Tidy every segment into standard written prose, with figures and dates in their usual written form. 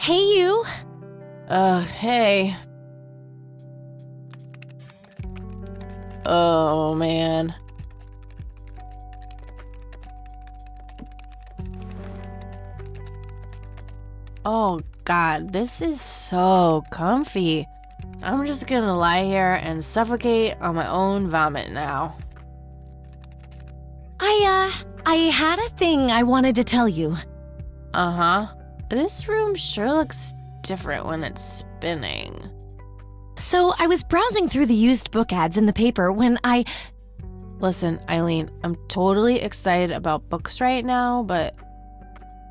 Hey, you. Hey. Oh, man. Oh, God, this is so comfy. I'm just gonna lie here and suffocate on my own vomit now. I had a thing I wanted to tell you. Uh-huh. This room sure looks different when it's spinning. So, I was browsing through the used book ads in the paper when Listen, Eileen, I'm totally excited about books right now, but...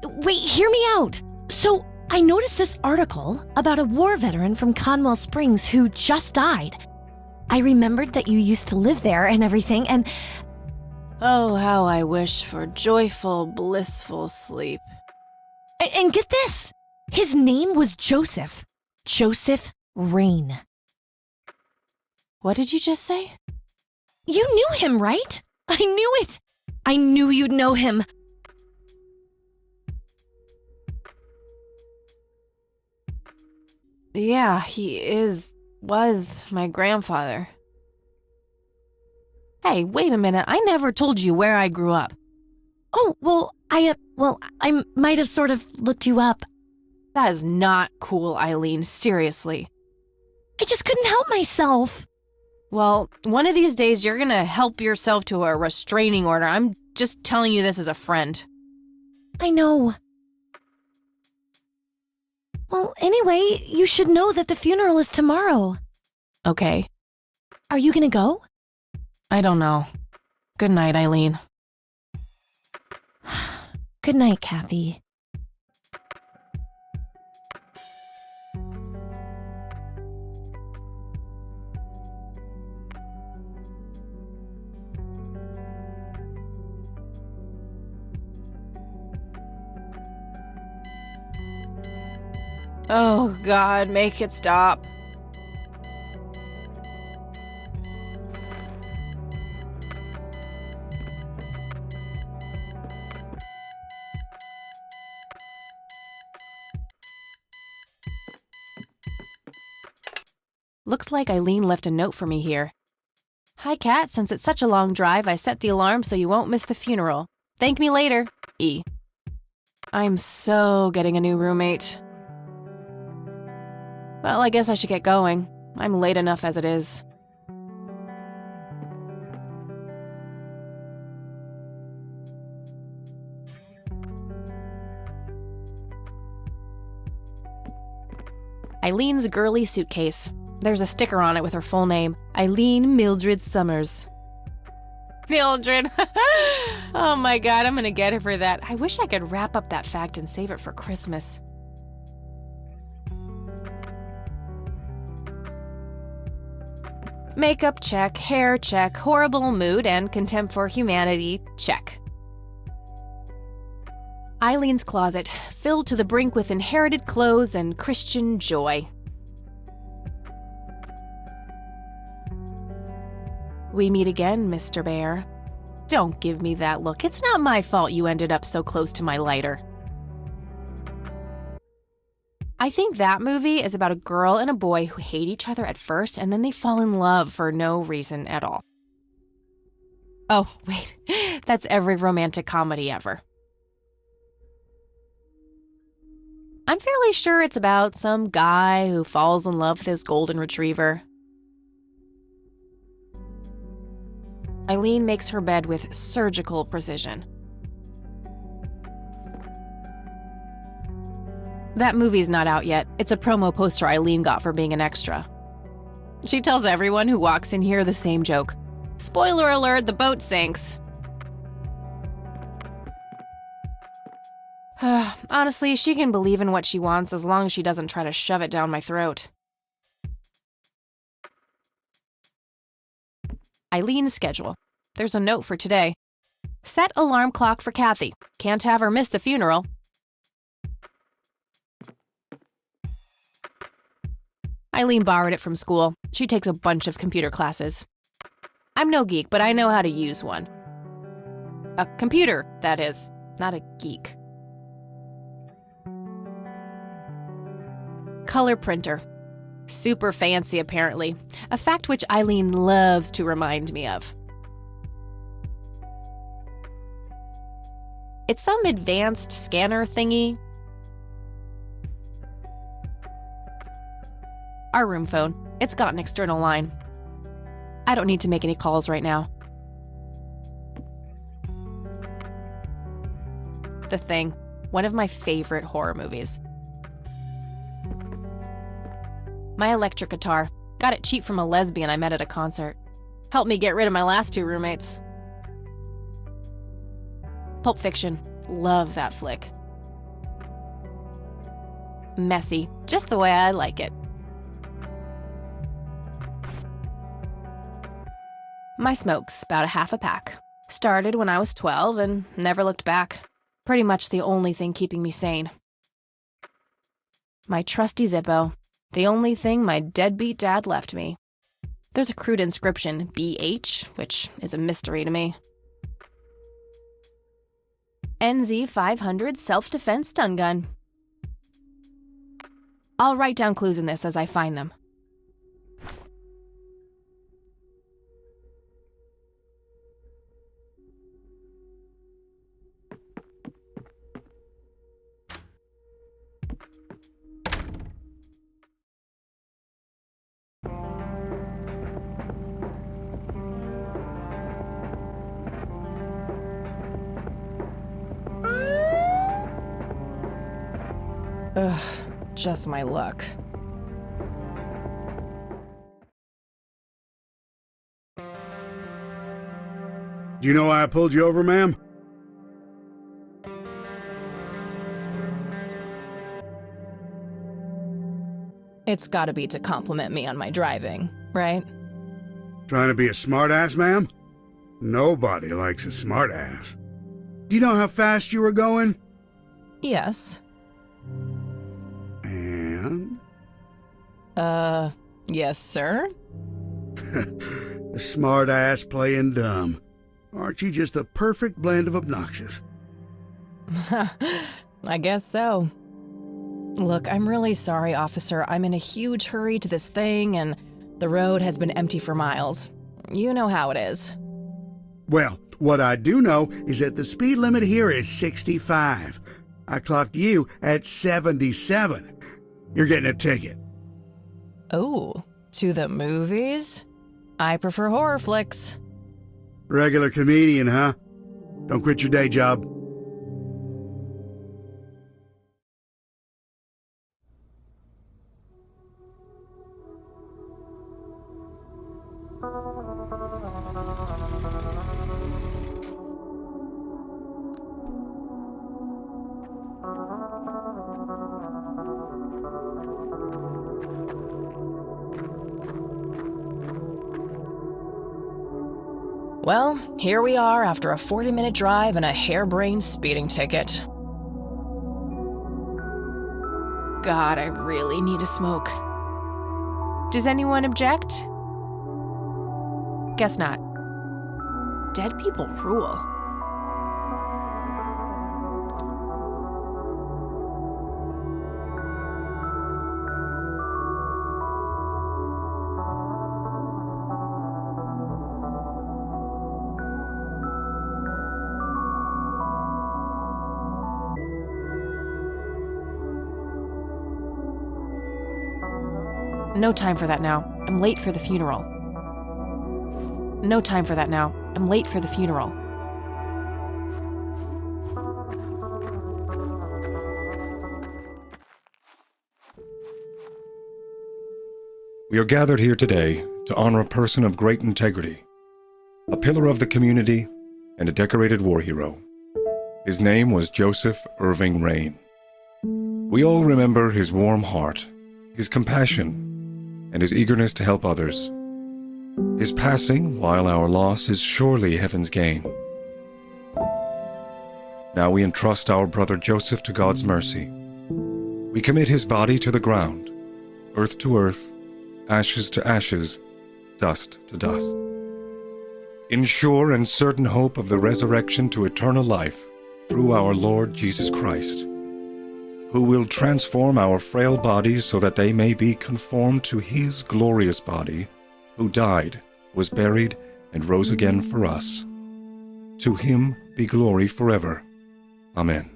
Wait, hear me out. So, I noticed this article about a war veteran from Conwell Springs who just died. I remembered that you used to live there and everything, and... Oh, how I wish for joyful, blissful sleep. And get this! His name was Joseph. Joseph Rain. What did you just say? You knew him, right? I knew it! I knew you'd know him. Yeah, was my grandfather. Hey, wait a minute, I never told you where I grew up. Oh, well, I might have sort of looked you up. That is not cool, Eileen, seriously. I just couldn't help myself. Well, one of these days you're gonna help yourself to a restraining order. I'm just telling you this as a friend. I know. Well, anyway, you should know that the funeral is tomorrow. Okay. Are you gonna go? I don't know. Good night, Eileen. Good night, Kathy. Oh, God, make it stop. Looks like Eileen left a note for me here. Hi, Kat. Since it's such a long drive, I set the alarm so you won't miss the funeral. Thank me later. E. I'm so getting a new roommate. Well, I guess I should get going. I'm late enough as it is. Eileen's girly suitcase. There's a sticker on it with her full name, Eileen Mildred Summers. Mildred! Oh my God, I'm gonna get her for that. I wish I could wrap up that fact and save it for Christmas. Makeup check, hair check, horrible mood and contempt for humanity check. Eileen's closet, filled to the brink with inherited clothes and Christian joy. We meet again, Mr. Bear. Don't give me that look. It's not my fault you ended up so close to my lighter. I think that movie is about a girl and a boy who hate each other at first and then they fall in love for no reason at all. Oh, wait. That's every romantic comedy ever. I'm fairly sure it's about some guy who falls in love with his golden retriever. Eileen makes her bed with surgical precision. That movie's not out yet. It's a promo poster Eileen got for being an extra. She tells everyone who walks in here the same joke. Spoiler alert, the boat sinks. Honestly, she can believe in what she wants as long as she doesn't try to shove it down my throat. Eileen's schedule. There's a note for today. Set alarm clock for Kathy. Can't have her miss the funeral. Eileen borrowed it from school. She takes a bunch of computer classes. I'm no geek, but I know how to use one. A computer, that is, not a geek. color printer. Super fancy, apparently. A fact which Eileen loves to remind me of. It's some advanced scanner thingy. Our room phone. It's got an external line. I don't need to make any calls right now. The Thing. One of my favorite horror movies. My electric guitar. Got it cheap from a lesbian I met at a concert. Helped me get rid of my last 2 roommates. Pulp Fiction. Love that flick. Messy. Just the way I like it. My smoke's about a half a pack. Started when I was 12 and never looked back. Pretty much the only thing keeping me sane. My trusty Zippo. The only thing my deadbeat dad left me. There's a crude inscription, BH, which is a mystery to me. NZ 500 self-defense stun gun. I'll write down clues in this as I find them. Ugh, just my luck. Do you know why I pulled you over, ma'am? It's gotta be to compliment me on my driving, right? Trying to be a smartass, ma'am? Nobody likes a smartass. Do you know how fast you were going? Yes. And? Yes, sir? A smartass playing dumb. Aren't you just a perfect blend of obnoxious? I guess so. Look, I'm really sorry, officer. I'm in a huge hurry to this thing, and the road has been empty for miles. You know how it is. Well, what I do know is that the speed limit here is 65. I clocked you at 77. You're getting a ticket. Oh, to the movies? I prefer horror flicks. Regular comedian, huh? Don't quit your day job. Well, here we are after a 40-minute drive and a harebrained speeding ticket. God, I really need a smoke. Does anyone object? Guess not. Dead people rule. No time for that now. I'm late for the funeral. No time for that now. I'm late for the funeral. We are gathered here today to honor a person of great integrity, a pillar of the community, and a decorated war hero. His name was Joseph Irving Rain. We all remember his warm heart, his compassion, and his eagerness to help others. His passing, while our loss, is surely heaven's gain. Now we entrust our brother Joseph to God's mercy. We commit his body to the ground, earth to earth, ashes to ashes, dust to dust. In sure and certain hope of the resurrection to eternal life through our Lord Jesus Christ. who will transform our frail bodies so that they may be conformed to his glorious body, who died, was buried, and rose again for us. To him be glory forever. Amen.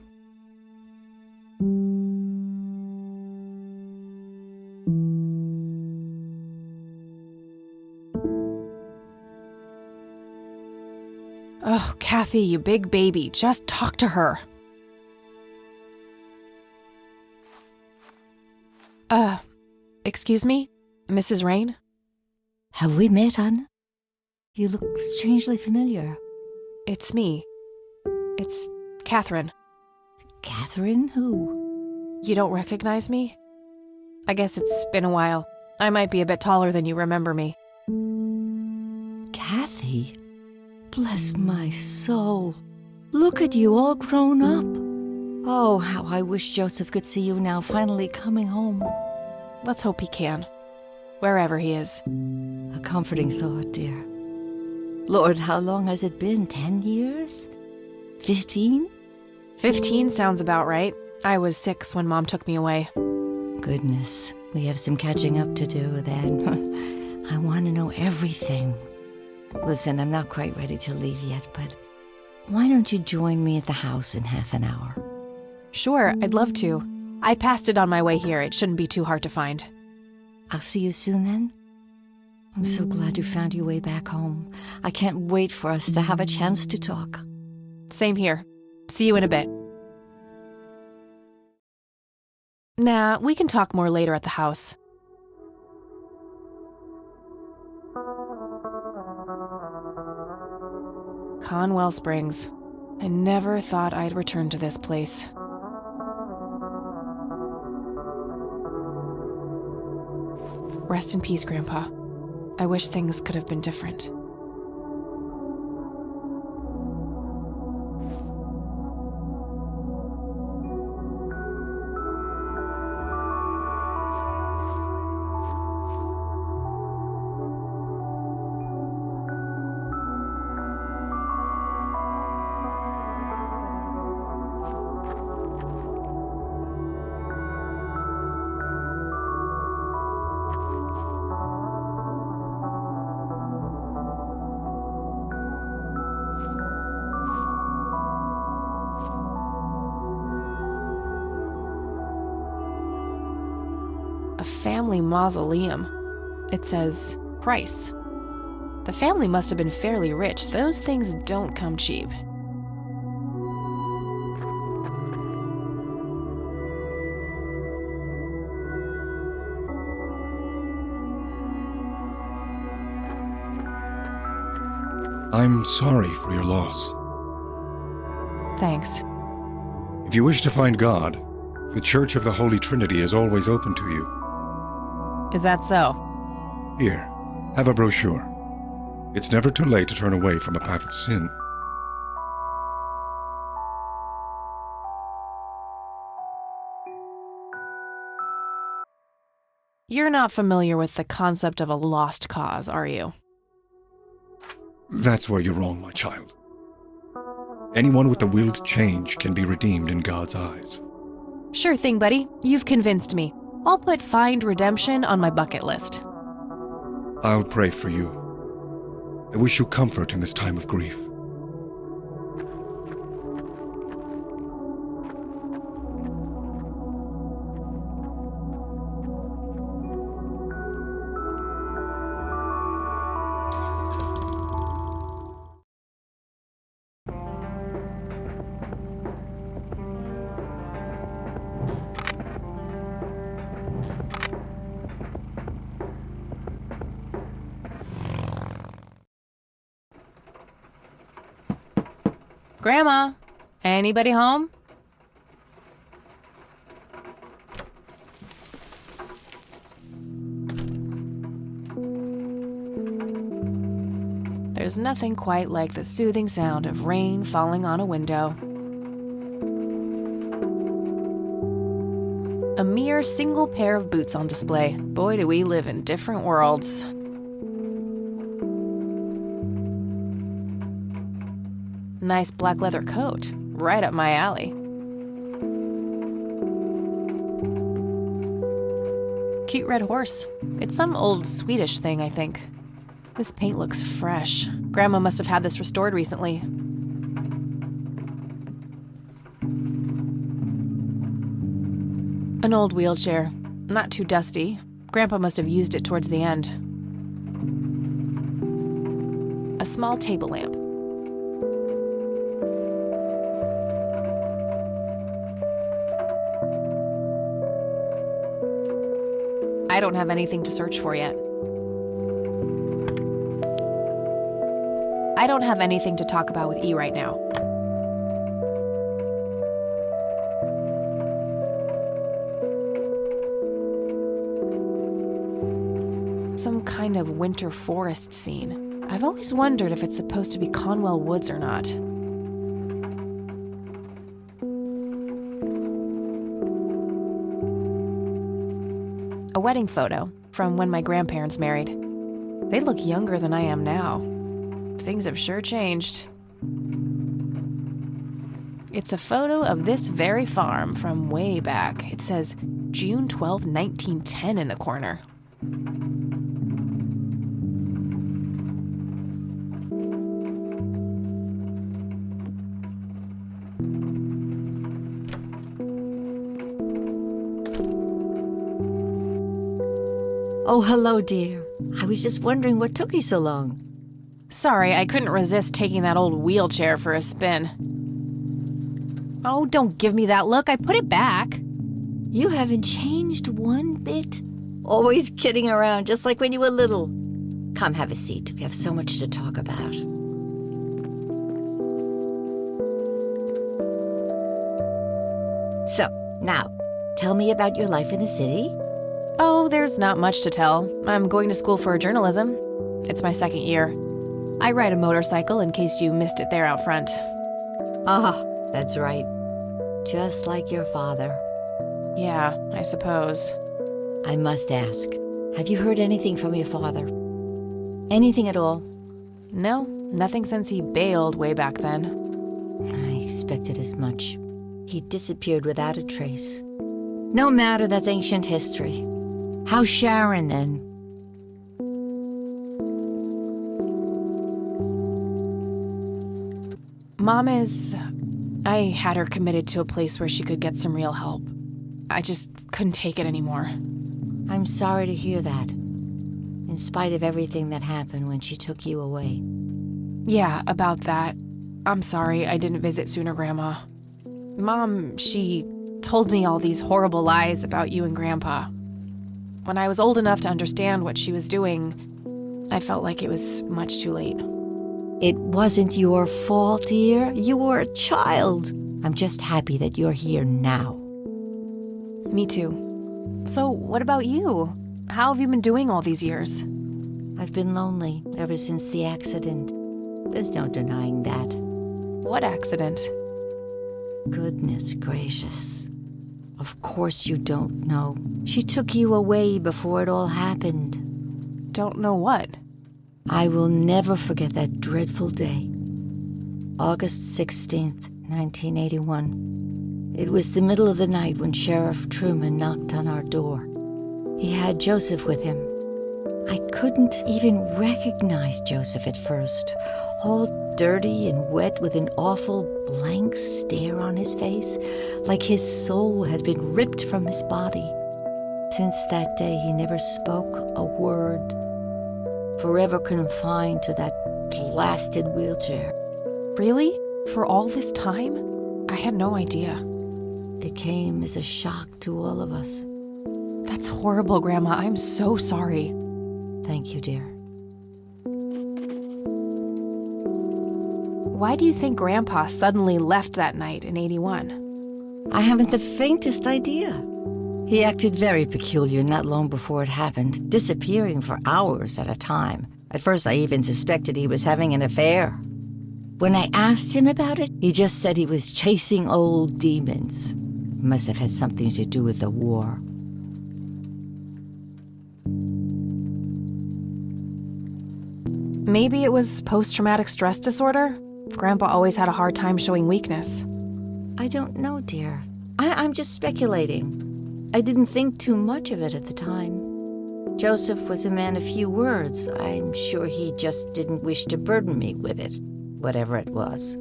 Oh, Kathy, you big baby, just talk to her. Excuse me, Mrs. Rain? Have we met, Anna? You look strangely familiar. It's me. It's Catherine. Catherine? Who? You don't recognize me? I guess it's been a while. I might be a bit taller than you remember me. Kathy? Bless my soul. Look at you, all grown up. Oh, how I wish Joseph could see you now, finally coming home. Let's hope he can. Wherever he is. A comforting thought, dear. Lord, how long has it been? 10 years? 15? 15 sounds about right. I was 6 when Mom took me away. Goodness, we have some catching up to do then. I want to know everything. Listen, I'm not quite ready to leave yet, but why don't you join me at the house in half an hour? Sure, I'd love to. I passed it on my way here. It shouldn't be too hard to find. I'll see you soon then. I'm so glad you found your way back home. I can't wait for us to have a chance to talk. Same here. See you in a bit. Nah, we can talk more later at the house. Conwell Springs. I never thought I'd return to this place. Rest in peace, Grandpa. I wish things could have been different. A family mausoleum. It says price. The family must have been fairly rich. Those things don't come cheap. I'm sorry for your loss. Thanks. If you wish to find God, the Church of the Holy Trinity is always open to you. Is that so? Here, have a brochure. It's never too late to turn away from a path of sin. You're not familiar with the concept of a lost cause, are you? That's where you're wrong, my child. Anyone with the will to change can be redeemed in God's eyes. Sure thing, buddy. You've convinced me. I'll put find redemption on my bucket list. I'll pray for you. I wish you comfort in this time of grief. Grandma, anybody home? There's nothing quite like the soothing sound of rain falling on a window. A mere single pair of boots on display. Boy, do we live in different worlds. Nice black leather coat, right up my alley. Cute red horse. It's some old Swedish thing, I think. This paint looks fresh. Grandma must have had this restored recently. An old wheelchair. Not too dusty. Grandpa must have used it towards the end. A small table lamp. I don't have anything to search for yet. I don't have anything to talk about with E right now. Some kind of winter forest scene. I've always wondered if it's supposed to be Conwell Woods or not. A wedding photo from when my grandparents married. They look younger than I am now. Things have sure changed. It's a photo of this very farm from way back. It says June 12, 1910 in the corner. Oh, hello, dear. I was just wondering what took you so long. Sorry, I couldn't resist taking that old wheelchair for a spin. Oh, don't give me that look. I put it back. You haven't changed one bit. Always kidding around, just like when you were little. Come, have a seat. We have so much to talk about. So, now, tell me about your life in the city. Oh, there's not much to tell. I'm going to school for journalism. It's my second year. I ride a motorcycle in case you missed it there out front. Ah, that's right. Just like your father. Yeah, I suppose. I must ask, have you heard anything from your father? Anything at all? No, nothing since he bailed way back then. I expected as much. He disappeared without a trace. No matter, that's ancient history. How's Sharon, then? Mom is... I had her committed to a place where she could get some real help. I just couldn't take it anymore. I'm sorry to hear that. In spite of everything that happened when she took you away. Yeah, about that. I'm sorry I didn't visit sooner, Grandma. Mom, she told me all these horrible lies about you and Grandpa. When I was old enough to understand what she was doing, I felt like it was much too late. It wasn't your fault, dear. You were a child. I'm just happy that you're here now. Me too. So, what about you? How have you been doing all these years? I've been lonely ever since the accident. There's no denying that. What accident? Goodness gracious. Of course you don't know. She took you away before it all happened. Don't know what? I will never forget that dreadful day. August 16th, 1981. It was the middle of the night when Sheriff Truman knocked on our door. He had Joseph with him. I couldn't even recognize Joseph at first, all dirty and wet with an awful blank stare on his face, like his soul had been ripped from his body. Since that day, he never spoke a word, forever confined to that blasted wheelchair. Really? For all this time? I had no idea. It came as a shock to all of us. That's horrible, Grandma. I'm so sorry. Thank you, dear. Why do you think Grandpa suddenly left that night in 81? I haven't the faintest idea. He acted very peculiar not long before it happened, disappearing for hours at a time. At first, I even suspected he was having an affair. When I asked him about it, he just said he was chasing old demons. It must have had something to do with the war. Maybe it was post-traumatic stress disorder? Grandpa always had a hard time showing weakness. I don't know, dear. I'm just speculating. I didn't think too much of it at the time. Joseph was a man of few words. I'm sure he just didn't wish to burden me with it, whatever it was.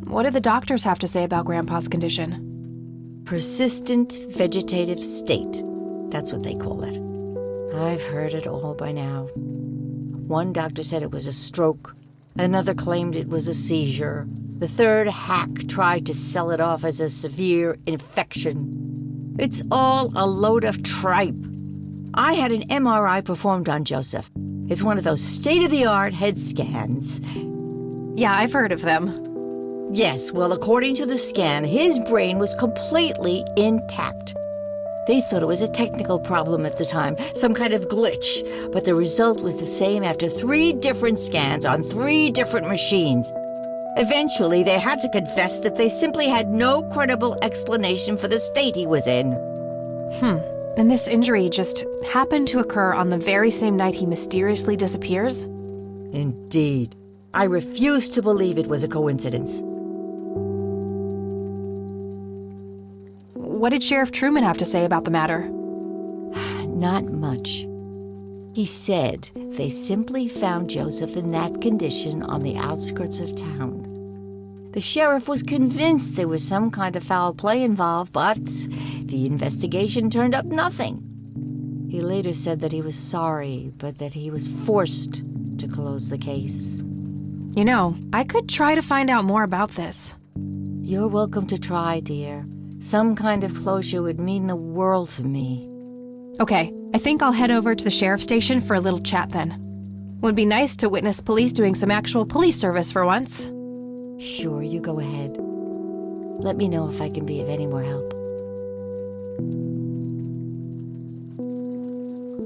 What do the doctors have to say about Grandpa's condition? Persistent vegetative state. That's what they call it. I've heard it all by now. One doctor said it was a stroke. Another claimed it was a seizure. The third hack tried to sell it off as a severe infection. It's all a load of tripe. I had an MRI performed on Joseph. It's one of those state-of-the-art head scans. Yeah, I've heard of them. Yes, well, according to the scan, his brain was completely intact. They thought it was a technical problem at the time, some kind of glitch, but the result was the same after 3 different scans on 3 different machines. Eventually, they had to confess that they simply had no credible explanation for the state he was in. And this injury just happened to occur on the very same night he mysteriously disappears? Indeed. I refuse to believe it was a coincidence. What did Sheriff Truman have to say about the matter? Not much. He said they simply found Joseph in that condition on the outskirts of town. The sheriff was convinced there was some kind of foul play involved, but the investigation turned up nothing. He later said that he was sorry, but that he was forced to close the case. You know, I could try to find out more about this. You're welcome to try, dear. Some kind of closure would mean the world to me. Okay, I think I'll head over to the sheriff's station for a little chat then. Would be nice to witness police doing some actual police service for once. Sure, you go ahead. Let me know if I can be of any more help.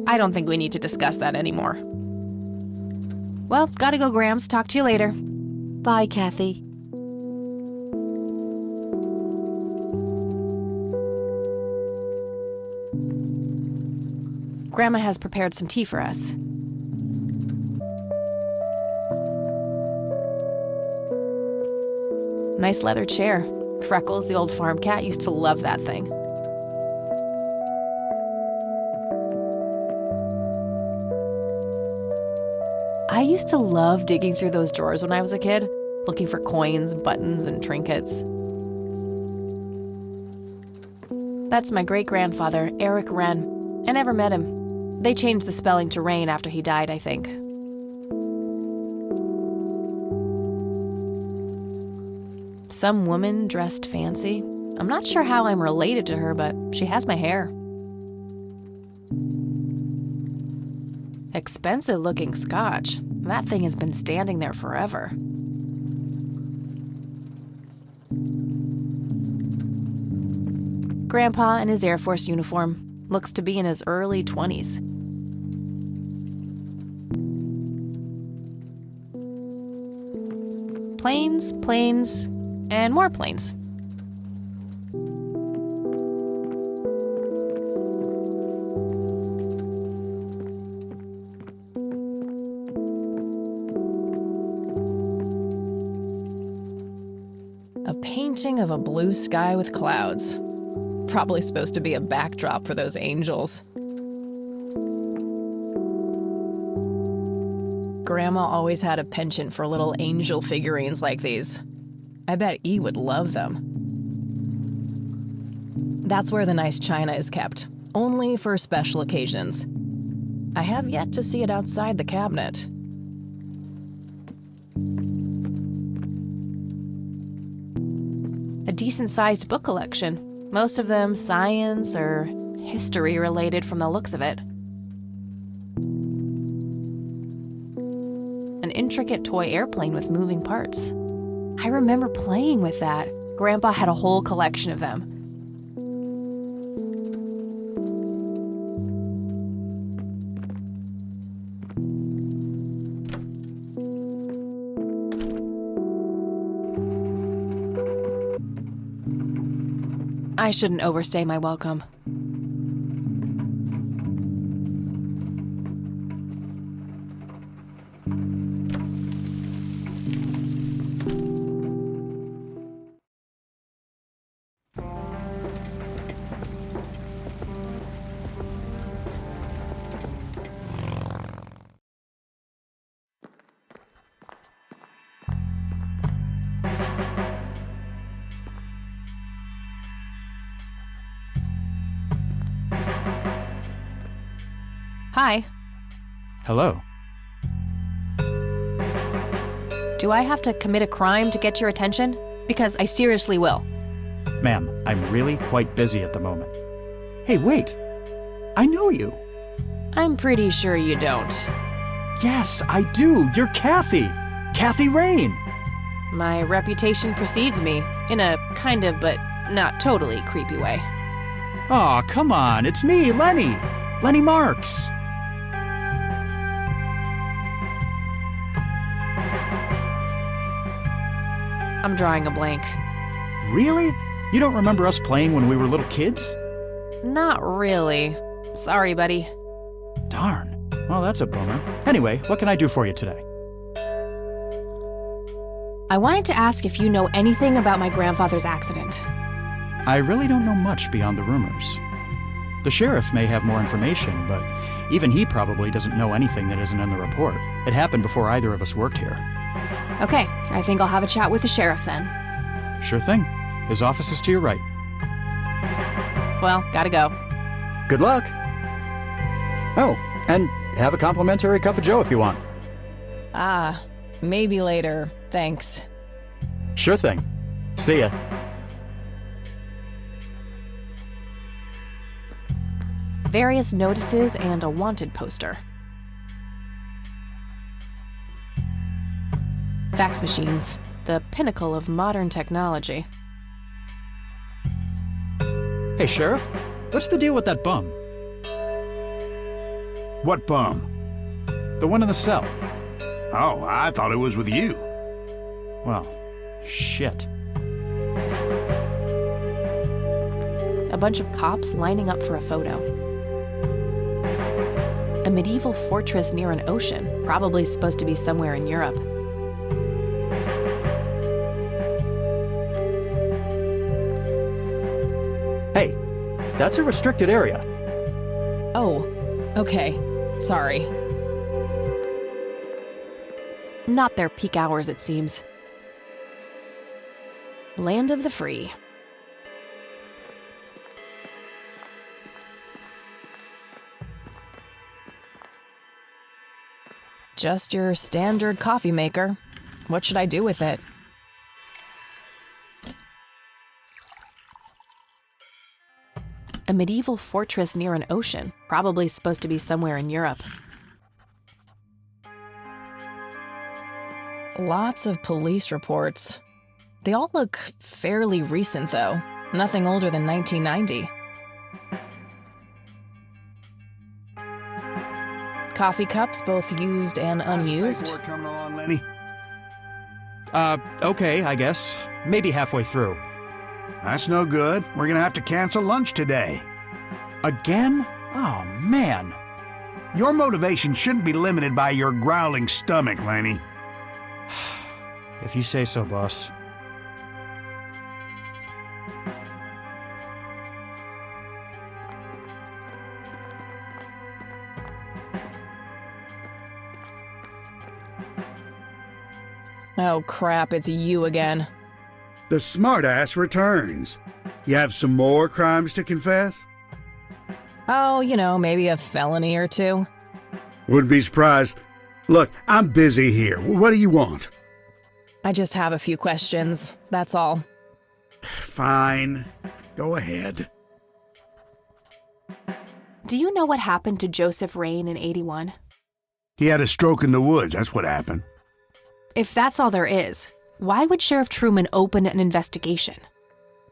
I don't think we need to discuss that anymore. Well, gotta go, Grams. Talk to you later. Bye, Kathy. Grandma has prepared some tea for us. Nice leather chair. Freckles, the old farm cat, used to love that thing. I used to love digging through those drawers when I was a kid, looking for coins, buttons, and trinkets. That's my great-grandfather, Eric Wren. I never met him. They changed the spelling to Rain after he died, I think. Some woman dressed fancy. I'm not sure how I'm related to her, but she has my hair. Expensive-looking scotch. That thing has been standing there forever. Grandpa in his Air Force uniform. Looks to be in his early 20s. Planes, planes, and more planes. A painting of a blue sky with clouds. Probably supposed to be a backdrop for those angels. Grandma always had a penchant for little angel figurines like these. I bet E would love them. That's where the nice china is kept, only for special occasions. I have yet to see it outside the cabinet. A decent-sized book collection. Most of them science or history related from the looks of it. An intricate toy airplane with moving parts. I remember playing with that. Grandpa had a whole collection of them. I shouldn't overstay my welcome. Hi. Hello. Do I have to commit a crime to get your attention? Because I seriously will. Ma'am, I'm really quite busy at the moment. Hey, wait! I know you! I'm pretty sure you don't. Yes, I do! You're Kathy! Kathy Rain! My reputation precedes me, in a kind of but not totally creepy way. Aw, come on, it's me, Lenny! Lenny Marks! I'm drawing a blank. Really? You don't remember us playing when we were little kids? Not really. Sorry, buddy. Darn. Well, that's a bummer. Anyway, what can I do for you today? I wanted to ask if you know anything about my grandfather's accident. I really don't know much beyond the rumors. The sheriff may have more information, but even he probably doesn't know anything that isn't in the report. It happened before either of us worked here. Okay, I think I'll have a chat with the sheriff then. Sure thing. His office is to your right. Well, gotta go. Good luck! Oh, and have a complimentary cup of joe if you want. Maybe later. Thanks. Sure thing. See ya. Various notices and a wanted poster. Fax machines, the pinnacle of modern technology. Hey, Sheriff, what's the deal with that bum? What bum? The one in the cell. Oh, I thought it was with you. Well, shit. A bunch of cops lining up for a photo. A medieval fortress near an ocean, probably supposed to be somewhere in Europe. Hey, that's a restricted area. Oh, okay. Sorry. Not their peak hours, it seems. Land of the free. Just your standard coffee maker. What should I do with it? A medieval fortress near an ocean, probably supposed to be somewhere in Europe. Lots of police reports. They all look fairly recent, though. Nothing older than 1990. Coffee cups, both used and unused. How's paperwork coming along, Lenny? Okay, I guess. Maybe halfway through. That's no good. We're gonna have to cancel lunch today. Again? Oh, man. Your motivation shouldn't be limited by your growling stomach, Lenny. If you say so, boss. Oh crap, it's you again. The smartass returns. You have some more crimes to confess? Oh, maybe a felony or two. Wouldn't be surprised. Look, I'm busy here. What do you want? I just have a few questions, that's all. Fine. Go ahead. Do you know what happened to Joseph Rain in '81? He had a stroke in the woods. That's what happened. If that's all there is, why would Sheriff Truman open an investigation?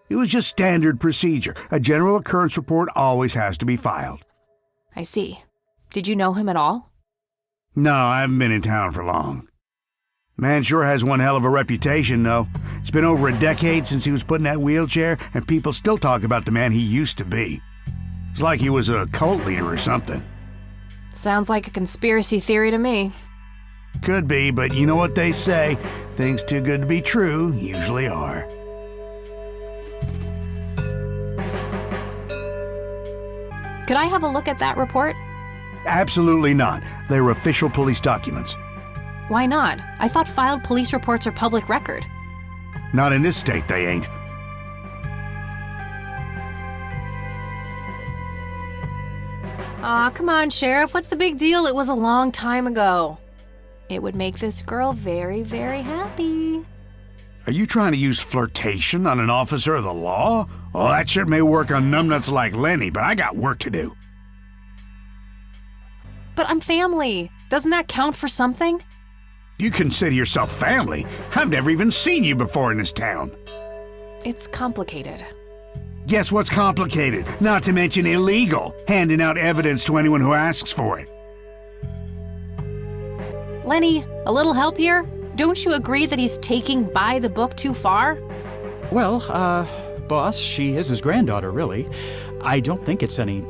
It was just standard procedure. A general occurrence report always has to be filed. I see. Did you know him at all? No, I haven't been in town for long. Man sure has one hell of a reputation, though. It's been over a decade since he was put in that wheelchair, and people still talk about the man he used to be. It's like he was a cult leader or something. Sounds like a conspiracy theory to me. Could be, but you know what they say. Things too good to be true usually are. Could I have a look at that report? Absolutely not. They're official police documents. Why not? I thought filed police reports are public record. Not in this state, they ain't. Aw, come on, Sheriff. What's the big deal? It was a long time ago. It would make this girl very, very happy. Are you trying to use flirtation on an officer of the law? Oh, that shit may work on numbnuts like Lenny, but I got work to do. But I'm family. Doesn't that count for something? You consider yourself family? I've never even seen you before in this town. It's complicated. Guess what's complicated? Not to mention illegal, handing out evidence to anyone who asks for it. Lenny, a little help here? Don't you agree that he's taking by the book too far? Well, boss, she is his granddaughter, really. I don't think it's any...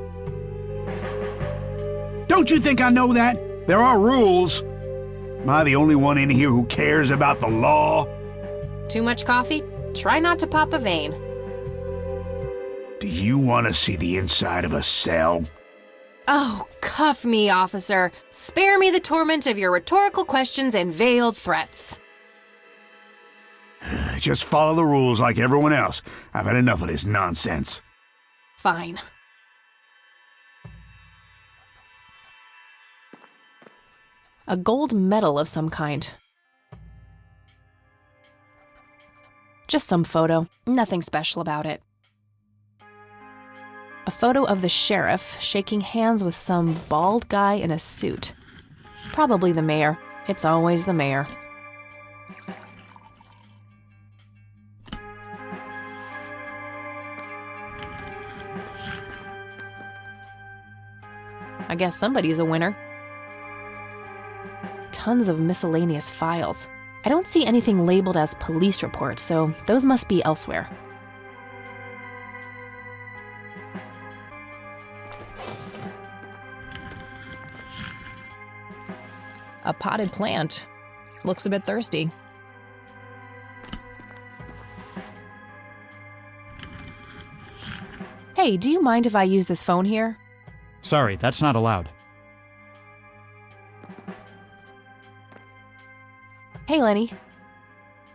Don't you think I know that? There are rules. Am I the only one in here who cares about the law? Too much coffee? Try not to pop a vein. Do you want to see the inside of a cell? Oh, cuff me, officer. Spare me the torment of your rhetorical questions and veiled threats. Just follow the rules like everyone else. I've had enough of this nonsense. Fine. A gold medal of some kind. Just some photo. Nothing special about it. A photo of the sheriff shaking hands with some bald guy in a suit. Probably the mayor. It's always the mayor. I guess somebody's a winner. Tons of miscellaneous files. I don't see anything labeled as police reports, so those must be elsewhere. A potted plant. Looks a bit thirsty. Hey, do you mind if I use this phone here? Sorry, that's not allowed. Hey, Lenny.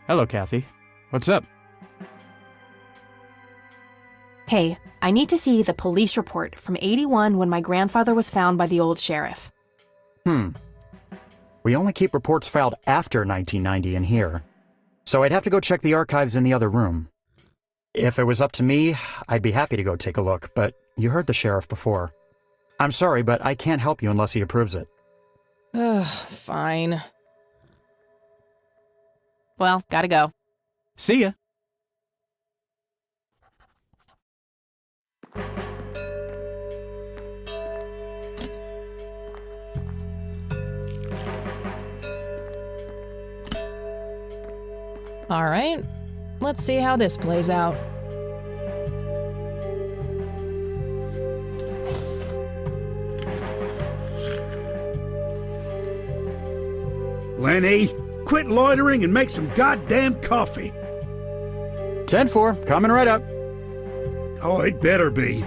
Hello, Kathy. What's up? Hey, I need to see the police report from '81 when my grandfather was found by the old sheriff. We only keep reports filed after 1990 in here, so I'd have to go check the archives in the other room. If it was up to me, I'd be happy to go take a look, but you heard the sheriff before. I'm sorry, but I can't help you unless he approves it. Ugh, fine. Well, gotta go. See ya. All right, let's see how this plays out. Lenny, quit loitering and make some goddamn coffee. 10-4, coming right up. Oh, it better be.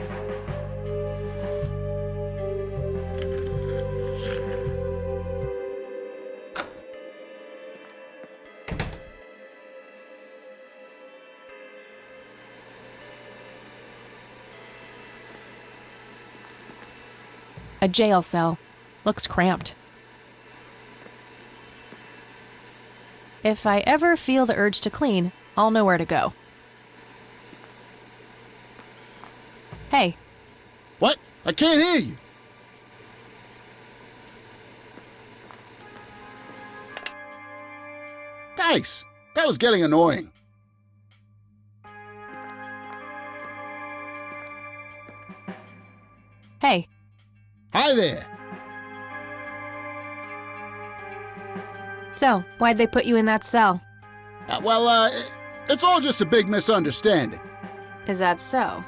A jail cell. Looks cramped. If I ever feel the urge to clean, I'll know where to go. Hey. What? I can't hear you. Thanks. That was getting annoying. Hey. Hi there. So, why'd they put you in that cell? It's all just a big misunderstanding. Is that so?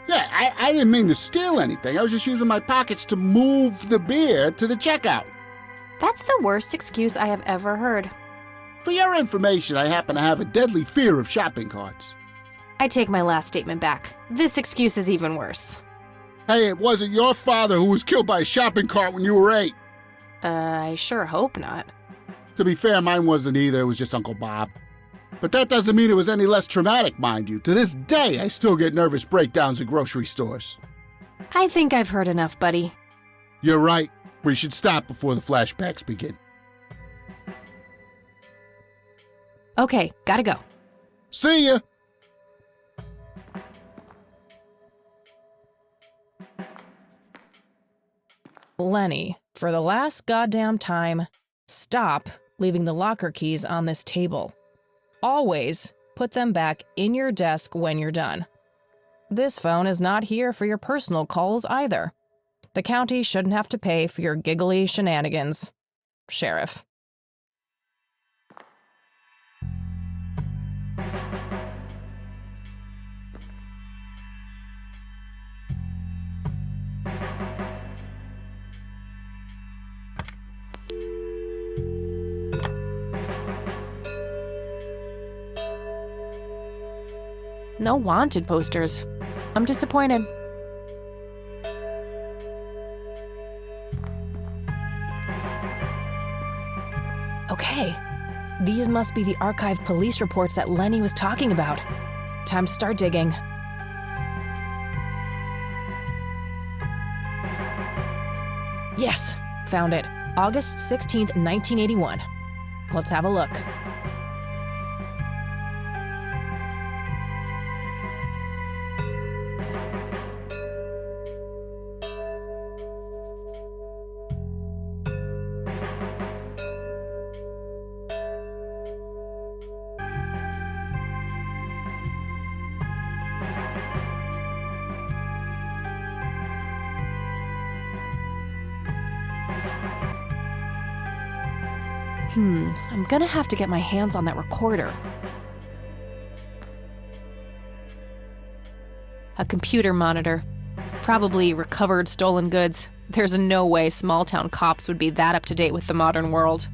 Yeah, I didn't mean to steal anything. I was just using my pockets to move the beer to the checkout. That's the worst excuse I have ever heard. For your information, I happen to have a deadly fear of shopping carts. I take my last statement back. This excuse is even worse. Hey, it wasn't your father who was killed by a shopping cart when you were 8. I sure hope not. To be fair, mine wasn't either. It was just Uncle Bob. But that doesn't mean it was any less traumatic, mind you. To this day, I still get nervous breakdowns at grocery stores. I think I've heard enough, buddy. You're right. We should stop before the flashbacks begin. Okay, gotta go. See ya! Lenny, for the last goddamn time, stop leaving the locker keys on this table. Always put them back in your desk when you're done. This phone is not here for your personal calls either. The county shouldn't have to pay for your giggly shenanigans. Sheriff. No wanted posters. I'm disappointed. Okay, these must be the archived police reports that Lenny was talking about. Time to start digging. Yes, found it. August 16th, 1981. Let's have a look. I'm gonna have to get my hands on that recorder. A computer monitor. Probably recovered stolen goods. There's no way small-town cops would be that up-to-date with the modern world.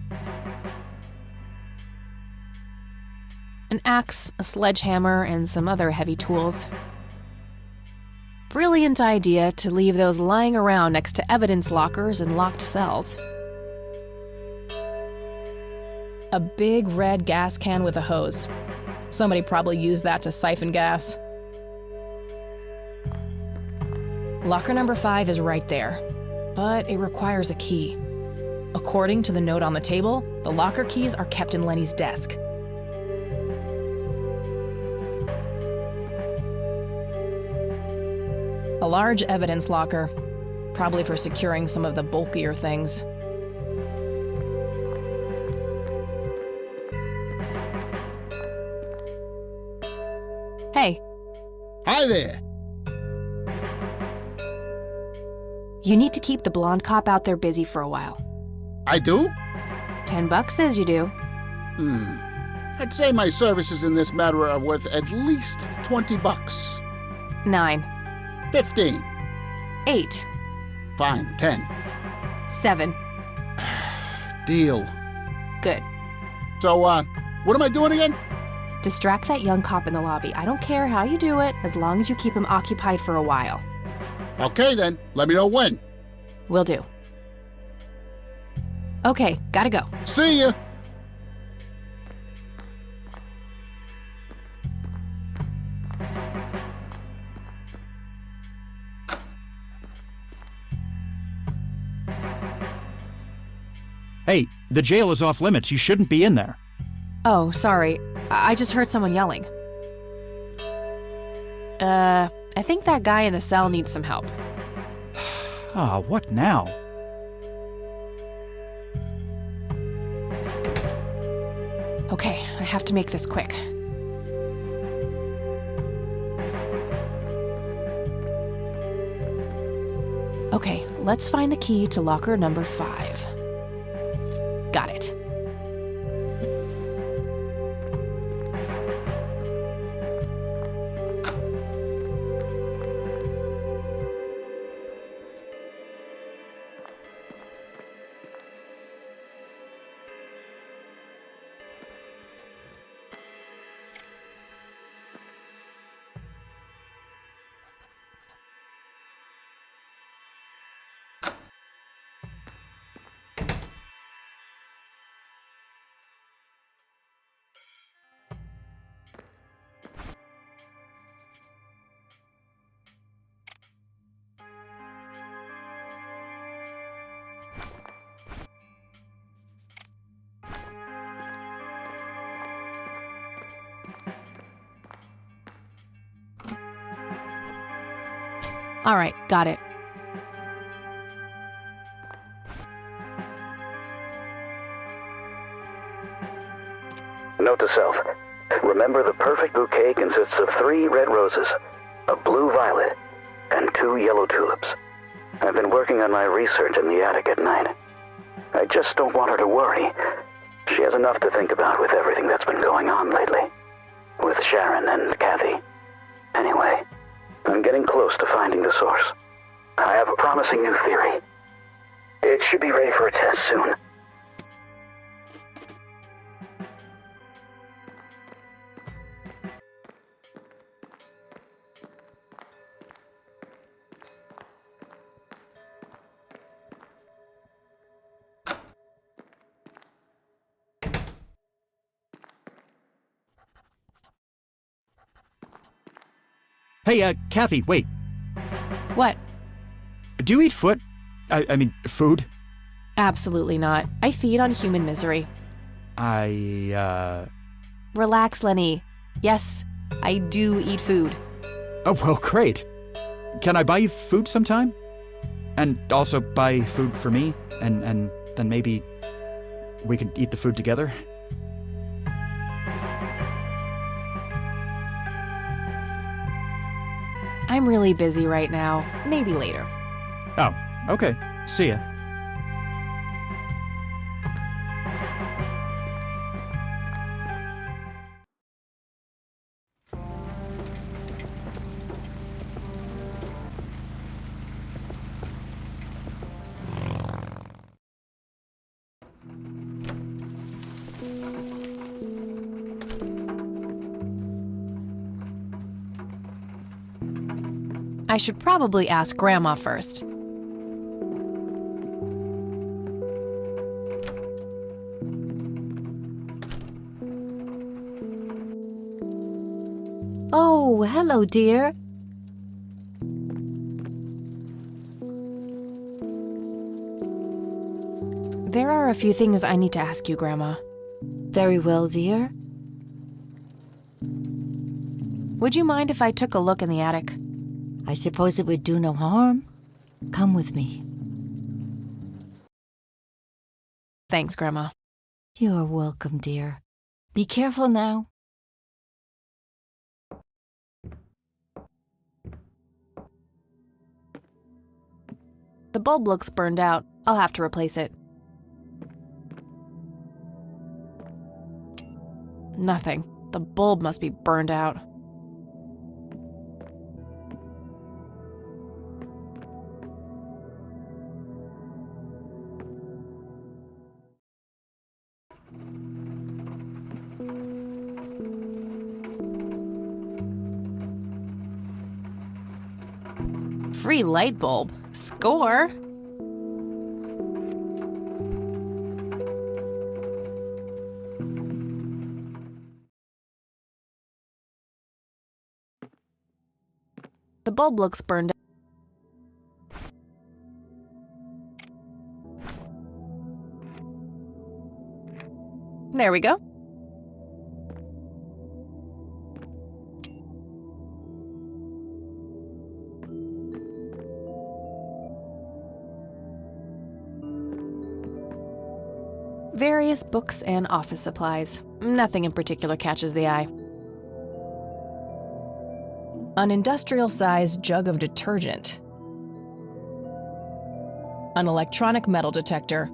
An axe, a sledgehammer, and some other heavy tools. Brilliant idea to leave those lying around next to evidence lockers and locked cells. A big red gas can with a hose. Somebody probably used that to siphon gas. Locker number 5 is right there, but it requires a key. According to the note on the table, the locker keys are kept in Lenny's desk. A large evidence locker, probably for securing some of the bulkier things. Hey. Hi there. You need to keep the blonde cop out there busy for a while. I do? $10 says you do. I'd say my services in this matter are worth at least $20. 9. 15. 8. Fine, 10. 7. Deal. Good. So, what am I doing again? Distract that young cop in the lobby. I don't care how you do it, as long as you keep him occupied for a while. Okay then, let me know when. Will do. Okay, gotta go. See ya! Hey, the jail is off limits. You shouldn't be in there. Oh, sorry. I just heard someone yelling. I think that guy in the cell needs some help. What now? Okay, I have to make this quick. Okay, let's find the key to locker number 5. Got it. All right, got it. Note to self. Remember, the perfect bouquet consists of 3 red roses, a blue violet, and 2 yellow tulips. I've been working on my research in the attic at night. I just don't want her to worry. She has enough to think about with everything that's been going on lately. With Sharon and Kathy. Anyway, I'm getting close to finding the source. I have a promising new theory. It should be ready for a test soon. Hey, Kathy, wait. What? Do you eat foot? I mean, food? Absolutely not. I feed on human misery. Relax, Lenny. Yes, I do eat food. Oh, well, great. Can I buy you food sometime? And also buy food for me? And then maybe we could eat the food together? I'm really busy right now. Maybe later. Oh, okay. See ya. I should probably ask Grandma first. Oh, hello, dear. There are a few things I need to ask you, Grandma. Very well, dear. Would you mind if I took a look in the attic? I suppose it would do no harm. Come with me. Thanks, Grandma. You're welcome, dear. Be careful now. The bulb looks burned out. I'll have to replace it. Nothing. The bulb must be burned out. Free light bulb. Score! The bulb looks burned out. There we go. Various books and office supplies. Nothing in particular catches the eye. An industrial-sized jug of detergent. An electronic metal detector.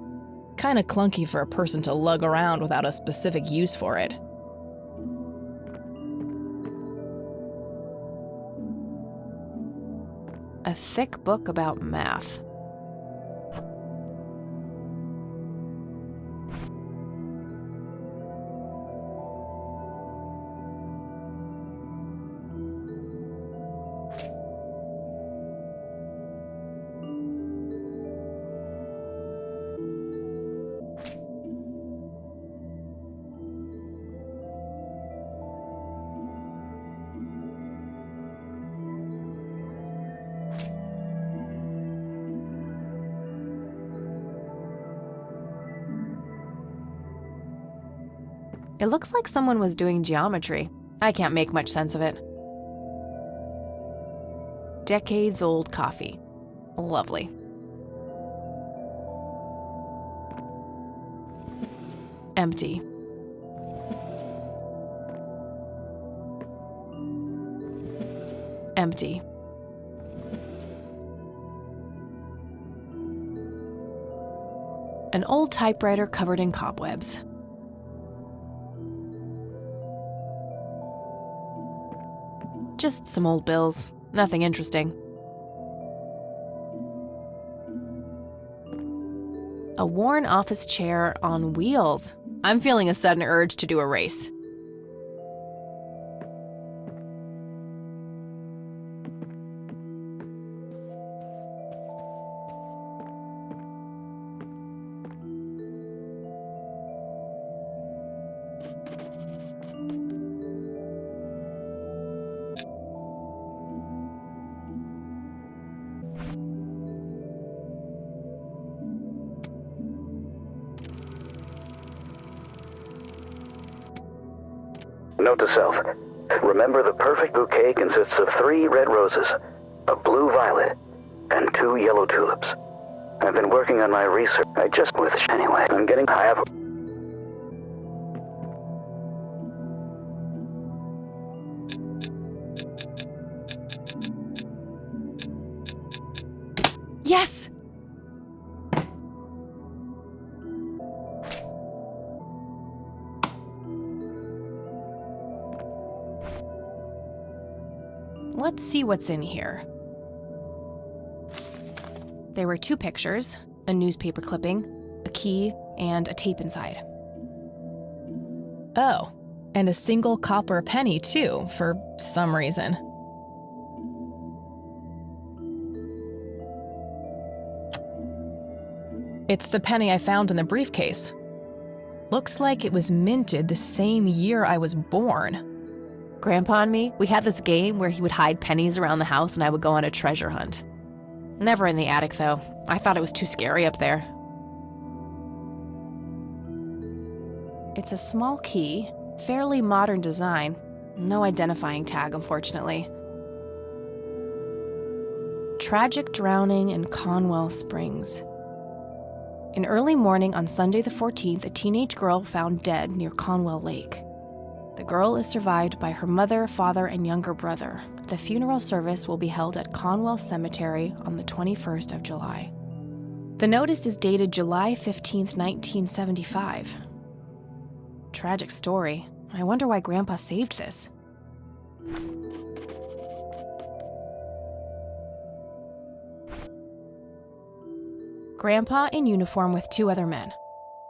Kinda clunky for a person to lug around without a specific use for it. A thick book about math. It looks like someone was doing geometry. I can't make much sense of it. decades-old coffee. Lovely. Empty. Empty. An old typewriter covered in cobwebs. Just some old bills. Nothing interesting. A worn office chair on wheels. I'm feeling a sudden urge to do a race. Note to self. Remember, the perfect bouquet consists of 3 red roses, a blue violet, and 2 yellow tulips. I've been working on my research. Anyway, I have... Yes! Let's see what's in here. There were 2 pictures, a newspaper clipping, a key, and a tape inside. Oh, and a single copper penny too, for some reason. It's the penny I found in the briefcase. Looks like it was minted the same year I was born. Grandpa and me, we had this game where he would hide pennies around the house and I would go on a treasure hunt. Never in the attic, though. I thought it was too scary up there. It's a small key, fairly modern design. No identifying tag, unfortunately. Tragic drowning in Conwell Springs. In early morning on Sunday the 14th, a teenage girl found dead near Conwell Lake. The girl is survived by her mother, father, and younger brother. The funeral service will be held at Conwell Cemetery on the 21st of July. The notice is dated July 15th, 1975. Tragic story. I wonder why Grandpa saved this. Grandpa in uniform with 2 other men.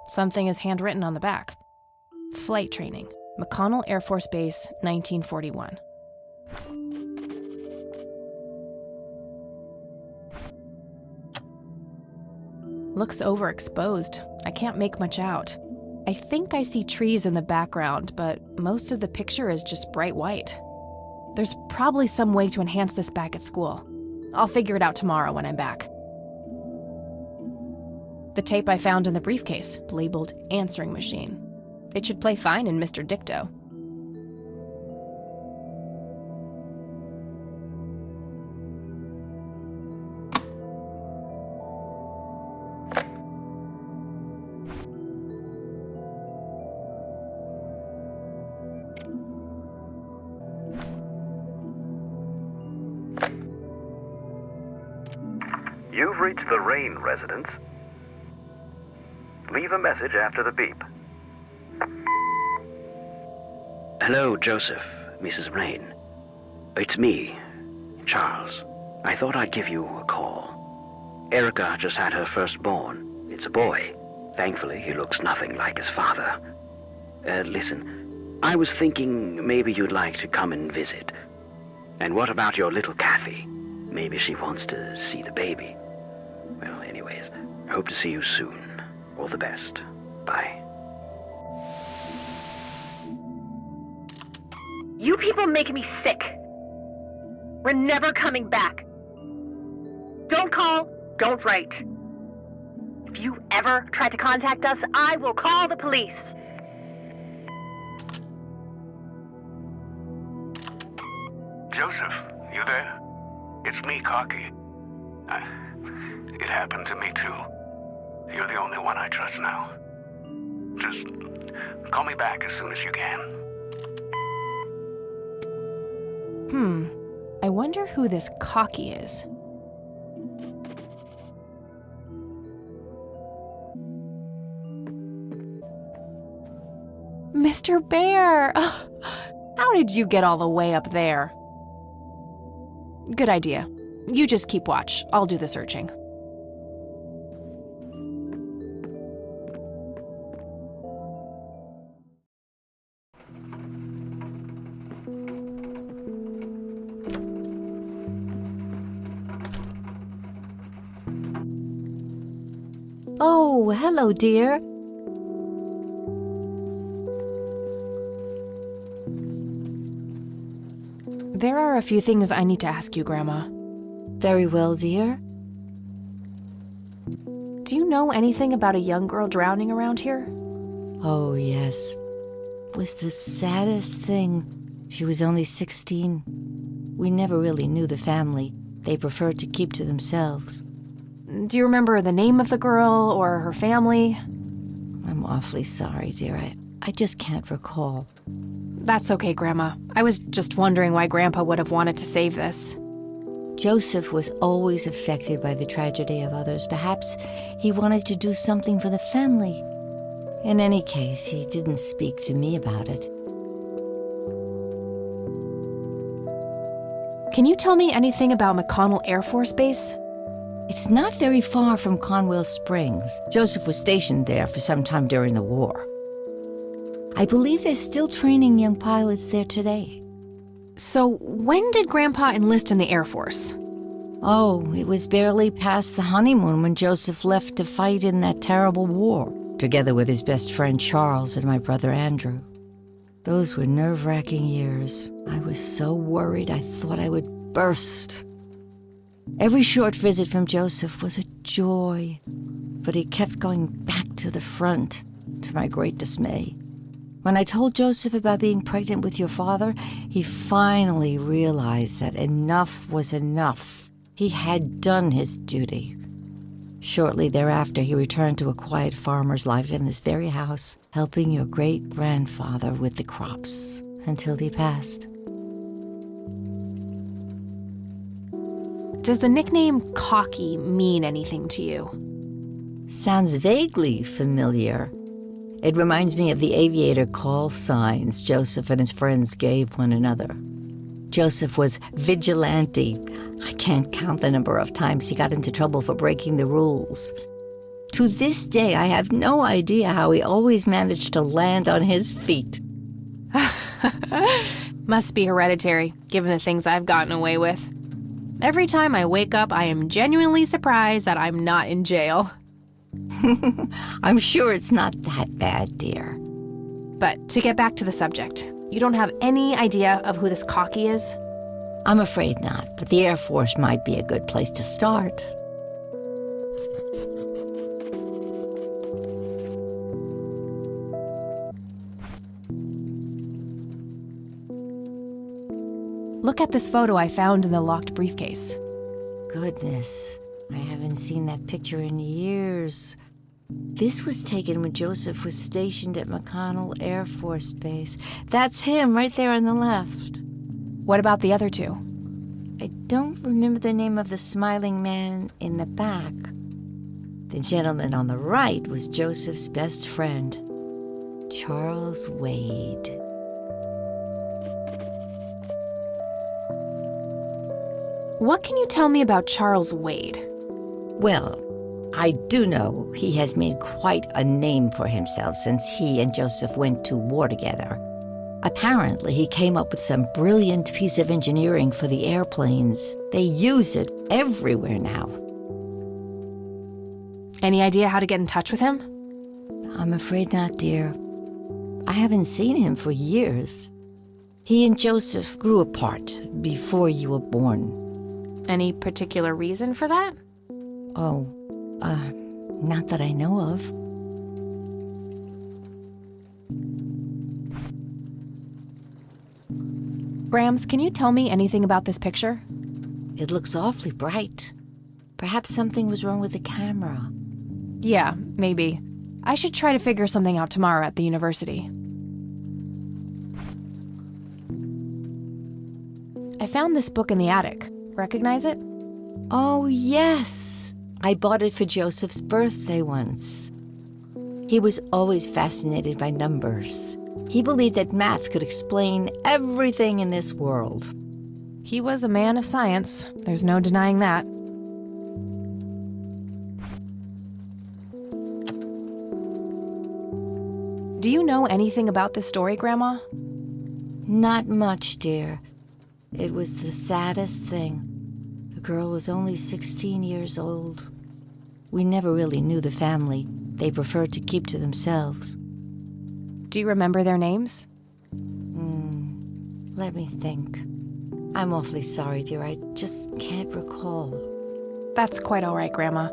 Something is handwritten on the back. Flight training. McConnell Air Force Base, 1941. Looks overexposed. I can't make much out. I think I see trees in the background, but most of the picture is just bright white. There's probably some way to enhance this back at school. I'll figure it out tomorrow when I'm back. The tape I found in the briefcase, labeled answering machine. It should play fine in Mr. Dicto. You've reached the Rain residence. Leave a message after the beep. Hello, Joseph, Mrs. Rain. It's me, Charles. I thought I'd give you a call. Erica just had her firstborn. It's a boy. Thankfully, he looks nothing like his father. Listen, I was thinking maybe you'd like to come and visit. And what about your little Kathy? Maybe she wants to see the baby. Well, anyways, I hope to see you soon. All the best. Bye. You people make me sick. We're never coming back. Don't call, don't write. If you ever try to contact us, I will call the police. Joseph, you there? It's me, Cocky. It happened to me, too. You're the only one I trust now. Just call me back as soon as you can. I wonder who this Cocky is. Mr. Bear! How did you get all the way up there? Good idea. You just keep watch. I'll do the searching. Oh, hello, dear. There are a few things I need to ask you, Grandma. Very well, dear. Do you know anything about a young girl drowning around here? Oh, yes. It was the saddest thing. She was only 16. We never really knew the family. They preferred to keep to themselves. Do you remember the name of the girl or her family? I'm awfully sorry, dear. I just can't recall. That's okay, Grandma. I was just wondering why Grandpa would have wanted to save this. Joseph was always affected by the tragedy of others. Perhaps he wanted to do something for the family. In any case, he didn't speak to me about it. Can you tell me anything about McConnell Air Force Base? It's not very far from Conwell Springs. Joseph was stationed there for some time during the war. I believe they're still training young pilots there today. So, when did Grandpa enlist in the Air Force? Oh, it was barely past the honeymoon when Joseph left to fight in that terrible war, together with his best friend Charles and my brother Andrew. Those were nerve-wracking years. I was so worried I thought I would burst. Every short visit from Joseph was a joy, but he kept going back to the front, to my great dismay. When I told Joseph about being pregnant with your father, he finally realized that enough was enough. He had done his duty. Shortly thereafter, he returned to a quiet farmer's life in this very house, helping your great-grandfather with the crops, until he passed. Does the nickname Cocky mean anything to you? Sounds vaguely familiar. It reminds me of the aviator call signs Joseph and his friends gave one another. Joseph was vigilante. I can't count the number of times he got into trouble for breaking the rules. To this day, I have no idea how he always managed to land on his feet. Must be hereditary, given the things I've gotten away with. Every time I wake up, I am genuinely surprised that I'm not in jail. I'm sure it's not that bad, dear. But to get back to the subject, you don't have any idea of who this Cocky is? I'm afraid not, but the Air Force might be a good place to start. Look at this photo I found in the locked briefcase. Goodness, I haven't seen that picture in years. This was taken when Joseph was stationed at McConnell Air Force Base. That's him right there on the left. What about the other two? I don't remember the name of the smiling man in the back. The gentleman on the right was Joseph's best friend, Charles Wade. What can you tell me about Charles Wade? Well, I do know he has made quite a name for himself since he and Joseph went to war together. Apparently, he came up with some brilliant piece of engineering for the airplanes. They use it everywhere now. Any idea how to get in touch with him? I'm afraid not, dear. I haven't seen him for years. He and Joseph grew apart before you were born. Any particular reason for that? Oh, not that I know of. Grams, can you tell me anything about this picture? It looks awfully bright. Perhaps something was wrong with the camera. Yeah, maybe. I should try to figure something out tomorrow at the university. I found this book in the attic. Recognize it? Oh, yes. I bought it for Joseph's birthday once. He was always fascinated by numbers. He believed that math could explain everything in this world. He was a man of science. There's no denying that. Do you know anything about this story, Grandma? Not much, dear. It was the saddest thing. The girl was only 16 years old. We never really knew the family. They preferred to keep to themselves. Do you remember their names? Let me think. I'm awfully sorry, dear. I just can't recall. That's quite all right, Grandma.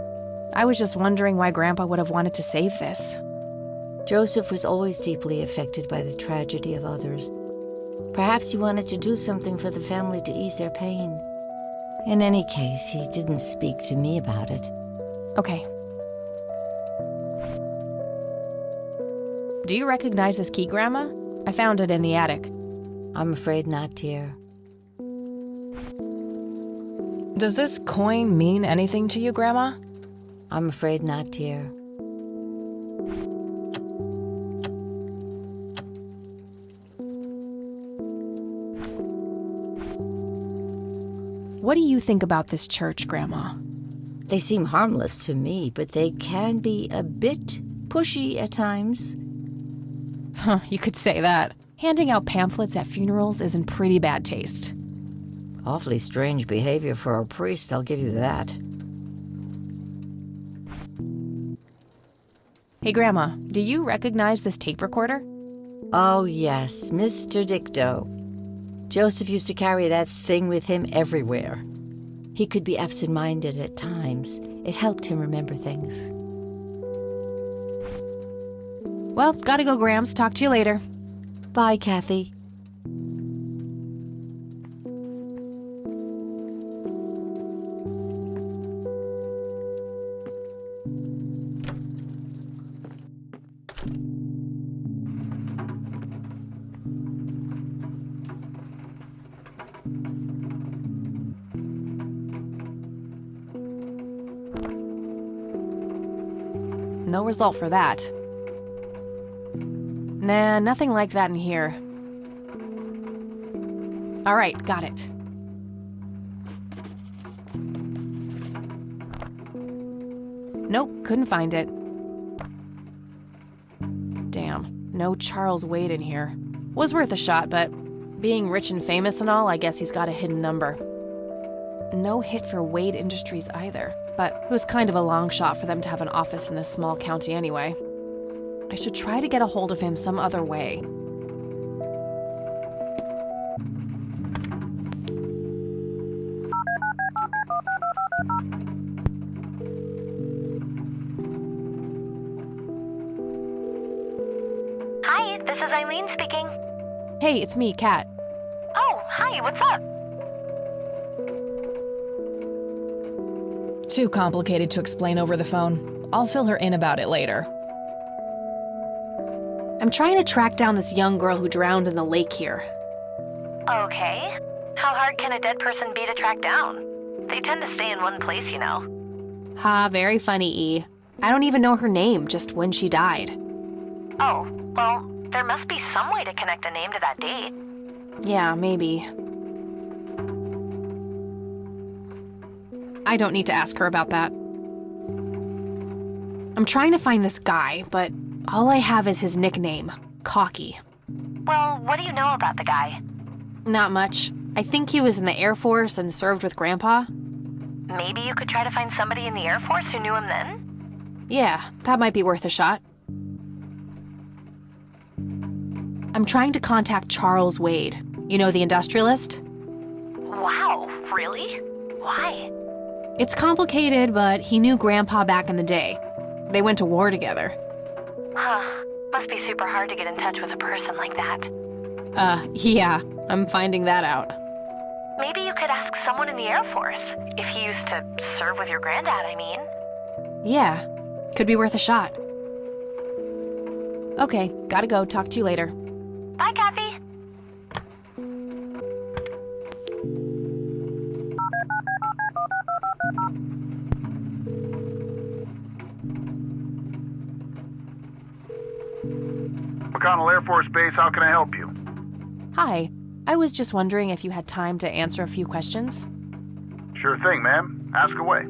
I was just wondering why Grandpa would have wanted to save this. Joseph was always deeply affected by the tragedy of others. Perhaps he wanted to do something for the family to ease their pain. In any case, he didn't speak to me about it. Okay. Do you recognize this key, Grandma? I found it in the attic. I'm afraid not, dear. Does this coin mean anything to you, Grandma? I'm afraid not, dear. What do you think about this church, Grandma? They seem harmless to me, but they can be a bit pushy at times. Huh, you could say that. Handing out pamphlets at funerals is in pretty bad taste. Awfully strange behavior for a priest, I'll give you that. Hey, Grandma, do you recognize this tape recorder? Oh, yes, Mr. Dicto. Joseph used to carry that thing with him everywhere. He could be absent-minded at times. It helped him remember things. Well, gotta go, Grams. Talk to you later. Bye, Kathy. No result for that. Nah, nothing like that in here. All right, got it. Nope, couldn't find it. Damn, no Charles Wade in here. Was worth a shot, but being rich and famous and all, I guess he's got a hidden number. No hit for Wade Industries either, but it was kind of a long shot for them to have an office in this small county anyway. I should try to get a hold of him some other way. Hi, this is Eileen speaking. Hey, it's me, Kat. Oh, hi, what's up? Too complicated to explain over the phone. I'll fill her in about it later. I'm trying to track down this young girl who drowned in the lake here. Okay. How hard can a dead person be to track down? They tend to stay in one place, you know. Ha, very funny, E. I don't even know her name, just when she died. Oh, well, there must be some way to connect a name to that date. Yeah, maybe. I don't need to ask her about that. I'm trying to find this guy, but all I have is his nickname, Cocky. Well, what do you know about the guy? Not much. I think he was in the Air Force and served with Grandpa. Maybe you could try to find somebody in the Air Force who knew him then? Yeah, that might be worth a shot. I'm trying to contact Charles Wade. You know, the industrialist? Wow, really? Why? It's complicated, but he knew Grandpa back in the day. They went to war together. Huh. Must be super hard to get in touch with a person like that. Yeah, I'm finding that out. Maybe you could ask someone in the Air Force. If he used to serve with your granddad, I mean. Yeah, could be worth a shot. Okay, gotta go. Talk to you later. Bye, Kathy. McConnell Air Force Base, how can I help you? Hi, I was just wondering if you had time to answer a few questions. Sure thing, ma'am. Ask away.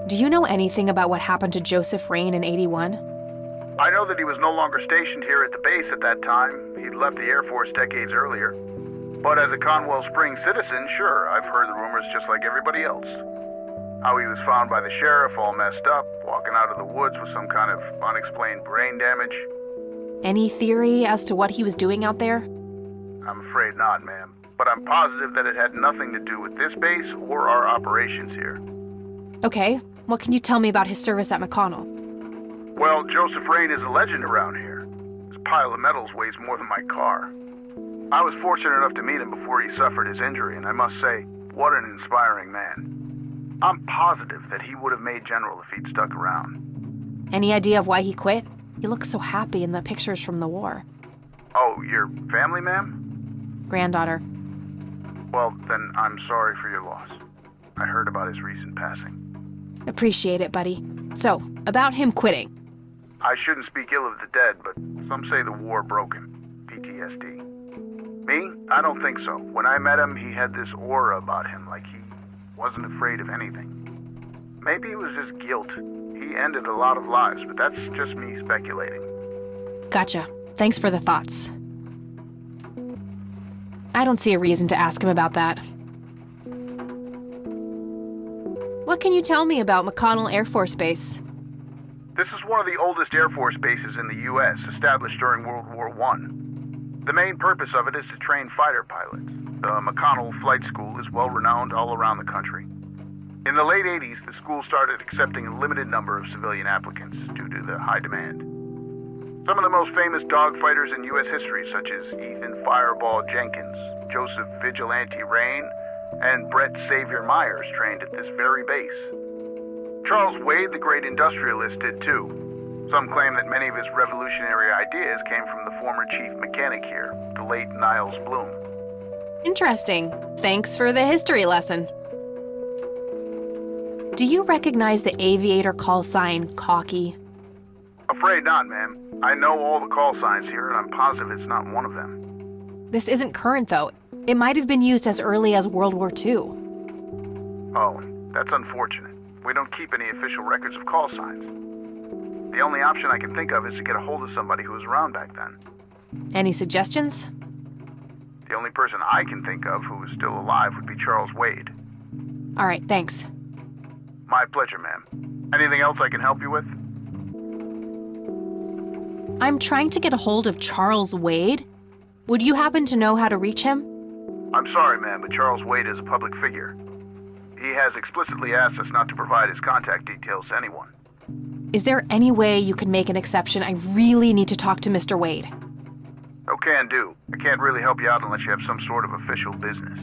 Do you know anything about what happened to Joseph Rain in '81? I know that he was no longer stationed here at the base at that time. He'd left the Air Force decades earlier. But as a Conwell Springs citizen, sure, I've heard the rumors just like everybody else. How he was found by the sheriff all messed up, walking out of the woods with some kind of unexplained brain damage. Any theory as to what he was doing out there? I'm afraid not, ma'am. But I'm positive that it had nothing to do with this base or our operations here. Okay, what can you tell me about his service at McConnell? Well, Joseph Rain is a legend around here. His pile of medals weighs more than my car. I was fortunate enough to meet him before he suffered his injury, and I must say, what an inspiring man. I'm positive that he would have made general if he'd stuck around. Any idea of why he quit? He looks so happy in the pictures from the war. Oh, your family, ma'am? Granddaughter. Well, then I'm sorry for your loss. I heard about his recent passing. Appreciate it, buddy. So, about him quitting. I shouldn't speak ill of the dead, but some say the war broke him. PTSD. Me? I don't think so. When I met him, he had this aura about him, like he wasn't afraid of anything. Maybe it was just guilt. He ended a lot of lives, but that's just me speculating. Gotcha. Thanks for the thoughts. I don't see a reason to ask him about that. What can you tell me about McConnell Air Force Base? This is one of the oldest Air Force bases in the U.S., established during World War I. The main purpose of it is to train fighter pilots. The McConnell Flight School is well-renowned all around the country. In the late 80s, the school started accepting a limited number of civilian applicants due to the high demand. Some of the most famous dogfighters in U.S. history, such as Ethan Fireball Jenkins, Joseph Vigilante Rain, and Brett Savior Myers trained at this very base. Charles Wade, the great industrialist, did too. Some claim that many of his revolutionary ideas came from the former chief mechanic here, the late Niles Bloom. Interesting. Thanks for the history lesson. Do you recognize the aviator call sign, Cocky? Afraid not, ma'am. I know all the call signs here, and I'm positive it's not one of them. This isn't current, though. It might have been used as early as World War II. Oh, that's unfortunate. We don't keep any official records of call signs. The only option I can think of is to get a hold of somebody who was around back then. Any suggestions? The only person I can think of who is still alive would be Charles Wade. All right, thanks. My pleasure, ma'am. Anything else I can help you with? I'm trying to get a hold of Charles Wade. Would you happen to know how to reach him? I'm sorry, ma'am, but Charles Wade is a public figure. He has explicitly asked us not to provide his contact details to anyone. Is there any way you could make an exception? I really need to talk to Mr. Wade. Oh, can do. I can't really help you out unless you have some sort of official business.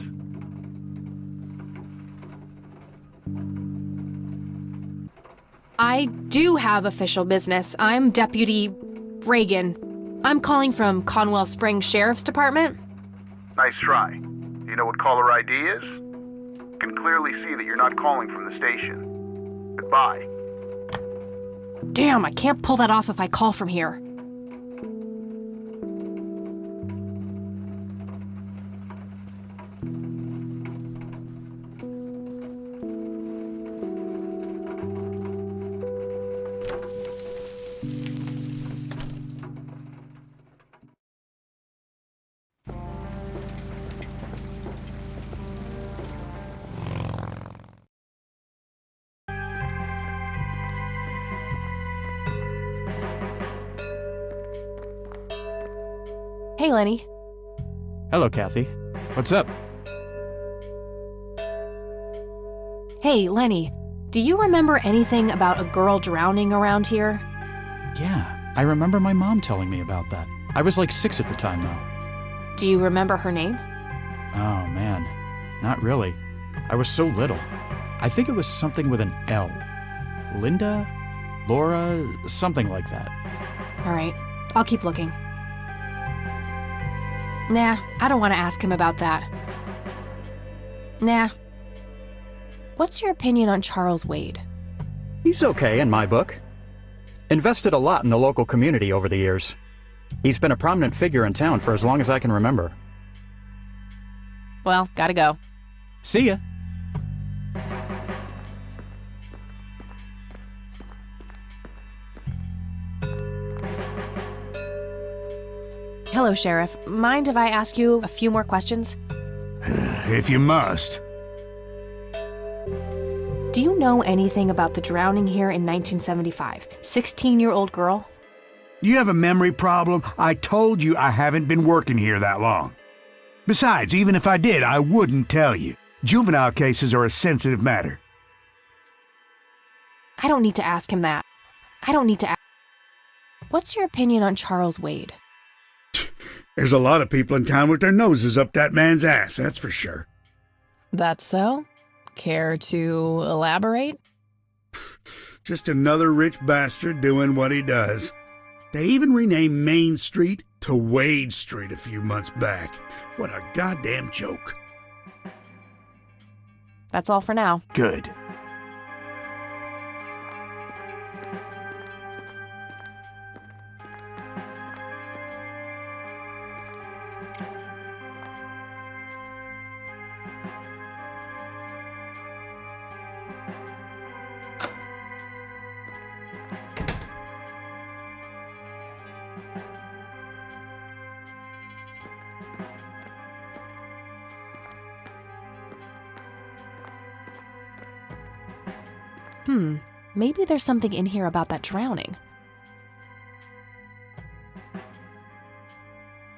I do have official business. I'm Deputy Reagan. I'm calling from Conwell Springs Sheriff's Department. Nice try. Do you know what caller ID is? You can clearly see that you're not calling from the station. Goodbye. Damn, I can't pull that off if I call from here. Hey, Lenny. Hello, Kathy. What's up? Hey, Lenny. Do you remember anything about a girl drowning around here? Yeah, I remember my mom telling me about that. I was like 6 at the time, though. Do you remember her name? Oh, man. Not really. I was so little. I think it was something with an L. Linda? Laura? Something like that. All right, I'll keep looking. Nah, I don't want to ask him about that. Nah. What's your opinion on Charles Wade? He's okay in my book. Invested a lot in the local community over the years. He's been a prominent figure in town for as long as I can remember. Well, gotta go. See ya. Hello, Sheriff. Mind if I ask you a few more questions? If you must. Do you know anything about the drowning here in 1975? 16-year-old girl? You have a memory problem? I told you I haven't been working here that long. Besides, even if I did, I wouldn't tell you. Juvenile cases are a sensitive matter. I don't need to ask him that. What's your opinion on Charles Wade? There's a lot of people in town with their noses up that man's ass, that's for sure. That's so? Care to elaborate? Just another rich bastard doing what he does. They even renamed Main Street to Wade Street a few months back. What a goddamn joke. That's all for now. Good. Maybe there's something in here about that drowning.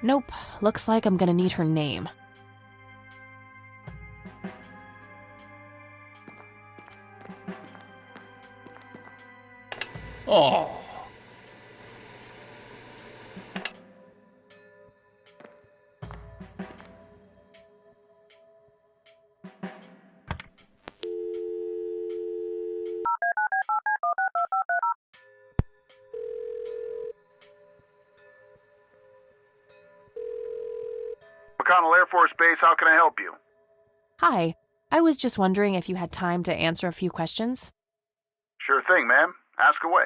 Nope, looks like I'm gonna need her name. Oh. McConnell Air Force Base, how can I help you? Hi, I was just wondering if you had time to answer a few questions. Sure thing, ma'am. Ask away.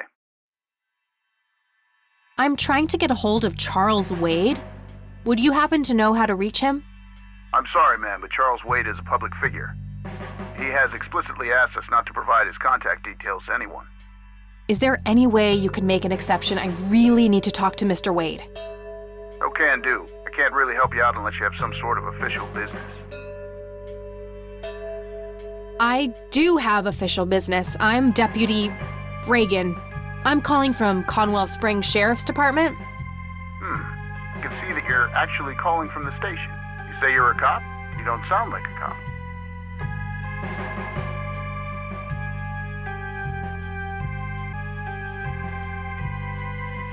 I'm trying to get a hold of Charles Wade. Would you happen to know how to reach him? I'm sorry, ma'am, but Charles Wade is a public figure. He has explicitly asked us not to provide his contact details to anyone. Is there any way you could make an exception? I really need to talk to Mr. Wade. No can do. I can't really help you out unless you have some sort of official business. I do have official business. I'm Deputy Reagan. I'm calling from Conwell Springs Sheriff's Department. I can see that you're actually calling from the station. You say you're a cop? You don't sound like a cop.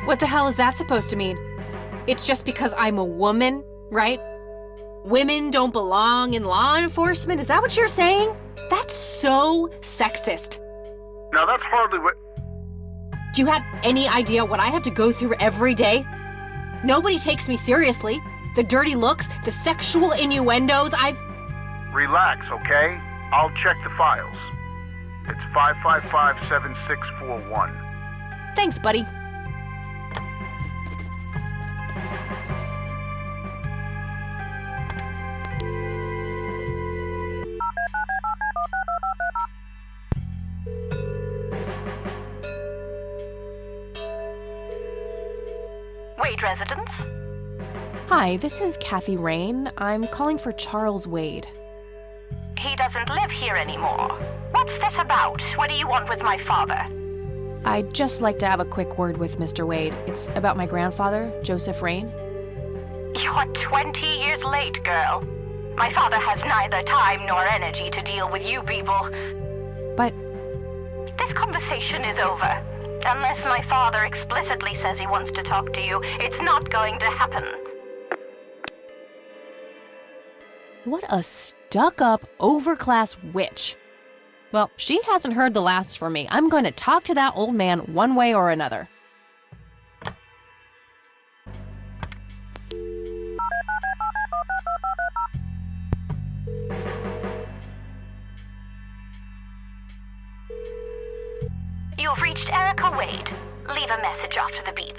What the hell is that supposed to mean? It's just because I'm a woman, right? Women don't belong in law enforcement? Is that what you're saying? That's so sexist. Now that's hardly what... Do you have any idea what I have to go through every day? Nobody takes me seriously. The dirty looks, the sexual innuendos, Relax, okay? I'll check the files. It's 555-7641. Thanks, buddy. Wade residence? Hi, this is Kathy Rain. I'm calling for Charles Wade. He doesn't live here anymore. What's this about? What do you want with my father? I'd just like to have a quick word with Mr. Wade. It's about my grandfather, Joseph Rain. You're 20 years late, girl. My father has neither time nor energy to deal with you people. But... This conversation is over. Unless my father explicitly says he wants to talk to you, it's not going to happen. What a stuck-up, overclass witch. Well, she hasn't heard the last from me. I'm going to talk to that old man one way or another. You've reached Erica Wade. Leave a message after the beep.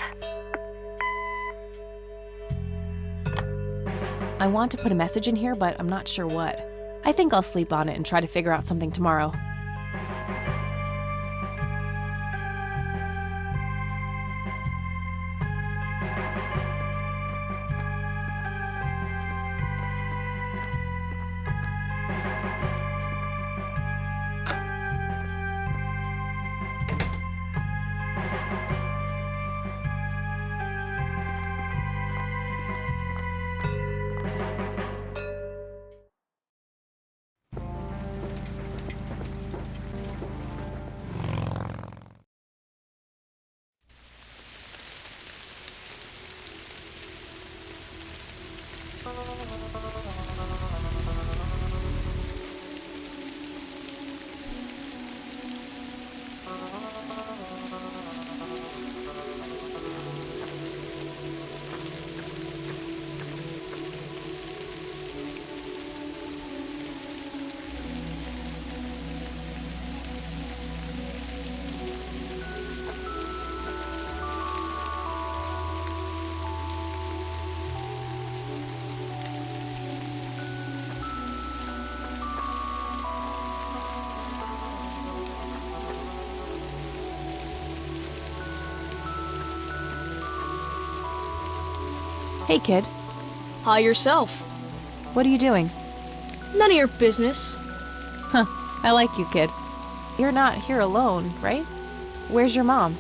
I want to put a message in here, but I'm not sure what. I think I'll sleep on it and try to figure out something tomorrow. Hey, kid. Hi, yourself. What are you doing? None of your business. Huh. I like you, kid. You're not here alone, right? Where's your mom?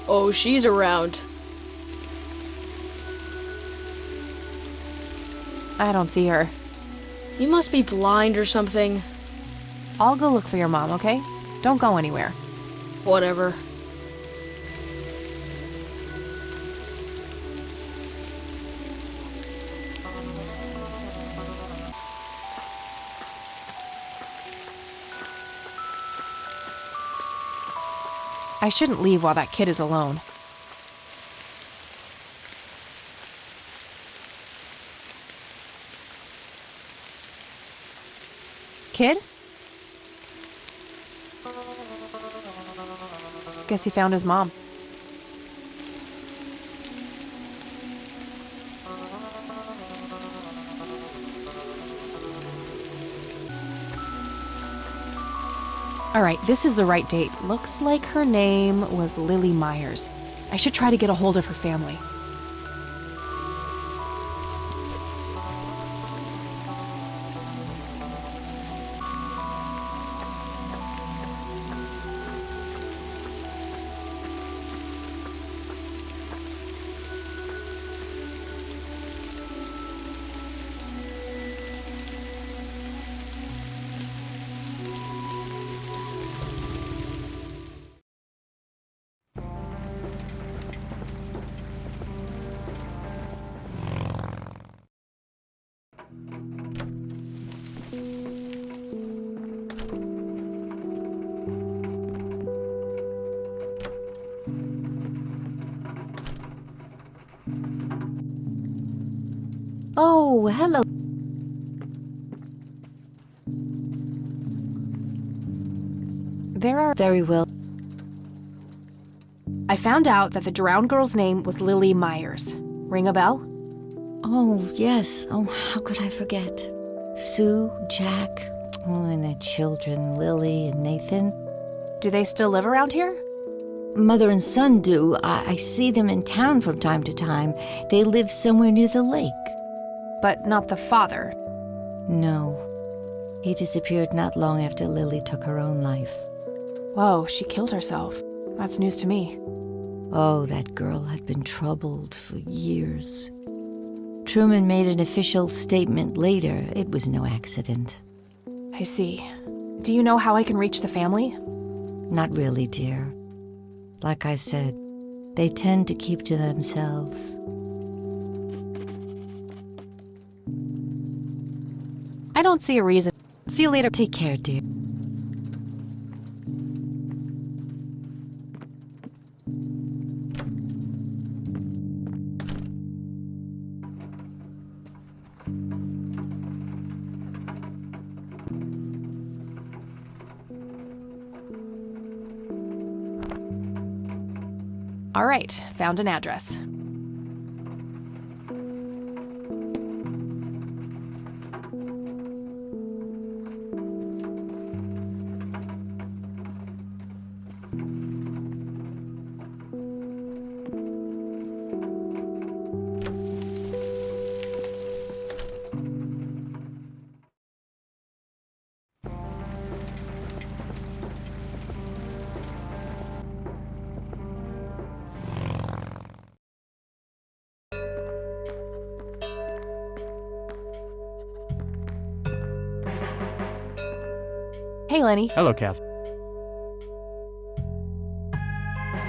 Oh, she's around. I don't see her. You must be blind or something. I'll go look for your mom, okay? Don't go anywhere. Whatever. I shouldn't leave while that kid is alone. Kid? Guess he found his mom. All right, this is the right date. Looks like her name was Lily Myers. I should try to get a hold of her family. Oh, hello. There are... Very well. I found out that the drowned girl's name was Lily Myers. Ring a bell? Oh, yes. Oh, how could I forget? Sue, Jack, and their children, Lily and Nathan. Do they still live around here? Mother and son do. I see them in town from time to time. They live somewhere near the lake. But not the father. No. He disappeared not long after Lily took her own life. Whoa, she killed herself. That's news to me. Oh, that girl had been troubled for years. Truman made an official statement later. It was no accident. I see. Do you know how I can reach the family? Not really, dear. Like I said, they tend to keep to themselves. don't see a reason. See you later. Take care, dear. All right, found an address. Hey, Lenny. Hello, Kath.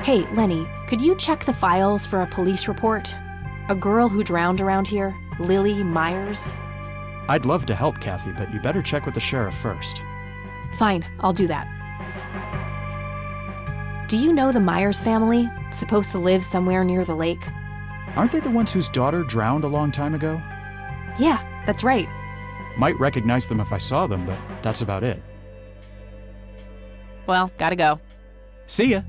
Hey, Lenny, could you check the files for a police report? A girl who drowned around here, Lily Myers? I'd love to help, Kathy, but you better check with the sheriff first. Fine, I'll do that. Do you know the Myers family? Supposed to live somewhere near the lake? Aren't they the ones whose daughter drowned a long time ago? Yeah, that's right. Might recognize them if I saw them, but that's about it. Well, gotta go. See ya.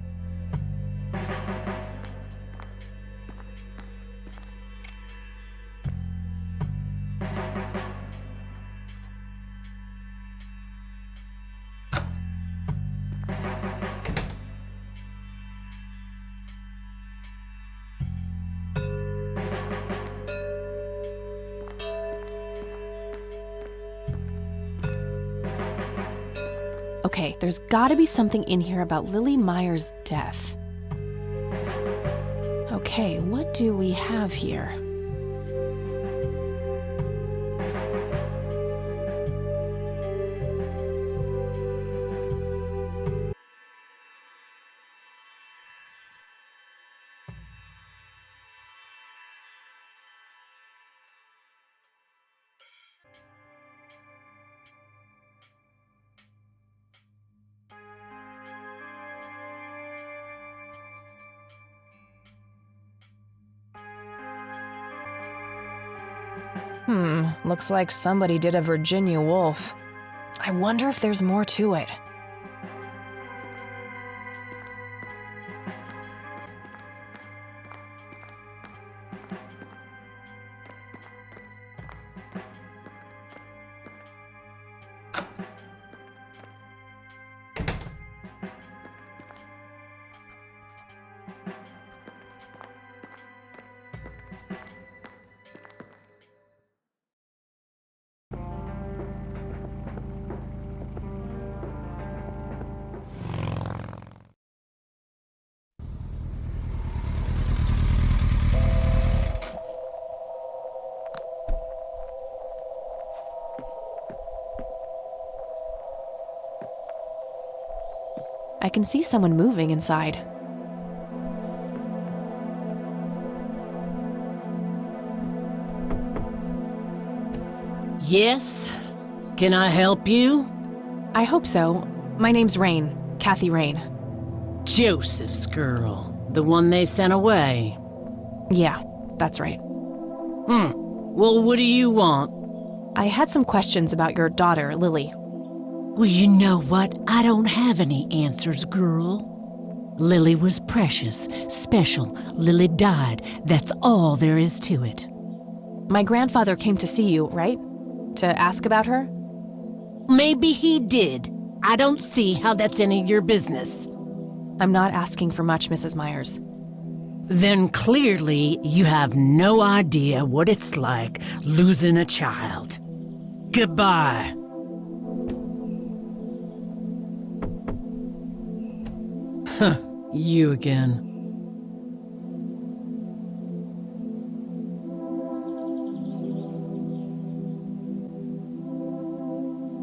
Okay, there's gotta be something in here about Lily Myers' death. Okay, what do we have here? Looks like somebody did a Virginia Woolf. I wonder if there's more to it. I can see someone moving inside. Yes? Can I help you? I hope so. My name's Rain, Kathy Rain. Joseph's girl, the one they sent away. Yeah, that's right. Well, what do you want? I had some questions about your daughter, Lily. Well, you know what? I don't have any answers, girl. Lily was precious, special. Lily died. That's all there is to it. My grandfather came to see you, right? To ask about her? Maybe he did. I don't see how that's any of your business. I'm not asking for much, Mrs. Myers. Then clearly you have no idea what it's like losing a child. Goodbye. Huh, you again.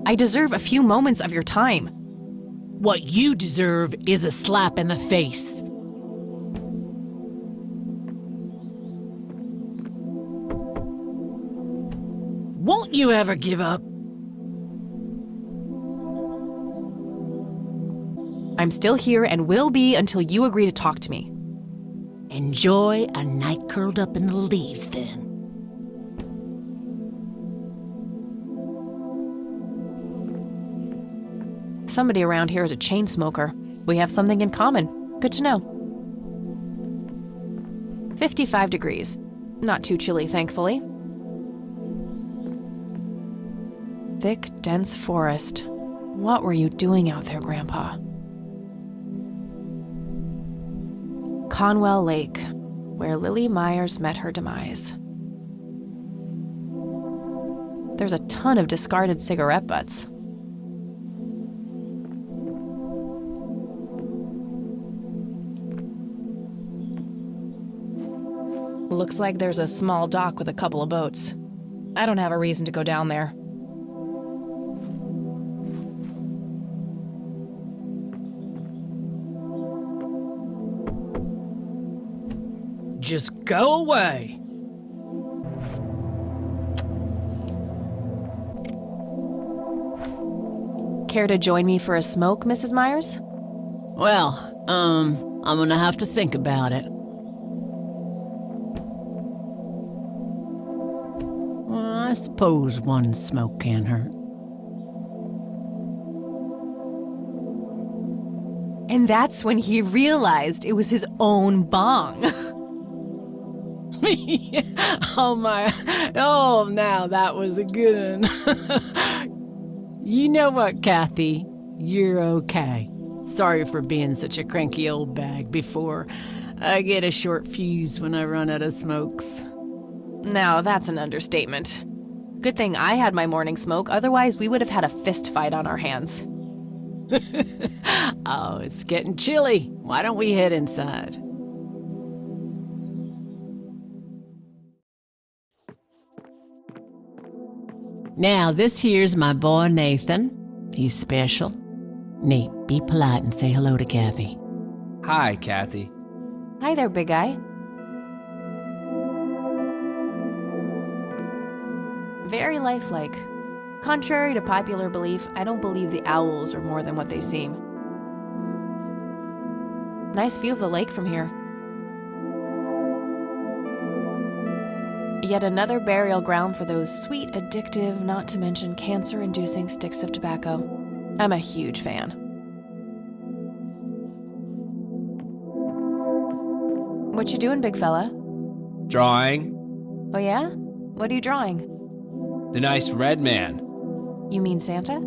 I deserve a few moments of your time. What you deserve is a slap in the face. Won't you ever give up? I'm still here and will be until you agree to talk to me. Enjoy a night curled up in the leaves, then. Somebody around here is a chain smoker. We have something in common. Good to know. 55 degrees. Not too chilly, thankfully. Thick, dense forest. What were you doing out there, Grandpa? Conwell Lake, where Lily Myers met her demise. There's a ton of discarded cigarette butts. Looks like there's a small dock with a couple of boats. I don't have a reason to go down there. Just go away. Care to join me for a smoke, Mrs. Myers? Well, I'm gonna have to think about it. Well, I suppose one smoke can't hurt. And that's when he realized it was his own bong. Oh my, oh, now that was a good one. You know what, Kathy? You're okay. Sorry for being such a cranky old bag before. I get a short fuse when I run out of smokes. Now, that's an understatement. Good thing I had my morning smoke, otherwise we would have had a fist fight on our hands. Oh, it's getting chilly. Why don't we head inside? Now, this here's my boy Nathan. He's special. Nate, be polite and say hello to Kathy. Hi, Kathy. Hi there, big guy. Very lifelike. Contrary to popular belief, I don't believe the owls are more than what they seem. Nice view of the lake from here. Yet another burial ground for those sweet, addictive, not to mention cancer-inducing sticks of tobacco. I'm a huge fan. What you doing, big fella? Drawing. Oh yeah? What are you drawing? The nice red man. You mean Santa?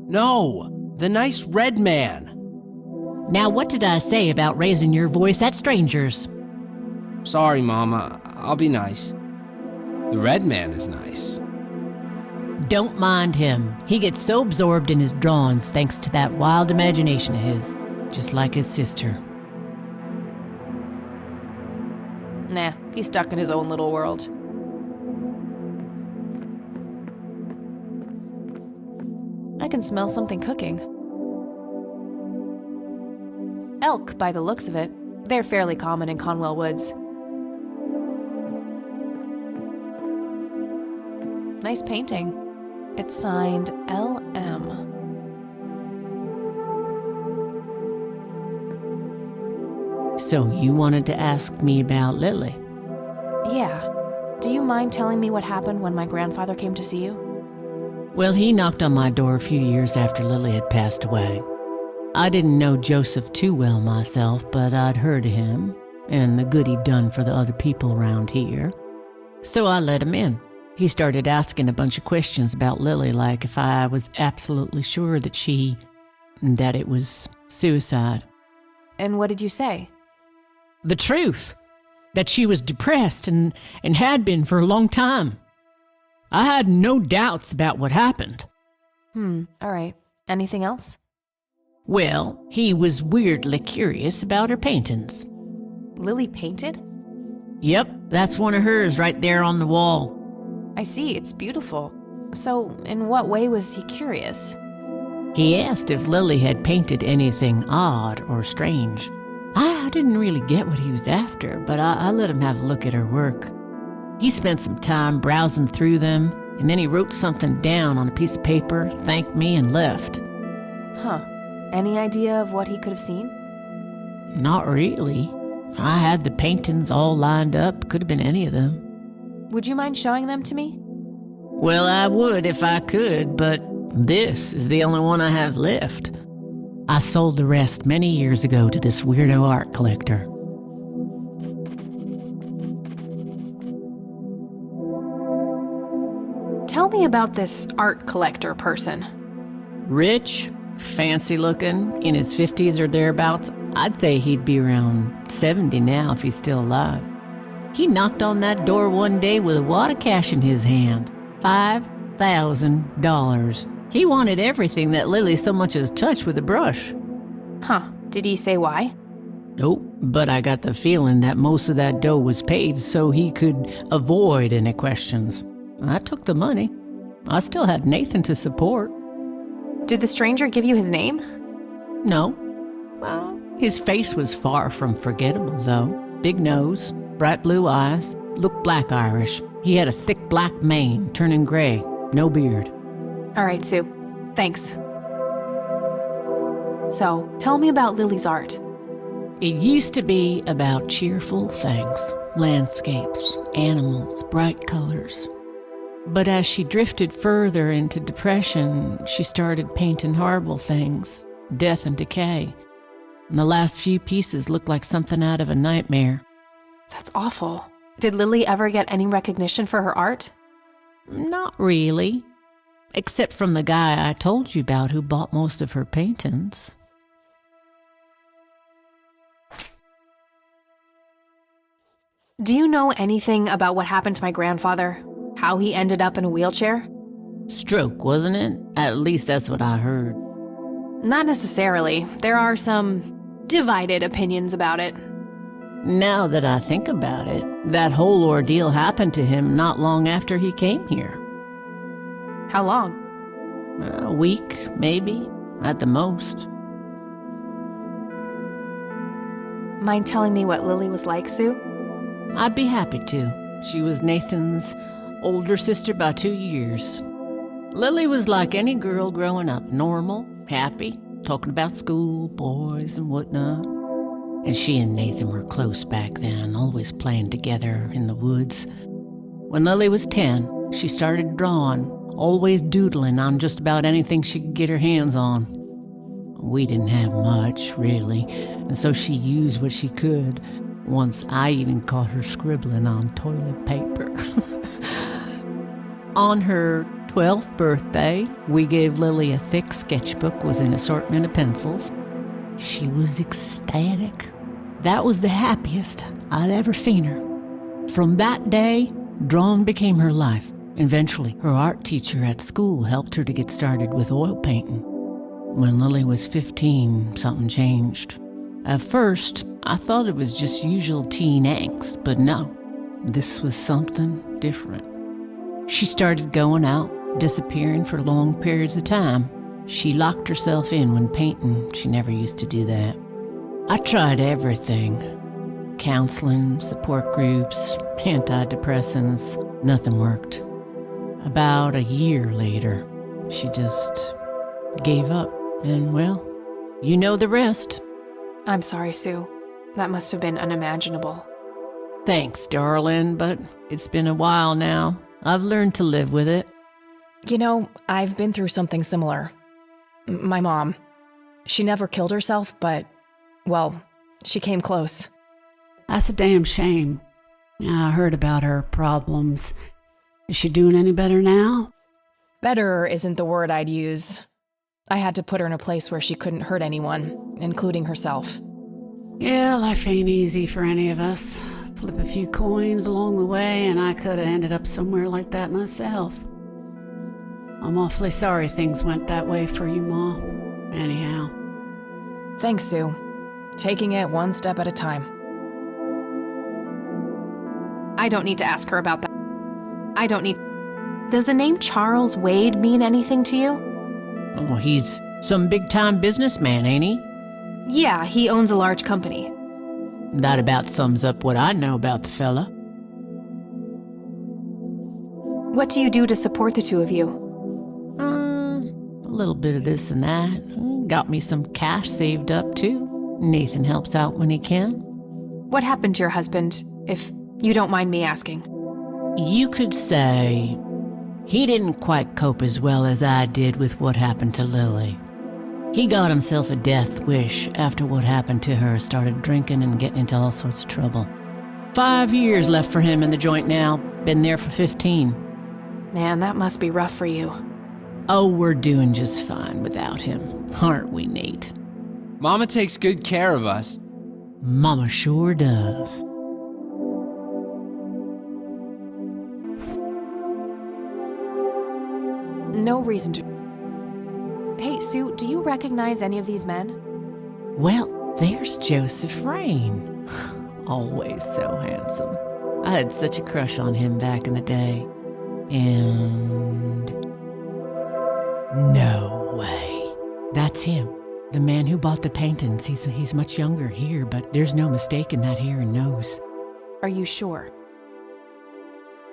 No, the nice red man. Now, what did I say about raising your voice at strangers? Sorry, Mama. I'll be nice. The red man is nice. Don't mind him. He gets so absorbed in his drawings thanks to that wild imagination of his, just like his sister. Nah, he's stuck in his own little world. I can smell something cooking. Elk, by the looks of it. They're fairly common in Conwell Woods. Nice painting. It's signed LM. So you wanted to ask me about Lily? Yeah. Do you mind telling me what happened when my grandfather came to see you? Well, he knocked on my door a few years after Lily had passed away. I didn't know Joseph too well myself, but I'd heard of him and the good he'd done for the other people around here. So I let him in. He started asking a bunch of questions about Lily, like if I was absolutely sure that it was suicide. And what did you say? The truth. That she was depressed and had been for a long time. I had no doubts about what happened. All right. Anything else? Well, he was weirdly curious about her paintings. Lily painted? Yep, that's one of hers right there on the wall. I see, it's beautiful. So, in what way was he curious? He asked if Lily had painted anything odd or strange. I didn't really get what he was after, but I let him have a look at her work. He spent some time browsing through them, and then he wrote something down on a piece of paper, thanked me, and left. Huh. Any idea of what he could have seen? Not really. I had the paintings all lined up. Could have been any of them. Would you mind showing them to me? Well, I would if I could, but this is the only one I have left. I sold the rest many years ago to this weirdo art collector. Tell me about this art collector person. Rich, fancy looking, in his 50s or thereabouts. I'd say he'd be around 70 now if he's still alive. He knocked on that door one day with a wad of cash in his hand. $5,000. He wanted everything that Lily so much as touched with a brush. Huh. Did he say why? Nope, but I got the feeling that most of that dough was paid so he could avoid any questions. I took the money. I still had Nathan to support. Did the stranger give you his name? No. Well, his face was far from forgettable, though. Big nose, bright blue eyes, looked black Irish. He had a thick black mane, turning gray, no beard. All right, Sue. Thanks. So, tell me about Lily's art. It used to be about cheerful things, landscapes, animals, bright colors. But as she drifted further into depression, she started painting horrible things, death and decay. And the last few pieces looked like something out of a nightmare. That's awful. Did Lily ever get any recognition for her art? Not really. Except from the guy I told you about who bought most of her paintings. Do you know anything about what happened to my grandfather? How he ended up in a wheelchair? Stroke, wasn't it? At least that's what I heard. Not necessarily. There are some divided opinions about it. Now that I think about it, that whole ordeal happened to him not long after he came here. How long? A week, maybe, at the most. Mind telling me what Lily was like, Sue? I'd be happy to. She was Nathan's older sister by 2 years. Lily was like any girl growing up, normal, happy, talking about school, boys, and whatnot. And she and Nathan were close back then, always playing together in the woods. When Lily was 10, she started drawing, always doodling on just about anything she could get her hands on. We didn't have much, really, and so she used what she could. Once I even caught her scribbling on toilet paper. On her 12th birthday, we gave Lily a thick sketchbook with an assortment of pencils. She was ecstatic. That was the happiest I'd ever seen her. From that day, drawing became her life. Eventually, her art teacher at school helped her to get started with oil painting. When Lily was 15, something changed. At first, I thought it was just usual teen angst, but no, this was something different. She started going out, disappearing for long periods of time. She locked herself in when painting. She never used to do that. I tried everything. Counseling, support groups, antidepressants. Nothing worked. About a year later, she just gave up. And, well, you know the rest. I'm sorry, Sue. That must have been unimaginable. Thanks, darling, but it's been a while now. I've learned to live with it. You know, I've been through something similar. My mom. She never killed herself, but, well, she came close. That's a damn shame. I heard about her problems. Is she doing any better now? Better isn't the word I'd use. I had to put her in a place where she couldn't hurt anyone, including herself. Yeah, life ain't easy for any of us. Flip a few coins along the way, and I could have ended up somewhere like that myself. I'm awfully sorry things went that way for you, Ma. Anyhow. Thanks, Sue. Taking it one step at a time. I don't need to ask her about that. Does the name Charles Wade mean anything to you? Oh, he's some big-time businessman, ain't he? Yeah, he owns a large company. That about sums up what I know about the fella. What do you do to support the two of you? A little bit of this and that. Got me some cash saved up, too. Nathan helps out when he can. What happened to your husband, if you don't mind me asking? You could say he didn't quite cope as well as I did with what happened to Lily. He got himself a death wish after what happened to her, started drinking and getting into all sorts of trouble. 5 years left for him in the joint now. Been there for 15. Man, that must be rough for you. Oh, we're doing just fine without him, aren't we, Nate? Mama takes good care of us. Mama sure does. No reason to. Hey, Sue, do you recognize any of these men? Well, there's Joseph Rain. Always so handsome. I had such a crush on him back in the day. And... no way. That's him. The man who bought the paintings. He's much younger here, but there's no mistaking that hair and nose. Are you sure?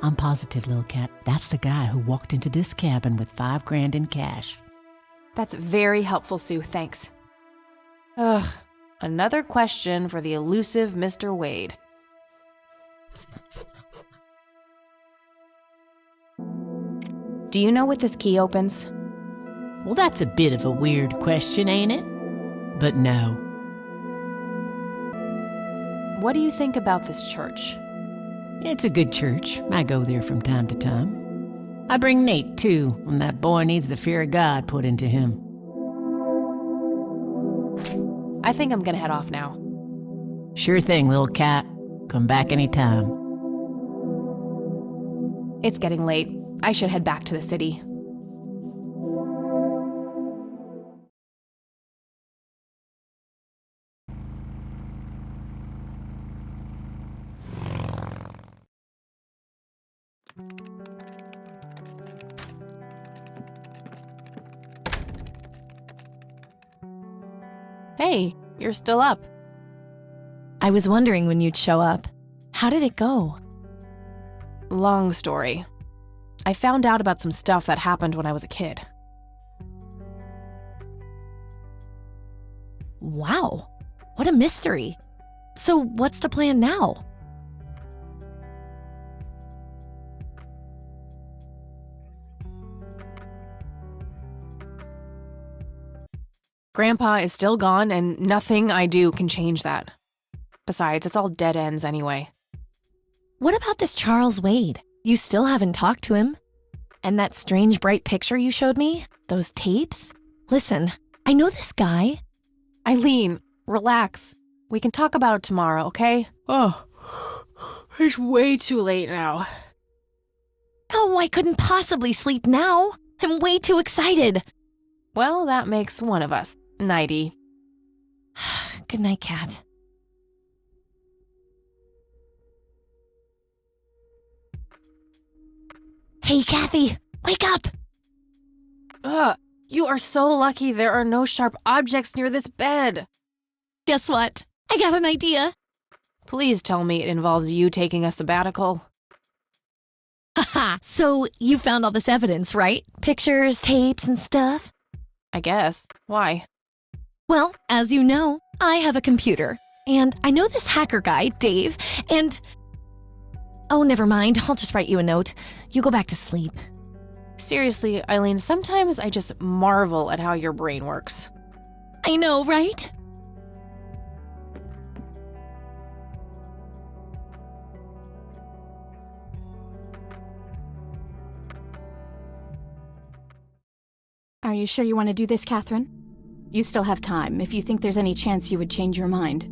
I'm positive, little cat. That's the guy who walked into this cabin with $5,000 in cash. That's very helpful, Sue. Thanks. Ugh. Another question for the elusive Mr. Wade. Do you know what this key opens? Well, that's a bit of a weird question, ain't it? But no. What do you think about this church? It's a good church. I go there from time to time. I bring Nate, too, when that boy needs the fear of God put into him. I think I'm gonna head off now. Sure thing, little cat. Come back anytime. It's getting late. I should head back to the city. Hey, you're still up. I was wondering when you'd show up. How did it go? Long story. I found out about some stuff that happened when I was a kid. Wow, what a mystery. So what's the plan now? Grandpa is still gone, and nothing I do can change that. Besides, it's all dead ends anyway. What about this Charles Wade? You still haven't talked to him. And that strange bright picture you showed me? Those tapes? Listen, I know this guy. Eileen, relax. We can talk about it tomorrow, okay? Oh, it's way too late now. Oh, I couldn't possibly sleep now. I'm way too excited. Well, that makes one of us. Nighty. Good night, Cat. Hey, Kathy, wake up! Ugh, you are so lucky there are no sharp objects near this bed. Guess what? I got an idea. Please tell me it involves you taking a sabbatical. Haha, so you found all this evidence, right? Pictures, tapes, and stuff? I guess. Why? Well, as you know, I have a computer. And I know this hacker guy, Dave, and... Oh, never mind. I'll just write you a note. You go back to sleep. Seriously, Eileen, sometimes I just marvel at how your brain works. I know, right? Are you sure you want to do this, Catherine? You still have time, if you think there's any chance you would change your mind.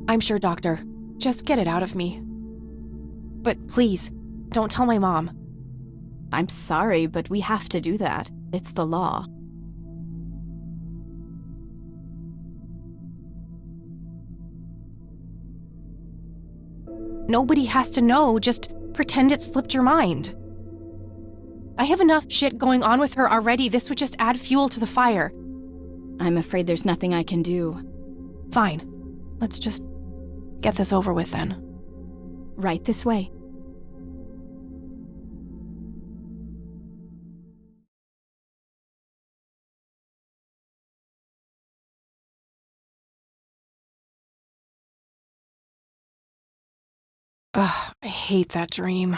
I'm sure, Doctor. Just get it out of me. But please, don't tell my mom. I'm sorry, but we have to do that. It's the law. Nobody has to know. Just pretend it slipped your mind. I have enough shit going on with her already. This would just add fuel to the fire. I'm afraid there's nothing I can do. Fine. Let's just get this over with then. Right this way. Ugh, I hate that dream.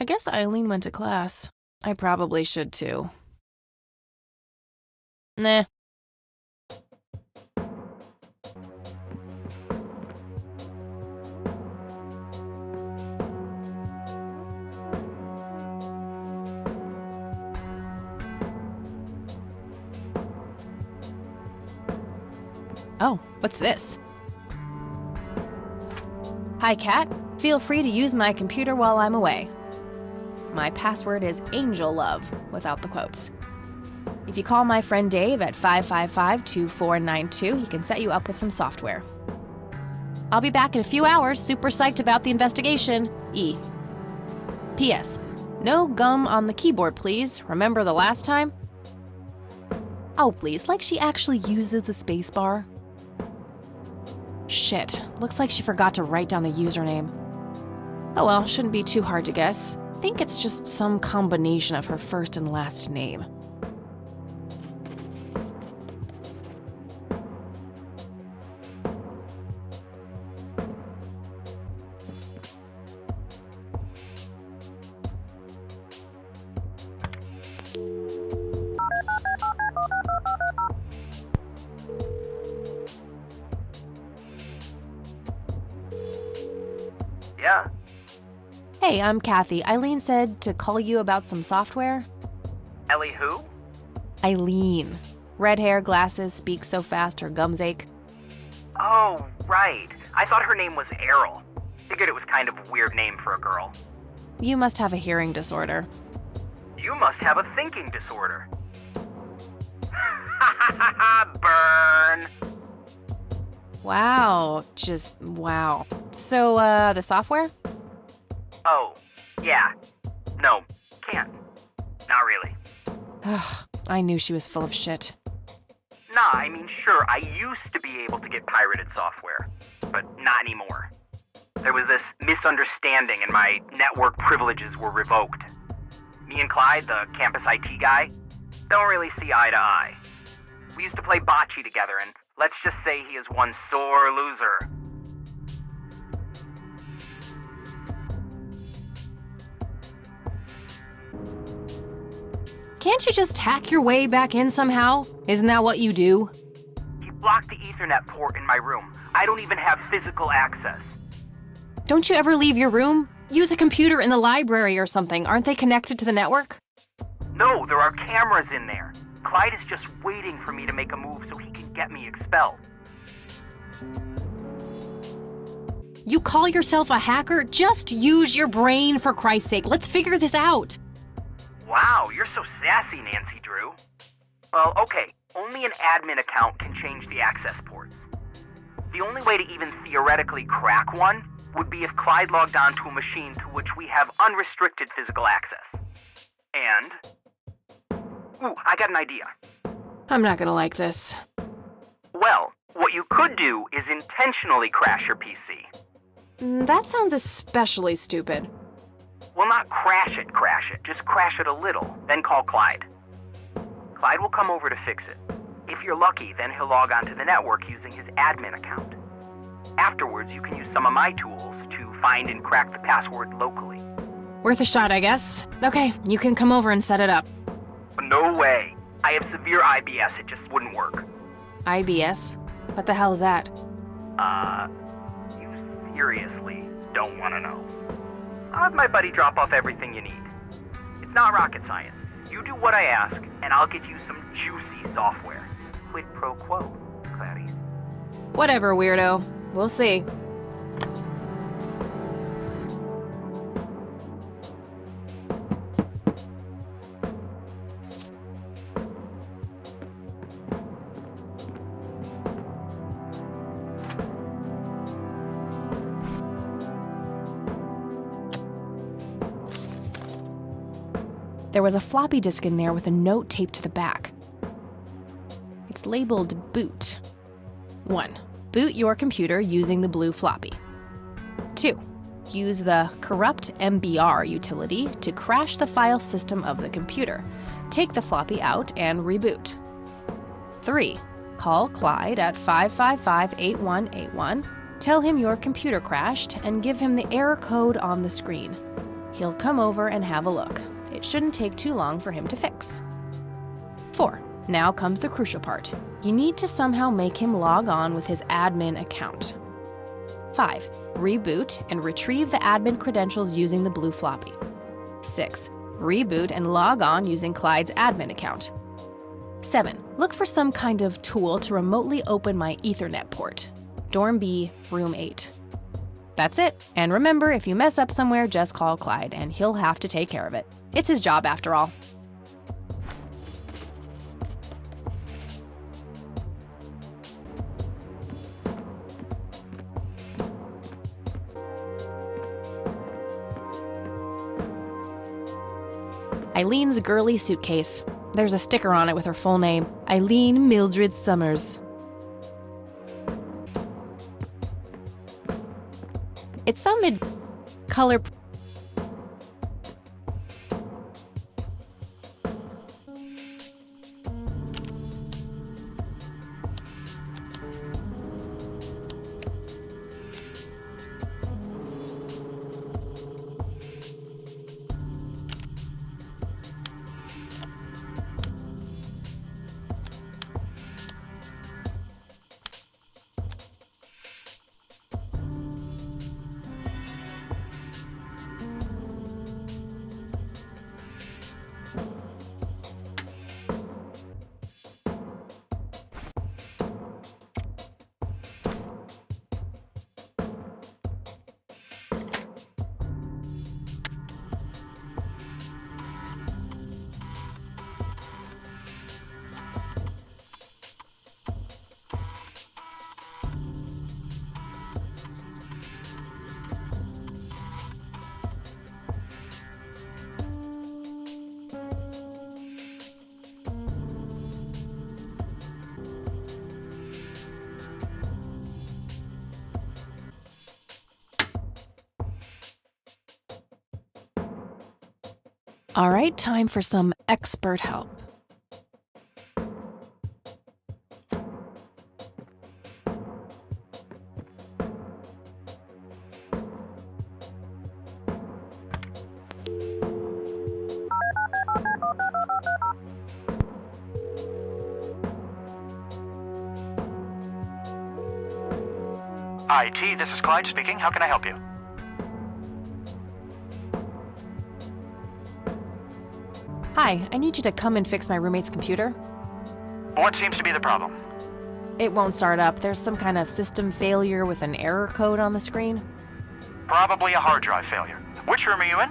I guess Eileen went to class. I probably should too. Nah. Oh, what's this? Hi, Kat. Feel free to use my computer while I'm away. My password is Angel Love, without the quotes. If you call my friend Dave at 555-2492, he can set you up with some software. I'll be back in a few hours, super psyched about the investigation. E. P.S. No gum on the keyboard, please. Remember the last time? Oh, please, like she actually uses the space bar. Shit, looks like she forgot to write down the username. Oh well, shouldn't be too hard to guess. I think it's just some combination of her first and last name. Yeah. Hey, I'm Kathy. Eileen said to call you about some software. Ellie who? Eileen. Red hair, glasses, speaks so fast her gums ache. Oh, right. I thought her name was Errol. Figured it was kind of a weird name for a girl. You must have a hearing disorder. You must have a thinking disorder. Burn. Wow, just wow. So, the software? Oh, yeah. No, can't. Not really. I knew she was full of shit. Nah, I mean, sure, I used to be able to get pirated software, but not anymore. There was this misunderstanding and my network privileges were revoked. Me and Clyde, the campus IT guy, don't really see eye to eye. We used to play bocce together, and let's just say he is one sore loser. Can't you just hack your way back in somehow? Isn't that what you do? He blocked the Ethernet port in my room. I don't even have physical access. Don't you ever leave your room? Use a computer in the library or something. Aren't they connected to the network? No, there are cameras in there. Clyde is just waiting for me to make a move so he can get me expelled. You call yourself a hacker? Just use your brain, for Christ's sake. Let's figure this out. Wow, you're so sassy, Nancy Drew. Well, okay, only an admin account can change the access ports. The only way to even theoretically crack one would be if Clyde logged onto a machine to which we have unrestricted physical access. And... Ooh, I got an idea. I'm not gonna like this. Well, what you could do is intentionally crash your PC. That sounds especially stupid. Well, not crash it, just crash it a little, then call Clyde. Clyde will come over to fix it. If you're lucky, then he'll log onto the network using his admin account. Afterwards, you can use some of my tools to find and crack the password locally. Worth a shot, I guess. Okay, you can come over and set it up. No way. I have severe IBS, it just wouldn't work. IBS? What the hell is that? You seriously don't want to know. I'll have my buddy drop off everything you need. It's not rocket science. You do what I ask, and I'll get you some juicy software. Quid pro quo, Clarice. Whatever, weirdo. We'll see. There was a floppy disk in there with a note taped to the back. It's labeled boot. 1. Boot your computer using the blue floppy. 2. Use the corrupt MBR utility to crash the file system of the computer. Take the floppy out and reboot. 3. Call Clyde at 555-8181. Tell him your computer crashed and give him the error code on the screen. He'll come over and have a look. It shouldn't take too long for him to fix. 4. Now comes the crucial part. You need to somehow make him log on with his admin account. 5. Reboot and retrieve the admin credentials using the blue floppy. 6. Reboot and log on using Clyde's admin account. 7. Look for some kind of tool to remotely open my Ethernet port. Dorm B, room 8. That's it. And remember, if you mess up somewhere, just call Clyde and he'll have to take care of it. It's his job after all. Eileen's girly suitcase. There's a sticker on it with her full name, Eileen Mildred Summers. It's some mid-color. All right, time for some expert help. IT, this is Clyde speaking. How can I help you? Hi, I need you to come and fix my roommate's computer. What seems to be the problem? It won't start up. There's some kind of system failure with an error code on the screen. Probably a hard drive failure. Which room are you in?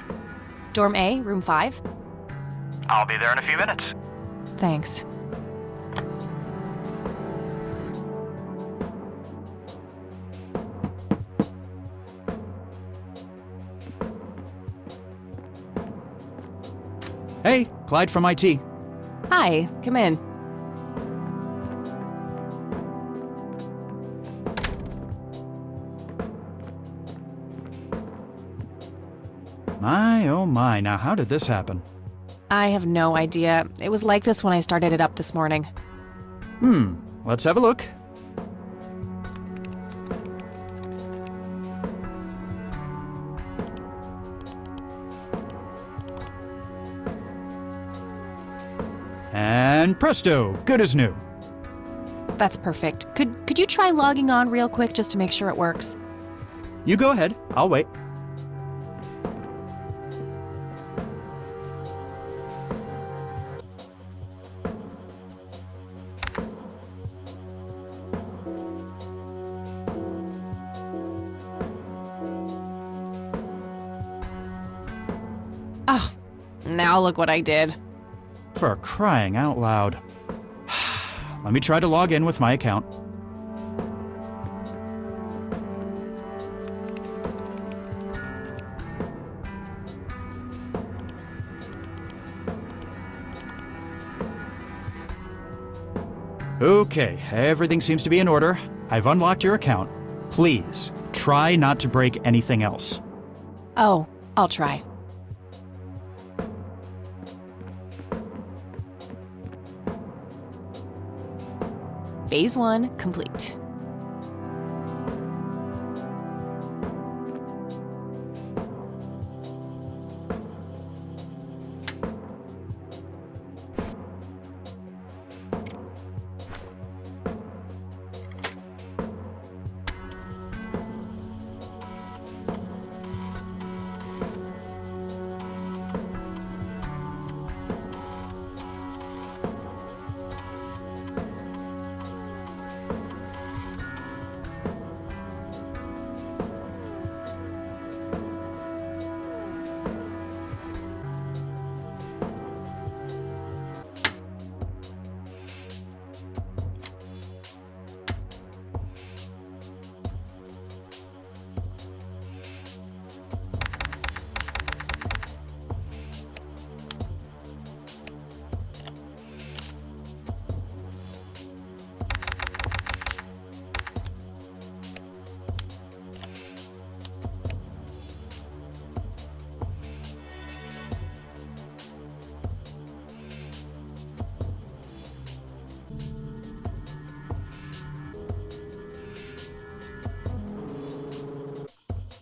Dorm A, room 5. I'll be there in a few minutes. Thanks. Hey, Clyde from IT. Hi, come in. My, oh my, now how did this happen? I have no idea. It was like this when I started it up this morning. Let's have a look. And presto, good as new. That's perfect. Could you try logging on real quick just to make sure it works? You go ahead, I'll wait. Oh, now look what I did. For crying out loud. Let me try to log in with my account. Okay, everything seems to be in order. I've unlocked your account. Please, try not to break anything else. Oh, I'll try. Phase 1 complete.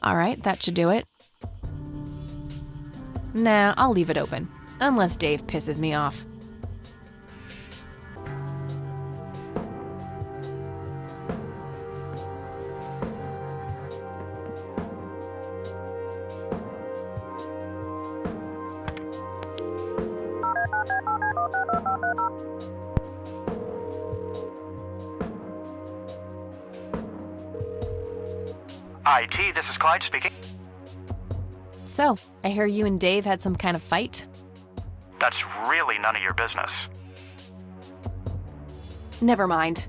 All right, that should do it. Nah, I'll leave it open, unless Dave pisses me off. IT, this is Clyde speaking. So, I hear you and Dave had some kind of fight? That's really none of your business. Never mind.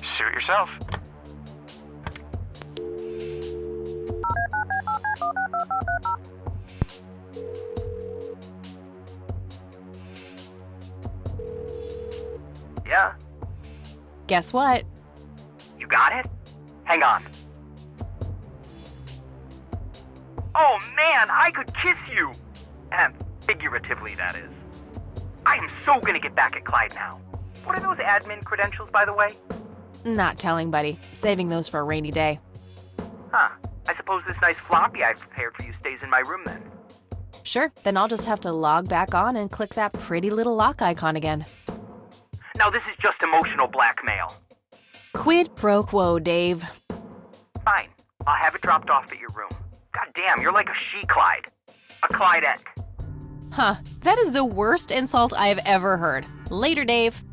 Suit yourself. Yeah? Guess what? You got it? Hang on. Oh man, I could kiss you! Figuratively, that is. I am so gonna get back at Clyde now. What are those admin credentials, by the way? Not telling, buddy. Saving those for a rainy day. Huh. I suppose this nice floppy I've prepared for you stays in my room then. Sure, then I'll just have to log back on and click that pretty little lock icon again. Now this is just emotional blackmail. Quid pro quo, Dave. Fine. I'll have it dropped off at your room. God damn, you're like a she-Clyde. A Clydette. Huh, that is the worst insult I have ever heard. Later, Dave.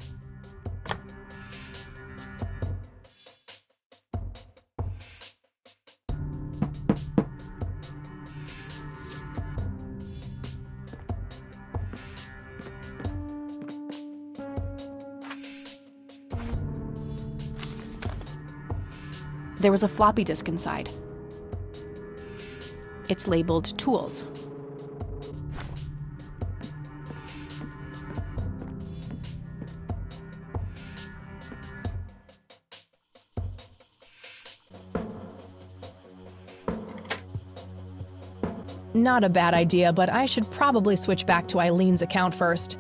There was a floppy disk inside. It's labeled Tools. Not a bad idea, but I should probably switch back to Eileen's account first.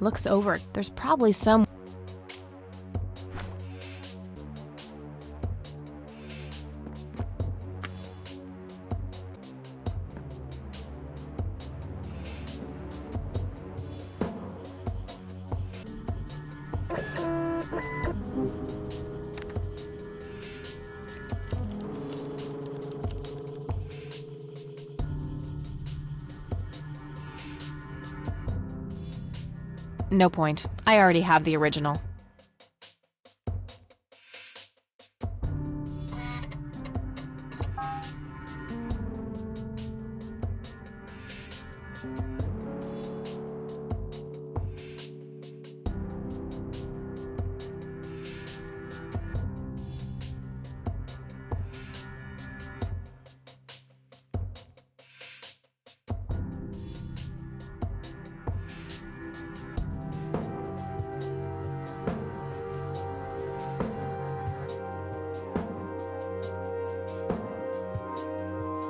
Looks over. There's probably some... No point. I already have the original.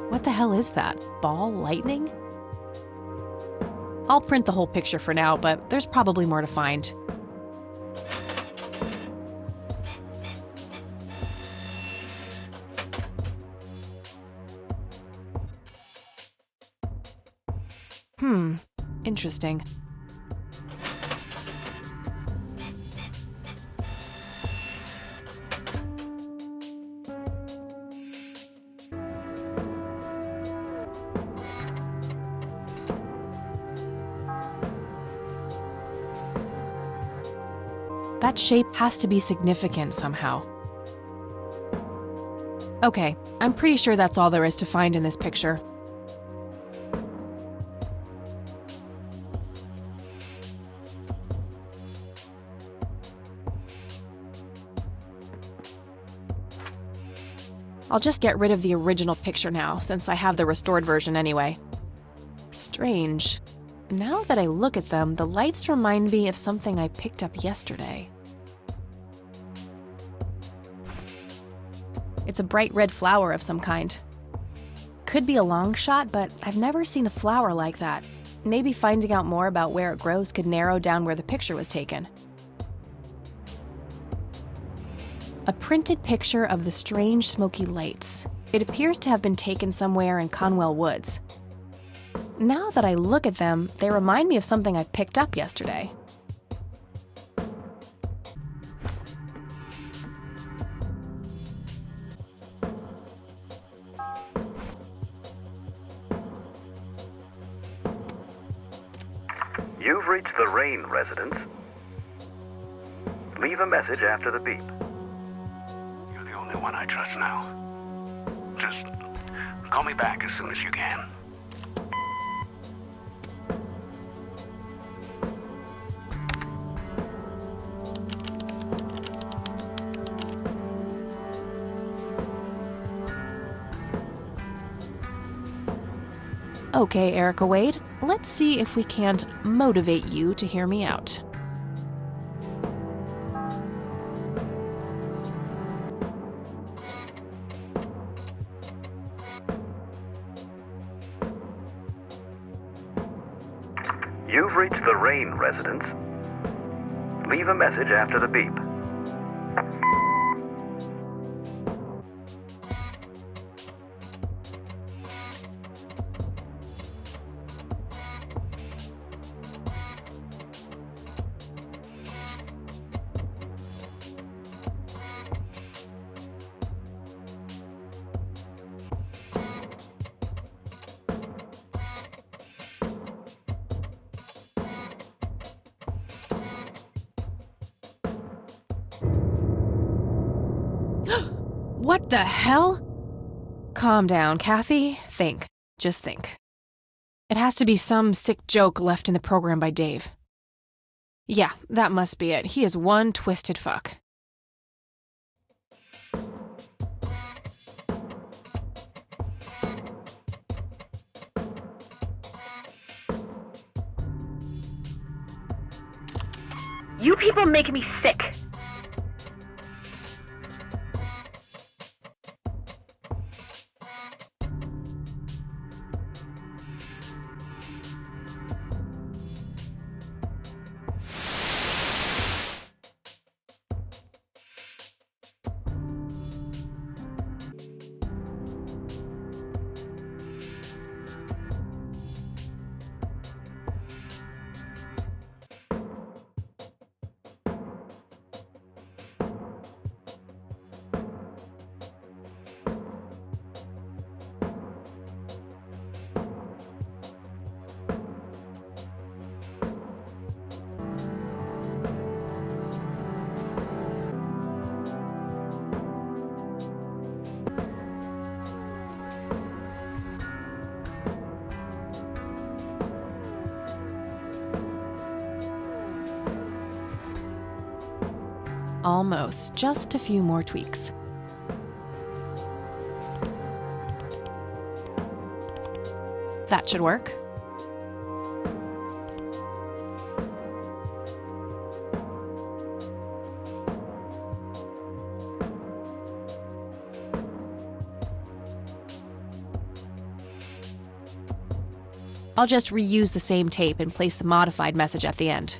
What the hell is that? Ball lightning? I'll print the whole picture for now, but there's probably more to find. Interesting. That shape has to be significant somehow. Okay, I'm pretty sure that's all there is to find in this picture. I'll just get rid of the original picture now, since I have the restored version anyway. Strange. Now that I look at them, the lights remind me of something I picked up yesterday. It's a bright red flower of some kind. Could be a long shot, but I've never seen a flower like that. Maybe finding out more about where it grows could narrow down where the picture was taken. A printed picture of the strange smoky lights. It appears to have been taken somewhere in Conwell Woods. Now that I look at them, they remind me of something I picked up yesterday. You've reached the Rain residence. Leave a message after the beep. You're the only one I trust now. Just call me back as soon as you can. Okay, Erica Wade, let's see if we can't motivate you to hear me out. You've reached the Rain residence. Leave a message after the beep. What the hell? Calm down, Kathy. Think. Just think. It has to be some sick joke left in the program by Dave. Yeah, that must be it. He is one twisted fuck. You people make me sick. Almost. Just a few more tweaks. That should work. I'll just reuse the same tape and place the modified message at the end.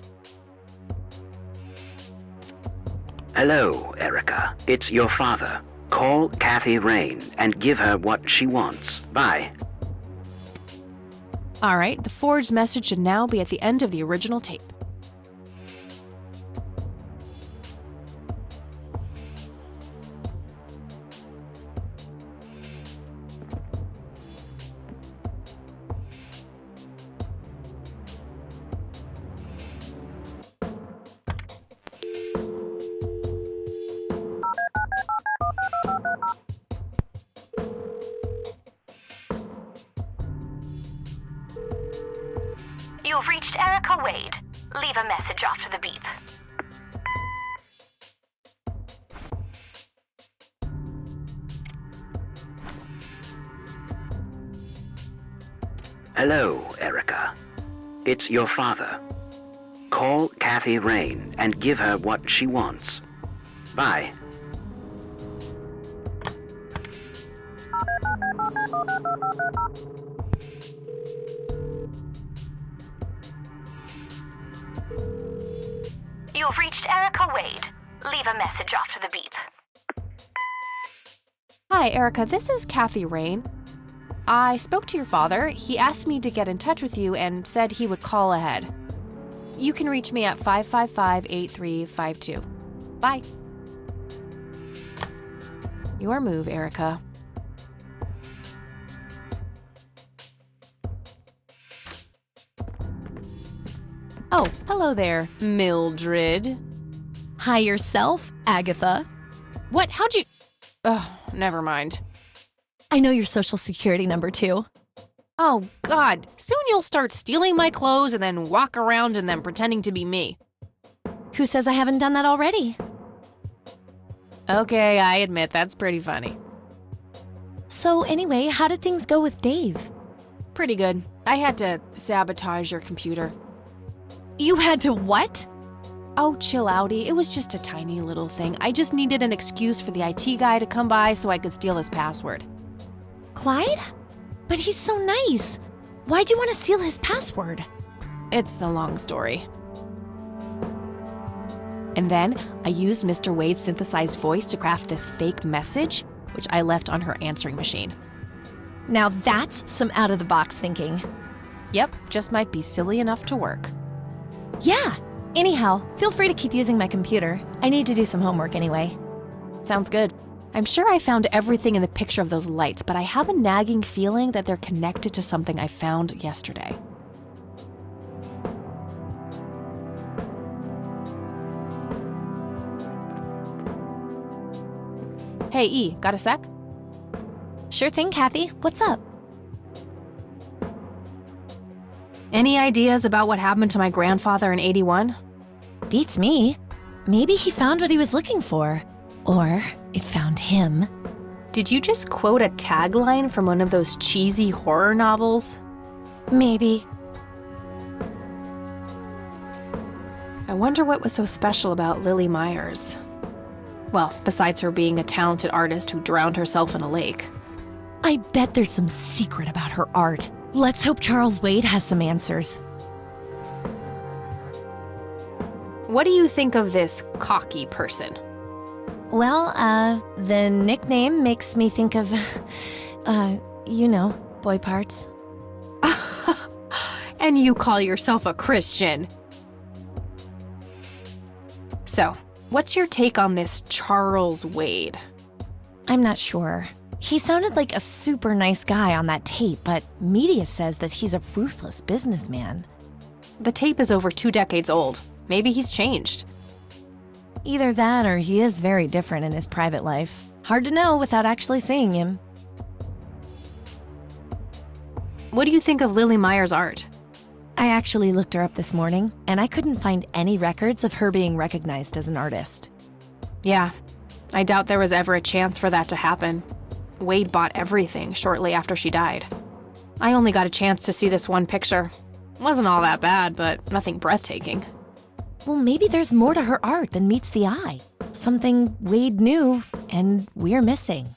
Hello, Erica. It's your father. Call Kathy Rain and give her what she wants. Bye. All right, the forged message should now be at the end of the original tape. You've reached Erica Wade. Leave a message after the beep. Hello, Erica. It's your father. Call Kathy Rain and give her what she wants. Bye. You've reached Erica Wade. Leave a message after the beep. Hi, Erica. This is Kathy Rain. I spoke to your father. He asked me to get in touch with you and said he would call ahead. You can reach me at 555-8352. Bye. Your move, Erica. Oh, hello there, Mildred. Hi yourself, Agatha. What? How'd you... Oh, never mind. I know your social security number, too. Oh, God. Soon you'll start stealing my clothes and then walk around in them pretending to be me. Who says I haven't done that already? Okay, I admit that's pretty funny. So anyway, how did things go with Dave? Pretty good. I had to sabotage your computer. You had to what? Oh, chill outie. It was just a tiny little thing. I just needed an excuse for the IT guy to come by so I could steal his password. Clyde? But he's so nice. Why'd you want to steal his password? It's a long story. And then I used Mr. Wade's synthesized voice to craft this fake message, which I left on her answering machine. Now that's some out-of-the-box thinking. Yep, just might be silly enough to work. Yeah. Anyhow, feel free to keep using my computer. I need to do some homework anyway. Sounds good. I'm sure I found everything in the picture of those lights, but I have a nagging feeling that they're connected to something I found yesterday. Hey, E, got a sec? Sure thing, Kathy. What's up? Any ideas about what happened to my grandfather in '81? Beats me. Maybe he found what he was looking for. Or it found him. Did you just quote a tagline from one of those cheesy horror novels? Maybe. I wonder what was so special about Lily Myers. Well, besides her being a talented artist who drowned herself in a lake. I bet there's some secret about her art. Let's hope Charles Wade has some answers. What do you think of this cocky person? Well, the nickname makes me think of, you know, boy parts. And you call yourself a Christian. So, what's your take on this Charles Wade? I'm not sure. He sounded like a super nice guy on that tape, but media says that he's a ruthless businessman. The tape is over 2 decades old. Maybe he's changed. Either that or he is very different in his private life. Hard to know without actually seeing him. What do you think of Lily Myers' art? I actually looked her up this morning, and I couldn't find any records of her being recognized as an artist. Yeah, I doubt there was ever a chance for that to happen. Wade bought everything shortly after she died. I only got a chance to see this one picture. Wasn't all that bad, but nothing breathtaking. Well, maybe there's more to her art than meets the eye. Something Wade knew and we're missing.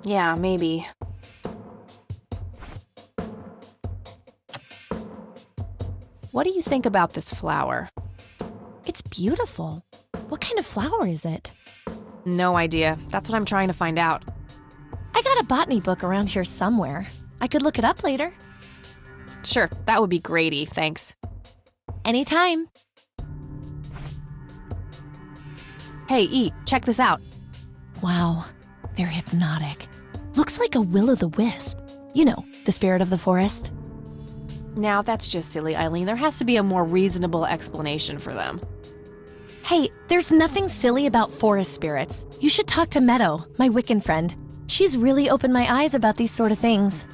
Yeah, maybe. What do you think about this flower? It's beautiful. What kind of flower is it? No idea. That's what I'm trying to find out. I got a botany book around here somewhere. I could look it up later. Sure, that would be great, thanks. Anytime. Hey, E, check this out. Wow, they're hypnotic. Looks like a will-o'-the-wisp. You know, the spirit of the forest. Now, that's just silly, Eileen. There has to be a more reasonable explanation for them. Hey, there's nothing silly about forest spirits. You should talk to Meadow, my Wiccan friend. She's really opened my eyes about these sort of things.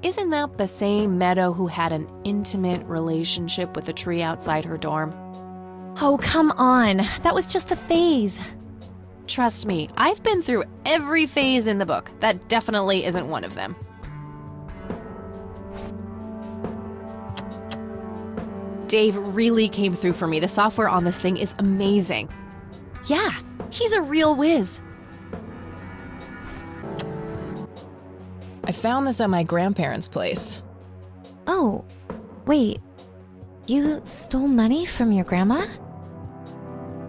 Isn't that the same Meadow who had an intimate relationship with a tree outside her dorm? Oh, come on. That was just a phase. Trust me, I've been through every phase in the book. That definitely isn't one of them. Dave really came through for me. The software on this thing is amazing. Yeah, he's a real whiz. I found this at my grandparents' place. Oh, wait. You stole money from your grandma?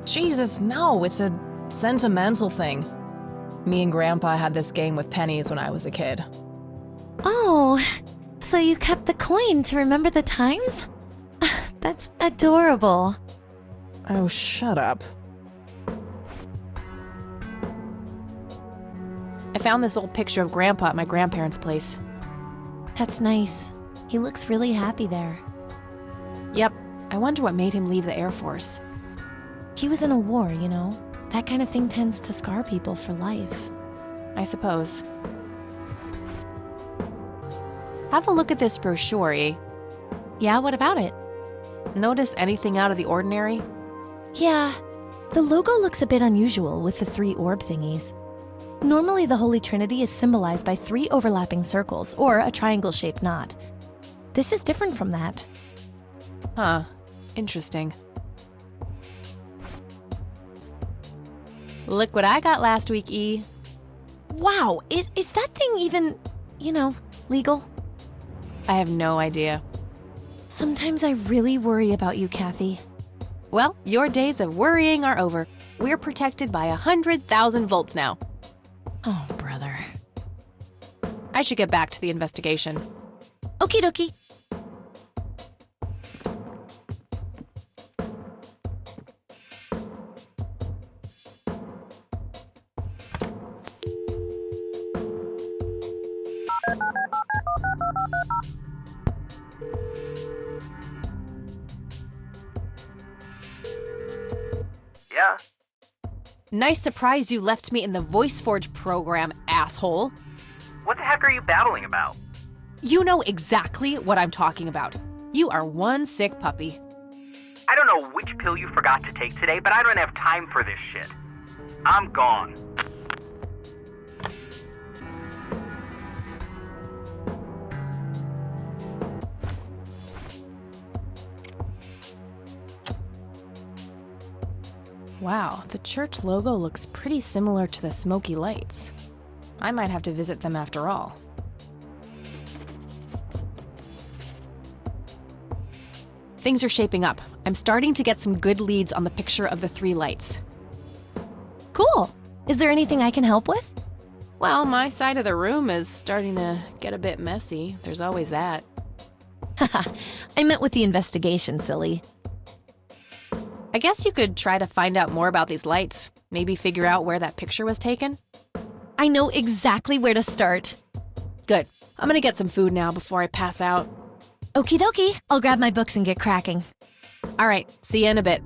Jesus, no, it's a sentimental thing. Me and Grandpa had this game with pennies when I was a kid. Oh, so you kept the coin to remember the times? That's adorable. Oh, shut up. I found this old picture of Grandpa at my grandparents' place. That's nice. He looks really happy there. Yep, I wonder what made him leave the Air Force. He was in a war, you know. That kind of thing tends to scar people for life. I suppose. Have a look at this brochure, eh? Yeah, what about it? Notice anything out of the ordinary? Yeah. The logo looks a bit unusual with the 3 orb thingies. Normally, the Holy Trinity is symbolized by 3 overlapping circles or a triangle-shaped knot. This is different from that. Huh. Interesting. Look what I got last week, E. Wow, is that thing even, legal? I have no idea. Sometimes I really worry about you, Kathy. Well, your days of worrying are over. We're protected by 100,000 volts now. Oh, brother. I should get back to the investigation. Okie dokie. Yeah? Nice surprise you left me in the VoiceForge program, asshole. What the heck are you babbling about? You know exactly what I'm talking about. You are one sick puppy. I don't know which pill you forgot to take today, but I don't have time for this shit. I'm gone. Wow, the church logo looks pretty similar to the smoky lights. I might have to visit them after all. Things are shaping up. I'm starting to get some good leads on the picture of the 3 lights. Cool. Is there anything I can help with? Well, my side of the room is starting to get a bit messy. There's always that. Haha, I meant with the investigation, silly. I guess you could try to find out more about these lights. Maybe figure out where that picture was taken. I know exactly where to start. Good. I'm gonna get some food now before I pass out. Okie dokie. I'll grab my books and get cracking. All right, see you in a bit.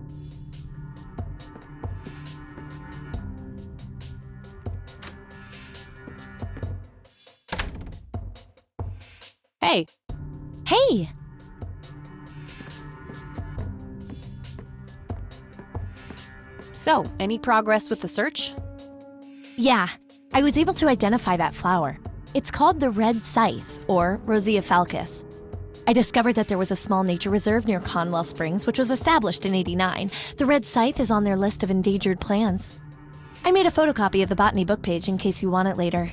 Hey. Hey! So, any progress with the search? Yeah, I was able to identify that flower. It's called the red scythe, or Rosea falcus. I discovered that there was a small nature reserve near Conwell Springs, which was established in '89. The red scythe is on their list of endangered plants. I made a photocopy of the botany book page in case you want it later.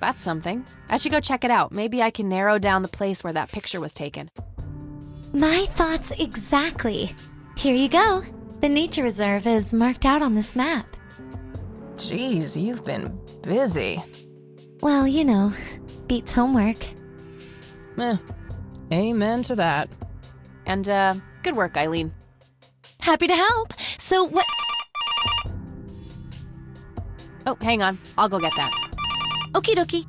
That's something. I should go check it out. Maybe I can narrow down the place where that picture was taken. My thoughts exactly. Here you go. The nature reserve is marked out on this map. Jeez, you've been busy. Well, you know, beats homework. Amen to that. And, good work, Eileen. Happy to help. So what... Oh, hang on. I'll go get that. Okie dokie.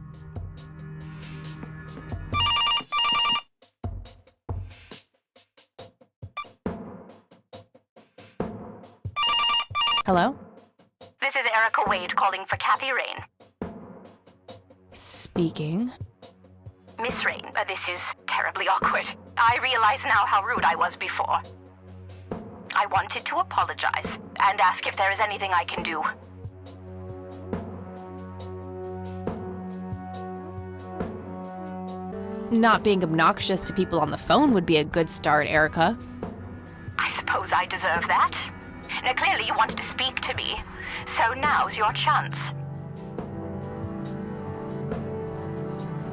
Hello? This is Erica Wade calling for Kathy Rain. Speaking. Miss Rain, this is terribly awkward. I realize now how rude I was before. I wanted to apologize and ask if there is anything I can do. Not being obnoxious to people on the phone would be a good start, Erica. I suppose I deserve that. Now, clearly you wanted to speak to me, so now's your chance.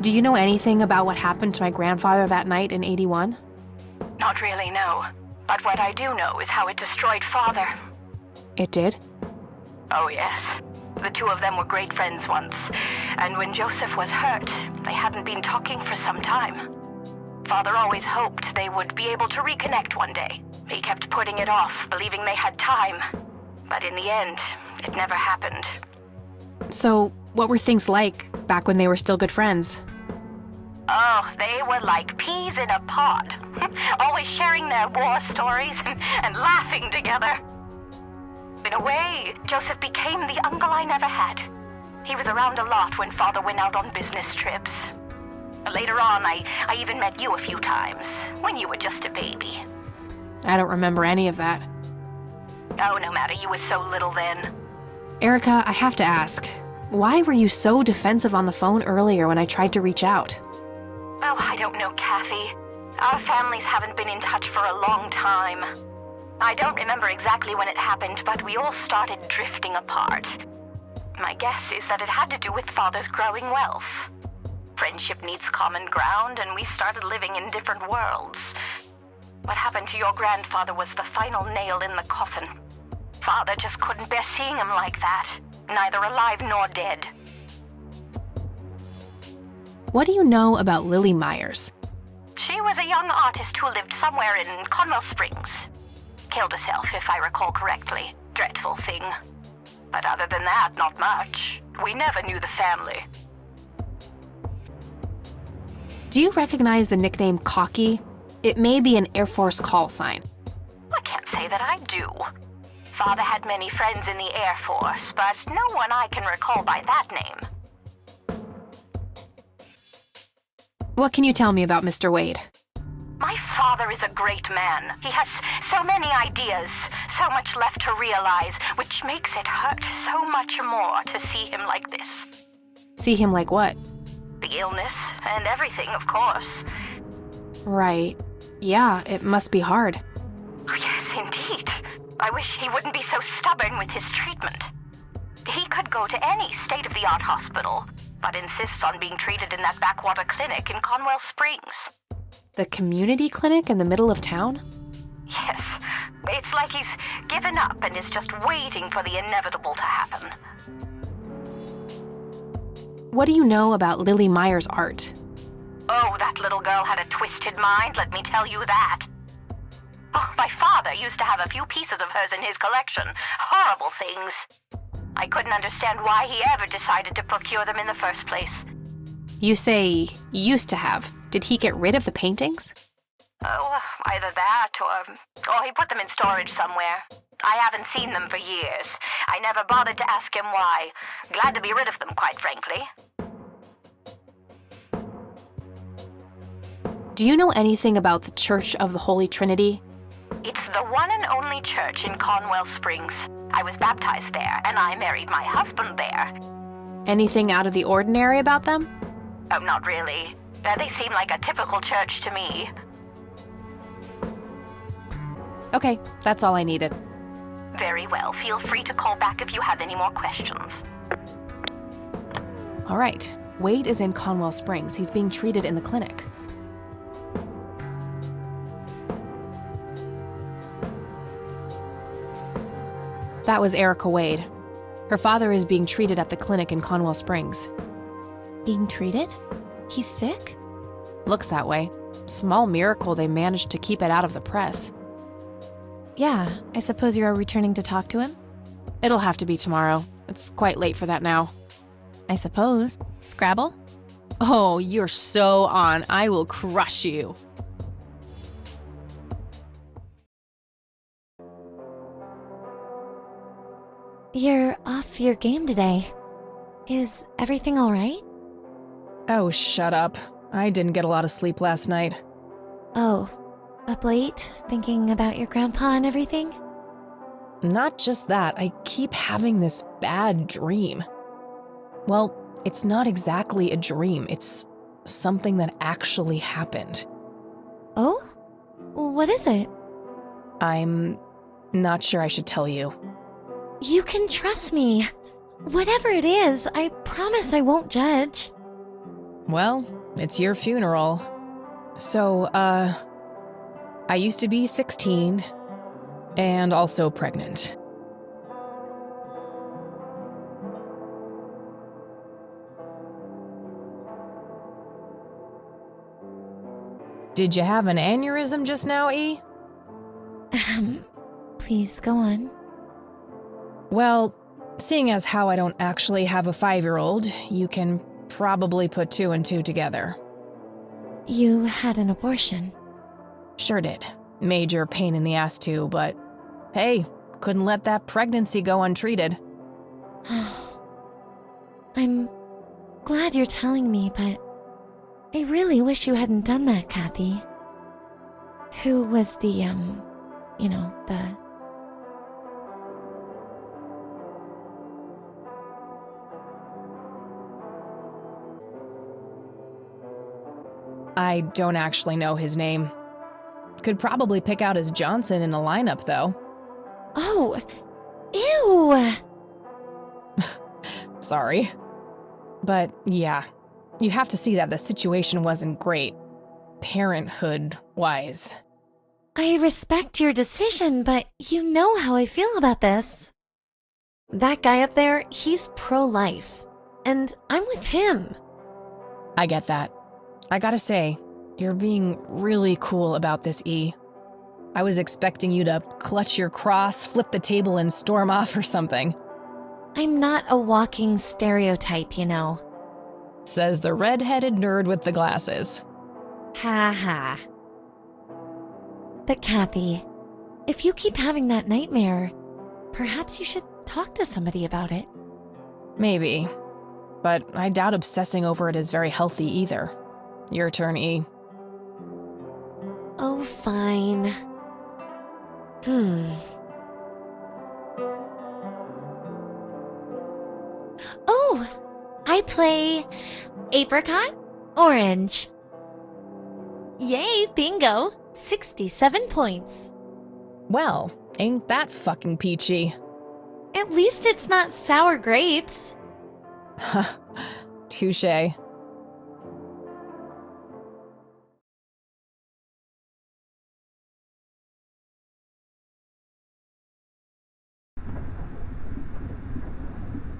Do you know anything about what happened to my grandfather that night in '81? Not really, no. But what I do know is how it destroyed Father. It did? Oh, yes. The two of them were great friends once, and when Joseph was hurt, they hadn't been talking for some time. Father always hoped they would be able to reconnect one day. He kept putting it off, believing they had time. But in the end, it never happened. So, what were things like back when they were still good friends? Oh, they were like peas in a pod. Always sharing their war stories and laughing together. In a way, Joseph became the uncle I never had. He was around a lot when Father went out on business trips. Later on, I even met you a few times, when you were just a baby. I don't remember any of that. Oh, no matter, you were so little then. Erica, I have to ask, why were you so defensive on the phone earlier when I tried to reach out? Oh, I don't know, Kathy. Our families haven't been in touch for a long time. I don't remember exactly when it happened, but we all started drifting apart. My guess is that it had to do with Father's growing wealth. Friendship needs common ground, and we started living in different worlds. What happened to your grandfather was the final nail in the coffin. Father just couldn't bear seeing him like that, neither alive nor dead. What do you know about Lily Myers? She was a young artist who lived somewhere in Conwell Springs. Killed herself, if I recall correctly. Dreadful thing. But other than that, not much. We never knew the family. Do you recognize the nickname Cocky? It may be an Air Force call sign. I can't say that I do. Father had many friends in the Air Force, but no one I can recall by that name. What can you tell me about Mr. Wade? My father is a great man. He has so many ideas, so much left to realize, which makes it hurt so much more to see him like this. See him like what? The illness and everything, of course. Right. Yeah, it must be hard. Oh, yes, indeed. I wish he wouldn't be so stubborn with his treatment. He could go to any state-of-the-art hospital, but insists on being treated in that backwater clinic in Conwell Springs. The community clinic in the middle of town? Yes. It's like he's given up and is just waiting for the inevitable to happen. What do you know about Lily Myers' art? Oh, that little girl had a twisted mind, let me tell you that. Oh, my father used to have a few pieces of hers in his collection. Horrible things. I couldn't understand why he ever decided to procure them in the first place. You say used to have. Did he get rid of the paintings? Oh, either that or he put them in storage somewhere. I haven't seen them for years. I never bothered to ask him why. Glad to be rid of them, quite frankly. Do you know anything about the Church of the Holy Trinity? It's the one and only church in Conwell Springs. I was baptized there, and I married my husband there. Anything out of the ordinary about them? Oh, not really. They seem like a typical church to me. Okay, that's all I needed. Very well. Feel free to call back if you have any more questions. All right. Wade is in Conwell Springs. He's being treated in the clinic. That was Erica Wade. Her father is being treated at the clinic in Conwell Springs. Being treated? He's sick? Looks that way. Small miracle they managed to keep it out of the press. Yeah, I suppose you are returning to talk to him? It'll have to be tomorrow. It's quite late for that now. I suppose. Scrabble? Oh, you're so on. I will crush you. You're off your game today. Is everything all right? Oh, shut up. I didn't get a lot of sleep last night. Oh, up late, thinking about your grandpa and everything? Not just that, I keep having this bad dream. Well, it's not exactly a dream, it's something that actually happened. Oh? What is it? I'm not sure I should tell you. You can trust me. Whatever it is, I promise I won't judge. Well, it's your funeral. So, I used to be 16 and also pregnant. Did you have an aneurysm just now, E? Please go on. Well, seeing as how I don't actually have a 5-year-old, you can probably put 2 and 2 together. You had an abortion. Sure did. Major pain in the ass too, but hey, couldn't let that pregnancy go untreated. I'm glad you're telling me, but I really wish you hadn't done that, Kathy. Who was the, I don't actually know his name. Could probably pick out his Johnson in a lineup, though. Oh, ew! Sorry. But yeah, you have to see that the situation wasn't great, parenthood-wise. I respect your decision, but you know how I feel about this. That guy up there, he's pro-life, and I'm with him. I get that. I gotta say, you're being really cool about this, E. I was expecting you to clutch your cross, flip the table, and storm off or something. I'm not a walking stereotype, you know. Says the red-headed nerd with the glasses. Ha ha. But Kathy, if you keep having that nightmare, perhaps you should talk to somebody about it. Maybe. But I doubt obsessing over it is very healthy either. Your turn, E. Oh, fine. Oh, I play apricot, orange. Yay, bingo. 67 points. Well, ain't that fucking peachy. At least it's not sour grapes. Touché.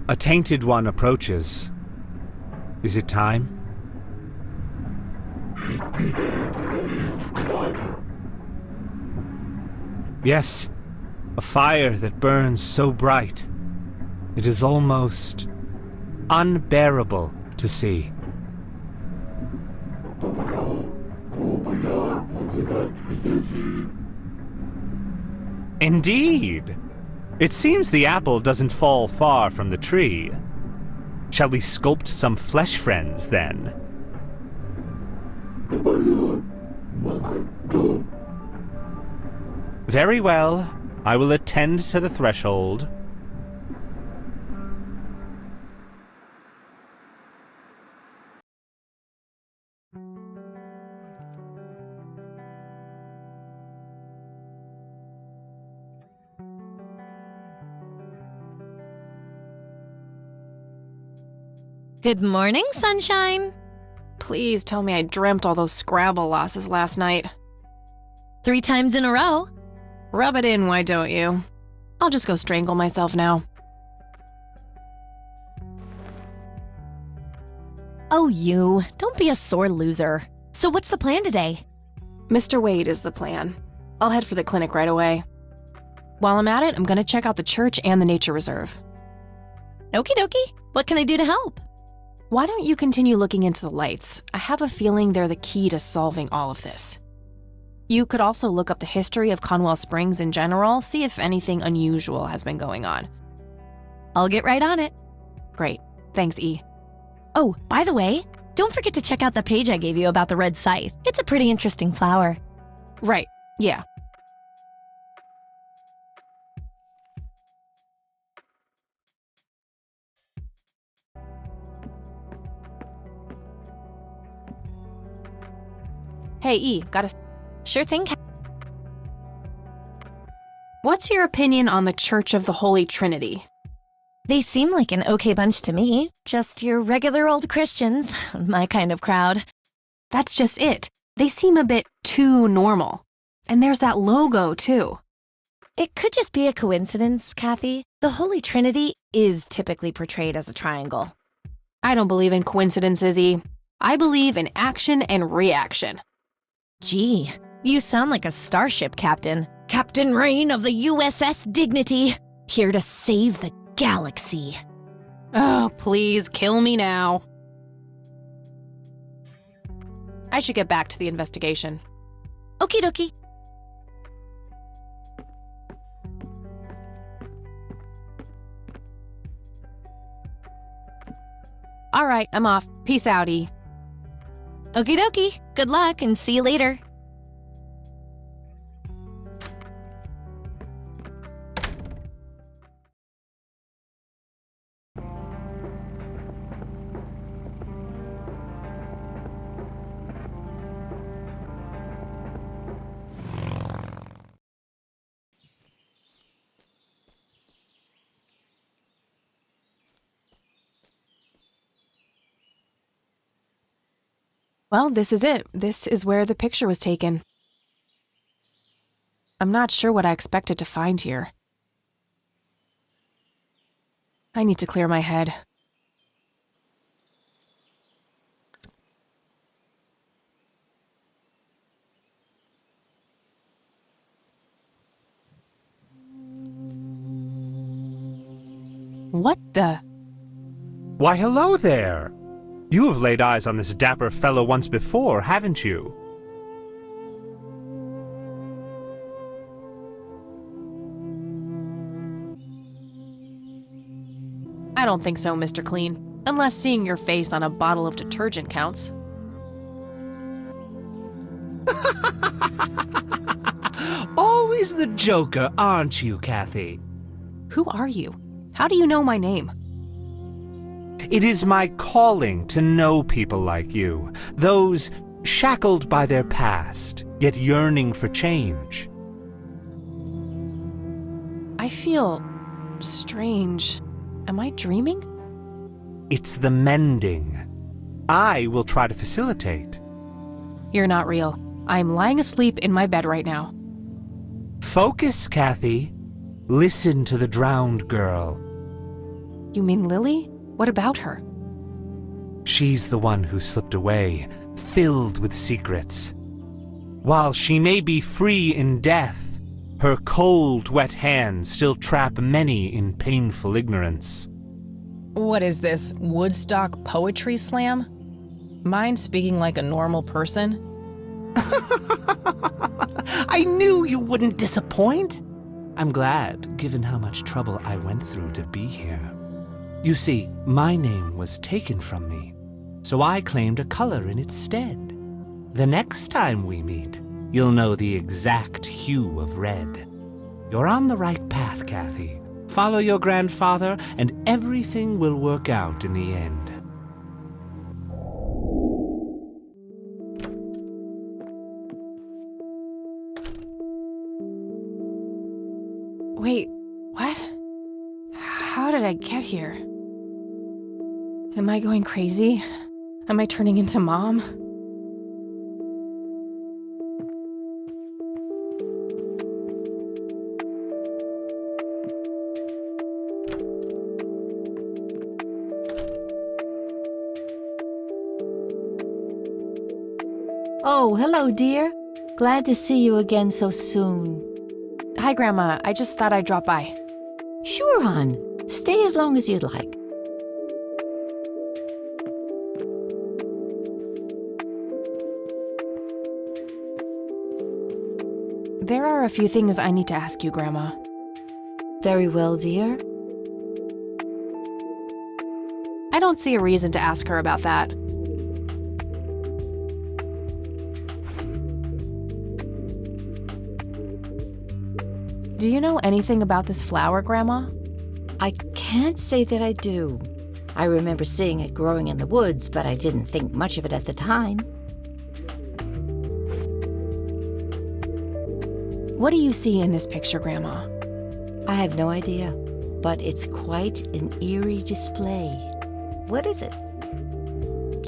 A tainted one approaches. Is it time? Yes, a fire that burns so bright. It is almost unbearable to see. Indeed! It seems the apple doesn't fall far from the tree. Shall we sculpt some flesh friends, then? Very well. I will attend to the threshold. Good morning, sunshine. Please tell me I dreamt all those Scrabble losses last night. 3 times in a row. Rub it in, why don't you? I'll just go strangle myself now. Oh, you. Don't be a sore loser. So what's the plan today? Mr. Wade is the plan. I'll head for the clinic right away. While I'm at it, I'm gonna check out the church and the nature reserve. Okie dokie. What can I do to help? Why don't you continue looking into the lights? I have a feeling they're the key to solving all of this. You could also look up the history of Conwell Springs in general, see if anything unusual has been going on. I'll get right on it. Great. Thanks, E. Oh, by the way, don't forget to check out the page I gave you about the red scythe. It's a pretty interesting flower. Right. Yeah. Hey, E, Sure thing. What's your opinion on the Church of the Holy Trinity? They seem like an okay bunch to me. Just your regular old Christians, my kind of crowd. That's just it. They seem a bit too normal. And there's that logo, too. It could just be a coincidence, Kathy. The Holy Trinity is typically portrayed as a triangle. I don't believe in coincidences, E. I believe in action and reaction. Gee, you sound like a starship captain. Captain Rain of the USS Dignity, here to save the galaxy. Oh, please, kill me now. I should get back to the investigation. Okie dokie. All right, I'm off. Peace out, E. Okie dokie. Good luck and see you later. Well, this is it. This is where the picture was taken. I'm not sure what I expected to find here. I need to clear my head. What the? Why, hello there! You have laid eyes on this dapper fellow once before, haven't you? I don't think so, Mr. Clean. Unless seeing your face on a bottle of detergent counts. Always the joker, aren't you, Kathy? Who are you? How do you know my name? It is my calling to know people like you, those shackled by their past, yet yearning for change. I feel strange. Am I dreaming? It's the mending. I will try to facilitate. You're not real. I'm lying asleep in my bed right now. Focus, Kathy. Listen to the drowned girl. You mean Lily? What about her? She's the one who slipped away, filled with secrets. While she may be free in death, her cold, wet hands still trap many in painful ignorance. What is this, Woodstock Poetry Slam? Mind speaking like a normal person? I knew you wouldn't disappoint. I'm glad, given how much trouble I went through to be here. You see, my name was taken from me, so I claimed a color in its stead. The next time we meet, you'll know the exact hue of red. You're on the right path, Kathy. Follow your grandfather, and everything will work out in the end. Wait, what? How did I get here? Am I going crazy? Am I turning into Mom? Oh, hello, dear. Glad to see you again so soon. Hi, Grandma. I just thought I'd drop by. Sure, hon. Stay as long as you'd like. There are a few things I need to ask you, Grandma. Very well, dear. I don't see a reason to ask her about that. Do you know anything about this flower, Grandma? I can't say that I do. I remember seeing it growing in the woods, but I didn't think much of it at the time. What do you see in this picture, Grandma? I have no idea, but it's quite an eerie display. What is it?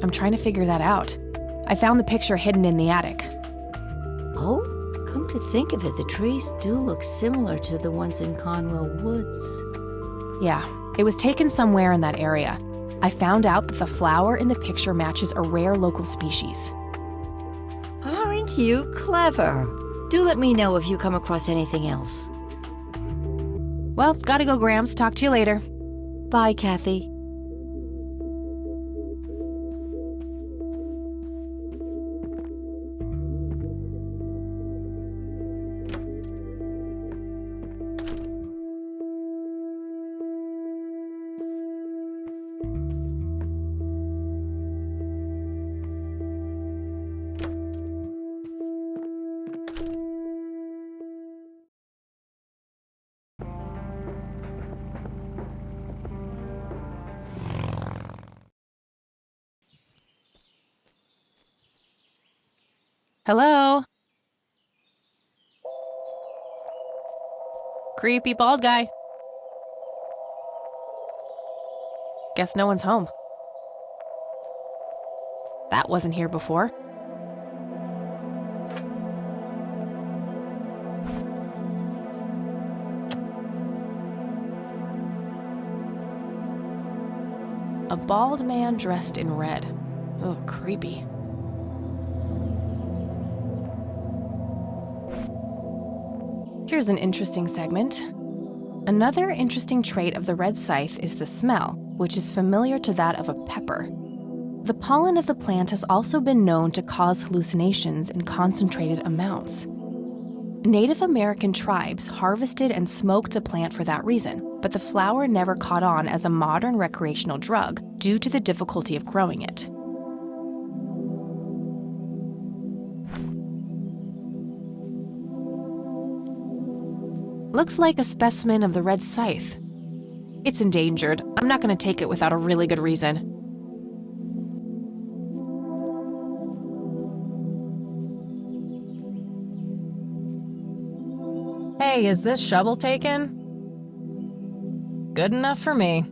I'm trying to figure that out. I found the picture hidden in the attic. Oh? Come to think of it, the trees do look similar to the ones in Conwell Woods. Yeah, it was taken somewhere in that area. I found out that the flower in the picture matches a rare local species. Aren't you clever? Do let me know if you come across anything else. Well, gotta go, Grams. Talk to you later. Bye, Kathy. Hello? Creepy bald guy. Guess no one's home. That wasn't here before. A bald man dressed in red. Oh, creepy. Here's an interesting segment. Another interesting trait of the red scythe is the smell, which is familiar to that of a pepper. The pollen of the plant has also been known to cause hallucinations in concentrated amounts. Native American tribes harvested and smoked the plant for that reason, but the flower never caught on as a modern recreational drug due to the difficulty of growing it. Looks like a specimen of the red scythe. It's endangered. I'm not going to take it without a really good reason. Hey, is this shovel taken? Good enough for me.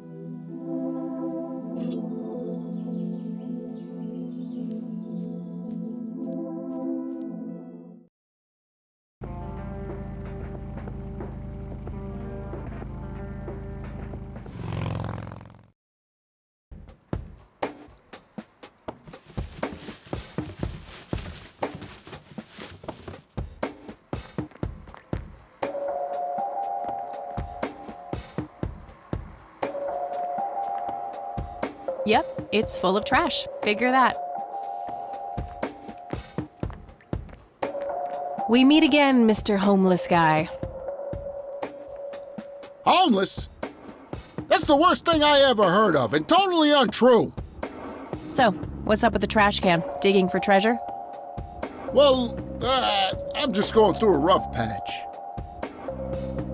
Yep, it's full of trash. Figure that. We meet again, Mr. Homeless Guy. Homeless? That's the worst thing I ever heard of, and totally untrue. So, what's up with the trash can? Digging for treasure? Well, I'm just going through a rough patch.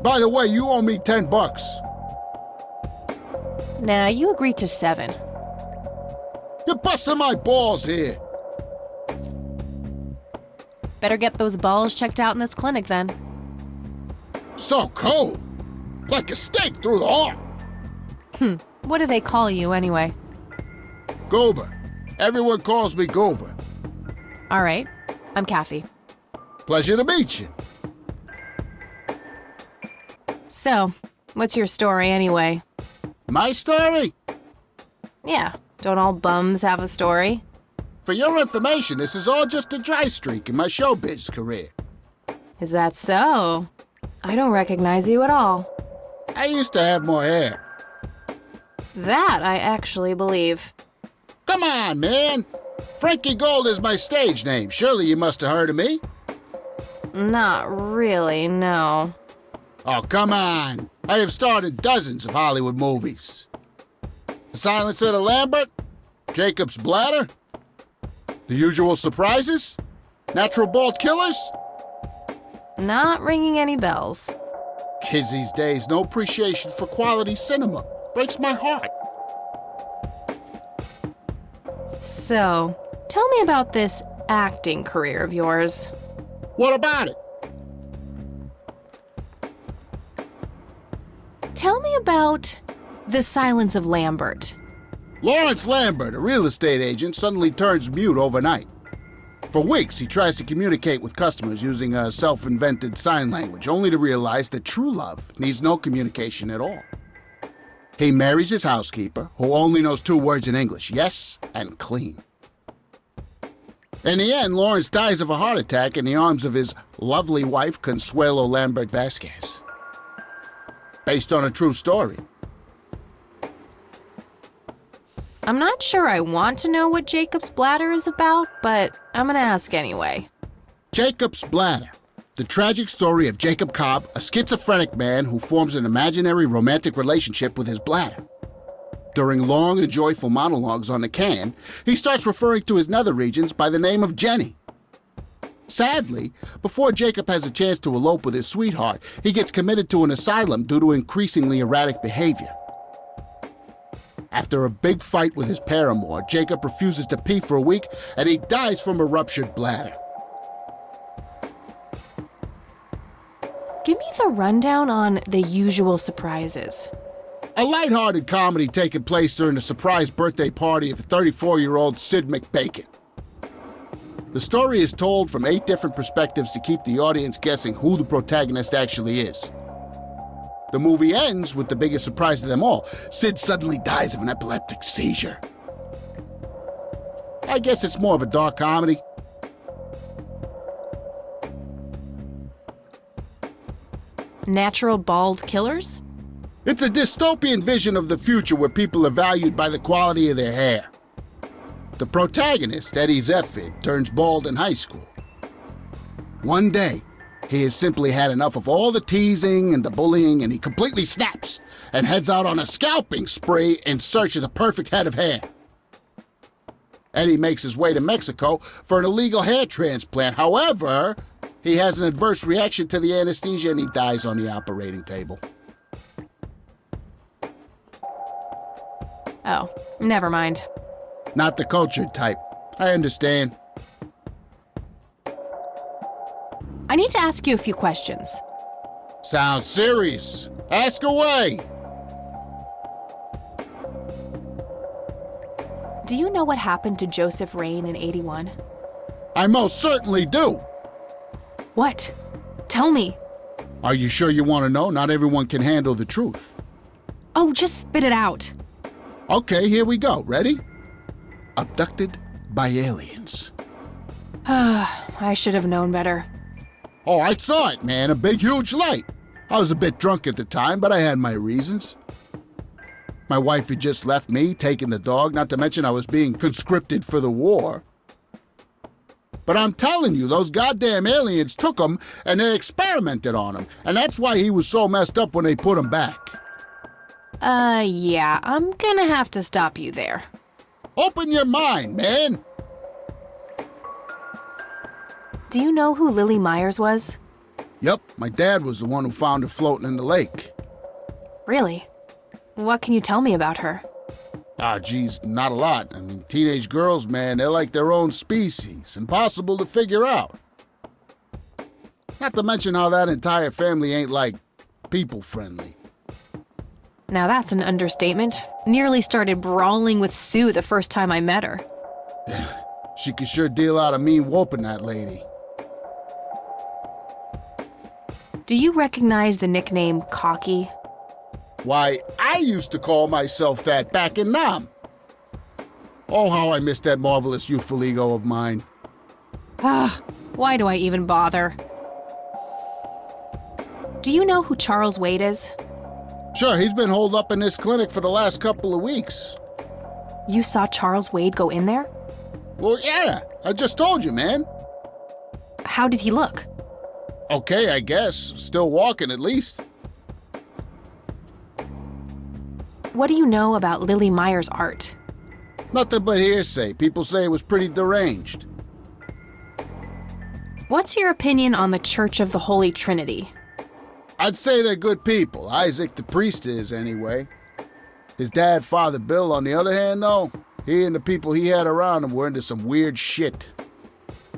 By the way, you owe me $10. Nah, you agreed to 7. You're busting my balls here. Better get those balls checked out in this clinic then. So cold. Like a stake through the heart. What do they call you anyway? Goober. Everyone calls me Goober. All right. I'm Kathy. Pleasure to meet you. So, what's your story anyway? My story? Yeah. Don't all bums have a story? For your information, this is all just a dry streak in my showbiz career. Is that so? I don't recognize you at all. I used to have more hair. That I actually believe. Come on, man. Frankie Gold is my stage name. Surely you must have heard of me. Not really, no. Oh, come on. I have starred in dozens of Hollywood movies. The Silence of the Lambert, Jacob's Bladder, The Usual Surprises, Natural Bald Killers. Not ringing any bells. Kids these days, no appreciation for quality cinema. Breaks my heart. So, tell me about this acting career of yours. What about it? Tell me about The Silence of Lambert. Lawrence Lambert, a real estate agent, suddenly turns mute overnight. For weeks, he tries to communicate with customers using a self-invented sign language, only to realize that true love needs no communication at all. He marries his housekeeper, who only knows 2 words in English, yes and clean. In the end, Lawrence dies of a heart attack in the arms of his lovely wife, Consuelo Lambert Vasquez. Based on a true story. I'm not sure I want to know what Jacob's Bladder is about, but I'm gonna ask anyway. Jacob's Bladder. The tragic story of Jacob Cobb, a schizophrenic man who forms an imaginary romantic relationship with his bladder. During long and joyful monologues on the can, he starts referring to his nether regions by the name of Jenny. Sadly, before Jacob has a chance to elope with his sweetheart, he gets committed to an asylum due to increasingly erratic behavior. After a big fight with his paramour, Jacob refuses to pee for a week and he dies from a ruptured bladder. Give me the rundown on The Usual Surprises. A lighthearted comedy taking place during the surprise birthday party of 34-year-old Sid McBacon. The story is told from 8 different perspectives to keep the audience guessing who the protagonist actually is. The movie ends with the biggest surprise of them all. Sid suddenly dies of an epileptic seizure. I guess it's more of a dark comedy. Natural Bald Killers? It's a dystopian vision of the future where people are valued by the quality of their hair. The protagonist, Eddie Zephyr, turns bald in high school. One day, he has simply had enough of all the teasing and the bullying, and he completely snaps and heads out on a scalping spree in search of the perfect head of hair. Eddie makes his way to Mexico for an illegal hair transplant. However, he has an adverse reaction to the anesthesia and he dies on the operating table. Oh, never mind. Not the cultured type. I understand. I need to ask you a few questions. Sounds serious. Ask away. Do you know what happened to Joseph Rain in '81? I most certainly do. What? Tell me. Are you sure you want to know? Not everyone can handle the truth. Oh, just spit it out. Okay, here we go. Ready? Abducted by aliens. I should have known better. Oh, I saw it, man. A big, huge light. I was a bit drunk at the time, but I had my reasons. My wife had just left me, taking the dog, not to mention I was being conscripted for the war. But I'm telling you, those goddamn aliens took him and they experimented on him. And that's why he was so messed up when they put him back. Yeah, I'm gonna have to stop you there. Open your mind, man. Do you know who Lily Myers was? Yep, my dad was the one who found her floating in the lake. Really? What can you tell me about her? Ah, geez, not a lot. I mean, teenage girls, man, they're like their own species. Impossible to figure out. Not to mention how that entire family ain't, like, people-friendly. Now that's an understatement. Nearly started brawling with Sue the first time I met her. She could sure deal out a mean whooping, that lady. Do you recognize the nickname Cocky? Why, I used to call myself that back in Nam. Oh, how I miss that marvelous youthful ego of mine. Why do I even bother? Do you know who Charles Wade is? Sure, he's been holed up in this clinic for the last couple of weeks. You saw Charles Wade go in there? Well, yeah, I just told you, man. How did he look? Okay, I guess. Still walking, at least. What do you know about Lily Meyer's art? Nothing but hearsay. People say it was pretty deranged. What's your opinion on the Church of the Holy Trinity? I'd say they're good people. Isaac the priest is, anyway. His dad, Father Bill, on the other hand, though, he and the people he had around him were into some weird shit.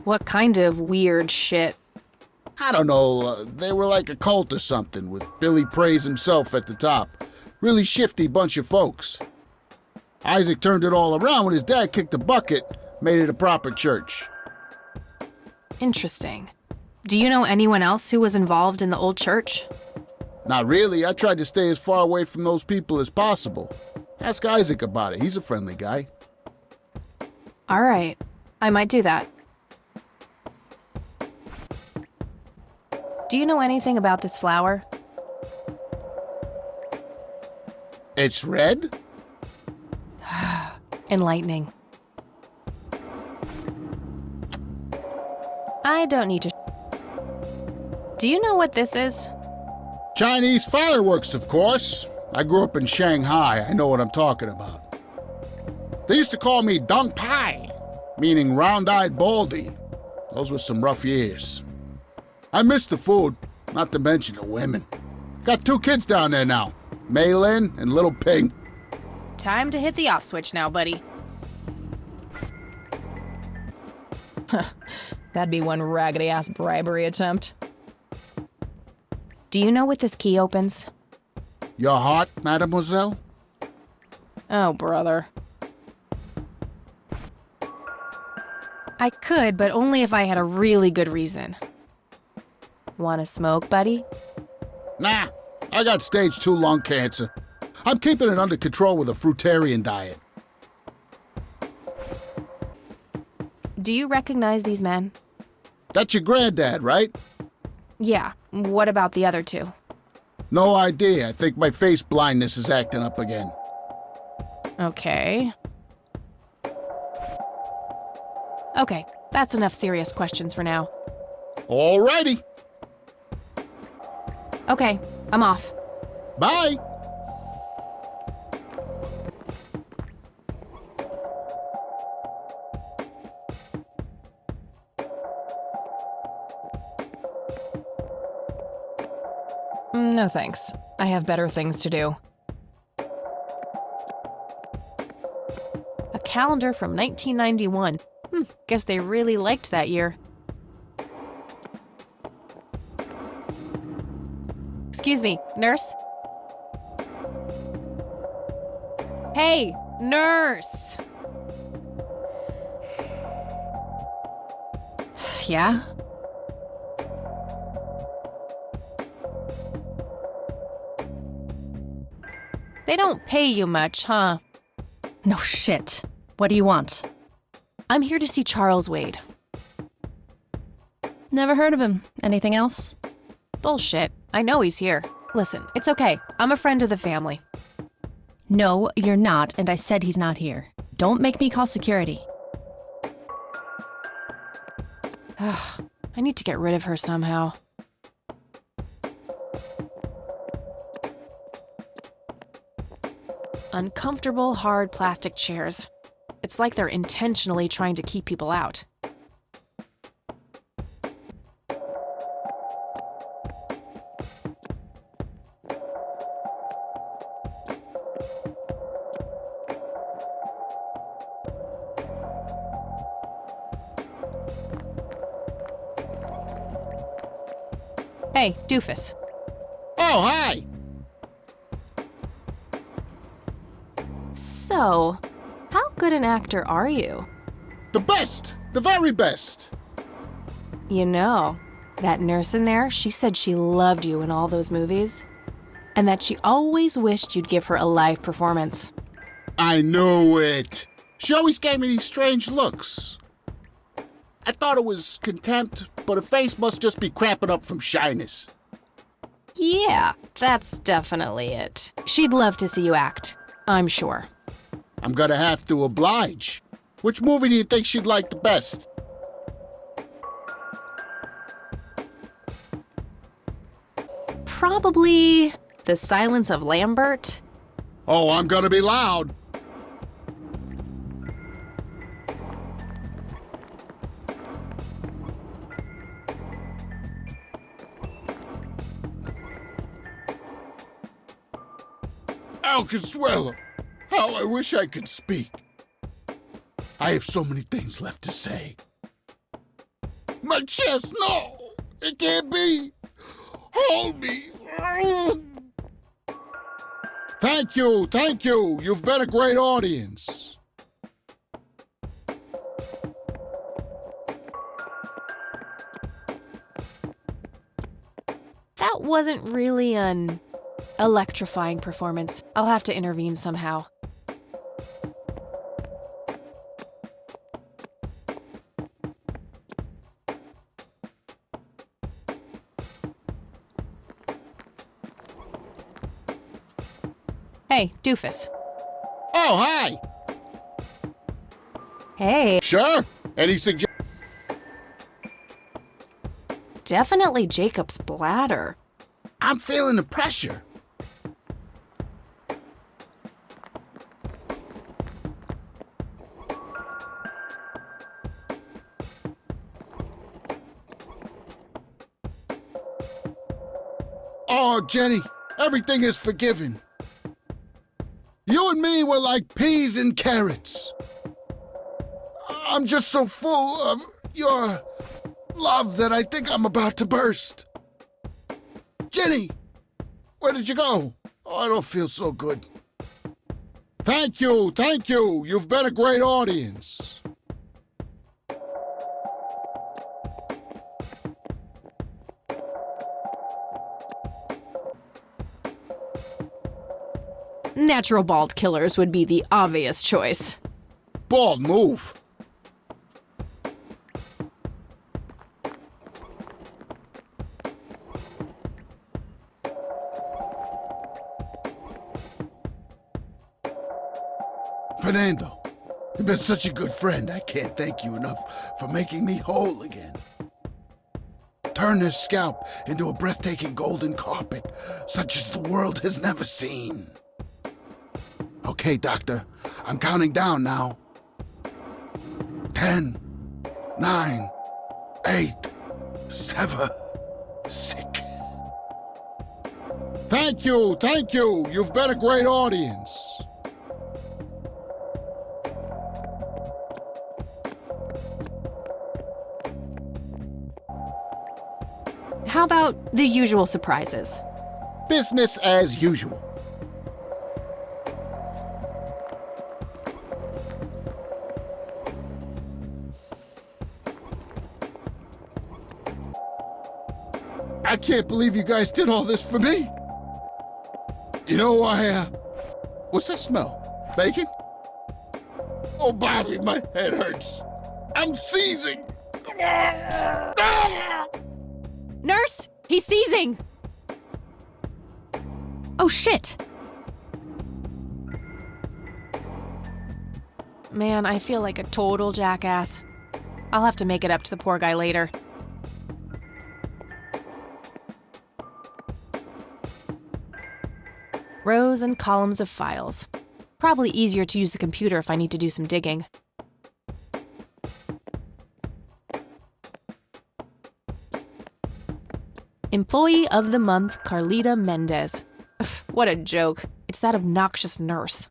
What kind of weird shit? I don't know, they were like a cult or something, with Billy Praise himself at the top. Really shifty bunch of folks. Isaac turned it all around when his dad kicked the bucket, made it a proper church. Interesting. Do you know anyone else who was involved in the old church? Not really. I tried to stay as far away from those people as possible. Ask Isaac about it. He's a friendly guy. All right. I might do that. Do you know anything about this flower? It's red? Enlightening. I don't need to. Do you know what this is? Chinese fireworks, of course. I grew up in Shanghai. I know what I'm talking about. They used to call me Dong Pai, meaning round-eyed baldy. Those were some rough years. I miss the food, not to mention the women. Got 2 kids down there now, Mei Lin and Little Ping. Time to hit the off switch now, buddy. That'd be one raggedy-ass bribery attempt. Do you know what this key opens? Your heart, mademoiselle? Oh, brother. I could, but only if I had a really good reason. Want to smoke, buddy? Nah, I got stage 2 lung cancer. I'm keeping it under control with a fruitarian diet. Do you recognize these men? That's your granddad, right? Yeah. What about the other 2? No idea. I think my face blindness is acting up again. Okay. Okay, that's enough serious questions for now. Alrighty. Okay, I'm off. Bye. No thanks. I have better things to do. A calendar from 1991. Guess they really liked that year. Excuse me, nurse? Hey, nurse! Yeah? They don't pay you much, huh? No shit. What do you want? I'm here to see Charles Wade. Never heard of him. Anything else? Bullshit. I know he's here. Listen, it's okay. I'm a friend of the family. No, you're not, and I said he's not here. Don't make me call security. I need to get rid of her somehow. Uncomfortable, hard plastic chairs. It's like they're intentionally trying to keep people out. Hey, doofus. Oh, hi! So, how good an actor are you? The best! The very best! You know, that nurse in there, she said she loved you in all those movies, and that she always wished you'd give her a live performance. I knew it! She always gave me these strange looks. I thought it was contempt, but her face must just be cramping up from shyness. Yeah, that's definitely it. She'd love to see you act, I'm sure. I'm gonna have to oblige. Which movie do you think she'd like the best? Probably The Silence of Lambert. Oh, I'm gonna be loud. Oh, Consuelo, how I wish I could speak. I have so many things left to say. My chest, no! It can't be! Hold me! Thank you, thank you. You've been a great audience. That wasn't really an electrifying performance. I'll have to intervene somehow. Hey, doofus. Oh, hi! Hey. Sure? Any suggestions? Definitely Jacob's bladder. I'm feeling the pressure. Oh, Jenny, everything is forgiven. You and me were like peas and carrots. I'm just so full of your love that I think I'm about to burst. Jenny, where did you go? Oh, I don't feel so good. Thank you, thank you. You've been a great audience. Natural bald killers would be the obvious choice. Bald move. Fernando, you've been such a good friend. I can't thank you enough for making me whole again. Turn this scalp into a breathtaking golden carpet, such as the world has never seen. Okay, Doctor, I'm counting down now. 10, 9, 8, 7, 6. Thank you, thank you. You've been a great audience. How about the usual surprises? Business as usual. I can't believe you guys did all this for me. You know, what's that smell? Bacon? Oh, Bobby, my head hurts. I'm seizing. Nurse, he's seizing! Oh, shit! Man, I feel like a total jackass. I'll have to make it up to the poor guy later. Rows and columns of files. Probably easier to use the computer if I need to do some digging. Employee of the Month, Carlita Mendez. Ugh, what a joke. It's that obnoxious nurse.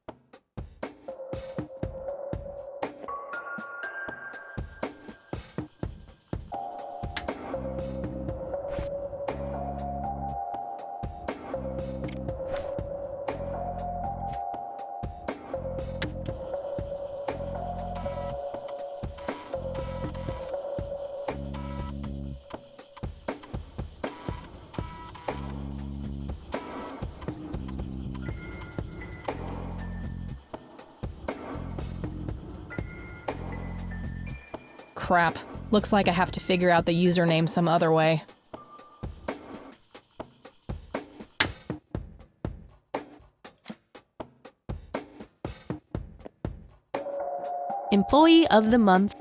Crap. Looks like I have to figure out the username some other way. Employee of the month.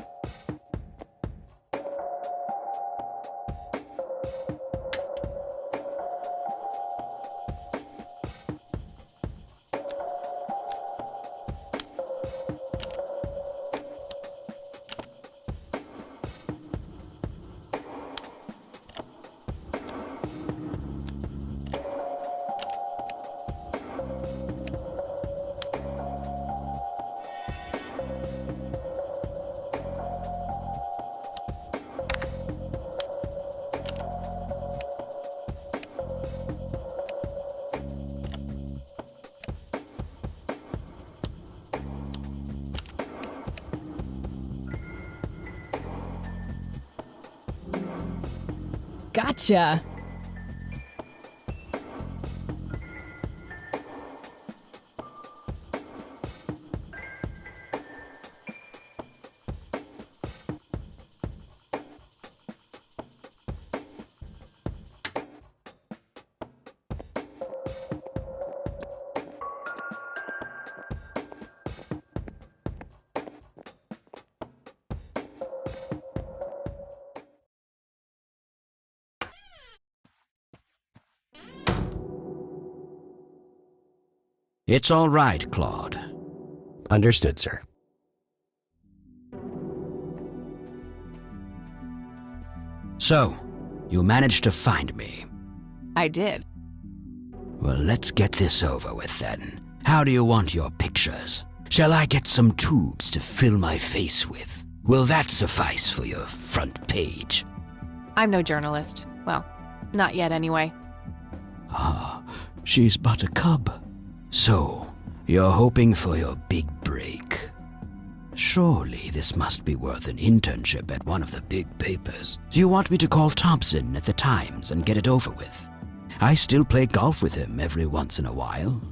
Gotcha. It's all right, Claude. Understood, sir. So, you managed to find me. I did. Well, let's get this over with then. How do you want your pictures? Shall I get some tubes to fill my face with? Will that suffice for your front page? I'm no journalist. Well, not yet anyway. Ah, she's but a cub. So, you're hoping for your big break. Surely this must be worth an internship at one of the big papers. Do you want me to call Thompson at the Times and get it over with? I still play golf with him every once in a while.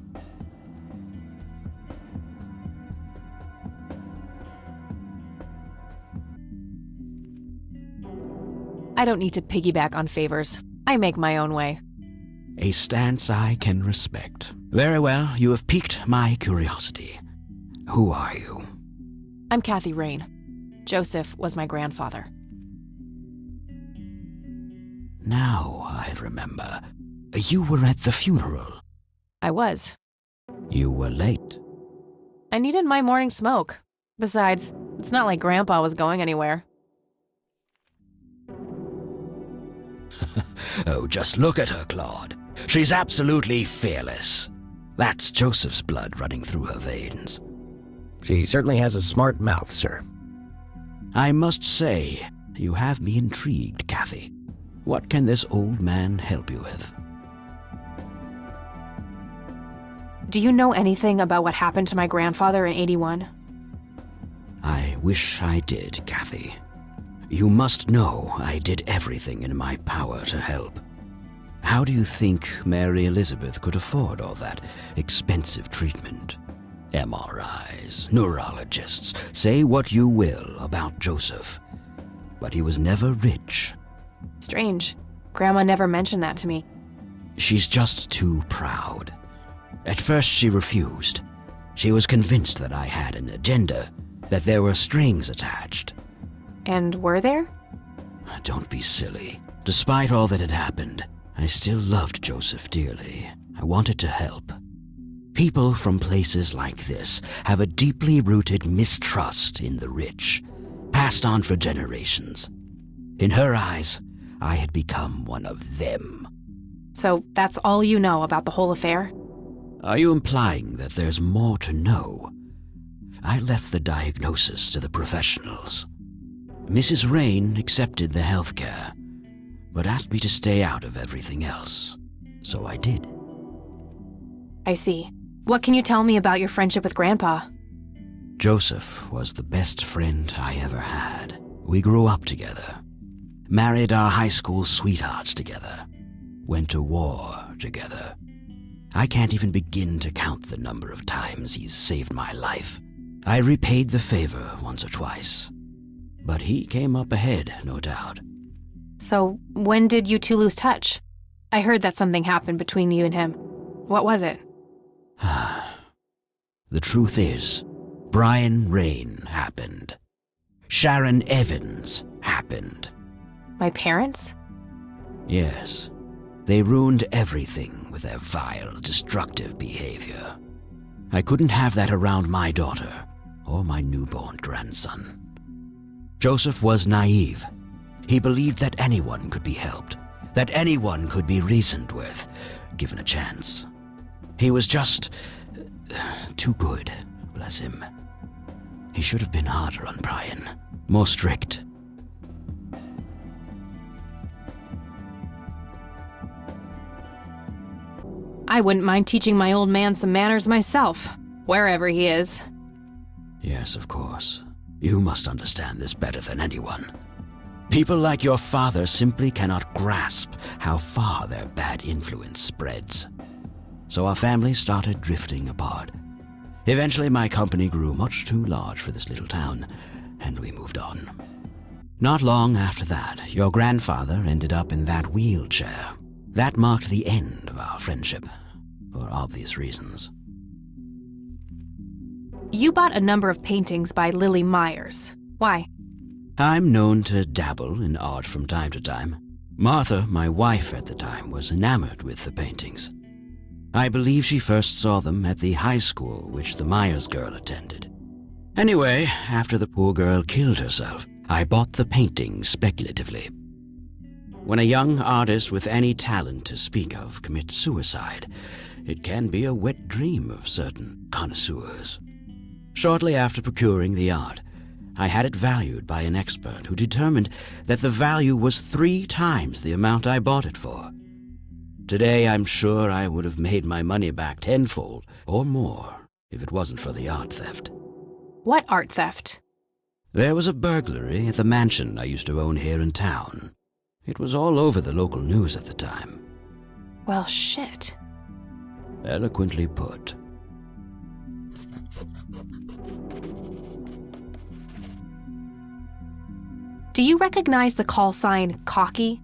I don't need to piggyback on favors. I make my own way. A stance I can respect. Very well, you have piqued my curiosity. Who are you? I'm Kathy Rain. Joseph was my grandfather. Now I remember. You were at the funeral. I was. You were late. I needed my morning smoke. Besides, it's not like Grandpa was going anywhere. Oh, just look at her, Claude. She's absolutely fearless. That's Joseph's blood running through her veins. She certainly has a smart mouth, sir. I must say, you have me intrigued, Kathy. What can this old man help you with? Do you know anything about what happened to my grandfather in '81? I wish I did, Kathy. You must know I did everything in my power to help. How do you think Mary Elizabeth could afford all that expensive treatment? MRIs, neurologists, say what you will about Joseph, but he was never rich. Strange. Grandma never mentioned that to me. She's just too proud. At first she refused. She was convinced that I had an agenda, that there were strings attached. And were there? Don't be silly. Despite all that had happened, I still loved Joseph dearly. I wanted to help. People from places like this have a deeply rooted mistrust in the rich, passed on for generations. In her eyes, I had become one of them. So that's all you know about the whole affair? Are you implying that there's more to know? I left the diagnosis to the professionals. Mrs. Rain accepted the health care, but asked me to stay out of everything else. So I did. I see. What can you tell me about your friendship with Grandpa? Joseph was the best friend I ever had. We grew up together, married our high school sweethearts together, went to war together. I can't even begin to count the number of times he's saved my life. I repaid the favor once or twice. But he came up ahead, no doubt. So, when did you two lose touch? I heard that something happened between you and him. What was it? The truth is, Brian Rain happened. Sharon Evans happened. My parents? Yes. They ruined everything with their vile, destructive behavior. I couldn't have that around my daughter or my newborn grandson. Joseph was naive. He believed that anyone could be helped, that anyone could be reasoned with, given a chance. He was just too good, bless him. He should have been harder on Brian, more strict. I wouldn't mind teaching my old man some manners myself, wherever he is. Yes, of course. You must understand this better than anyone. People like your father simply cannot grasp how far their bad influence spreads. So our family started drifting apart. Eventually, my company grew much too large for this little town, and we moved on. Not long after that, your grandfather ended up in that wheelchair. That marked the end of our friendship, for obvious reasons. You bought a number of paintings by Lily Myers. Why? I'm known to dabble in art from time to time. Martha, my wife at the time, was enamored with the paintings. I believe she first saw them at the high school which the Myers girl attended. Anyway, after the poor girl killed herself, I bought the paintings speculatively. When a young artist with any talent to speak of commits suicide, it can be a wet dream of certain connoisseurs. Shortly after procuring the art, I had it valued by an expert who determined that the value was 3 times the amount I bought it for. Today, I'm sure I would have made my money back tenfold or more if it wasn't for the art theft. What art theft? There was a burglary at the mansion I used to own here in town. It was all over the local news at the time. Well, shit. Eloquently put. Do you recognize the call sign Cocky?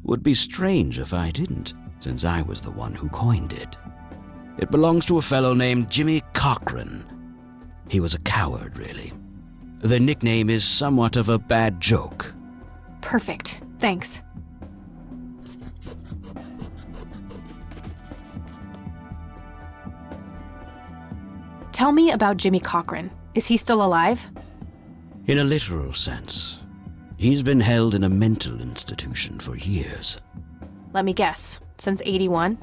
Would be strange if I didn't, since I was the one who coined it. It belongs to a fellow named Jimmy Cochran. He was a coward, really. The nickname is somewhat of a bad joke. Perfect. Thanks. Tell me about Jimmy Cochran. Is he still alive? In a literal sense. He's been held in a mental institution for years. Let me guess. Since 81?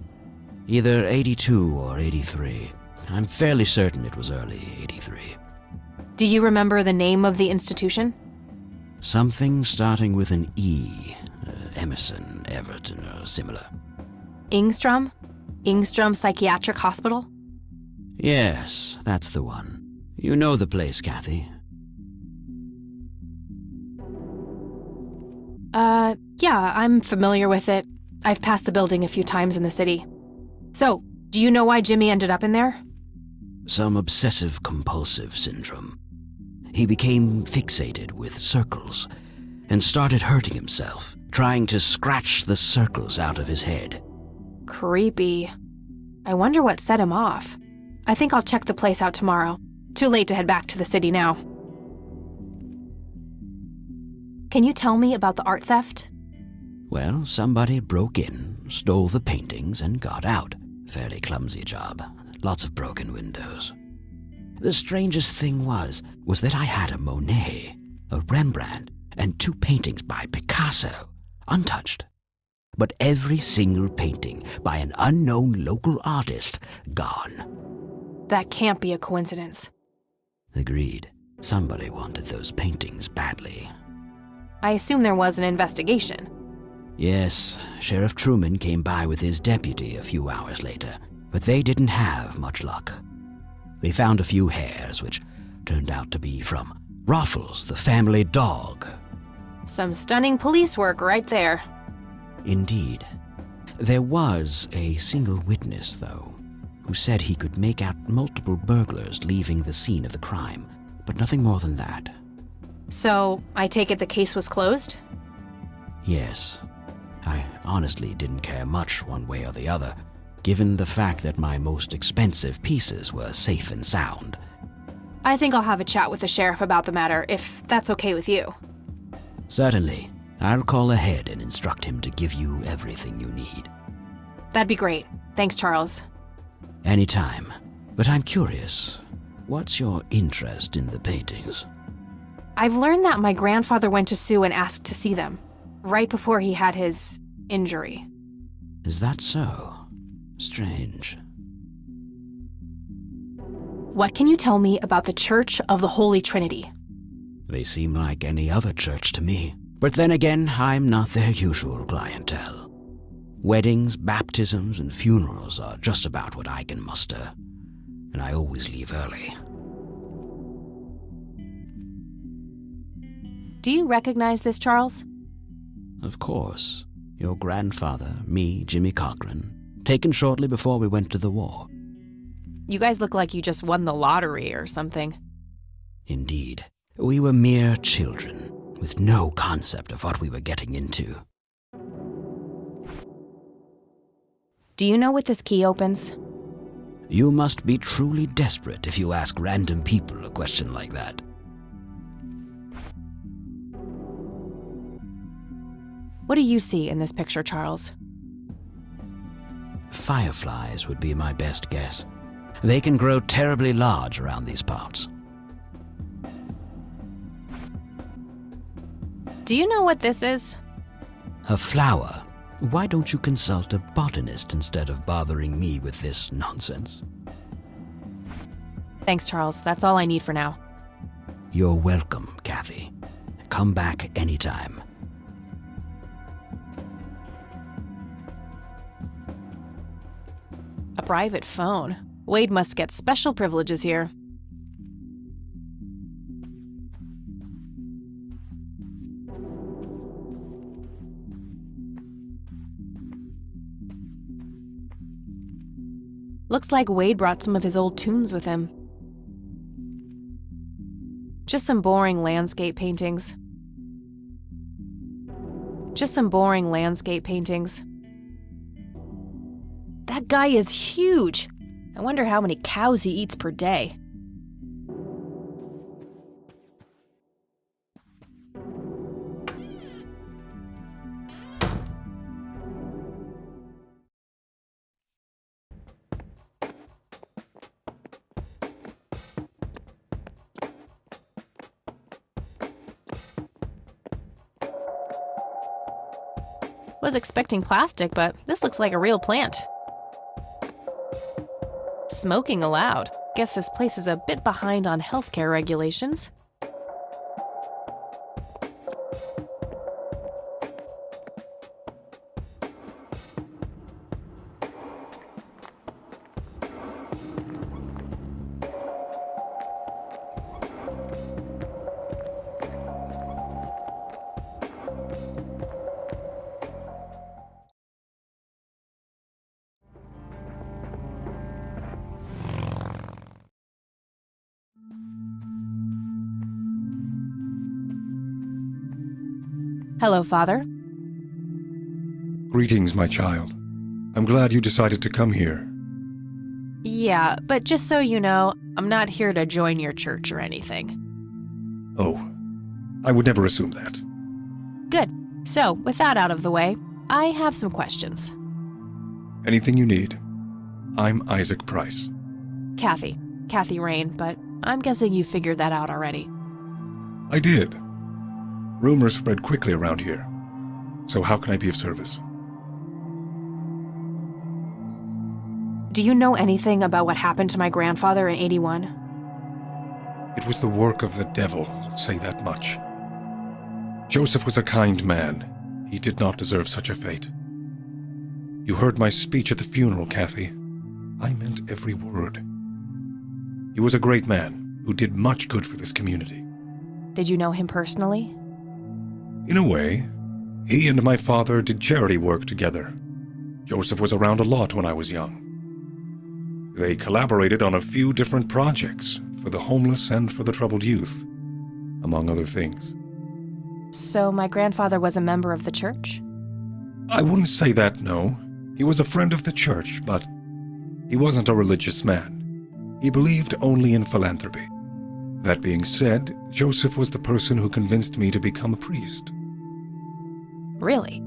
Either 82 or 83. I'm fairly certain it was early 83. Do you remember the name of the institution? Something starting with an E. Emerson, Everton, or similar. Ingstrom? Ingstrom Psychiatric Hospital? Yes, that's the one. You know the place, Kathy. Yeah, I'm familiar with it. I've passed the building a few times in the city. So, do you know why Jimmy ended up in there? Some obsessive-compulsive syndrome. He became fixated with circles and started hurting himself, trying to scratch the circles out of his head. Creepy. I wonder what set him off. I think I'll check the place out tomorrow. Too late to head back to the city now. Can you tell me about the art theft? Well, somebody broke in, stole the paintings, and got out. Fairly clumsy job. Lots of broken windows. The strangest thing was that I had a Monet, a Rembrandt, and 2 paintings by Picasso, untouched. But every single painting by an unknown local artist, gone. That can't be a coincidence. Agreed. Somebody wanted those paintings badly. I assume there was an investigation. Yes, Sheriff Truman came by with his deputy a few hours later, but they didn't have much luck. They found a few hairs, which turned out to be from Ruffles, the family dog. Some stunning police work right there. Indeed. There was a single witness, though, who said he could make out multiple burglars leaving the scene of the crime, but nothing more than that. So, I take it the case was closed? Yes. I honestly didn't care much one way or the other, given the fact that my most expensive pieces were safe and sound. I think I'll have a chat with the sheriff about the matter, if that's okay with you. Certainly. I'll call ahead and instruct him to give you everything you need. That'd be great. Thanks, Charles. Anytime. But I'm curious, what's your interest in the paintings? I've learned that my grandfather went to Sue and asked to see them, right before he had his injury. Is that so? Strange. What can you tell me about the Church of the Holy Trinity? They seem like any other church to me. But then again, I'm not their usual clientele. Weddings, baptisms, and funerals are just about what I can muster. And I always leave early. Do you recognize this, Charles? Of course. Your grandfather, me, Jimmy Cochran, taken shortly before we went to the war. You guys look like you just won the lottery or something. Indeed. We were mere children, with no concept of what we were getting into. Do you know what this key opens? You must be truly desperate if you ask random people a question like that. What do you see in this picture, Charles? Fireflies would be my best guess. They can grow terribly large around these parts. Do you know what this is? A flower. Why don't you consult a botanist instead of bothering me with this nonsense? Thanks, Charles. That's all I need for now. You're welcome, Kathy. Come back anytime. A private phone. Wade must get special privileges here. Looks like Wade brought some of his old tunes with him. Just some boring landscape paintings. That guy is huge. I wonder how many cows he eats per day. Was expecting plastic, but this looks like a real plant. Smoking allowed. Guess this place is a bit behind on healthcare regulations. Hello, Father. Greetings, my child. I'm glad you decided to come here. Yeah, but just so you know, I'm not here to join your church or anything. Oh, I would never assume that. Good. So, with that out of the way, I have some questions. Anything you need. I'm Isaac Price. Kathy Rain, but I'm guessing you figured that out already. I did. Rumors spread quickly around here. So how can I be of service? Do you know anything about what happened to my grandfather in '81? It was the work of the devil, I'll say that much. Joseph was a kind man. He did not deserve such a fate. You heard my speech at the funeral, Kathy. I meant every word. He was a great man who did much good for this community. Did you know him personally? In a way, he and my father did charity work together. Joseph was around a lot when I was young. They collaborated on a few different projects for the homeless and for the troubled youth. among other things. So my grandfather was a member of the church? I wouldn't say that, no. He was a friend of the church, but he wasn't a religious man. He believed only in philanthropy. That being said, Joseph was the person who convinced me to become a priest. Really?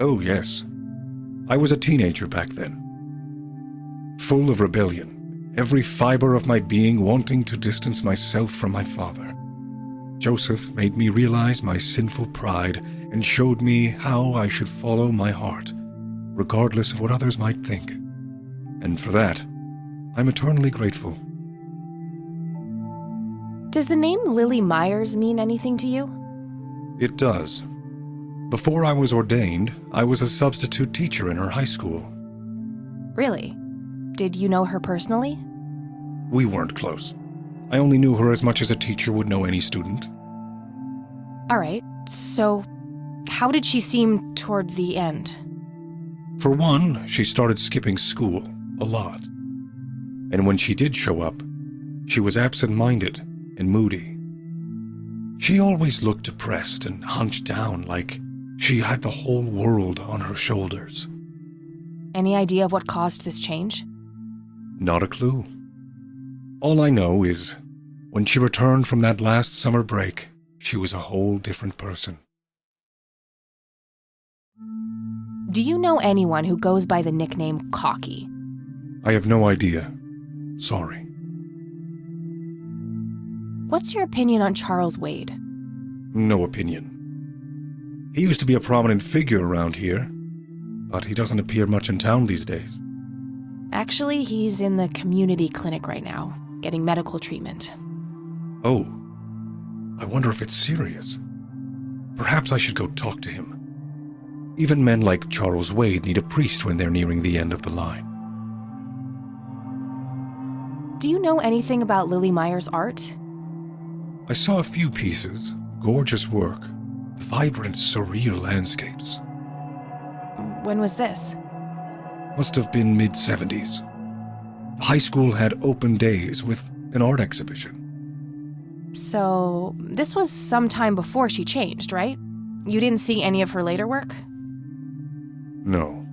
Oh, yes. I was a teenager back then. Full of rebellion, every fiber of my being wanting to distance myself from my father. Joseph made me realize my sinful pride and showed me how I should follow my heart, regardless of what others might think. And for that, I'm eternally grateful. Does the name Lily Myers mean anything to you? It does. Before I was ordained, I was a substitute teacher in her high school. Really? Did you know her personally? We weren't close. I only knew her as much as a teacher would know any student. All right, so how did she seem toward the end? For one, she started skipping school a lot. And when she did show up, she was absent-minded and moody. She always looked depressed and hunched down like she had the whole world on her shoulders. Any idea of what caused this change? Not a clue. All I know is, when she returned from that last summer break, she was a whole different person. Do you know anyone who goes by the nickname Cocky? I have no idea. Sorry. What's your opinion on Charles Wade? No opinion. He used to be a prominent figure around here, but he doesn't appear much in town these days. Actually, he's in the community clinic right now, getting medical treatment. Oh, I wonder if it's serious. Perhaps I should go talk to him. Even men like Charles Wade need a priest when they're nearing the end of the line. Do you know anything about Lily Myers' art? I saw a few pieces, gorgeous work, vibrant, surreal landscapes. When was this? Must have been mid-70s. The high school had open days with an art exhibition. So, this was some time before she changed, right? You didn't see any of her later work? No.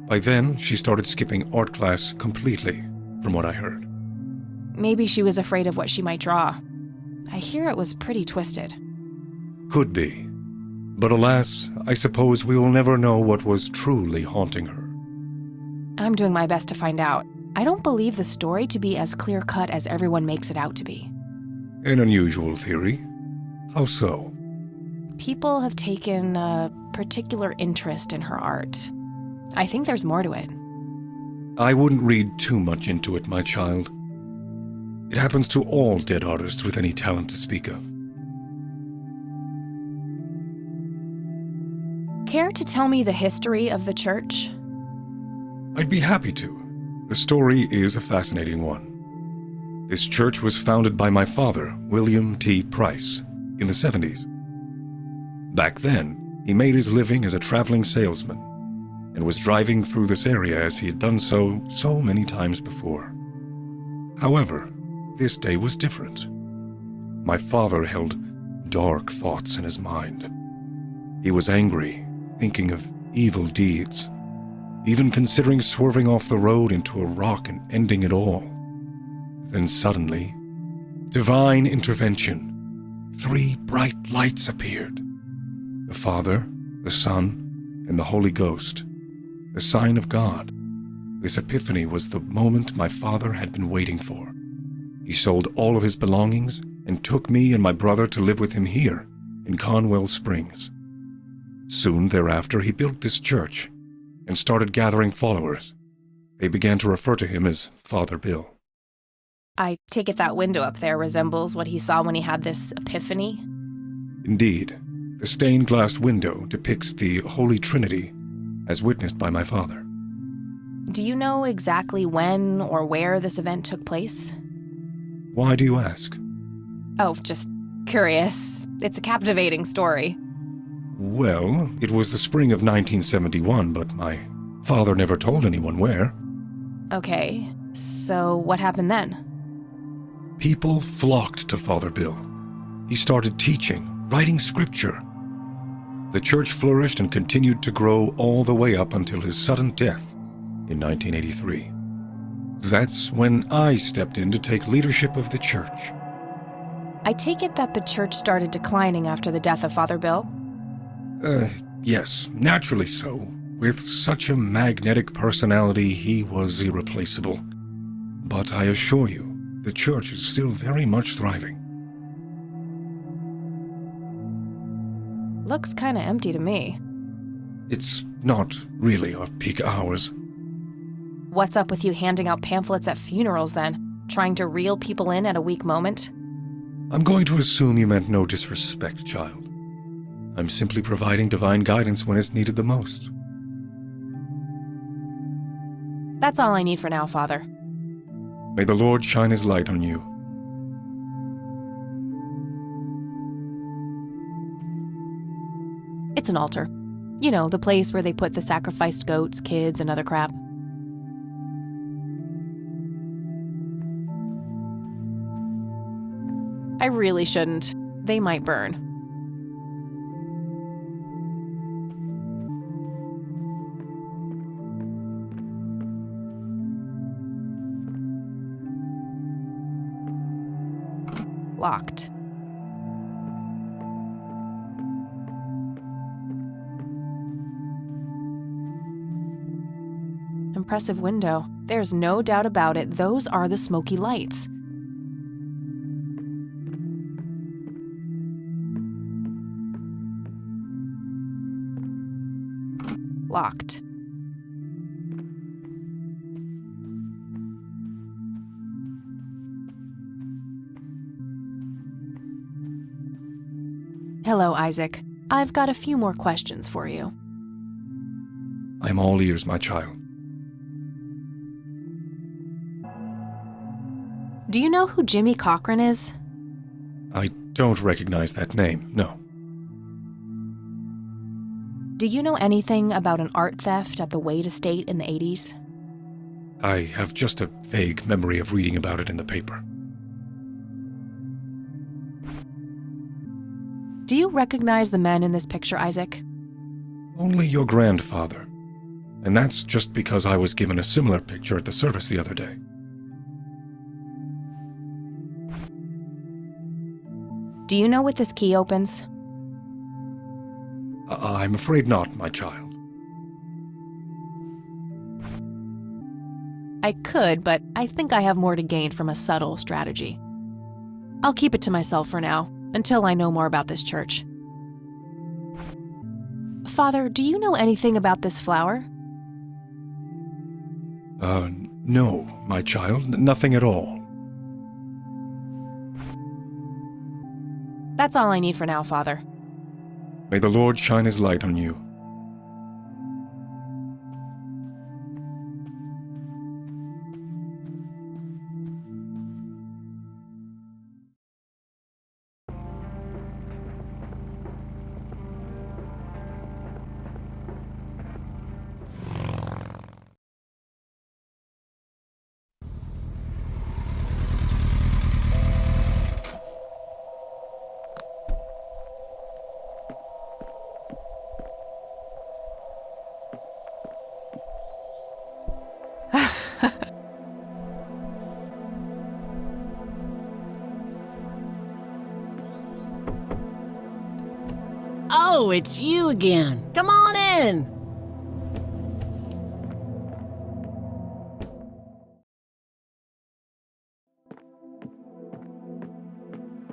By then, she started skipping art class completely, from what I heard. Maybe she was afraid of what she might draw. I hear it was pretty twisted. Could be. But alas, I suppose we will never know what was truly haunting her. I'm doing my best to find out. I don't believe the story to be as clear-cut as everyone makes it out to be. An unusual theory. How so? People have taken a particular interest in her art. I think there's more to it. I wouldn't read too much into it, my child. It happens to all dead artists with any talent to speak of. Care to tell me the history of the church? I'd be happy to. The story is a fascinating one. This church was founded by my father, William T. Price, in the 70s. Back then, he made his living as a traveling salesman and was driving through this area as he had done so many times before. However, this day was different. My father held dark thoughts in his mind. He was angry, thinking of evil deeds, even considering swerving off the road into a rock and ending it all. Then suddenly, divine intervention. 3 bright lights appeared. The Father, the Son, and the Holy Ghost. The sign of God. This epiphany was the moment my father had been waiting for. He sold all of his belongings and took me and my brother to live with him here in Conwell Springs. Soon thereafter, he built this church and started gathering followers. They began to refer to him as Father Bill. I take it that window up there resembles what he saw when he had this epiphany? Indeed, the stained glass window depicts the Holy Trinity as witnessed by my father. Do you know exactly when or where this event took place? Why do you ask? Oh, just curious. It's a captivating story. Well, it was the spring of 1971, but my father never told anyone where. Okay, so what happened then? People flocked to Father Bill. He started teaching, writing scripture. The church flourished and continued to grow all the way up until his sudden death in 1983. That's when I stepped in to take leadership of the church. I take it that the church started declining after the death of Father Bill? Yes, naturally so. With such a magnetic personality, he was irreplaceable. But I assure you, the church is still very much thriving. Looks kinda empty to me. It's not really our peak hours. What's up with you handing out pamphlets at funerals then? Trying to reel people in at a weak moment? I'm going to assume you meant no disrespect, child. I'm simply providing divine guidance when it's needed the most. That's all I need for now, Father. May the Lord shine his light on you. It's an altar. You know, the place where they put the sacrificed goats, kids, and other crap. I really shouldn't. They might burn. Locked. Impressive window. There's no doubt about it, those are the smoky lights. Locked. Hello, Isaac. I've got a few more questions for you. I'm all ears, my child. Do you know who Jimmy Cochran is? I don't recognize that name, no. Do you know anything about an art theft at the Wade estate in the 80s? I have just a vague memory of reading about it in the paper. Do you recognize the men in this picture, Isaac? Only your grandfather. And that's just because I was given a similar picture at the service the other day. Do you know what this key opens? I'm afraid not, my child. I could, but I think I have more to gain from a subtle strategy. I'll keep it to myself for now, until I know more about this church. Father, do you know anything about this flower? No, my child, nothing at all. That's all I need for now, Father. May the Lord shine his light on you. Oh, it's you again. Come on in.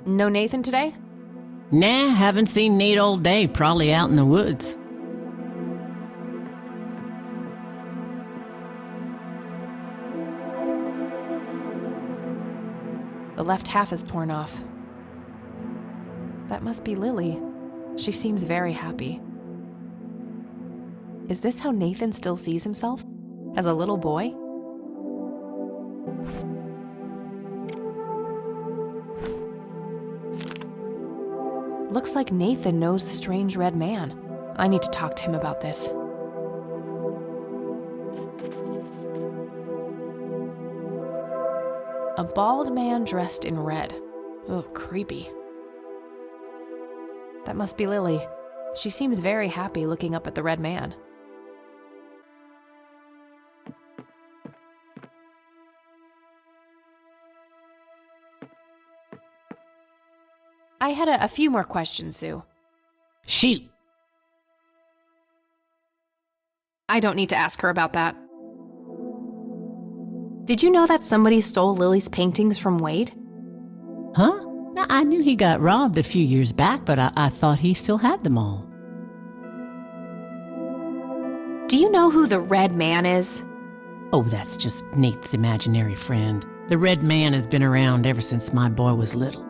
No Nathan today? Nah, haven't seen Nate all day, probably out in the woods. The left half is torn off. That must be Lily. She seems very happy. Is this how Nathan still sees himself? As a little boy? Looks like Nathan knows the strange red man. I need to talk to him about this. A bald man dressed in red. Ugh, creepy. That must be Lily. She seems very happy looking up at the red man. I had a few more questions, Sue. Shoot. I don't need to ask her about that. Did you know that somebody stole Lily's paintings from Wade? Huh? I knew he got robbed a few years back, but I thought he still had them all. Do you know who the Red Man is? Oh, that's just Nate's imaginary friend. The Red Man has been around ever since my boy was little.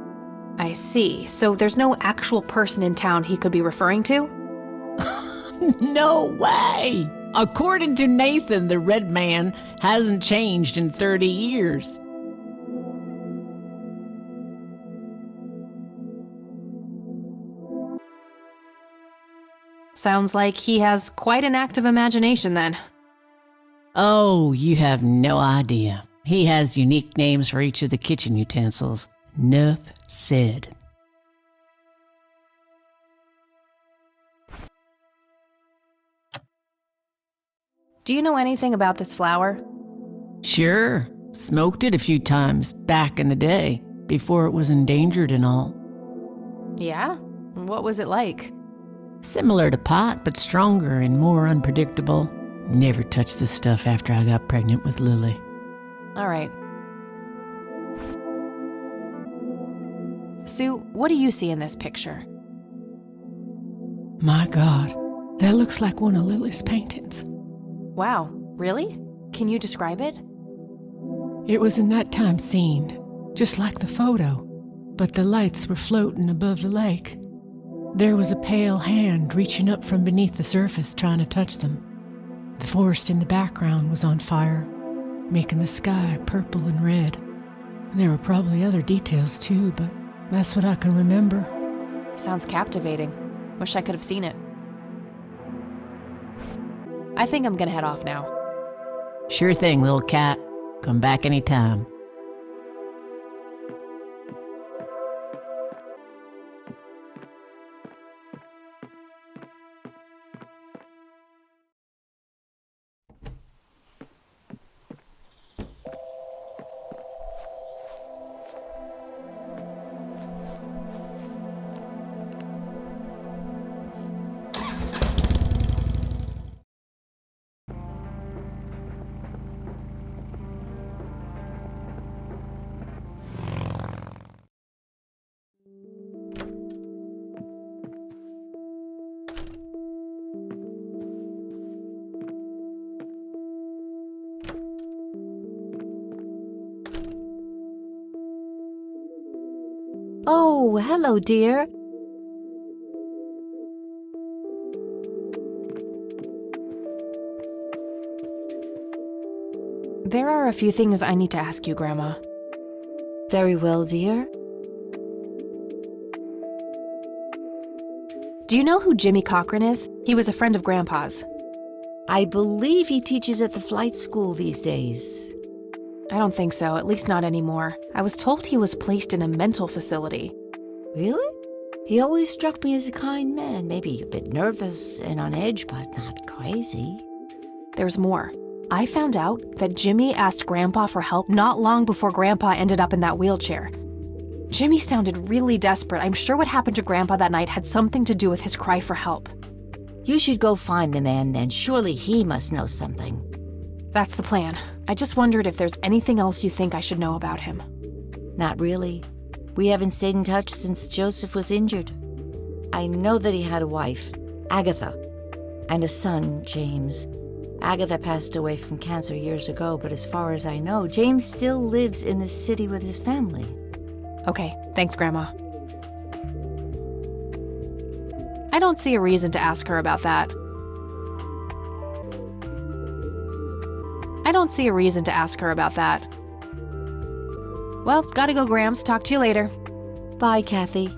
I see. So there's no actual person in town he could be referring to? No way! According to Nathan, the Red Man hasn't changed in 30 years. Sounds like he has quite an active imagination then. Oh, you have no idea. He has unique names for each of the kitchen utensils. Nuff said. Do you know anything about this flower? Sure. Smoked it a few times back in the day, before it was endangered and all. Yeah? What was it like? Similar to pot, but stronger and more unpredictable. Never touched this stuff after I got pregnant with Lily. All right. Sue, what do you see in this picture? My God, that looks like one of Lily's paintings. Wow, really? Can you describe it? It was a nighttime scene, just like the photo, but the lights were floating above the lake. There was a pale hand reaching up from beneath the surface trying to touch them. The forest in the background was on fire, making the sky purple and red. There were probably other details too, but that's what I can remember. Sounds captivating. Wish I could have seen it. I think I'm gonna head off now. Sure thing, little cat. Come back anytime. Oh, hello, dear. There are a few things I need to ask you, Grandma. Very well, dear. Do you know who Jimmy Cochran is? He was a friend of Grandpa's. I believe he teaches at the flight school these days. I don't think so, at least not anymore. I was told he was placed in a mental facility. Really? He always struck me as a kind man, maybe a bit nervous and on edge, but not crazy. There's more. I found out that Jimmy asked Grandpa for help not long before Grandpa ended up in that wheelchair. Jimmy sounded really desperate. I'm sure what happened to Grandpa that night had something to do with his cry for help. You should go find the man then. Surely he must know something. That's the plan. I just wondered if there's anything else you think I should know about him. Not really. We haven't stayed in touch since Joseph was injured. I know that he had a wife, Agatha, and a son, James. Agatha passed away from cancer years ago, but as far as I know, James still lives in the city with his family. Okay, thanks, Grandma. I don't see a reason to ask her about that. Well, gotta go, Grams. Talk to you later. Bye, Kathy.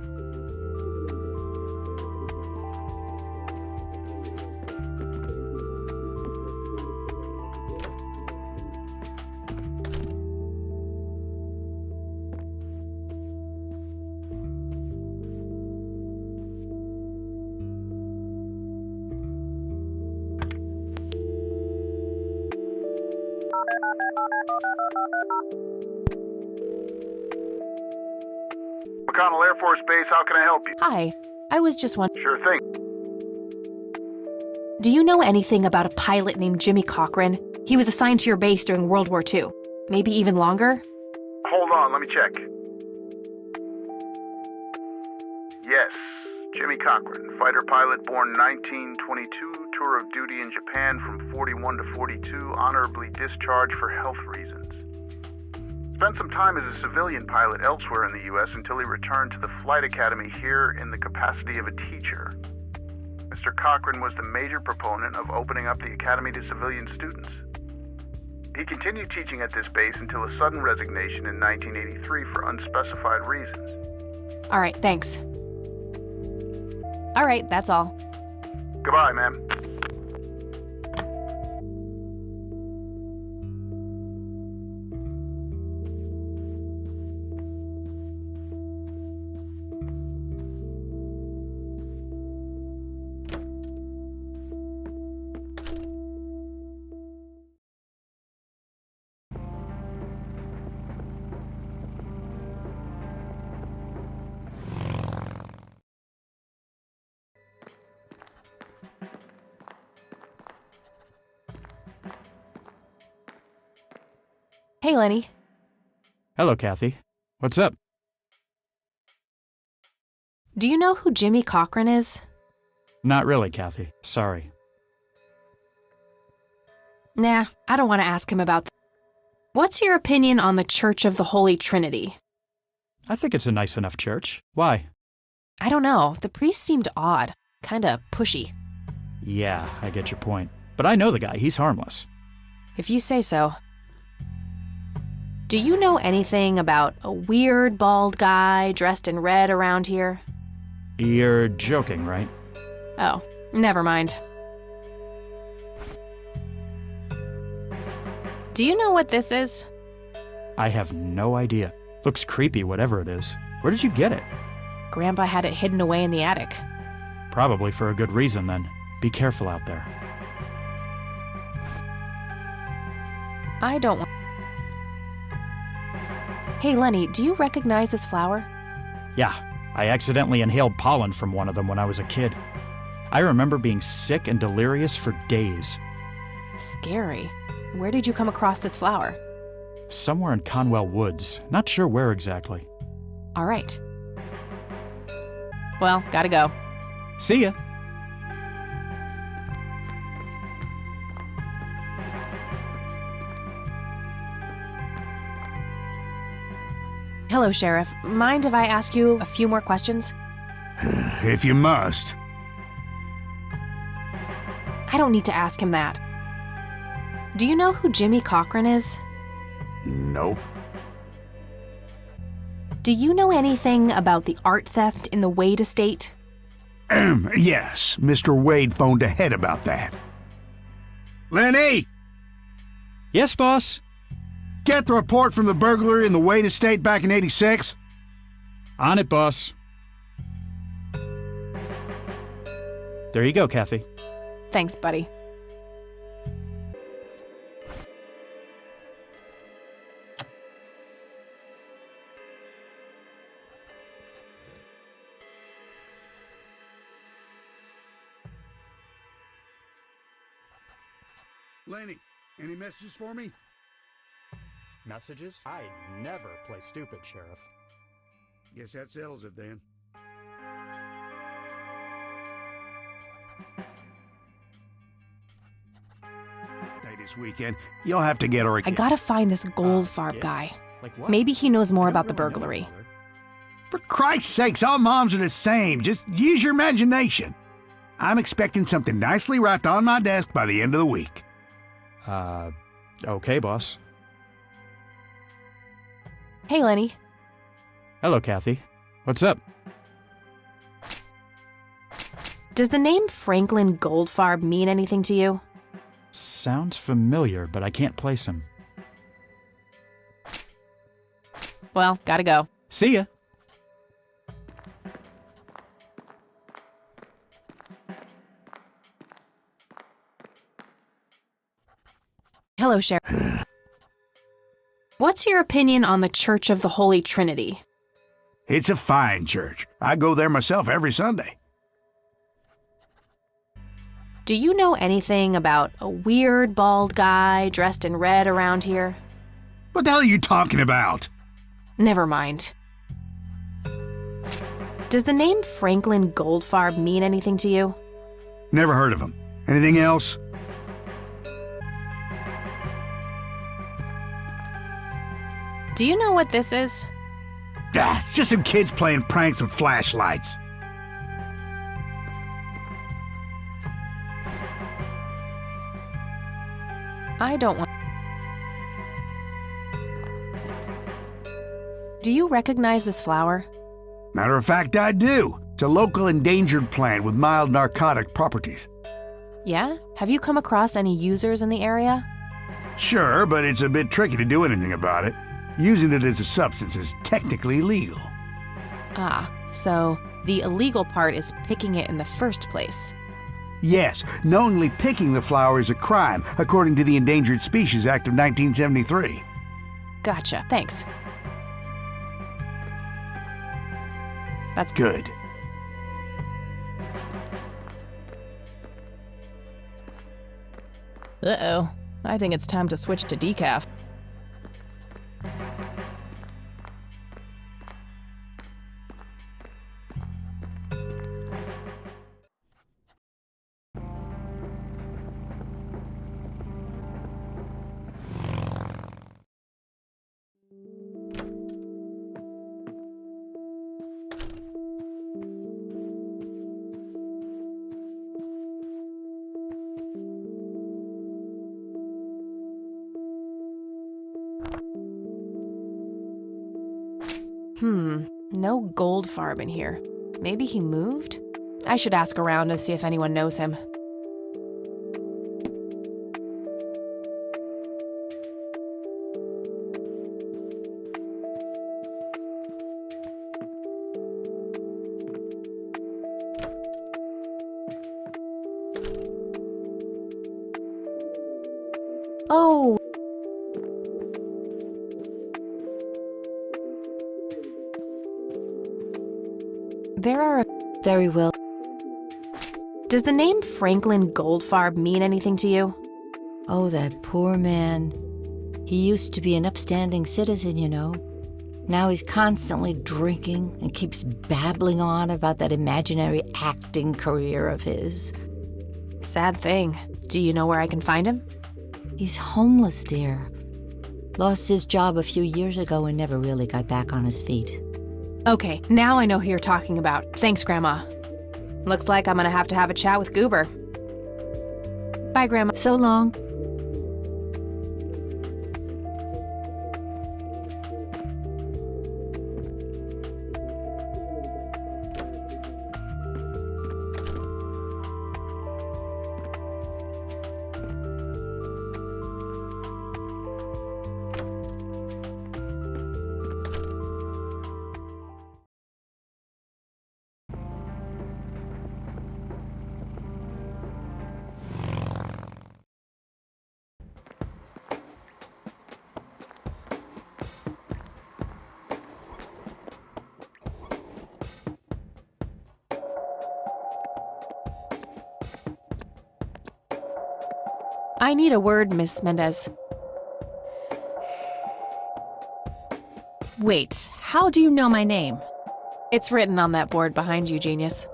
McConnell Air Force Base, how can I help you? Hi. I was just wondering. Sure thing. Do you know anything about a pilot named Jimmy Cochran? He was assigned to your base during World War II. Maybe even longer? Hold on, let me check. Yes, Jimmy Cochran, fighter pilot born 1922, tour of duty in Japan from 41 to 42, honorably discharged for health reasons. Spent some time as a civilian pilot elsewhere in the U.S. until he returned to the flight academy here in the capacity of a teacher. Mr. Cochran was the major proponent of opening up the academy to civilian students. He continued teaching at this base until a sudden resignation in 1983 for unspecified reasons. All right, thanks. All right, that's all. Goodbye, ma'am. Hey, Lenny. Hello, Kathy. What's up? Do you know who Jimmy Cochran is? Not really, Kathy. Sorry. Nah, I don't want to ask him about that. What's your opinion on the Church of the Holy Trinity? I think it's a nice enough church. Why? I don't know. The priest seemed odd. Kinda pushy. Yeah, I get your point. But I know the guy. He's harmless. If you say so. Do you know anything about a weird bald guy dressed in red around here? You're joking, right? Oh, never mind. Do you know what this is? I have no idea. Looks creepy, whatever it is. Where did you get it? Grandpa had it hidden away in the attic. Probably for a good reason, then. Be careful out there. I don't want... Hey, Lenny, do you recognize this flower? Yeah, I accidentally inhaled pollen from one of them when I was a kid. I remember being sick and delirious for days. Scary. Where did you come across this flower? Somewhere in Conwell Woods. Not sure where exactly. All right. Well, gotta go. See ya. Hello, Sheriff. Mind if I ask you a few more questions? If you must. I don't need to ask him that. Do you know who Jimmy Cochran is? Nope. Do you know anything about the art theft in the Wade estate? Yes, Mr. Wade phoned ahead about that. Lenny! Yes, boss? Get the report from the burglary in the Wade estate back in '86? On it, boss. There you go, Kathy. Thanks, buddy. Lenny, any messages for me? Messages? I never play stupid, Sheriff. Guess that settles it then. This weekend, you'll have to get her I gotta find this Goldfarb guy. Like what? Maybe he knows more about the burglary. For Christ's sakes, all moms are the same. Just use your imagination. I'm expecting something nicely wrapped on my desk by the end of the week. Okay, boss. Hey, Lenny. Hello, Kathy. What's up? Does the name Franklin Goldfarb mean anything to you? Sounds familiar, but I can't place him. Well, gotta go. See ya. Hello, Sheriff. What's your opinion on the Church of the Holy Trinity? It's a fine church. I go there myself every Sunday. Do you know anything about a weird bald guy dressed in red around here? What the hell are you talking about? Never mind. Does the name Franklin Goldfarb mean anything to you? Never heard of him. Anything else? Do you know what this is? It's just some kids playing pranks with flashlights. I don't want... Do you recognize this flower? Matter of fact, I do. It's a local endangered plant with mild narcotic properties. Yeah? Have you come across any users in the area? Sure, but it's a bit tricky to do anything about it. Using it as a substance is technically illegal. Ah, so the illegal part is picking it in the first place. Yes, knowingly picking the flower is a crime, according to the Endangered Species Act of 1973. Gotcha, thanks. That's good. Uh-oh. I think it's time to switch to decaf. No Goldfarb in here. Maybe he moved? I should ask around and see if anyone knows him. Oh! There are... Very well. Does the name Franklin Goldfarb mean anything to you? Oh, that poor man. He used to be an upstanding citizen, you know. Now he's constantly drinking and keeps babbling on about that imaginary acting career of his. Sad thing. Do you know where I can find him? He's homeless, dear. Lost his job a few years ago and never really got back on his feet. Okay, now I know who you're talking about. Thanks, Grandma. Looks like I'm gonna have to have a chat with Goober. Bye, Grandma. So long. I need a word, Miss Mendez. Wait, how do you know my name? It's written on that board behind you, genius.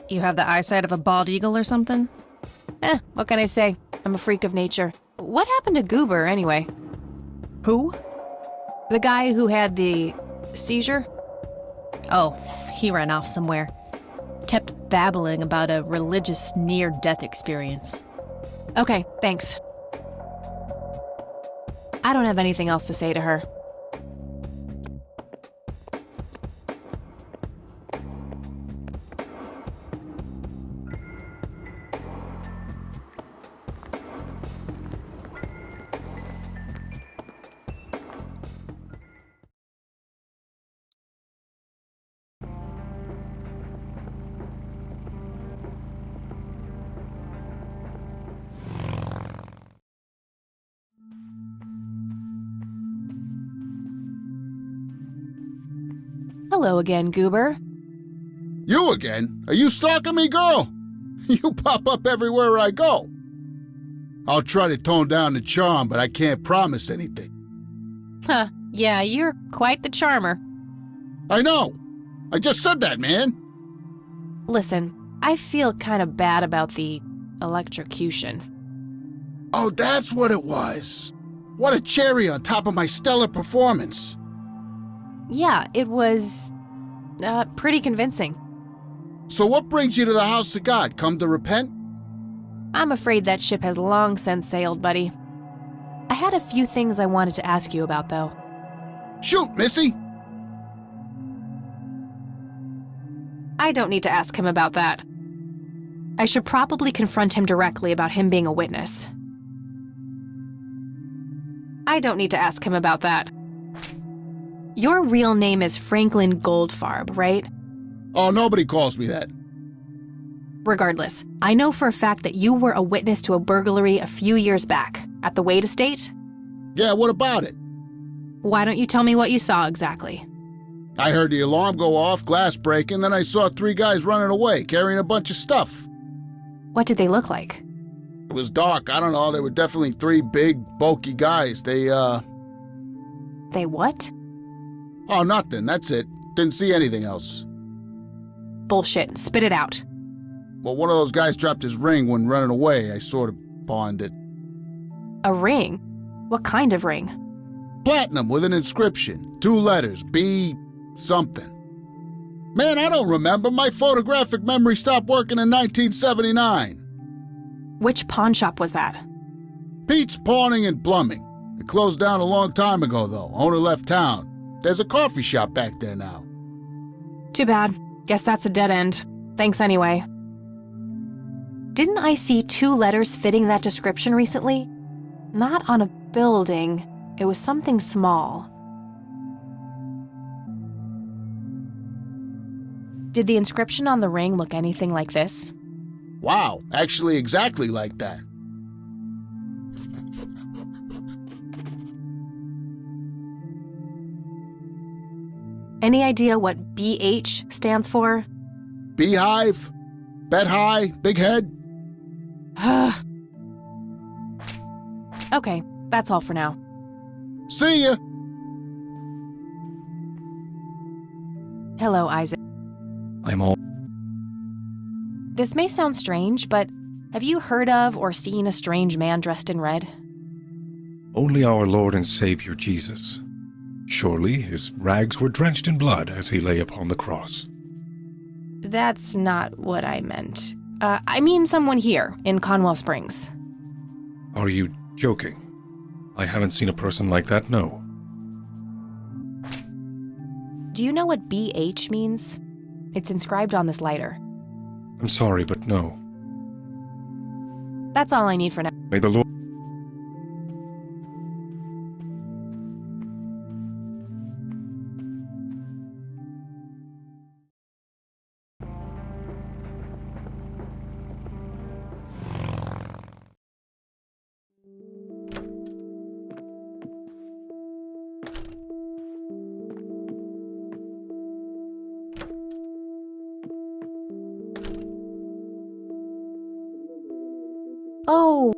You have the eyesight of a bald eagle or something? What can I say? I'm a freak of nature. What happened to Goober, anyway? Who? The guy who had the seizure? Oh, he ran off somewhere. Kept babbling about a religious near-death experience. Okay, thanks. I don't have anything else to say to her. Hello again, Goober. You again? Are you stalking me, girl? You pop up everywhere I go. I'll try to tone down the charm, but I can't promise anything. Huh, yeah, you're quite the charmer. I know. I just said that, man. Listen, I feel kind of bad about the electrocution. Oh, that's what it was. What a cherry on top of my stellar performance. Yeah, it was pretty convincing. So what brings you to the house of God? Come to repent? I'm afraid that ship has long since sailed, buddy. I had a few things I wanted to ask you about, though. Shoot, Missy! I don't need to ask him about that. I should probably confront him directly about him being a witness. I don't need to ask him about that. Your real name is Franklin Goldfarb, right? Oh, nobody calls me that. Regardless, I know for a fact that you were a witness to a burglary a few years back, at the Wade estate? Yeah, what about it? Why don't you tell me what you saw exactly? I heard the alarm go off, glass breaking, then I saw 3 guys running away, carrying a bunch of stuff. What did they look like? It was dark, I don't know, they were definitely 3 big, bulky guys. They what? Oh, nothing, that's it. Didn't see anything else. Bullshit, spit it out. Well, one of those guys dropped his ring when running away. I sort of pawned it. A ring? What kind of ring? Platinum with an inscription. 2 letters, B something. Man, I don't remember. My photographic memory stopped working in 1979. Which pawn shop was that? Pete's Pawning and Plumbing. It closed down a long time ago, though. Owner left town. There's a coffee shop back there now. Too bad. Guess that's a dead end. Thanks anyway. Didn't I see 2 letters fitting that description recently? Not on a building. It was something small. Did the inscription on the ring look anything like this? Wow, actually exactly like that. Any idea what BH stands for? Beehive? Bet high? Big head? Okay, that's all for now. See ya! Hello, Isaac. I'm all... This may sound strange, but have you heard of or seen a strange man dressed in red? Only our Lord and Savior Jesus. Surely his rags were drenched in blood as he lay upon the cross. That's not what I meant. I mean someone here, in Conwell Springs. Are you joking? I haven't seen a person like that, no. Do you know what BH means? It's inscribed on this lighter. I'm sorry, but no. That's all I need for now. May the Lord... Oh!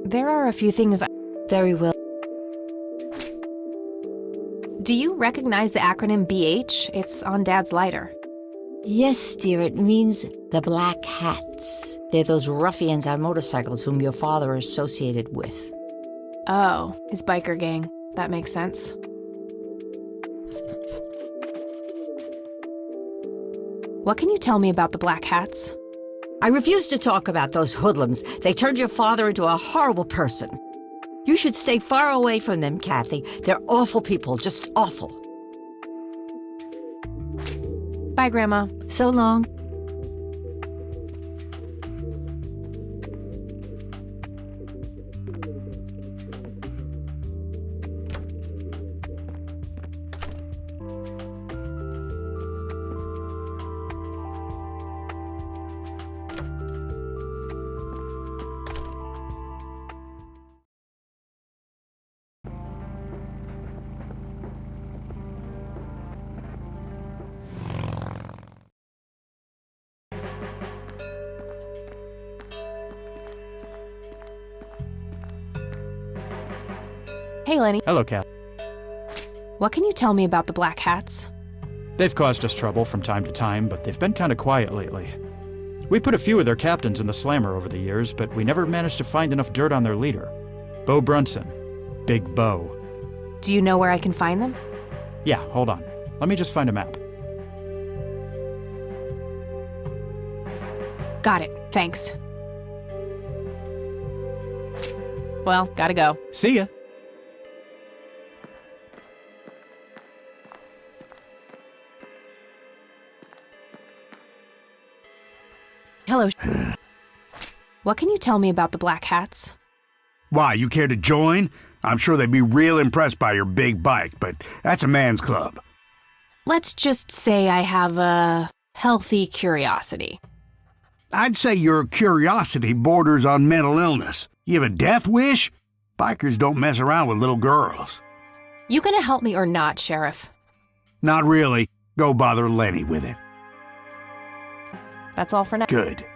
There are a few things Very well. Do you recognize the acronym BH? It's on Dad's lighter. Yes, dear, it means the Black Hats. They're those ruffians on motorcycles whom your father associated with. Oh, his biker gang. That makes sense. What can you tell me about the Black Hats? I refuse to talk about those hoodlums. They turned your father into a horrible person. You should stay far away from them, Kathy. They're awful people, just awful. Bye, Grandma. So long. Hey, Lenny. Hello, Kath. What can you tell me about the Black Hats? They've caused us trouble from time to time, but they've been kind of quiet lately. We put a few of their captains in the slammer over the years, but we never managed to find enough dirt on their leader. Bo Brunson. Big Bo. Do you know where I can find them? Yeah, hold on. Let me just find a map. Got it. Thanks. Well, gotta go. See ya. Hello. What can you tell me about the Black Hats? Why, you care to join? I'm sure they'd be real impressed by your big bike, but that's a man's club. Let's just say I have a healthy curiosity. I'd say your curiosity borders on mental illness. You have a death wish? Bikers don't mess around with little girls. You gonna help me or not, Sheriff? Not really. Go bother Lenny with it. That's all for now. Good.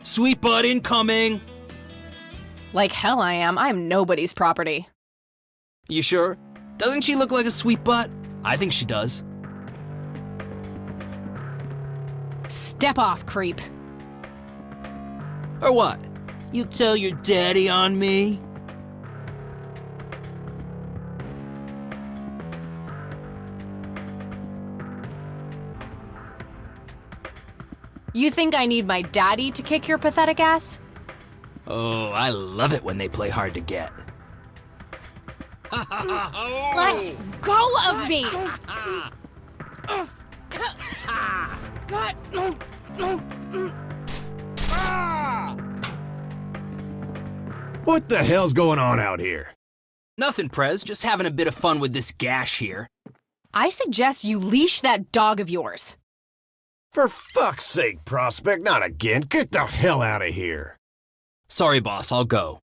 Sweet butt incoming! Like hell I am. I'm nobody's property. You sure? Doesn't she look like a sweet butt? I think she does. Step off, creep. Or what? You tell your daddy on me? You think I need my daddy to kick your pathetic ass? Oh, I love it when they play hard to get. Let go of me! God. What the hell's going on out here? Nothing, Prez. Just having a bit of fun with this gash here. I suggest you leash that dog of yours. For fuck's sake, Prospect, not again. Get the hell out of here. Sorry, boss, I'll go.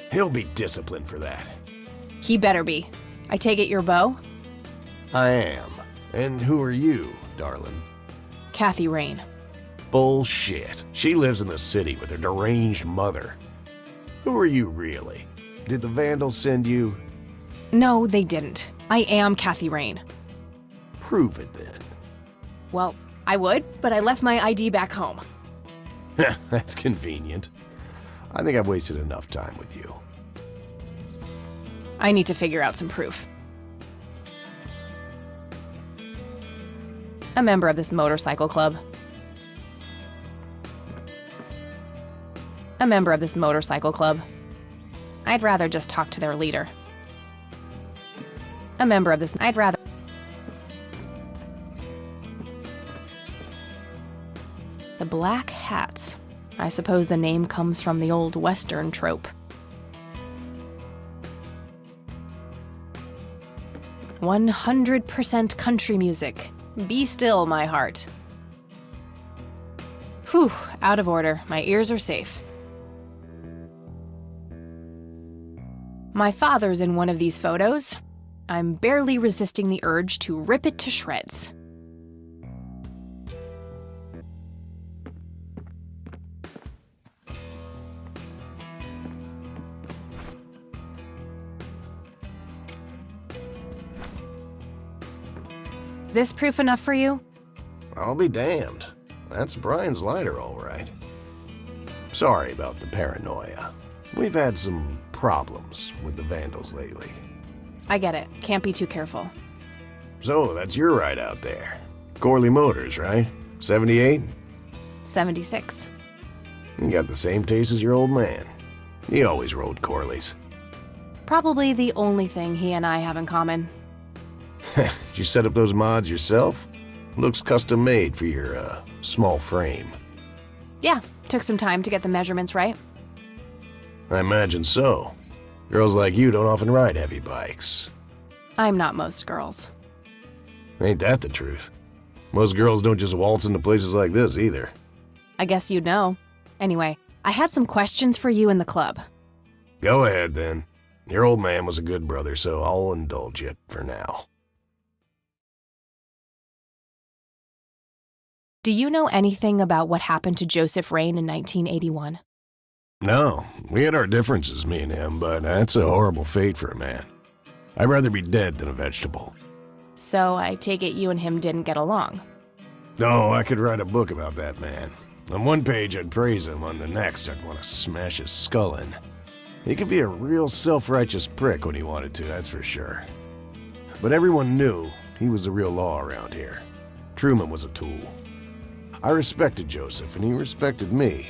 He'll be disciplined for that. He better be. I take it you're Bo? I am. And who are you, darling? Kathy Rain. Bullshit. She lives in the city with her deranged mother. Who are you, really? Did the Vandals send you? No, they didn't. I am Kathy Rain. Prove it, then. Well, I would, but I left my ID back home. That's convenient. I think I've wasted enough time with you. I need to figure out some proof. A member of this motorcycle club. A member of this motorcycle club. I'd rather just talk to their leader. A member of this... I'd rather... The Black Hats. I suppose the name comes from the old Western trope. 100% country music. Be still, my heart. Whew, out of order. My ears are safe. My father's in one of these photos. I'm barely resisting the urge to rip it to shreds. This proof enough for you? I'll be damned. That's Brian's lighter, all right. Sorry about the paranoia. We've had some problems with the Vandals lately. I get it. Can't be too careful. So, that's your ride out there. Corley Motors, right? 78? 76. You got the same taste as your old man. He always rode Corleys. Probably the only thing he and I have in common. Did you set up those mods yourself? Looks custom made for your, small frame. Yeah, took some time to get the measurements right. I imagine so. Girls like you don't often ride heavy bikes. I'm not most girls. Ain't that the truth? Most girls don't just waltz into places like this either. I guess you'd know. Anyway, I had some questions for you in the club. Go ahead, then. Your old man was a good brother, so I'll indulge you for now. Do you know anything about what happened to Joseph Rain in 1981? No, we had our differences, me and him, but that's a horrible fate for a man. I'd rather be dead than a vegetable. So I take it you and him didn't get along. No, I could write a book about that man. On one page I'd praise him, on the next I'd want to smash his skull in. He could be a real self-righteous prick when he wanted to, that's for sure. But everyone knew he was the real law around here. Truman was a tool. I respected Joseph, and he respected me,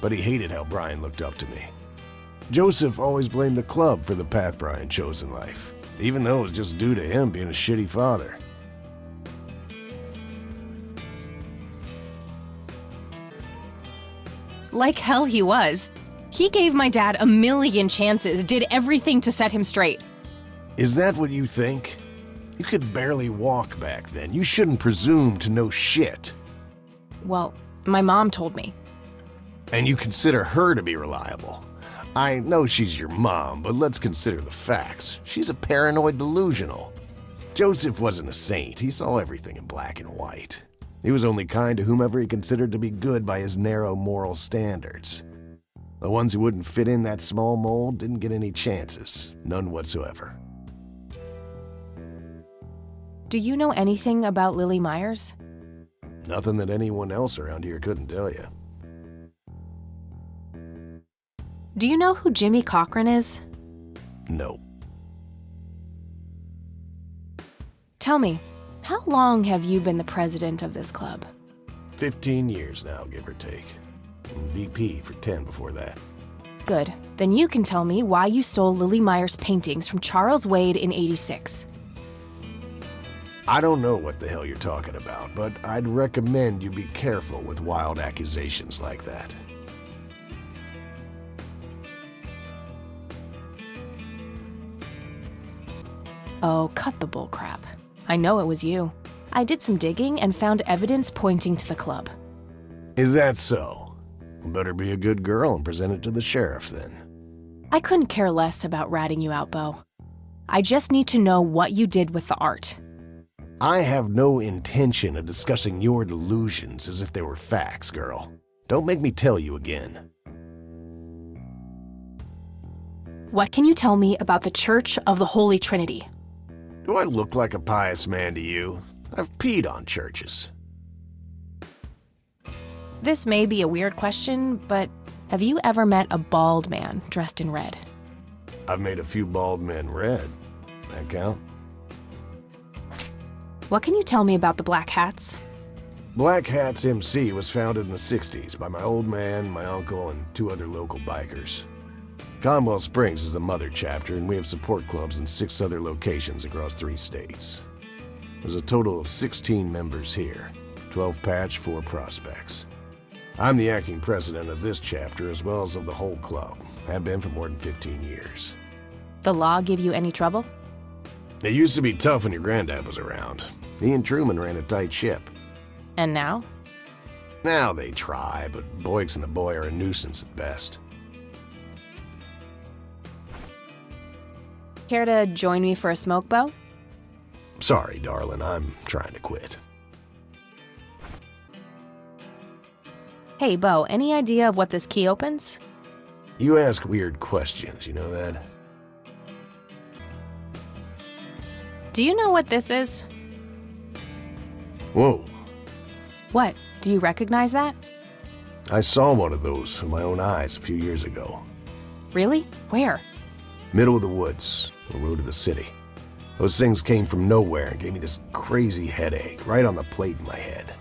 but he hated how Brian looked up to me. Joseph always blamed the club for the path Brian chose in life, even though it was just due to him being a shitty father. Like hell he was. He gave my dad a million chances, did everything to set him straight. Is that what you think? You could barely walk back then. You shouldn't presume to know shit. Well, my mom told me. And you consider her to be reliable. I know she's your mom, but let's consider the facts. She's a paranoid delusional. Joseph wasn't a saint. He saw everything in black and white. He was only kind to whomever he considered to be good by his narrow moral standards. The ones who wouldn't fit in that small mold didn't get any chances. None whatsoever. Do you know anything about Lily Myers? Nothing that anyone else around here couldn't tell you. Do you know who Jimmy Cochran is? No. Tell me, how long have you been the president of this club? 15 years now, give or take. VP for 10 before that. Good. Then you can tell me why you stole Lily Myers' paintings from Charles Wade in '86. I don't know what the hell you're talking about, but I'd recommend you be careful with wild accusations like that. Oh, cut the bullcrap. I know it was you. I did some digging and found evidence pointing to the club. Is that so? Better be a good girl and present it to the sheriff then. I couldn't care less about ratting you out, Bo. I just need to know what you did with the art. I have no intention of discussing your delusions as if they were facts, girl. Don't make me tell you again. What can you tell me about the Church of the Holy Trinity? Do I look like a pious man to you? I've peed on churches. This may be a weird question, but have you ever met a bald man dressed in red? I've made a few bald men red. That count? What can you tell me about the Black Hats? Black Hats MC was founded in the 60s by my old man, my uncle, and 2 other local bikers. Conwell Springs is the mother chapter, and we have support clubs in 6 other locations across 3 states. There's a total of 16 members here, 12 patch, 4 prospects. I'm the acting president of this chapter as well as of the whole club. Have been for more than 15 years. The law give you any trouble? It used to be tough when your granddad was around. He and Truman ran a tight ship. And now? Now they try, but Boyks and the boy are a nuisance at best. Care to join me for a smoke, Bo? Sorry, darling, I'm trying to quit. Hey, Bo, any idea of what this key opens? You ask weird questions, you know that? Do you know what this is? Whoa. What? Do you recognize that? I saw one of those with my own eyes a few years ago. Really? Where? Middle of the woods, the road to the city. Those things came from nowhere and gave me this crazy headache right on the plate in my head.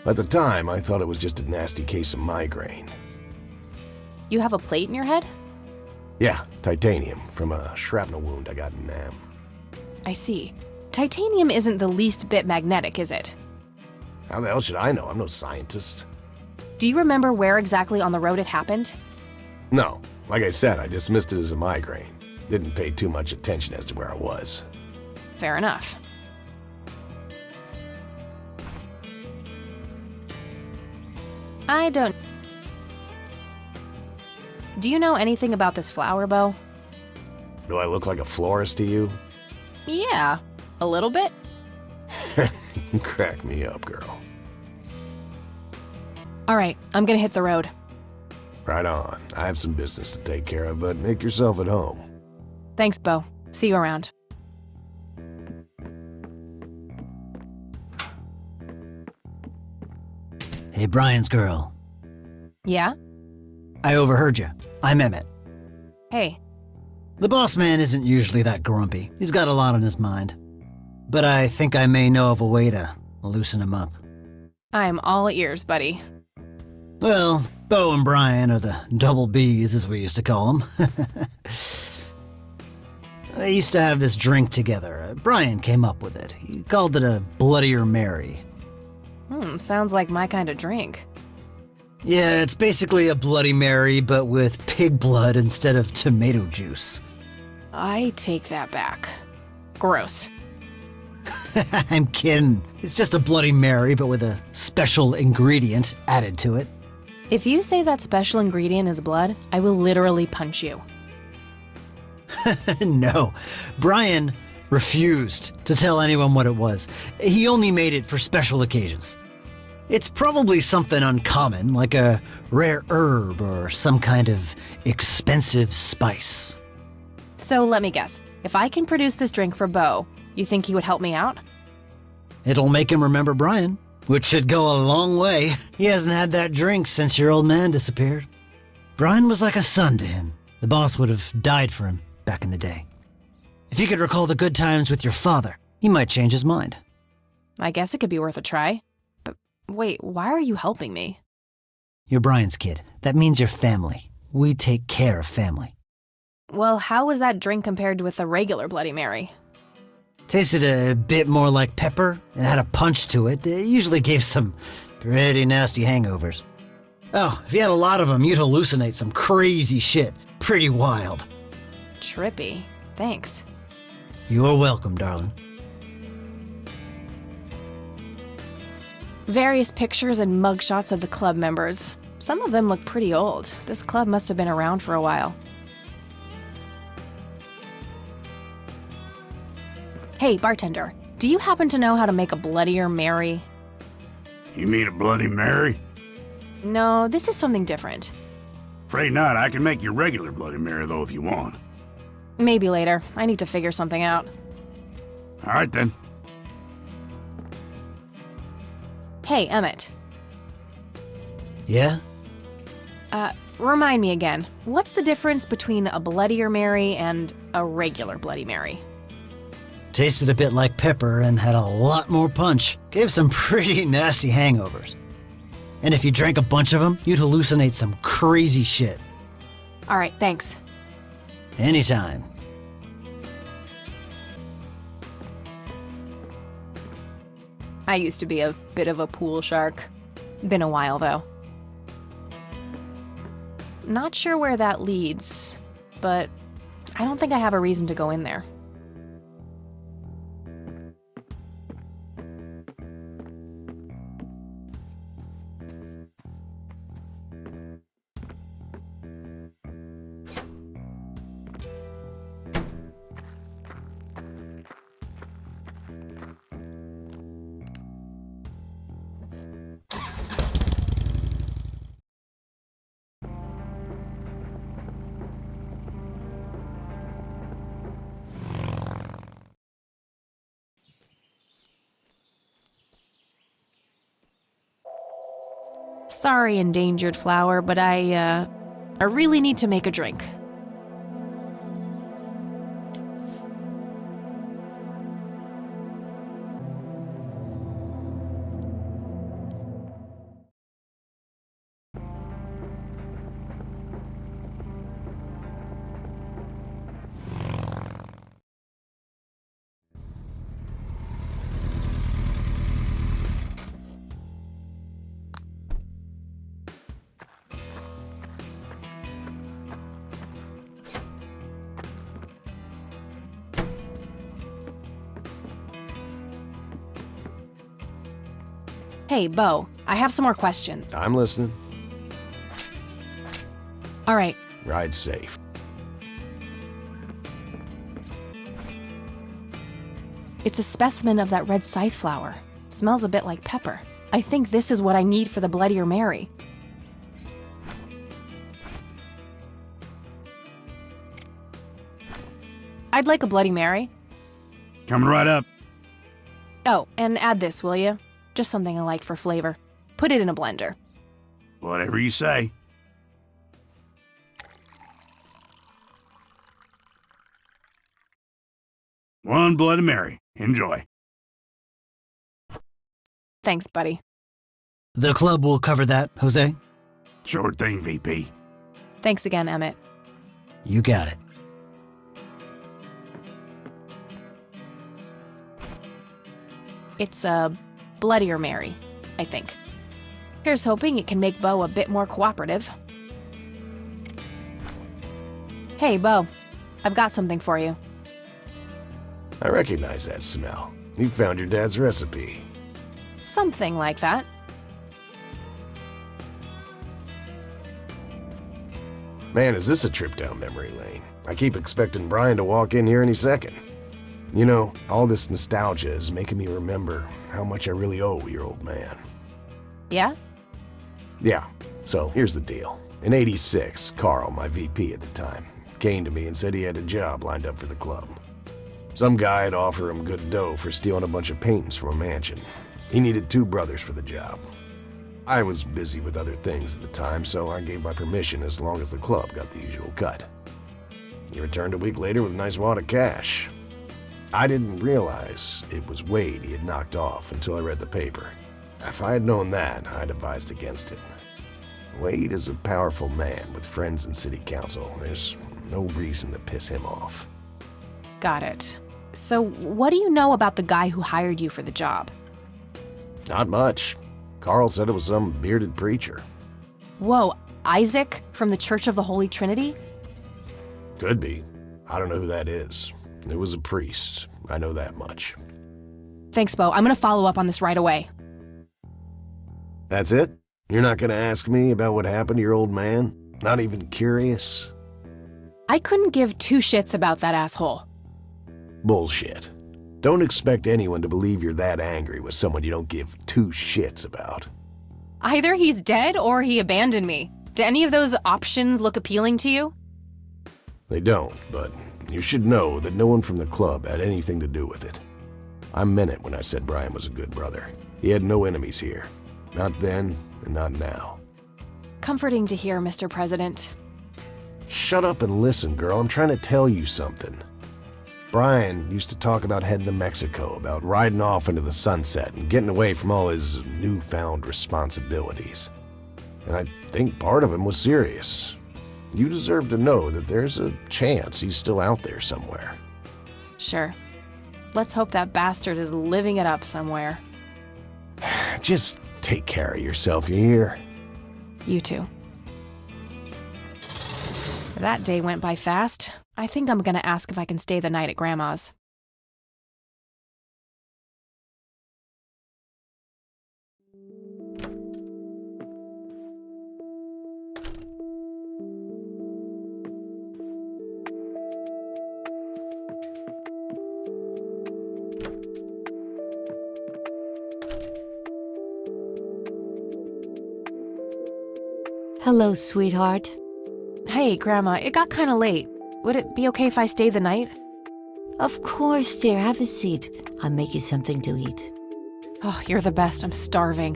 At the time, I thought it was just a nasty case of migraine. You have a plate in your head? Yeah, titanium from a shrapnel wound I got in Nam. I see. Titanium isn't the least bit magnetic, is it? How the hell should I know? I'm no scientist. Do you remember where exactly on the road it happened? No. Like I said, I dismissed it as a migraine. Didn't pay too much attention as to where I was. Fair enough. I don't... Do you know anything about this flower, Bo? Do I look like a florist to you? Yeah, a little bit. You crack me up, girl. All right, I'm gonna hit the road. Right on. I have some business to take care of, but make yourself at home. Thanks, Bo. See you around. Hey, Brian's girl. Yeah? I overheard you. I'm Emmett. Hey. The boss man isn't usually that grumpy. He's got a lot on his mind. But I think I may know of a way to loosen him up. I'm all ears, buddy. Well, Bo and Brian are the double Bs, as we used to call them. They used to have this drink together. Brian came up with it. He called it a Bloodier Mary. Sounds like my kind of drink. Yeah, it's basically a Bloody Mary, but with pig blood instead of tomato juice. I take that back. Gross. I'm kidding. It's just a Bloody Mary, but with a special ingredient added to it. If you say that special ingredient is blood, I will literally punch you. No, Brian refused to tell anyone what it was. He only made it for special occasions. It's probably something uncommon, like a rare herb or some kind of expensive spice. So let me guess. If I can produce this drink for Bo, you think he would help me out? It'll make him remember Brian, which should go a long way. He hasn't had that drink since your old man disappeared. Brian was like a son to him. The boss would have died for him back in the day. If you could recall the good times with your father, he might change his mind. I guess it could be worth a try. But wait, why are you helping me? You're Brian's kid. That means you're family. We take care of family. Well, how was that drink compared with a regular Bloody Mary? Tasted a bit more like pepper and had a punch to it. It usually gave some pretty nasty hangovers. Oh, if you had a lot of them, you'd hallucinate some crazy shit. Pretty wild. Trippy. Thanks. You're welcome, darling. Various pictures and mugshots of the club members. Some of them look pretty old. This club must have been around for a while. Hey, bartender, do you happen to know how to make a Bloodier Mary? You mean a Bloody Mary? No, this is something different. Afraid not. I can make you regular Bloody Mary, though, if you want. Maybe later. I need to figure something out. All right, then. Hey, Emmett. Yeah? Remind me again. What's the difference between a Bloodier Mary and a regular Bloody Mary? Tasted a bit like pepper and had a lot more punch. Gave some pretty nasty hangovers. And if you drank a bunch of them, you'd hallucinate some crazy shit. All right, thanks. Anytime. I used to be a bit of a pool shark. Been a while, though. Not sure where that leads, but I don't think I have a reason to go in there. Sorry, endangered flower, but I really need to make a drink. Hey, Bo, I have some more questions. I'm listening. All right. Ride safe. It's a specimen of that red scythe flower. Smells a bit like pepper. I think this is what I need for the Bloodier Mary. I'd like a Bloody Mary. Coming right up. Oh, and add this, will you? Just something I like for flavor. Put it in a blender. Whatever you say. One Bloody Mary. Enjoy. Thanks, buddy. The club will cover that, Jose. Sure thing, VP. Thanks again, Emmett. You got it. It's a Bloodier Mary, I think. Here's hoping it can make Bo a bit more cooperative. Hey, Bo. I've got something for you. I recognize that smell. You found your dad's recipe. Something like that. Man, is this a trip down memory lane. I keep expecting Brian to walk in here any second. You know, all this nostalgia is making me remember how much I really owe your old man. Yeah? Yeah, so here's the deal. In '86, Carl, my VP at the time, came to me and said he had a job lined up for the club. Some guy had offered him good dough for stealing a bunch of paintings from a mansion. He needed 2 brothers for the job. I was busy with other things at the time, so I gave my permission as long as the club got the usual cut. He returned a week later with a nice wad of cash. I didn't realize it was Wade he had knocked off until I read the paper. If I had known that, I'd advised against it. Wade is a powerful man with friends in city council. There's no reason to piss him off. Got it. So, what do you know about the guy who hired you for the job? Not much. Carl said it was some bearded preacher. Whoa, Isaac from the Church of the Holy Trinity? Could be. I don't know who that is. It was a priest. I know that much. Thanks, Bo. I'm gonna follow up on this right away. That's it? You're not gonna ask me about what happened to your old man? Not even curious? I couldn't give 2 shits about that asshole. Bullshit. Don't expect anyone to believe you're that angry with someone you don't give 2 shits about. Either he's dead or he abandoned me. Do any of those options look appealing to you? They don't, but you should know that no one from the club had anything to do with it. I meant it when I said Brian was a good brother. He had no enemies here. Not then, and not now. Comforting to hear, Mr. President. Shut up and listen, girl. I'm trying to tell you something. Brian used to talk about heading to Mexico, about riding off into the sunset and getting away from all his newfound responsibilities. And I think part of him was serious. You deserve to know that there's a chance he's still out there somewhere. Sure. Let's hope that bastard is living it up somewhere. Just take care of yourself, you hear? You too. That day went by fast. I think I'm gonna ask if I can stay the night at Grandma's. Hello, sweetheart. Hey, Grandma, it got kinda late. Would it be okay if I stayed the night? Of course, dear. Have a seat. I'll make you something to eat. Oh, you're the best. I'm starving.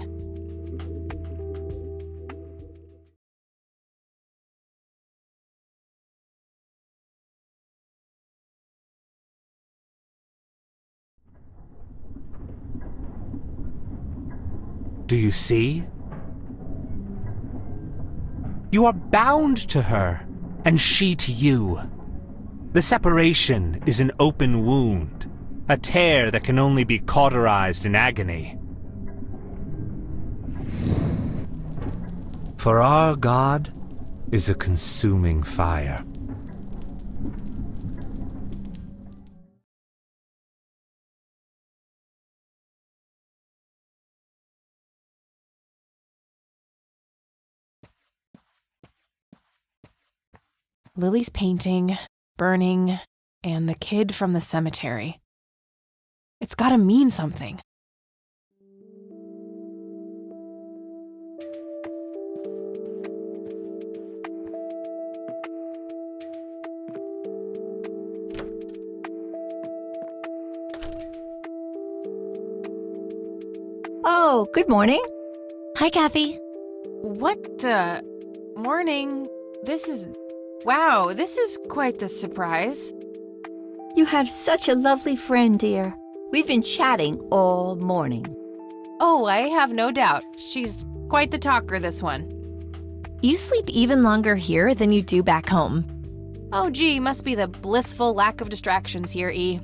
Do you see? You are bound to her, and she to you. The separation is an open wound, a tear that can only be cauterized in agony. For our God is a consuming fire. Lily's painting, burning, and the kid from the cemetery. It's gotta mean something. Oh, good morning. Hi, Kathy. What the? Morning. Wow, this is quite the surprise. You have such a lovely friend, dear. We've been chatting all morning. Oh, I have no doubt. She's quite the talker, this one. You sleep even longer here than you do back home. Oh, gee, must be the blissful lack of distractions here, E.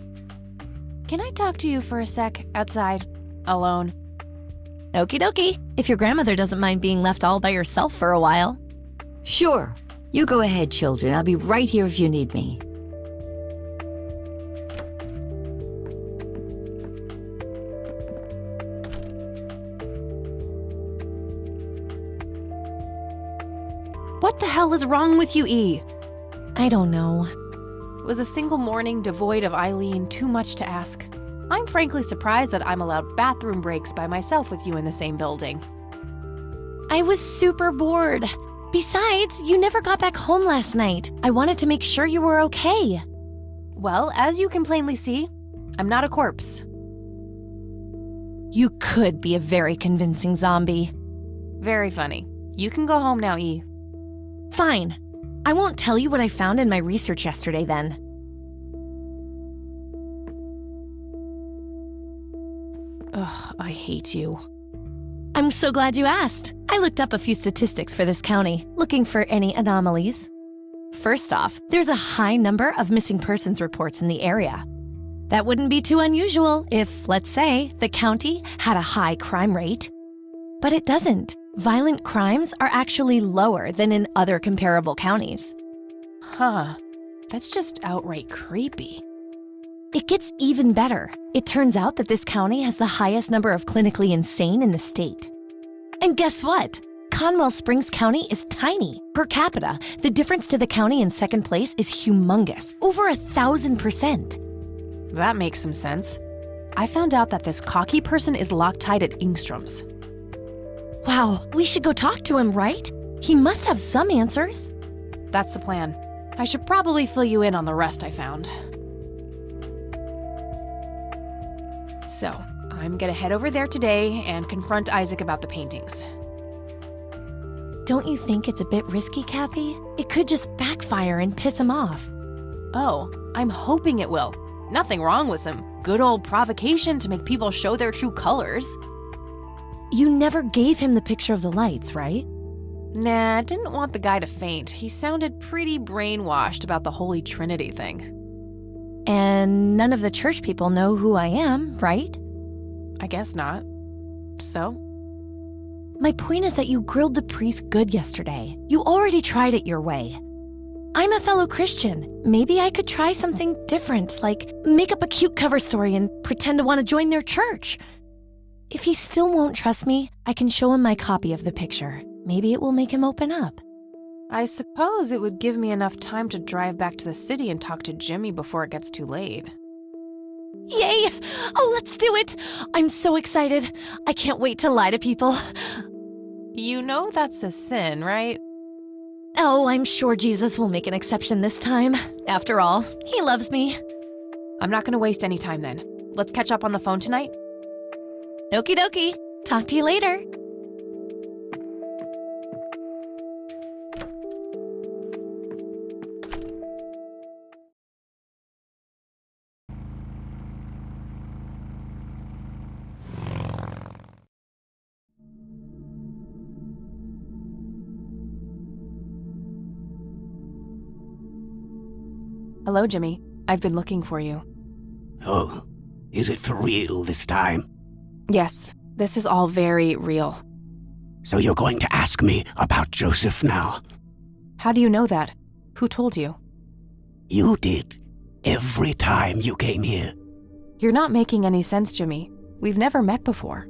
Can I talk to you for a sec, outside, alone? Okie dokie, if your grandmother doesn't mind being left all by yourself for a while. Sure. You go ahead, children. I'll be right here if you need me. What the hell is wrong with you, E? I don't know. Was a single morning devoid of Eileen too much to ask? I'm frankly surprised that I'm allowed bathroom breaks by myself with you in the same building. I was super bored. Besides, you never got back home last night. I wanted to make sure you were okay. Well, as you can plainly see, I'm not a corpse. You could be a very convincing zombie. Very funny. You can go home now, E. Fine. I won't tell you what I found in my research yesterday then. Ugh, I hate you. I'm so glad you asked. I looked up a few statistics for this county, looking for any anomalies. First off, there's a high number of missing persons reports in the area. That wouldn't be too unusual if, let's say, the county had a high crime rate. But it doesn't. Violent crimes are actually lower than in other comparable counties. Huh. That's just outright creepy. It gets even better. It turns out that this county has the highest number of clinically insane in the state. And guess what? Conwell Springs County is tiny. Per capita, the difference to the county in second place is humongous, over 1,000%. That makes some sense. I found out that this cocky person is Loctite at Ingstrom's. Wow, we should go talk to him, right? He must have some answers. That's the plan. I should probably fill you in on the rest I found. So, I'm gonna head over there today and confront Isaac about the paintings. Don't you think it's a bit risky, Kathy? It could just backfire and piss him off. Oh, I'm hoping it will. Nothing wrong with some good old provocation to make people show their true colors. You never gave him the picture of the lights, right? Nah, I didn't want the guy to faint. He sounded pretty brainwashed about the Holy Trinity thing. And none of the church people know who I am, right? I guess not. So? My point is that you grilled the priest good yesterday. You already tried it your way. I'm a fellow Christian. Maybe I could try something different, like make up a cute cover story and pretend to want to join their church. If he still won't trust me, I can show him my copy of the picture. Maybe it will make him open up. I suppose it would give me enough time to drive back to the city and talk to Jimmy before it gets too late. Yay! Oh, let's do it! I'm so excited. I can't wait to lie to people. You know that's a sin, right? Oh, I'm sure Jesus will make an exception this time. After all, he loves me. I'm not gonna waste any time then. Let's catch up on the phone tonight. Okie dokie. Talk to you later. Hello, Jimmy. I've been looking for you. Oh, is it for real this time? Yes, this is all very real. So you're going to ask me about Joseph now? How do you know that? Who told you? You did. Every time you came here. You're not making any sense, Jimmy. We've never met before.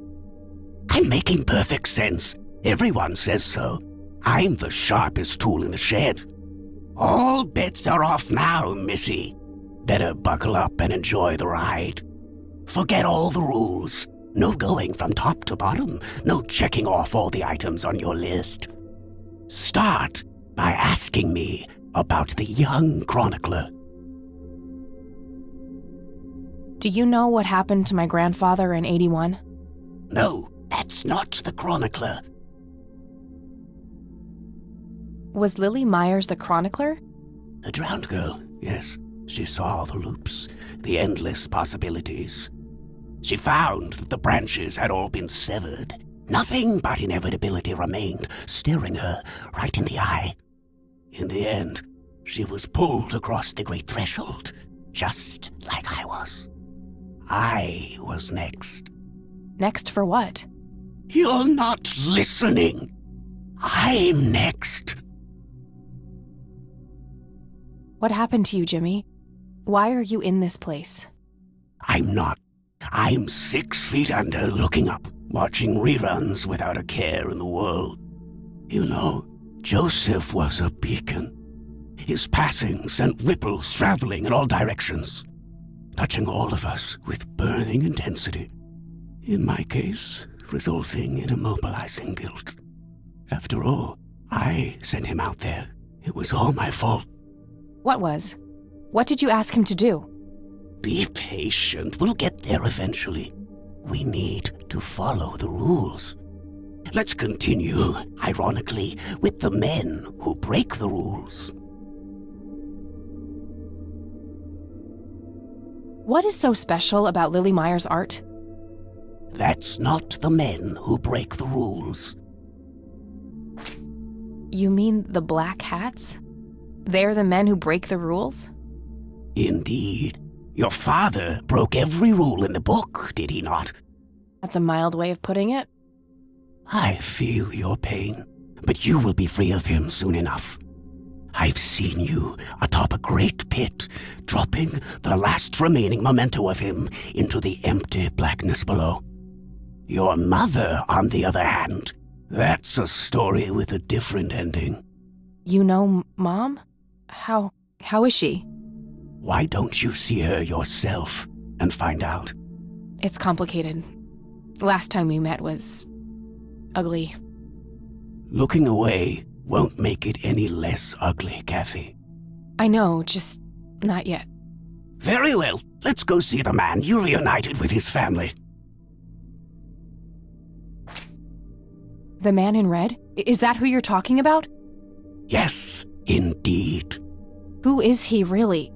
I'm making perfect sense. Everyone says so. I'm the sharpest tool in the shed. All bets are off now, Missy. Better buckle up and enjoy the ride. Forget all the rules. No going from top to bottom. No checking off all the items on your list. Start by asking me about the young chronicler. Do you know what happened to my grandfather in 81? No, that's not the chronicler. Was Lily Myers the chronicler? The drowned girl, yes. She saw the loops, the endless possibilities. She found that the branches had all been severed. Nothing but inevitability remained, staring her right in the eye. In the end, she was pulled across the great threshold, just like I was. I was next. Next for what? You're not listening. I'm next. What happened to you, Jimmy? Why are you in this place? I'm not. I'm 6 feet under, looking up, watching reruns without a care in the world. You know, Joseph was a beacon. His passing sent ripples traveling in all directions, touching all of us with burning intensity. In my case, resulting in immobilizing guilt. After all, I sent him out there. It was all my fault. What was? What did you ask him to do? Be patient. We'll get there eventually. We need to follow the rules. Let's continue, ironically, with the men who break the rules. What is so special about Lily Myers' art? That's not the men who break the rules. You mean the black hats? They're the men who break the rules? Indeed. Your father broke every rule in the book, did he not? That's a mild way of putting it. I feel your pain, but you will be free of him soon enough. I've seen you atop a great pit, dropping the last remaining memento of him into the empty blackness below. Your mother, on the other hand, that's a story with a different ending. You know Mom? How is she? Why don't you see her yourself and find out? It's complicated. Last time we met was ugly. Looking away won't make it any less ugly, Kathy. I know, just not yet. Very well. Let's go see the man you reunited with his family. The man in red? Is that who you're talking about? Yes, indeed. Who is he really?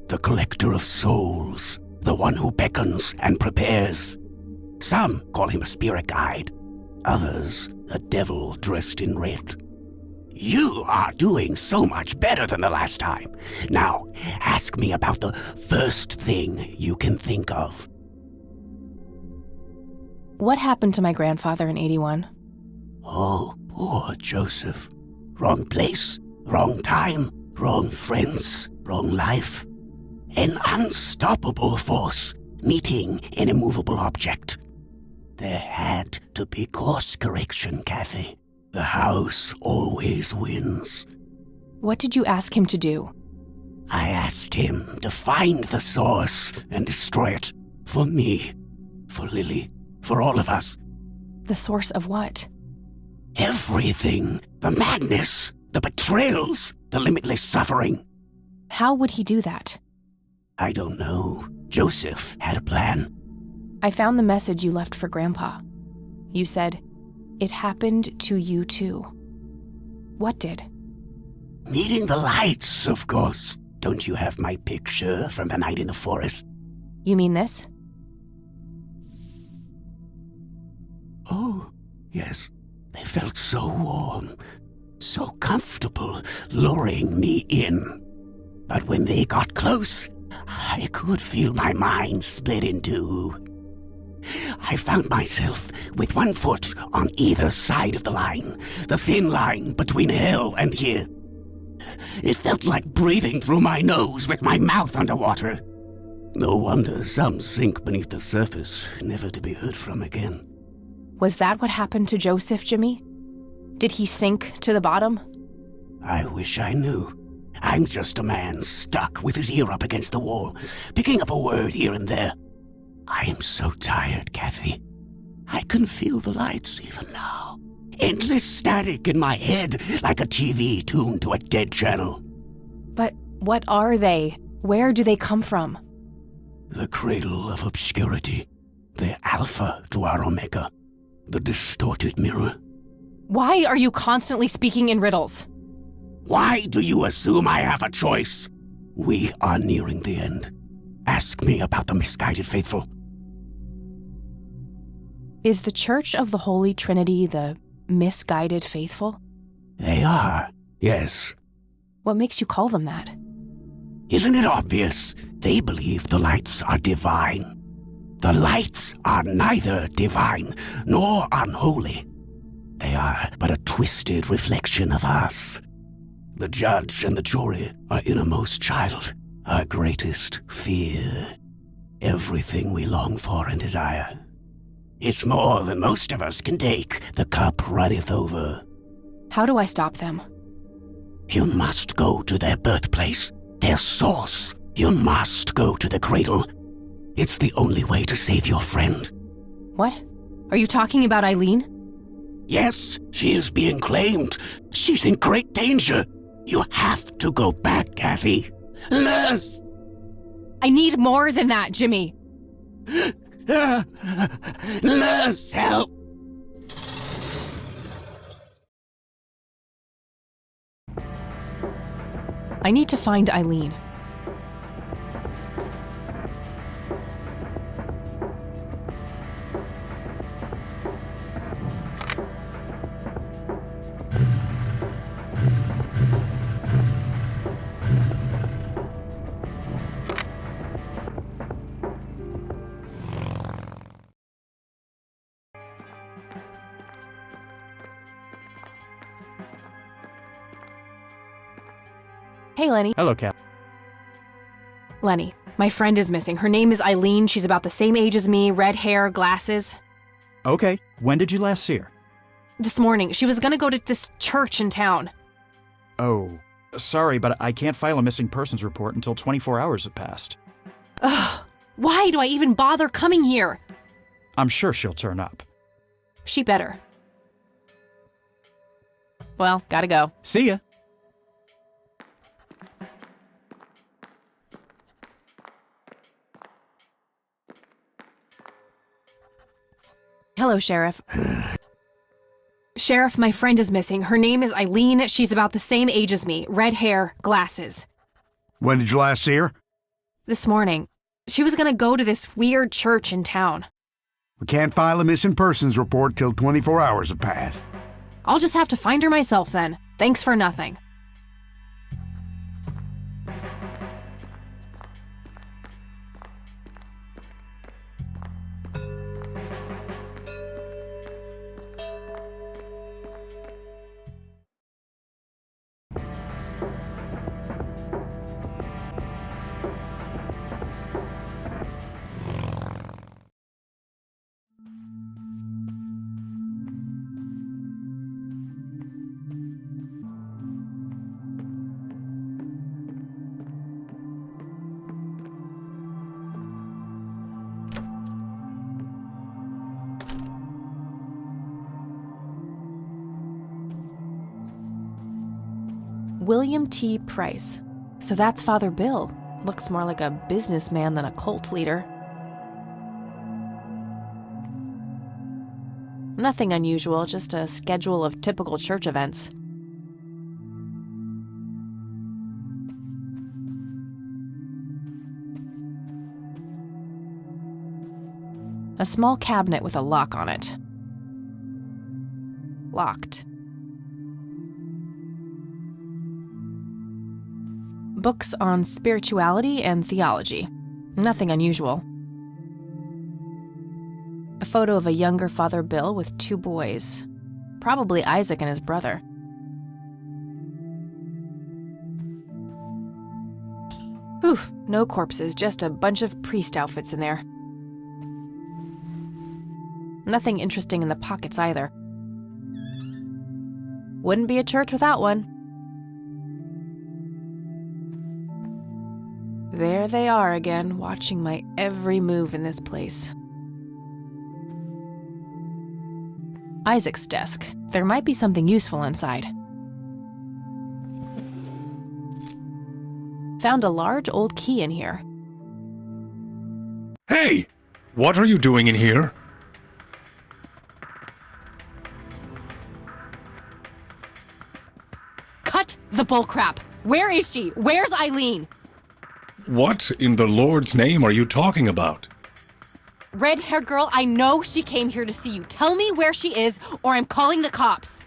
The collector of souls, the one who beckons and prepares. Some call him a spirit guide, others a devil dressed in red. You are doing so much better than the last time. Now, ask me about the first thing you can think of. What happened to my grandfather in 81? Oh, poor Joseph. Wrong place, wrong time, wrong friends, wrong life. An unstoppable force meeting an immovable object. There had to be course correction, Kathy. The house always wins. What did you ask him to do? I asked him to find the source and destroy it. For me, for Lily, for all of us. The source of what? Everything. The madness, the betrayals, the limitless suffering. How would he do that? I don't know. Joseph had a plan. I found the message you left for Grandpa. You said, "It happened to you too." What did? Meeting the lights, of course. Don't you have my picture from the night in the forest? You mean this? Oh, yes. They felt so warm, so comfortable, luring me in. But when they got close, I could feel my mind split in two. I found myself with one foot on either side of the line, the thin line between hell and here. It felt like breathing through my nose with my mouth underwater. No wonder some sink beneath the surface, never to be heard from again. Was that what happened to Joseph, Jimmy? Did he sink to the bottom? I wish I knew. I'm just a man stuck with his ear up against the wall, picking up a word here and there. I am so tired, Kathy. I can feel the lights even now. Endless static in my head, like a TV tuned to a dead channel. But what are they? Where do they come from? The cradle of obscurity. The alpha to our omega. The distorted mirror. Why are you constantly speaking in riddles? Why do you assume I have a choice? We are nearing the end. Ask me about the misguided faithful. Is the Church of the Holy Trinity the misguided faithful? They are, yes. What makes you call them that? Isn't it obvious? They believe the lights are divine. The lights are neither divine nor unholy. They are but a twisted reflection of us. The judge and the jury, our innermost child, our greatest fear. Everything we long for and desire. It's more than most of us can take. The cup runneth over. How do I stop them? You must go to their birthplace, their source. You must go to the cradle. It's the only way to save your friend. What? Are you talking about Eileen? Yes, she is being claimed. She's in great danger. You have to go back, Kathy. Nurse! I need more than that, Jimmy. Nurse, help! I need to find Eileen. Hey, Lenny. Hello, Cap. Lenny, my friend is missing. Her name is Eileen. She's about the same age as me, red hair, glasses. Okay, when did you last see her? This morning. She was gonna go to this church in town. Oh, sorry, but I can't file a missing persons report until 24 hours have passed. Ugh, why do I even bother coming here? I'm sure she'll turn up. She better. Well, gotta go. See ya. Hello, Sheriff. Sheriff, my friend is missing. Her name is Eileen. She's about the same age as me. Red hair, glasses. When did you last see her? This morning. She was gonna go to this weird church in town. We can't file a missing persons report till 24 hours have passed. I'll just have to find her myself then. Thanks for nothing. William T. Price. So that's Father Bill. Looks more like a businessman than a cult leader. Nothing unusual, just a schedule of typical church events. A small cabinet with a lock on it. Locked. Books on spirituality and theology. Nothing unusual. A photo of a younger Father Bill with 2 boys. Probably Isaac and his brother. Oof, no corpses, just a bunch of priest outfits in there. Nothing interesting in the pockets either. Wouldn't be a church without one. There they are again, watching my every move in this place. Isaac's desk. There might be something useful inside. Found a large old key in here. Hey! What are you doing in here? Cut the bullcrap! Where is she? Where's Eileen? What in the Lord's name are you talking about? Red-haired girl, I know she came here to see you. Tell me where she is, or I'm calling the cops.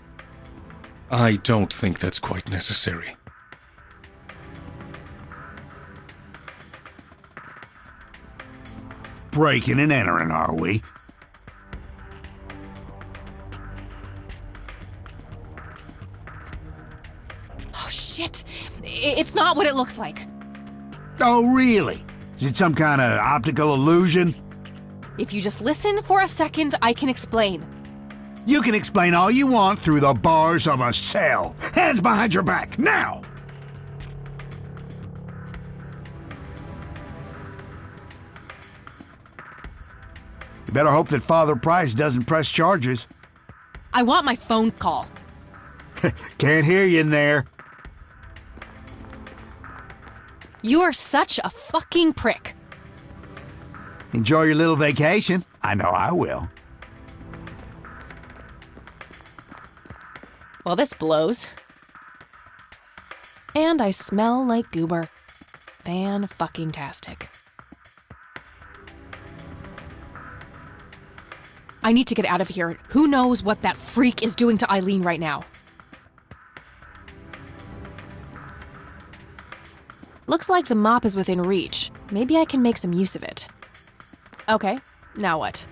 I don't think that's quite necessary. Breaking and entering, are we? Oh, shit. It's not what it looks like. Oh, really? Is it some kind of optical illusion? If you just listen for a second, I can explain. You can explain all you want through the bars of a cell. Hands behind your back, now! You better hope that Father Price doesn't press charges. I want my phone call. Can't hear you in there. You are such a fucking prick. Enjoy your little vacation. I know I will. Well, this blows. And I smell like goober. Fan-fucking-tastic. I need to get out of here. Who knows what that freak is doing to Eileen right now? Looks like the mop is within reach. Maybe I can make some use of it. Okay, now what?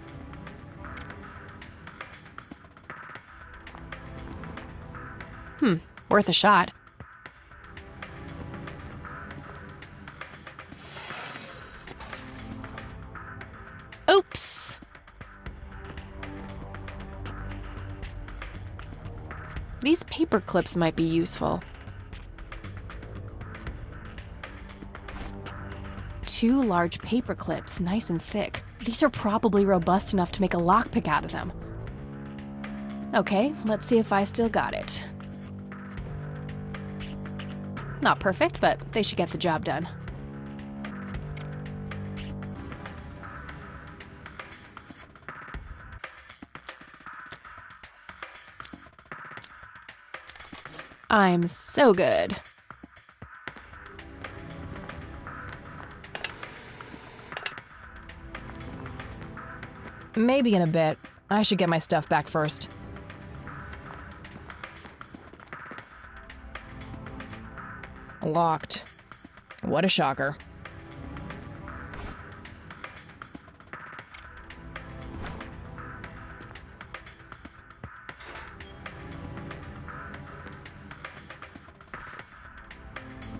Worth a shot. Oops! These paper clips might be useful. 2 large paper clips, nice and thick. These are probably robust enough to make a lockpick out of them. Okay, let's see if I still got it. Not perfect, but they should get the job done. I'm so good. Maybe in a bit. I should get my stuff back first. Locked. What a shocker.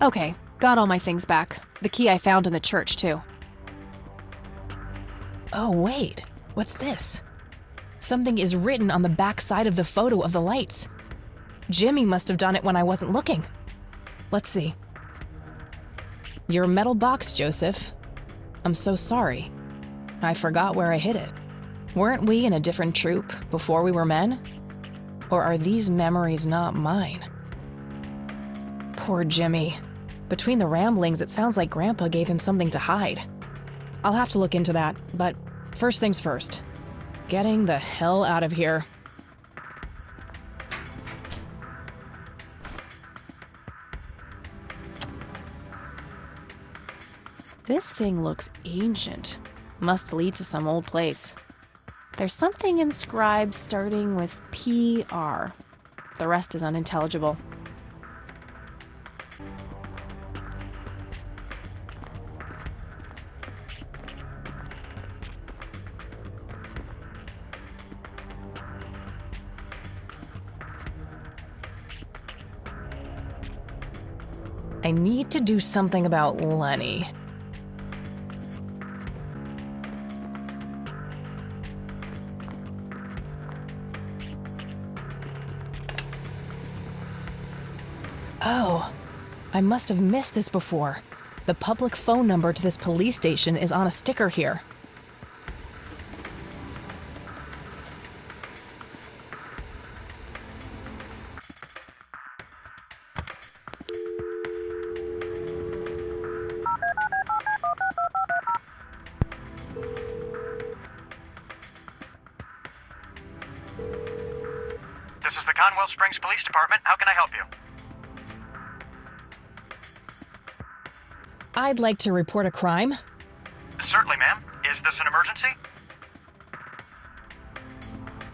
Okay, got all my things back. The key I found in the church, too. Oh, wait. What's this? Something is written on the back side of the photo of the lights. Jimmy must have done it when I wasn't looking. Let's see. Your metal box, Joseph. I'm so sorry. I forgot where I hid it. Weren't we in a different troop before we were men? Or are these memories not mine? Poor Jimmy. Between the ramblings, it sounds like Grandpa gave him something to hide. I'll have to look into that, but first things first. Getting the hell out of here. This thing looks ancient. Must lead to some old place. There's something inscribed starting with PR. The rest is unintelligible. I need to do something about Lenny. Oh, I must have missed this before. The public phone number to this police station is on a sticker here. This is the Conwell Springs Police Department. How can I help you? I'd like to report a crime. Certainly, ma'am. Is this an emergency?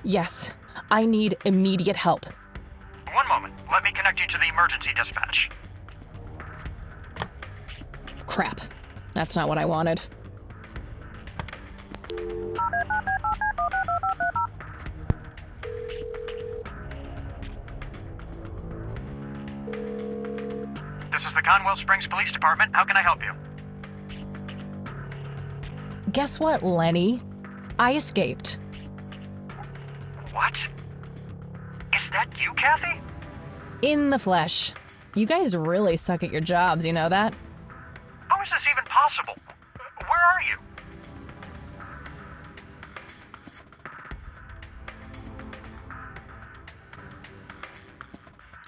Yes, I need immediate help. One moment. Let me connect you to the emergency dispatch. Crap. That's not what I wanted. This is the Conwell Springs Police Department. How can I help you? Guess what, Lenny? I escaped. What? Is that you, Kathy? In the flesh. You guys really suck at your jobs, you know that? How is this even possible? Where are you?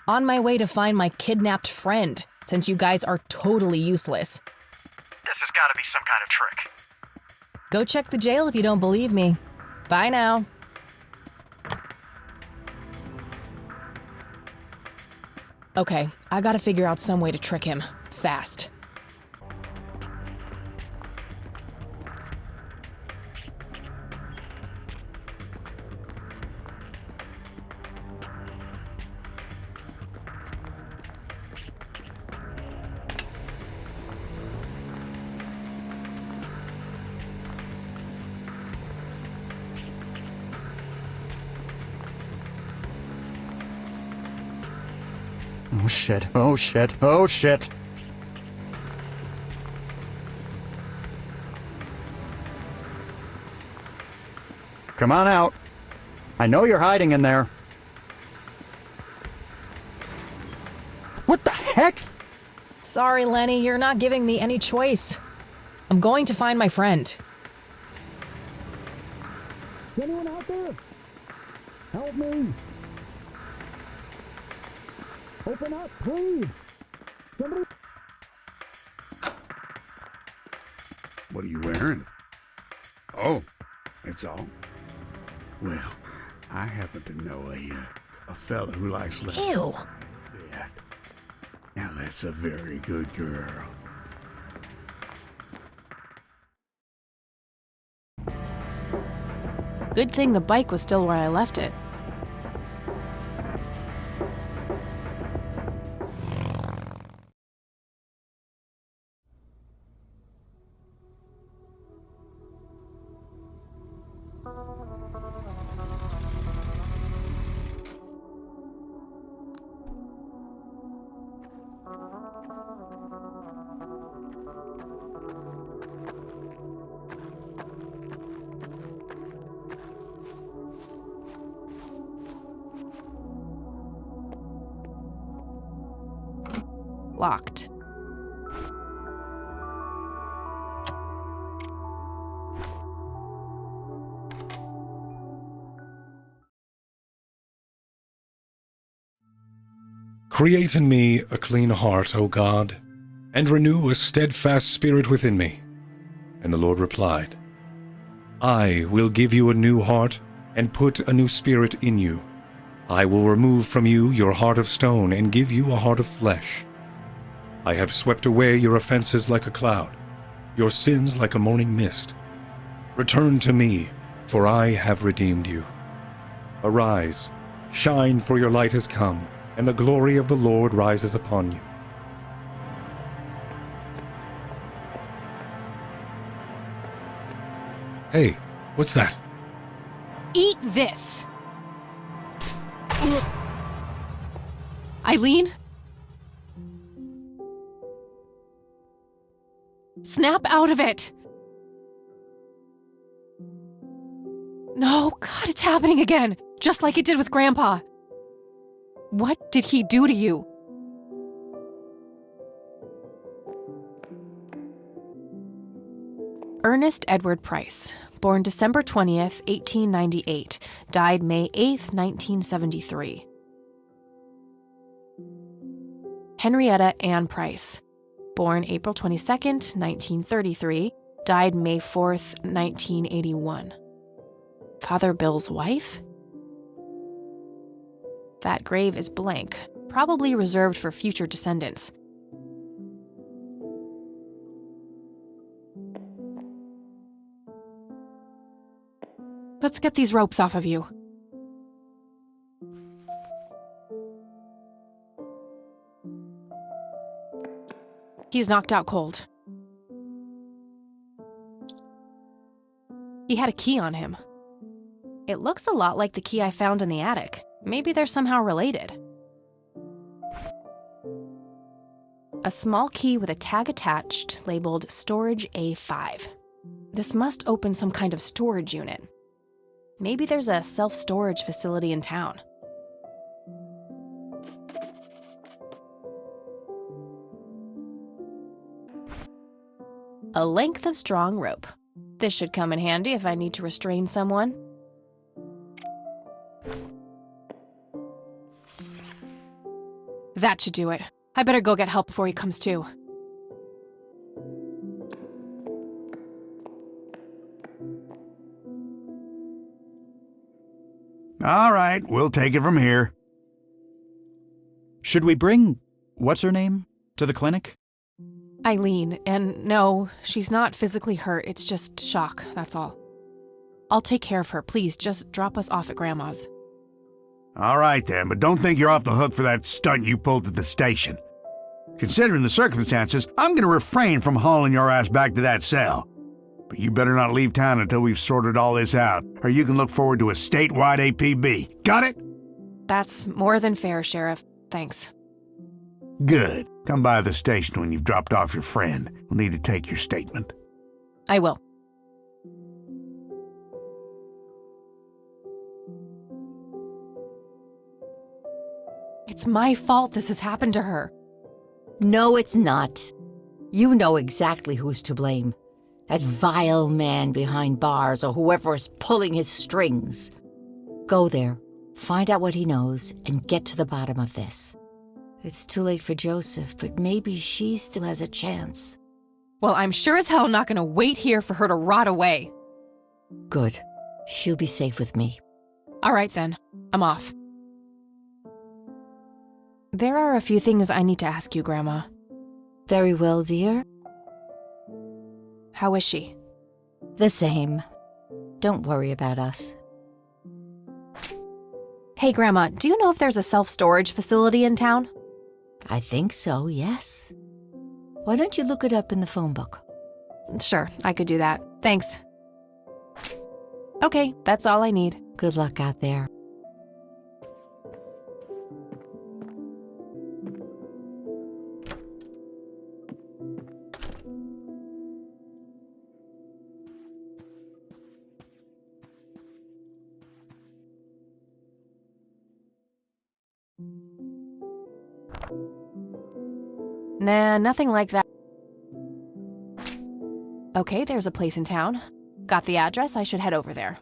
On my way to find my kidnapped friend, since you guys are totally useless. This has got to be some kind of trick. Go check the jail if you don't believe me. Bye now. Okay, I gotta figure out some way to trick him. Fast. Oh shit, oh shit, oh shit. Come on out. I know you're hiding in there. What the heck? Sorry, Lenny, you're not giving me any choice. I'm going to find my friend. Is anyone out there? Help me! Open up, please! Somebody... What are you wearing? Oh, it's all. Well, I happen to know a fella who likes letting... Ew. Now that's a very good girl. Good thing the bike was still where I left it. Locked. Create in me a clean heart, O God, and renew a steadfast spirit within me. And the Lord replied, I will give you a new heart and put a new spirit in you. I will remove from you your heart of stone and give you a heart of flesh. I have swept away your offenses like a cloud, your sins like a morning mist. Return to me, for I have redeemed you. Arise, shine, for your light has come, and the glory of the Lord rises upon you. Hey, what's that? Eat this! Eileen? Snap out of it! No, God, it's happening again! Just like it did with Grandpa. What did he do to you? Ernest Edward Price, born December 20th, 1898, died May 8th, 1973. Henrietta Ann Price, born April 22nd, 1933, died May 4th, 1981. Father Bill's wife? That grave is blank, probably reserved for future descendants. Let's get these ropes off of you. He's knocked out cold. He had a key on him. It looks a lot like the key I found in the attic. Maybe they're somehow related. A small key with a tag attached labeled Storage A5. This must open some kind of storage unit. Maybe there's a self-storage facility in town. A length of strong rope. This should come in handy if I need to restrain someone. That should do it. I better go get help before he comes to. All right, we'll take it from here. Should we bring what's-her-name to the clinic? Eileen, and no, she's not physically hurt. It's just shock, that's all. I'll take care of her. Please, just drop us off at Grandma's. All right then, but don't think you're off the hook for that stunt you pulled at the station. Considering the circumstances, I'm gonna refrain from hauling your ass back to that cell. But you better not leave town until we've sorted all this out, or you can look forward to a statewide APB. Got it? That's more than fair, Sheriff. Thanks. Good. Come by the station when you've dropped off your friend. We'll need to take your statement. I will. It's my fault this has happened to her. No, it's not. You know exactly who's to blame. That vile man behind bars or whoever is pulling his strings. Go there, find out what he knows, and get to the bottom of this. It's too late for Joseph, but maybe she still has a chance. Well, I'm sure as hell not gonna wait here for her to rot away. Good. She'll be safe with me. All right then, I'm off. There are a few things I need to ask you, Grandma. Very well, dear. How is she? The same. Don't worry about us. Hey, Grandma, do you know if there's a self-storage facility in town? I think so, yes. Why don't you look it up in the phone book? Sure, I could do that. Thanks. Okay, that's all I need. Good luck out there. Nah, nothing like that. Okay, there's a place in town. Got the address, I should head over there.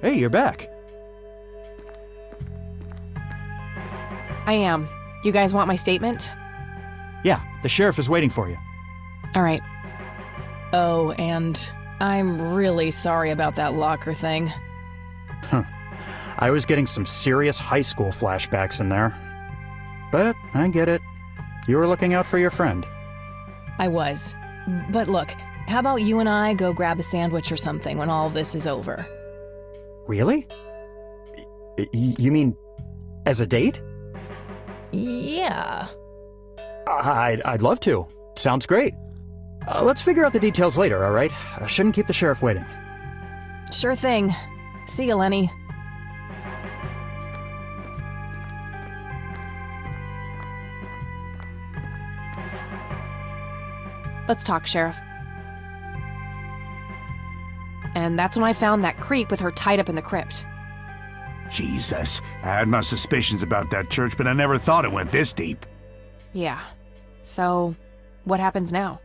Hey, you're back. I am. You guys want my statement? Yeah, the sheriff is waiting for you. All right. Oh, and I'm really sorry about that locker thing. Huh. I was getting some serious high school flashbacks in there. But I get it. You were looking out for your friend. I was. But look, how about you and I go grab a sandwich or something when all this is over? Really? You mean as a date? Yeah. I'd love to. Sounds great. Let's figure out the details later, all right? I shouldn't keep the sheriff waiting. Sure thing. See you, Lenny. Let's talk, Sheriff. And that's when I found that creep with her tied up in the crypt. Jesus, I had my suspicions about that church, but I never thought it went this deep. Yeah. So, what happens now?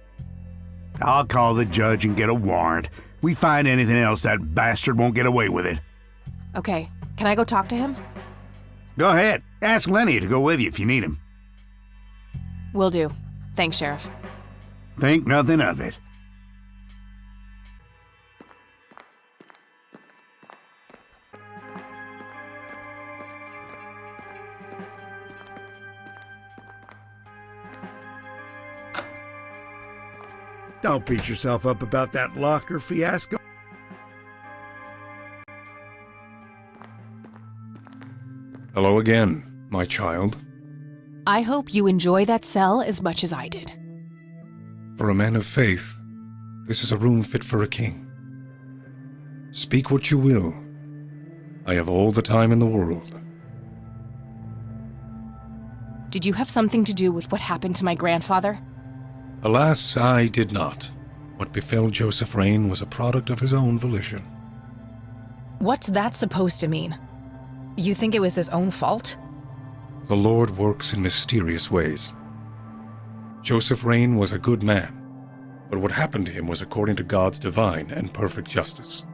I'll call the judge and get a warrant. We find anything else, that bastard won't get away with it. Okay, can I go talk to him? Go ahead. Ask Lenny to go with you if you need him. Will do. Thanks, Sheriff. Think nothing of it. Don't beat yourself up about that locker fiasco. Hello again, my child. I hope you enjoy that cell as much as I did. For a man of faith, this is a room fit for a king. Speak what you will. I have all the time in the world. Did you have something to do with what happened to my grandfather? Alas, I did not. What befell Joseph Rain was a product of his own volition. What's that supposed to mean? You think it was his own fault? The Lord works in mysterious ways. Joseph Rain was a good man, but what happened to him was according to God's divine and perfect justice.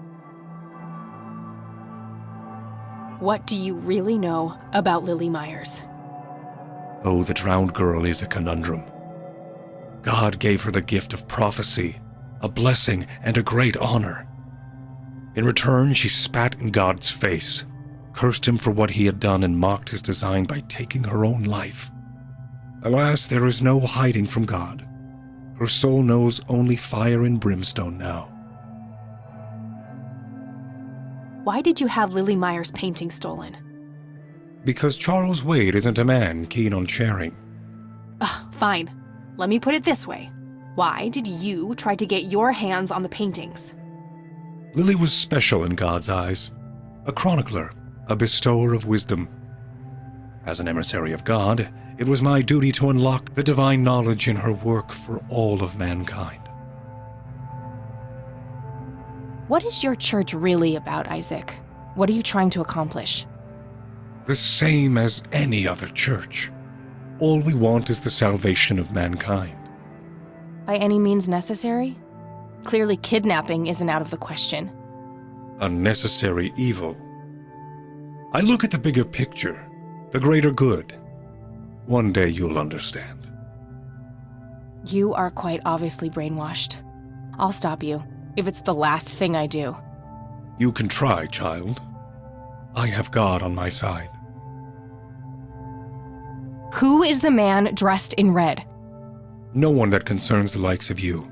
What do you really know about Lily Myers? Oh, the drowned girl is a conundrum. God gave her the gift of prophecy, a blessing, and a great honor. In return, she spat in God's face, cursed him for what he had done, and mocked his design by taking her own life. Alas, there is no hiding from God. Her soul knows only fire and brimstone now. Why did you have Lily Myers' painting stolen? Because Charles Wade isn't a man keen on sharing. Fine. Let me put it this way. Why did you try to get your hands on the paintings? Lily was special in God's eyes, a chronicler, a bestower of wisdom. As an emissary of God, it was my duty to unlock the divine knowledge in her work for all of mankind. What is your church really about, Isaac? What are you trying to accomplish? The same as any other church. All we want is the salvation of mankind. By any means necessary? Clearly kidnapping isn't out of the question. Unnecessary evil. I look at the bigger picture, the greater good. One day you'll understand. You are quite obviously brainwashed. I'll stop you, if it's the last thing I do. You can try, child. I have God on my side. Who is the man dressed in red? No one that concerns the likes of you.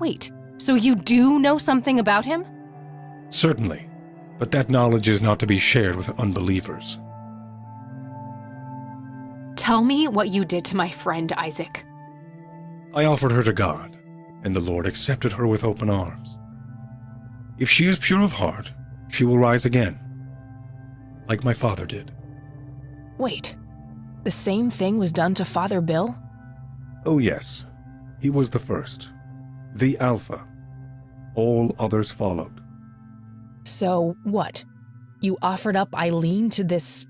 Wait, so you do know something about him? Certainly, but that knowledge is not to be shared with unbelievers. Tell me what you did to my friend, Isaac. I offered her to God, and the Lord accepted her with open arms. If she is pure of heart, she will rise again, like my father did. Wait, the same thing was done to Father Bill? Oh yes, he was the first, the Alpha. All others followed. So what? You offered up Eileen to this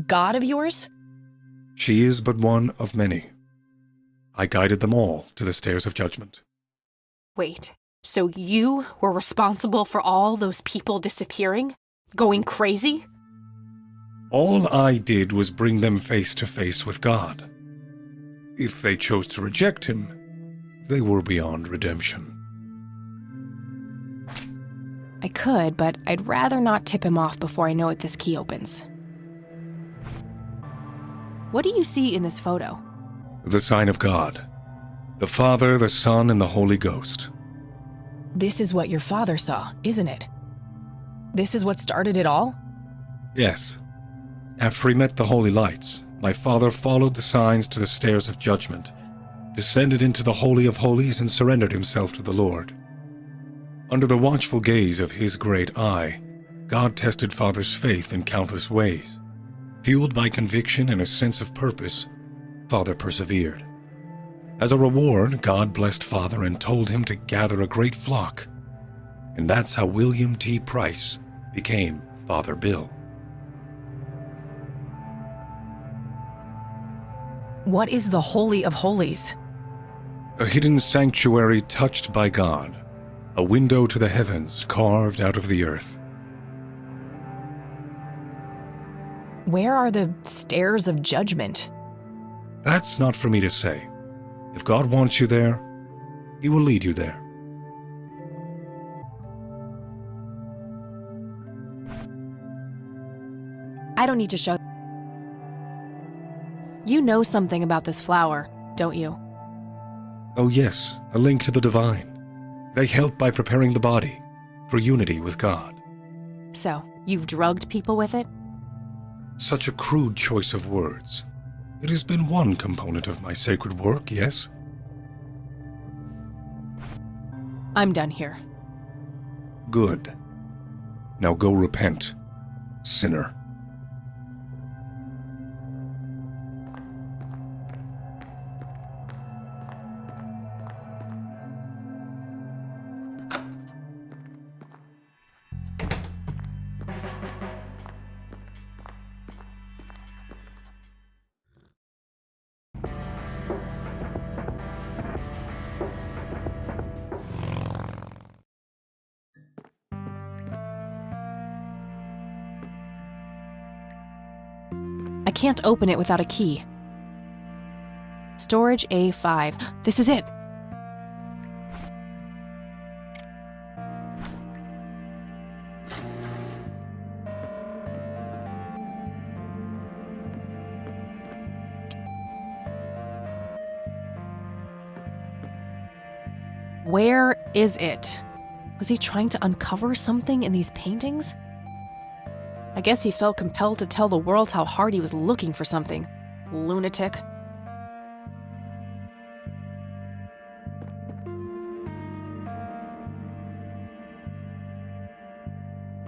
god of yours? She is but one of many. I guided them all to the stairs of judgment. Wait, so you were responsible for all those people disappearing? Going crazy? All I did was bring them face to face with God. If they chose to reject him, they were beyond redemption. I could, but I'd rather not tip him off before I know what this key opens. What do you see in this photo? The sign of God. The Father, the Son, and the Holy Ghost. This is what your father saw, isn't it? This is what started it all? Yes. After he met the holy lights, my father followed the signs to the stairs of judgment, descended into the Holy of Holies and surrendered himself to the Lord. Under the watchful gaze of his great eye, God tested Father's faith in countless ways. Fueled by conviction and a sense of purpose, Father persevered. As a reward, God blessed Father and told him to gather a great flock. And that's how William T. Price became Father Bill. What is the Holy of Holies? A hidden sanctuary touched by God, a window to the heavens carved out of the earth. Where are the stairs of judgment? That's not for me to say. If God wants you there, He will lead you there. I don't need to show. You know something about this flower, don't you? Oh yes, a link to the divine. They help by preparing the body for unity with God. So, you've drugged people with it? Such a crude choice of words. It has been one component of my sacred work, yes? I'm done here. Good. Now go repent, sinner. I can't open it without a key. Storage A5. This is it. Where is it? Was he trying to uncover something in these paintings? I guess he felt compelled to tell the world how hard he was looking for something. Lunatic.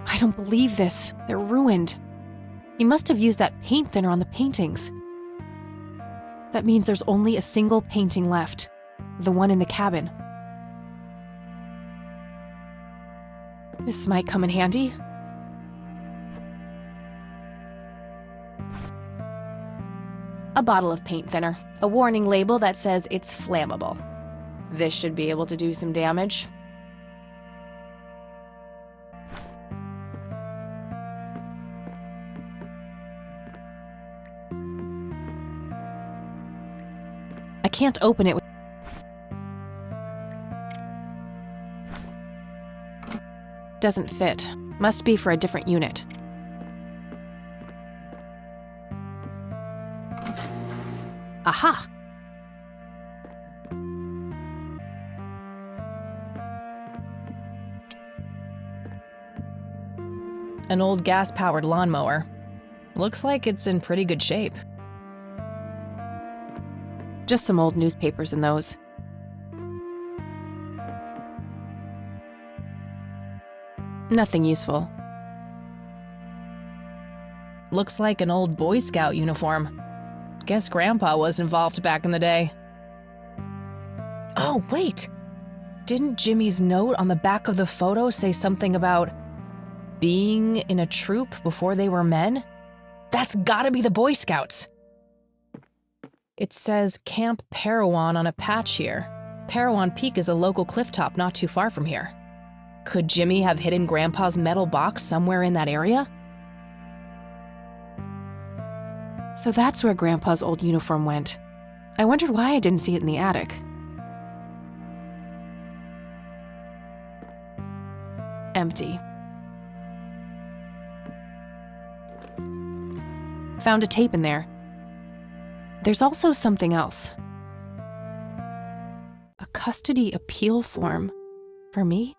I don't believe this. They're ruined. He must have used that paint thinner on the paintings. That means there's only a single painting left. The one in the cabin. This might come in handy. A bottle of paint thinner. A warning label that says it's flammable. This should be able to do some damage. I can't open it with... Doesn't fit. Must be for a different unit. Aha! An old gas-powered lawnmower. Looks like it's in pretty good shape. Just some old newspapers in those. Nothing useful. Looks like an old Boy Scout uniform. Guess Grandpa was involved back in the day. Oh, wait! Didn't Jimmy's note on the back of the photo say something about being in a troop before they were men? That's gotta be the Boy Scouts! It says Camp Parowan on a patch here. Parowan Peak is a local clifftop not too far from here. Could Jimmy have hidden Grandpa's metal box somewhere in that area? So that's where Grandpa's old uniform went. I wondered why I didn't see it in the attic. Empty. Found a tape in there. There's also something else. A custody appeal form. For me?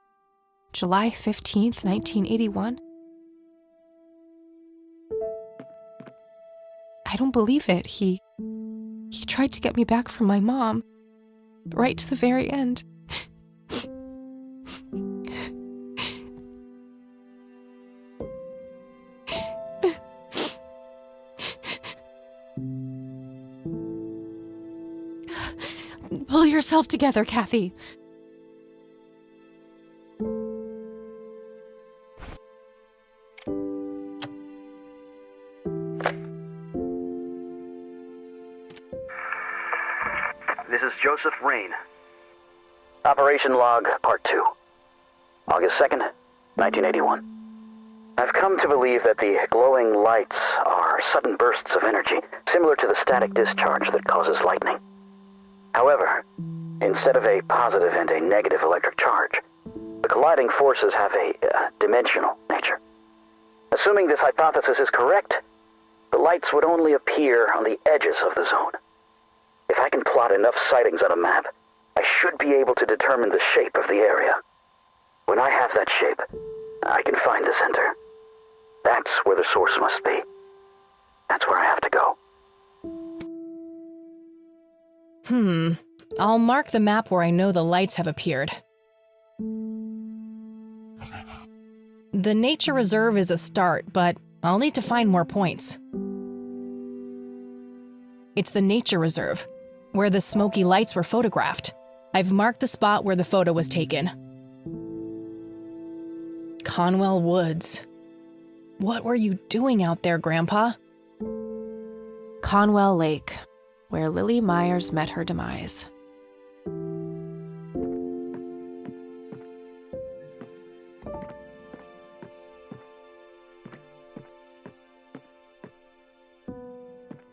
July 15th, 1981? I don't believe it. He tried to get me back from my mom. right to the very end. Pull yourself together, Kathy. This is Joseph Rain. Operation Log, Part 2. August 2nd, 1981. I've come to believe that the glowing lights are sudden bursts of energy, similar to the static discharge that causes lightning. However, instead of a positive and a negative electric charge, the colliding forces have a dimensional nature. Assuming this hypothesis is correct, the lights would only appear on the edges of the zone. If I can plot enough sightings on a map, I should be able to determine the shape of the area. When I have that shape, I can find the center. That's where the source must be. That's where I have to go. I'll mark the map where I know the lights have appeared. The nature reserve is a start, but I'll need to find more points. It's the nature reserve, where the smoky lights were photographed. I've marked the spot where the photo was taken. Conwell Woods. What were you doing out there, Grandpa? Conwell Lake, where Lily Myers met her demise.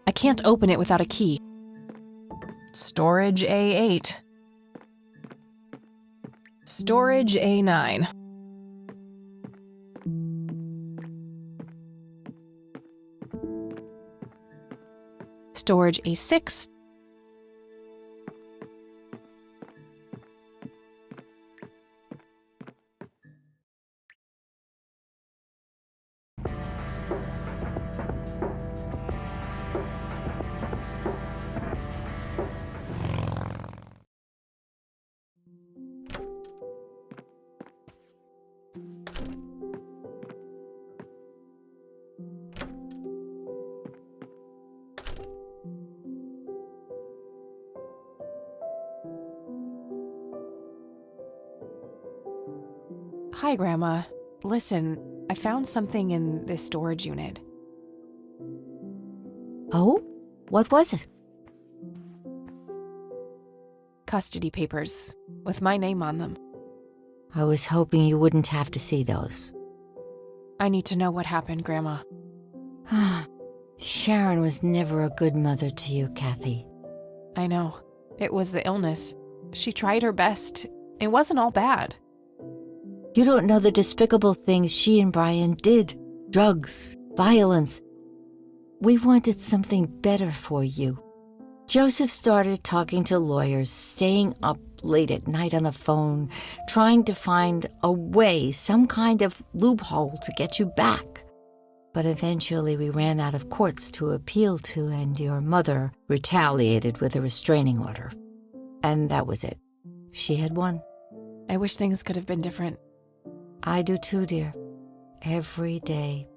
I can't open it without a key. Storage A8. Storage A9. Storage A6. Hi, Grandma. Listen, I found something in this storage unit. Oh? What was it? Custody papers, with my name on them. I was hoping you wouldn't have to see those. I need to know what happened, Grandma. Sharon was never a good mother to you, Kathy. I know. It was the illness. She tried her best. It wasn't all bad. You don't know the despicable things she and Brian did. Drugs, violence. We wanted something better for you. Joseph started talking to lawyers, staying up late at night on the phone, trying to find a way, some kind of loophole to get you back. But eventually we ran out of courts to appeal to, and your mother retaliated with a restraining order. And that was it. She had won. I wish things could have been different. I do too, dear. Every day.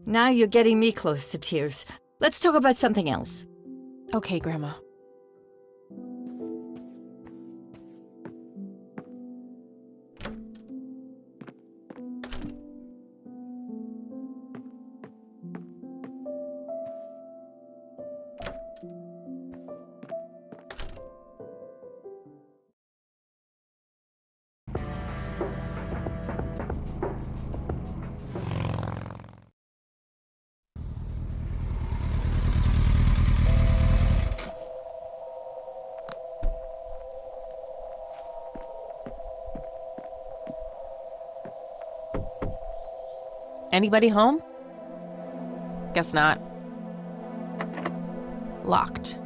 Now you're getting me close to tears. Let's talk about something else. Okay, Grandma. Anybody home? Guess not. Locked.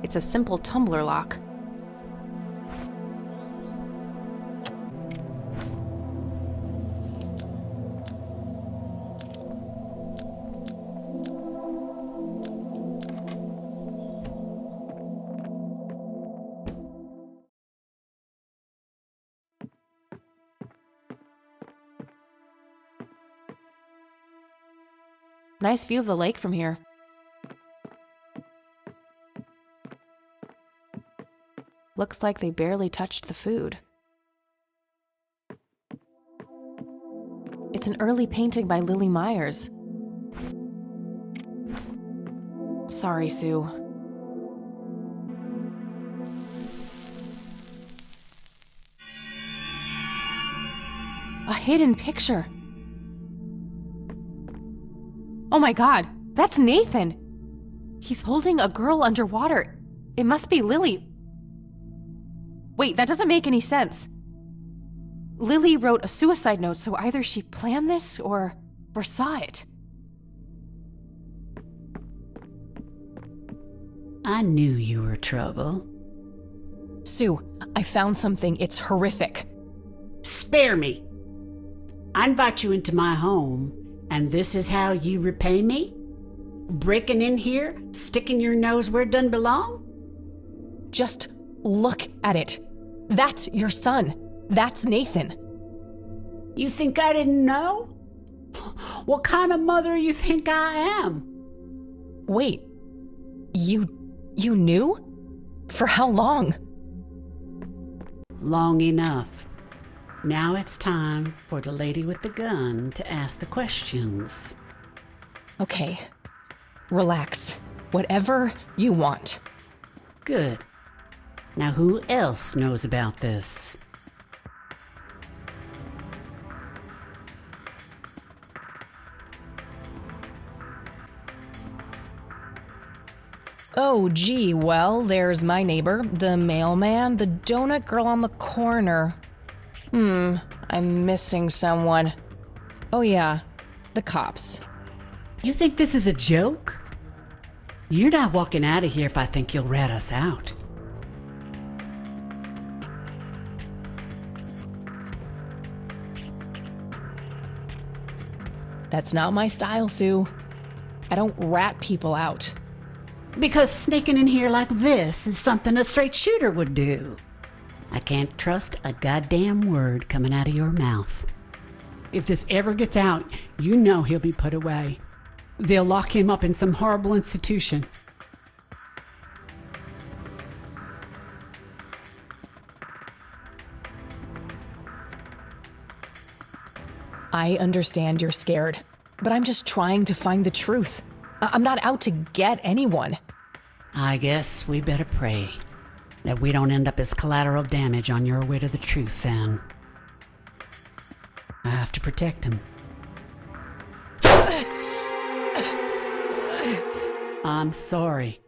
It's a simple tumbler lock. Nice view of the lake from here. Looks like they barely touched the food. It's an early painting by Lily Myers. Sorry, Sue. A hidden picture. Oh my God, that's Nathan. He's holding a girl underwater. It must be Lily. Wait, that doesn't make any sense. Lily wrote a suicide note, so either she planned this or saw it. I knew you were trouble. Sue, I found something. It's horrific. Spare me. I invite you into my home, and this is how you repay me? Breaking in here, sticking your nose where it doesn't belong? Just look at it. That's your son. That's Nathan. You think I didn't know? What kind of mother you think I am? Wait, you knew? For how long? Long enough. Now it's time for the lady with the gun to ask the questions. Okay, relax. Whatever you want. Good. Now who else knows about this? Oh, gee, well, there's my neighbor, the mailman, the donut girl on the corner. I'm missing someone. Oh yeah, the cops. You think this is a joke? You're not walking out of here if I think you'll rat us out. That's not my style, Sue. I don't rat people out. Because sneaking in here like this is something a straight shooter would do. I can't trust a goddamn word coming out of your mouth. If this ever gets out, you know he'll be put away. They'll lock him up in some horrible institution. I understand you're scared, but I'm just trying to find the truth. I'm not out to get anyone. I guess we better pray that we don't end up as collateral damage on your way to the truth, then. I have to protect him. I'm sorry.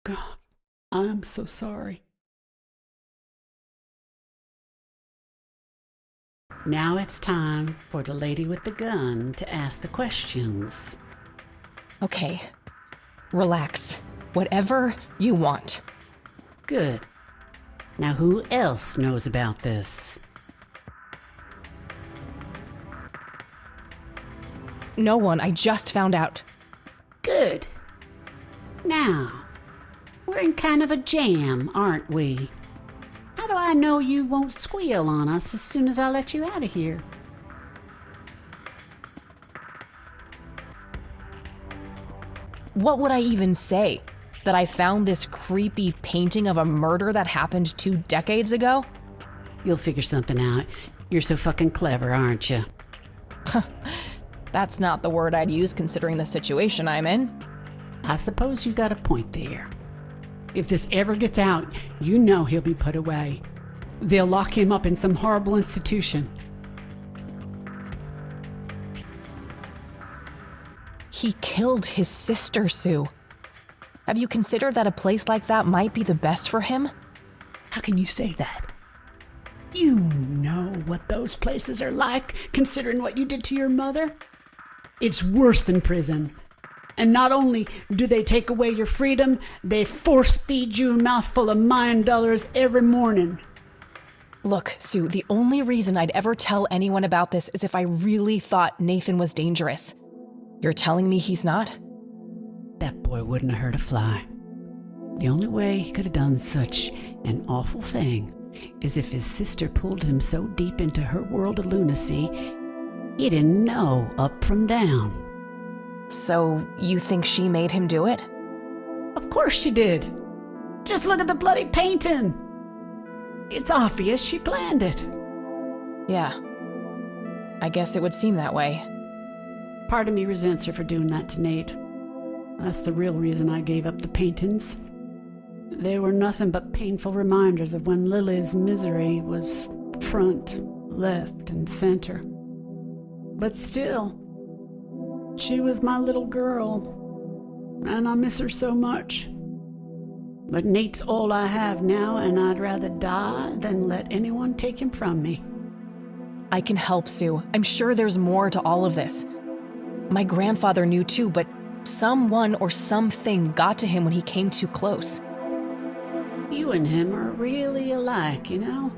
God, I'm so sorry. Now it's time for the lady with the gun to ask the questions. Okay, relax. Whatever you want. Good. Now who else knows about this? No one. I just found out. Good. Now, we're in kind of a jam, aren't we? How do I know you won't squeal on us as soon as I let you out of here? What would I even say? That I found this creepy painting of a murder that happened 2 decades ago? You'll figure something out. You're so fucking clever, aren't you? That's not the word I'd use considering the situation I'm in. I suppose you got a point there. If this ever gets out, you know he'll be put away. They'll lock him up in some horrible institution. He killed his sister, Sue. Have you considered that a place like that might be the best for him? How can you say that? You know what those places are like, considering what you did to your mother. It's worse than prison. And not only do they take away your freedom, they force feed you a mouthful of mine dollars every morning. Look, Sue, the only reason I'd ever tell anyone about this is if I really thought Nathan was dangerous. You're telling me he's not? That boy wouldn't have hurt a fly. The only way he could have done such an awful thing is if his sister pulled him so deep into her world of lunacy, he didn't know up from down. So, you think she made him do it? Of course she did. Just look at the bloody painting. It's obvious she planned it. Yeah. I guess it would seem that way. Part of me resents her for doing that to Nate. That's the real reason I gave up the paintings. They were nothing but painful reminders of when Lily's misery was front, left, and center. But still, she was my little girl, and I miss her so much. But Nate's all I have now, and I'd rather die than let anyone take him from me. I can help, Sue. I'm sure there's more to all of this. My grandfather knew too, but someone or something got to him when he came too close. You and him are really alike, you know?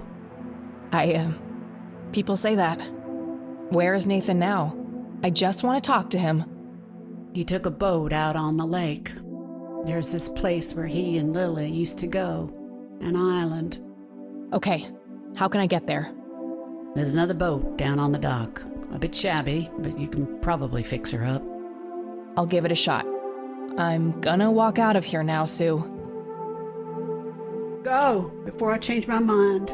People say that. Where is Nathan now? I just want to talk to him. He took a boat out on the lake. There's this place where he and Lily used to go. An island. Okay, how can I get there? There's another boat down on the dock. A bit shabby, but you can probably fix her up. I'll give it a shot. I'm gonna walk out of here now, Sue. Go, before I change my mind.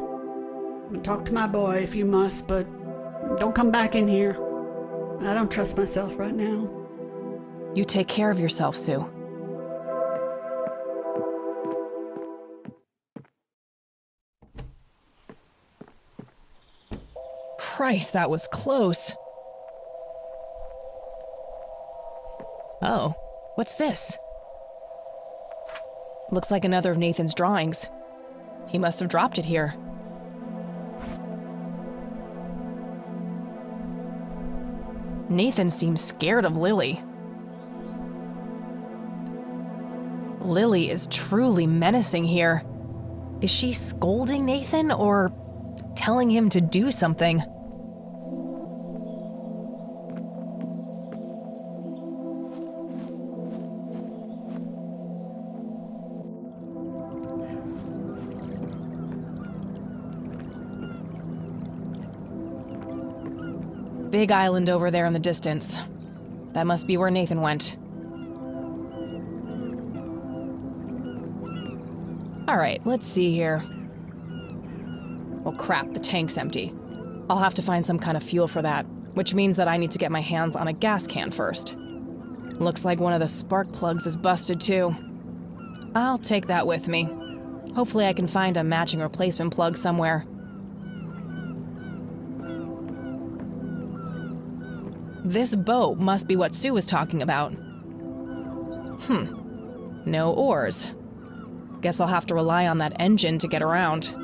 Talk to my boy if you must, but don't come back in here. I don't trust myself right now. You take care of yourself, Sue. Christ, that was close. Oh, what's this? Looks like another of Nathan's drawings. He must have dropped it here. Nathan seems scared of Lily. Lily is truly menacing here. Is she scolding Nathan or telling him to do something? Big island over there in the distance. That must be where Nathan went. All right, let's see here. Oh crap, the tank's empty. I'll have to find some kind of fuel for that, which means that I need to get my hands on a gas can first. Looks like one of the spark plugs is busted too. I'll take that with me. Hopefully I can find a matching replacement plug somewhere. This boat must be what Sue was talking about. No oars. Guess I'll have to rely on that engine to get around.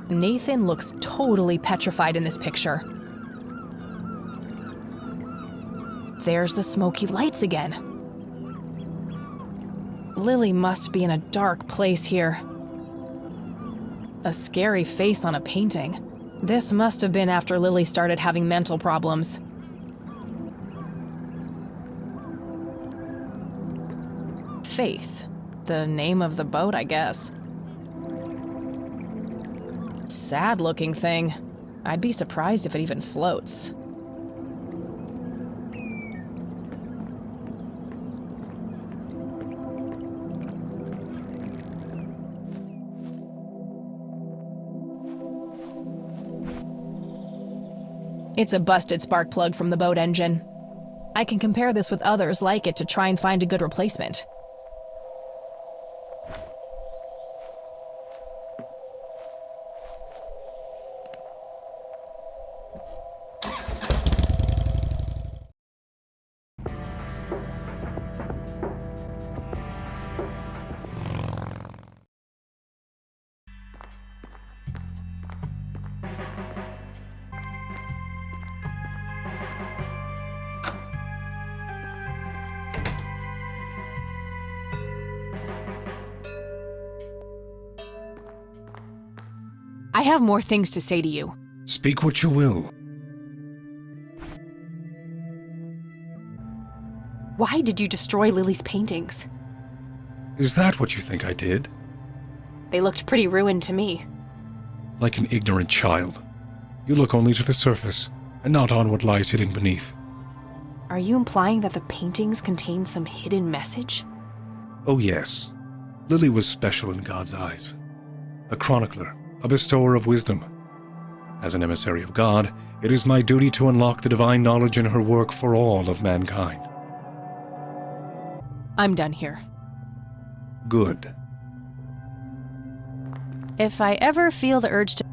Nathan looks totally petrified in this picture. There's the smoky lights again. Lily must be in a dark place here. A scary face on a painting. This must have been after Lily started having mental problems. Faith. The name of the boat, I guess. Sad-looking thing. I'd be surprised if it even floats. It's a busted spark plug from the boat engine. I can compare this with others like it to try and find a good replacement. I have more things to say to you. Speak what you will. Why did you destroy Lily's paintings? Is that what you think I did? They looked pretty ruined to me. Like an ignorant child. You look only to the surface, and not on what lies hidden beneath. Are you implying that the paintings contain some hidden message? Oh yes, Lily was special in God's eyes. A chronicler, a bestower of wisdom. As an emissary of God, it is my duty to unlock the divine knowledge in her work for all of mankind. I'm done here. Good. If I ever feel the urge to...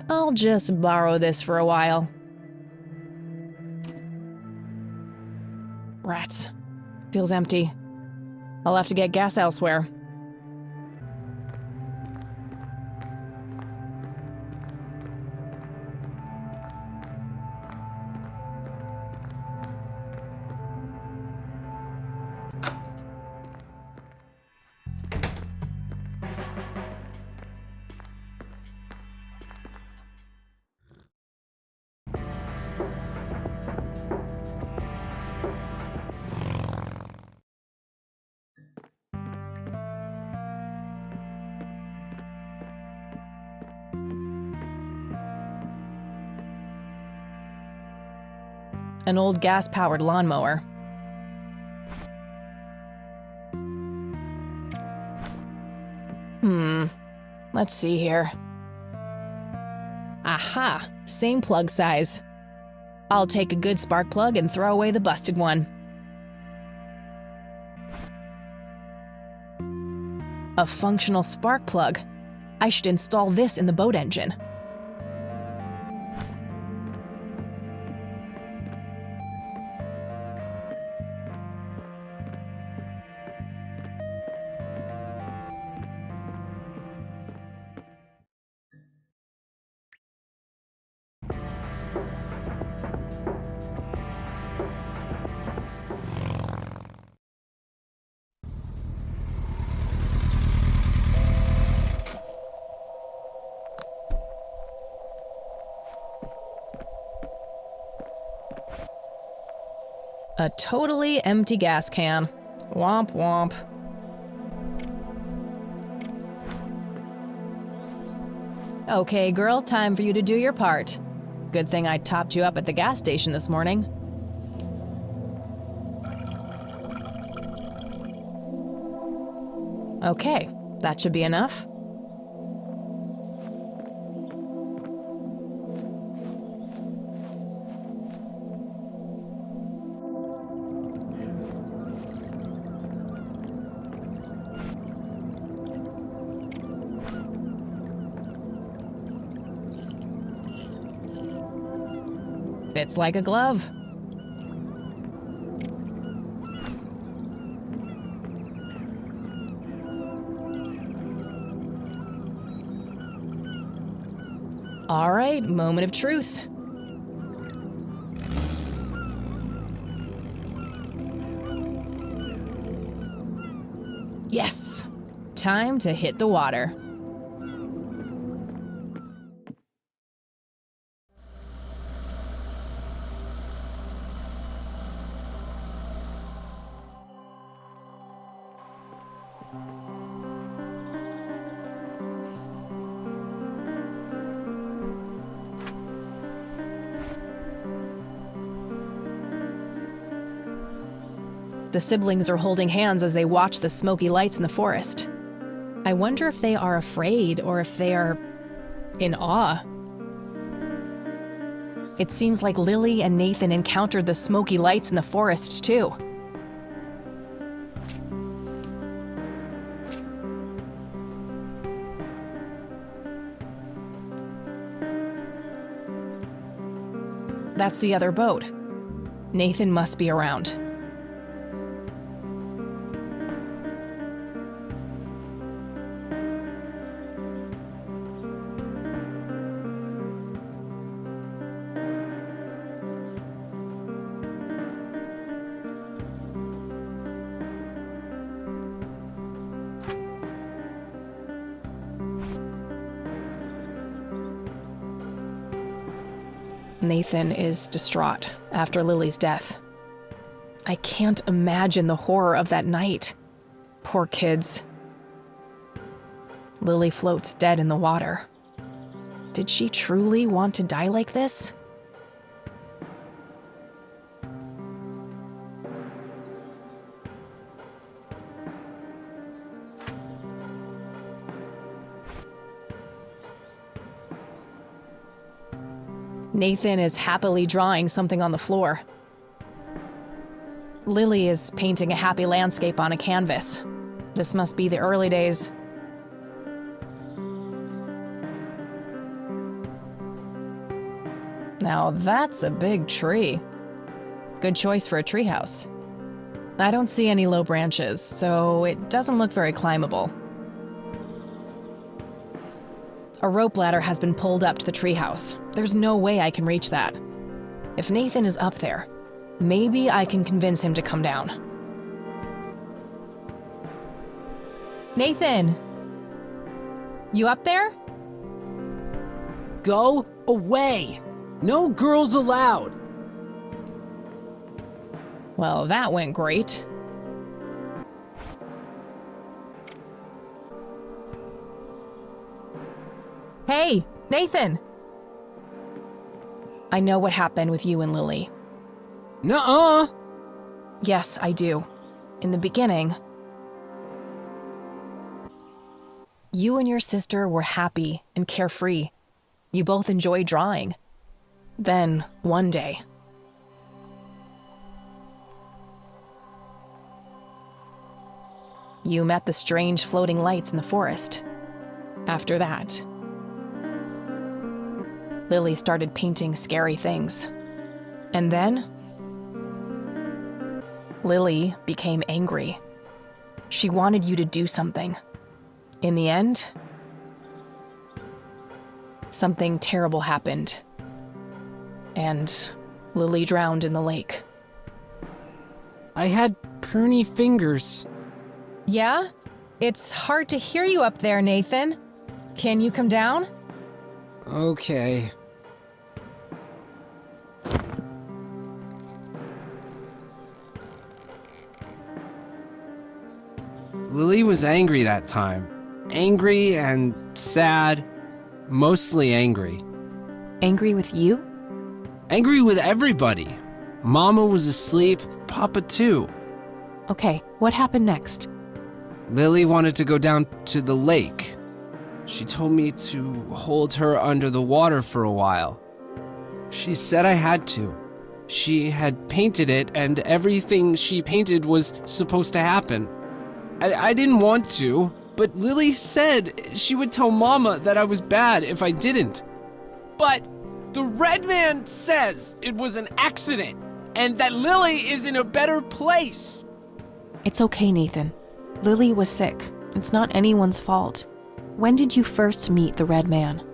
I'll just borrow this for a while. Rats. Feels empty. I'll have to get gas elsewhere. An old gas-powered lawnmower. Let's see here. Aha! Same plug size. I'll take a good spark plug and throw away the busted one. A functional spark plug. I should install this in the boat engine. A totally empty gas can. Womp womp. Okay, girl, time for you to do your part. Good thing I topped you up at the gas station this morning. Okay, that should be enough. Fits like a glove. All right, moment of truth. Yes, time to hit the water. The siblings are holding hands as they watch the smoky lights in the forest. I wonder if they are afraid or if they are in awe. It seems like Lily and Nathan encountered the smoky lights in the forest too. That's the other boat. Nathan must be around. Nathan is distraught after Lily's death. I can't imagine the horror of that night. Poor kids. Lily floats dead in the water. Did she truly want to die like this? Nathan is happily drawing something on the floor. Lily is painting a happy landscape on a canvas. This must be the early days. Now that's a big tree. Good choice for a treehouse. I don't see any low branches, so it doesn't look very climbable. A rope ladder has been pulled up to the treehouse. There's no way I can reach that. If Nathan is up there, maybe I can convince him to come down. Nathan! You up there? Go away! No girls allowed! Well, that went great. Hey, Nathan! I know what happened with you and Lily. Nuh-uh! Yes, I do. In the beginning, you and your sister were happy and carefree. You both enjoyed drawing. Then, one day, you met the strange floating lights in the forest. After that, Lily started painting scary things. And then, Lily became angry. She wanted you to do something. In the end, something terrible happened. And Lily drowned in the lake. I had pruny fingers. Yeah? It's hard to hear you up there, Nathan. Can you come down? Okay. Lily was angry that time. Angry and sad. Mostly angry. Angry with you? Angry with everybody. Mama was asleep, Papa too. Okay, what happened next? Lily wanted to go down to the lake. She told me to hold her under the water for a while. She said I had to. She had painted it, and everything she painted was supposed to happen. I didn't want to, but Lily said she would tell Mama that I was bad if I didn't. But the Red Man says it was an accident, and that Lily is in a better place. It's okay, Nathan. Lily was sick. It's not anyone's fault. When did you first meet the Red Man?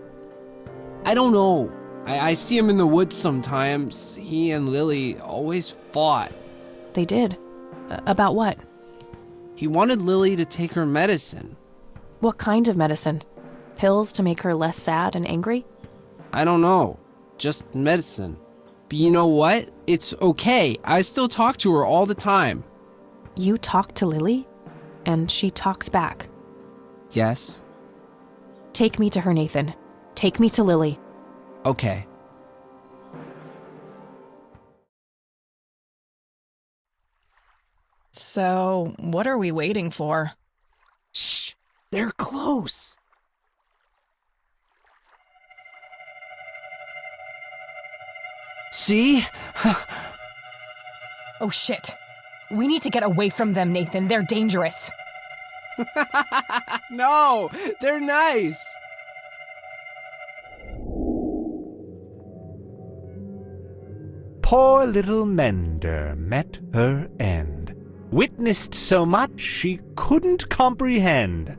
I don't know. I see him in the woods sometimes. He and Lily always fought. They did? About what? He wanted Lily to take her medicine. What kind of medicine? Pills to make her less sad and angry? I don't know. Just medicine. But you know what? It's okay. I still talk to her all the time. You talk to Lily? And she talks back? Yes. Take me to her, Nathan. Take me to Lily. Okay. So, what are we waiting for? Shh! They're close! See? Oh shit. We need to get away from them, Nathan. They're dangerous. No! They're nice! Poor little Mender met her end, witnessed so much she couldn't comprehend.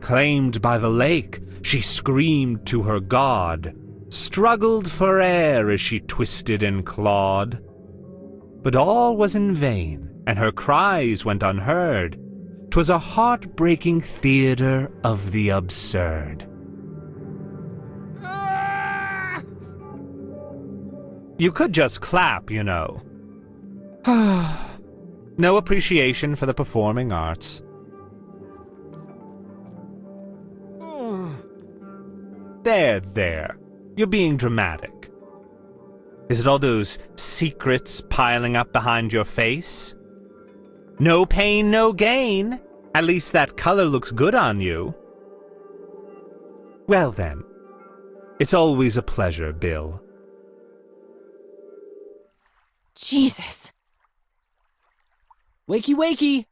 Claimed by the lake, she screamed to her god, struggled for air as she twisted and clawed. But all was in vain, and her cries went unheard. 'Twas a heartbreaking theater of the absurd. You could just clap, you know. No appreciation for the performing arts. There. You're being dramatic. Is it all those secrets piling up behind your face? No pain, no gain. At least that color looks good on you. Well then, it's always a pleasure, Bill. Jesus. Wakey, wakey!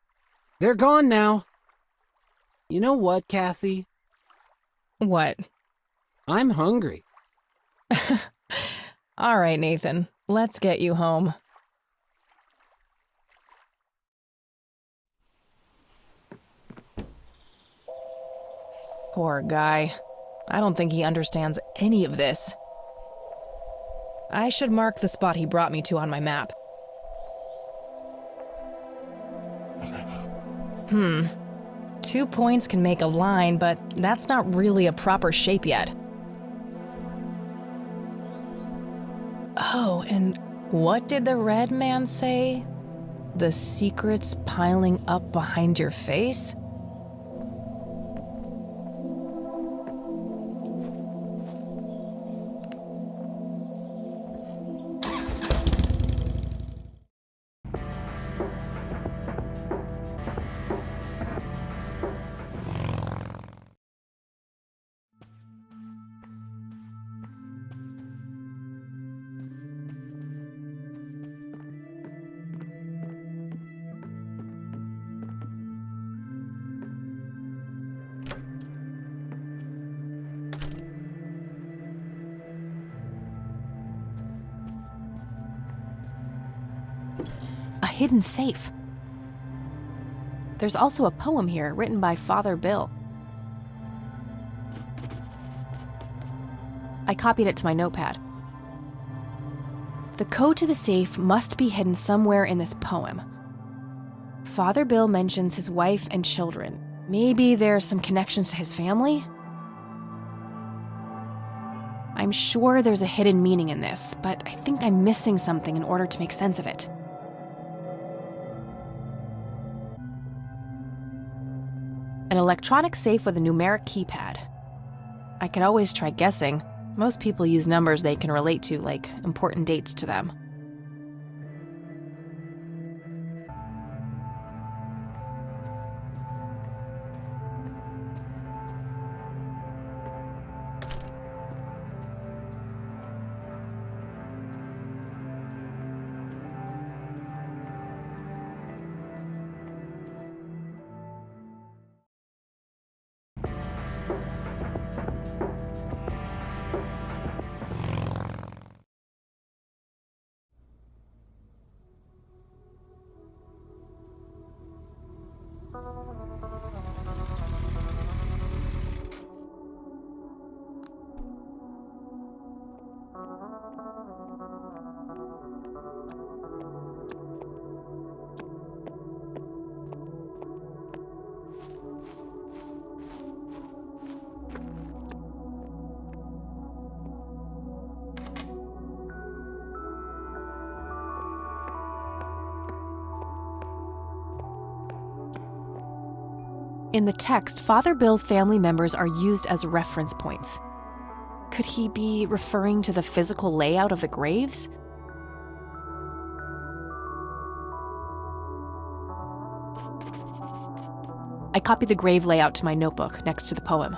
They're gone now. You know what, Kathy? What? I'm hungry. All right, Nathan. Let's get you home. Poor guy. I don't think he understands any of this. I should mark the spot he brought me to on my map. 2 points can make a line, but that's not really a proper shape yet. Oh, and what did the red man say? The secrets piling up behind your face? A hidden safe. There's also a poem here written by Father Bill. I copied it to my notepad. The code to the safe must be hidden somewhere in this poem. Father Bill mentions his wife and children. Maybe there's some connections to his family? I'm sure there's a hidden meaning in this, but I think I'm missing something in order to make sense of it. An electronic safe with a numeric keypad. I could always try guessing. Most people use numbers they can relate to, like important dates to them. In the text, Father Bill's family members are used as reference points. Could he be referring to the physical layout of the graves? I copied the grave layout to my notebook next to the poem.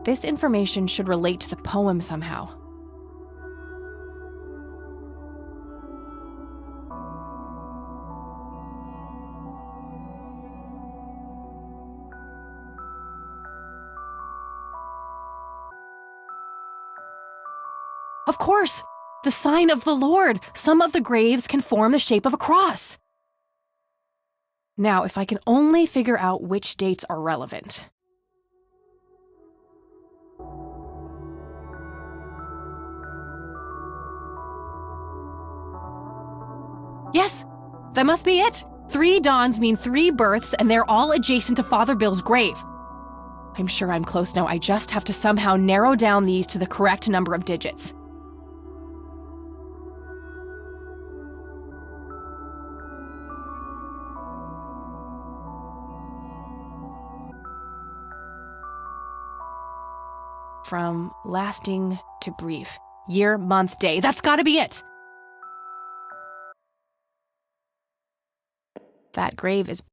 This information should relate to the poem somehow. Of course! The sign of the Lord! Some of the graves can form the shape of a cross. Now, if I can only figure out which dates are relevant. Yes, that must be it. 3 dawns mean 3 births, and they're all adjacent to Father Bill's grave. I'm sure I'm close now. I just have to somehow narrow down these to the correct number of digits. From lasting to brief. Year, month, day. That's gotta be it! That grave is...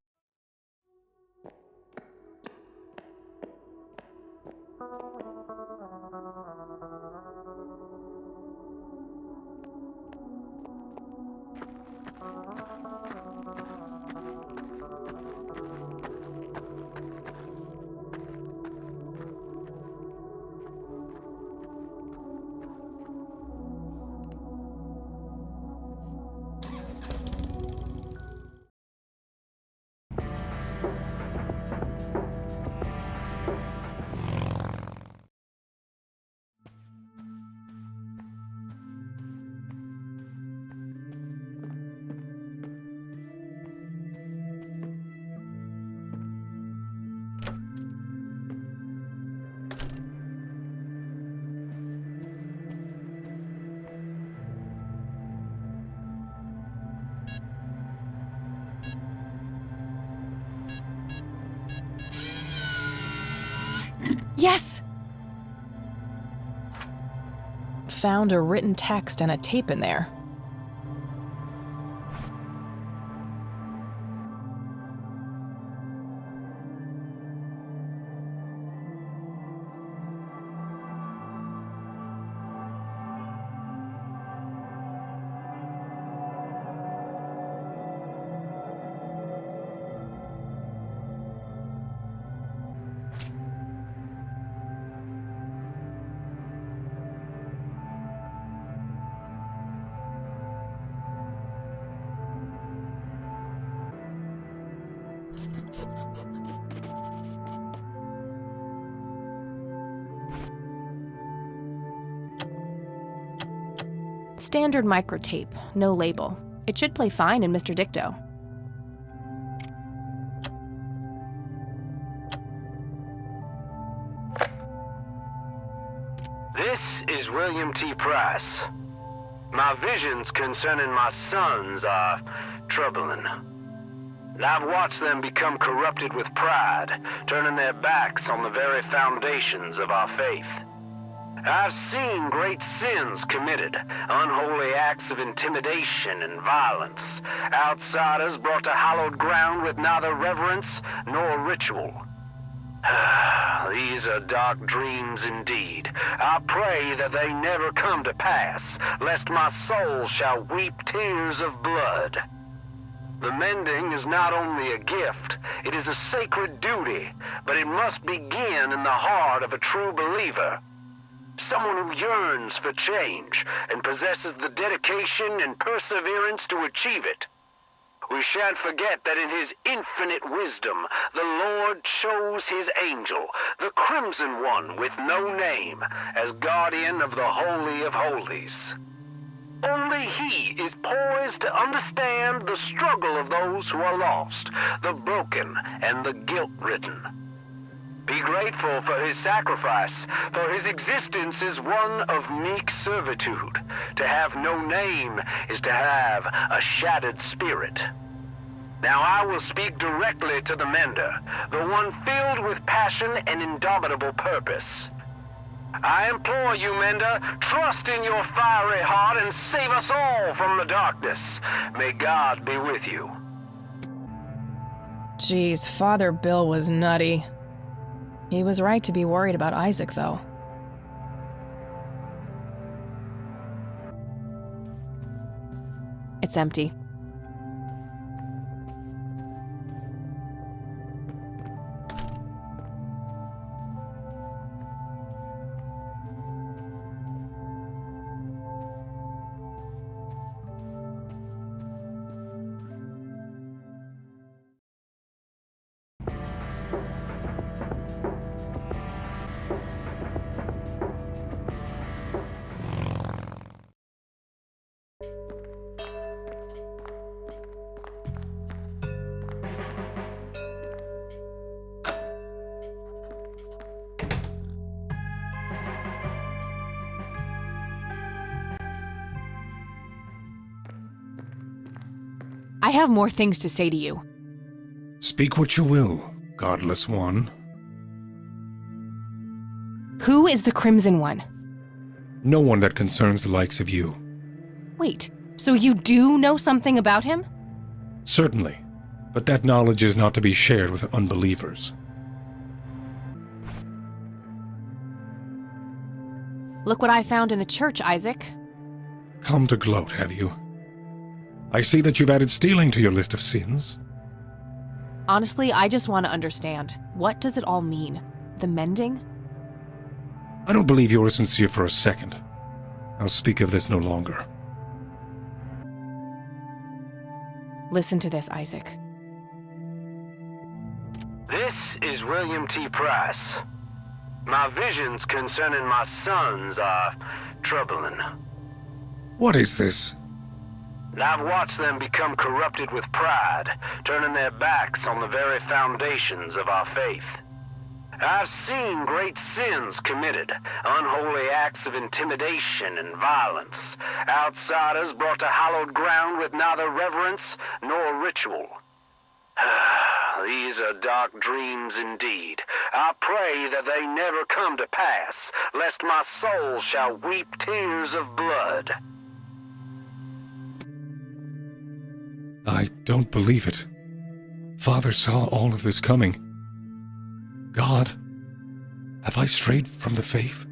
Yes! Found a written text and a tape in there. Standard microtape, no label. It should play fine in Mr. Dicto. This is William T. Price. My visions concerning my sons are troubling. I've watched them become corrupted with pride, turning their backs on the very foundations of our faith. I've seen great sins committed, unholy acts of intimidation and violence, outsiders brought to hallowed ground with neither reverence nor ritual. These are dark dreams indeed. I pray that they never come to pass, lest my soul shall weep tears of blood. The mending is not only a gift, it is a sacred duty, but it must begin in the heart of a true believer. Someone who yearns for change and possesses the dedication and perseverance to achieve it. We shan't forget that in his infinite wisdom, the Lord chose his angel, the Crimson One with no name, as guardian of the Holy of Holies. Only he is poised to understand the struggle of those who are lost, the broken, and the guilt-ridden. Be grateful for his sacrifice, for his existence is one of meek servitude. To have no name is to have a shattered spirit. Now I will speak directly to the mender, the one filled with passion and indomitable purpose. I implore you, mender, trust in your fiery heart and save us all from the darkness. May God be with you. Jeez, Father Bill was nutty. He was right to be worried about Isaac, though. It's empty. I have more things to say to you. Speak what you will, godless one. Who is the Crimson One? No one that concerns the likes of you. Wait, so you do know something about him? Certainly, but that knowledge is not to be shared with unbelievers. Look what I found in the church, Isaac. Come to gloat, have you? I see that you've added stealing to your list of sins. Honestly, I just want to understand. What does it all mean? The mending? I don't believe you are sincere for a second. I'll speak of this no longer. Listen to this, Isaac. This is William T. Price. My visions concerning my sons are troubling. What is this? I've watched them become corrupted with pride, turning their backs on the very foundations of our faith. I've seen great sins committed, unholy acts of intimidation and violence, outsiders brought to hallowed ground with neither reverence nor ritual. These are dark dreams indeed. I pray that they never come to pass, lest my soul shall weep tears of blood. I don't believe it. Father saw all of this coming. God, have I strayed from the faith?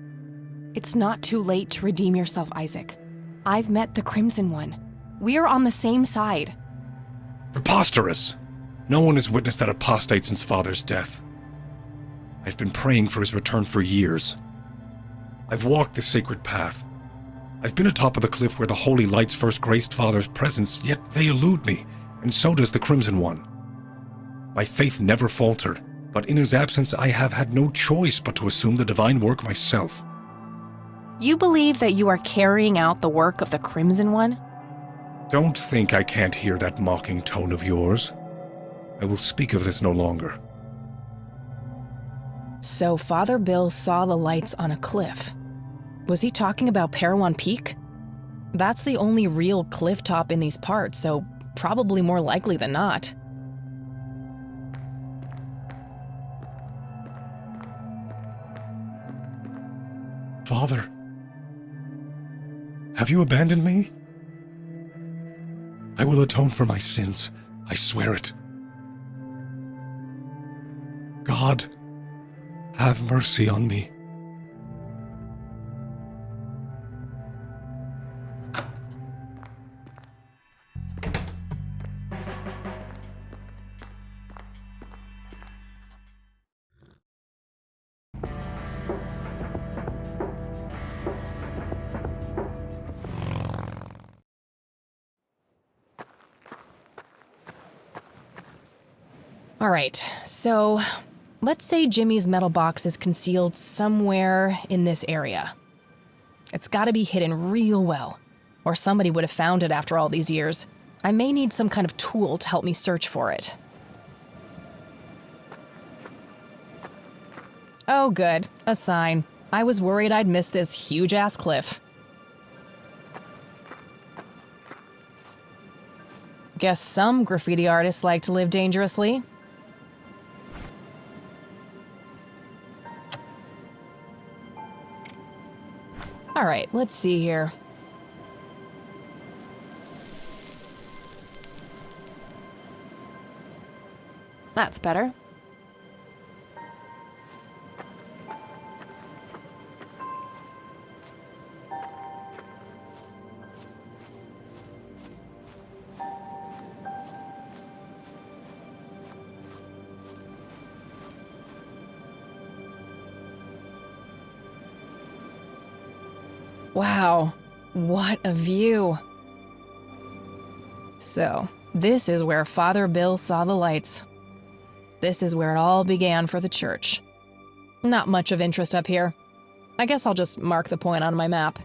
It's not too late to redeem yourself, Isaac. I've met the Crimson One. We're on the same side. Preposterous! No one has witnessed that apostate since Father's death. I've been praying for his return for years. I've walked the sacred path. I've been atop of the cliff where the holy lights first graced Father's presence, yet they elude me, and so does the Crimson One. My faith never faltered, but in his absence I have had no choice but to assume the divine work myself. You believe that you are carrying out the work of the Crimson One? Don't think I can't hear that mocking tone of yours. I will speak of this no longer. So Father Bill saw the lights on a cliff. Was he talking about Parowan Peak? That's the only real clifftop in these parts, so probably more likely than not. Father, have you abandoned me? I will atone for my sins, I swear it. God, have mercy on me. All right, so let's say Jimmy's metal box is concealed somewhere in this area. It's gotta be hidden real well, or somebody would have found it after all these years. I may need some kind of tool to help me search for it. Oh good, a sign. I was worried I'd miss this huge-ass cliff. Guess some graffiti artists like to live dangerously. All right, let's see here. That's better. Wow, what a view. So, this is where Father Bill saw the lights. This is where it all began for the church. Not much of interest up here. I guess I'll just mark the point on my map.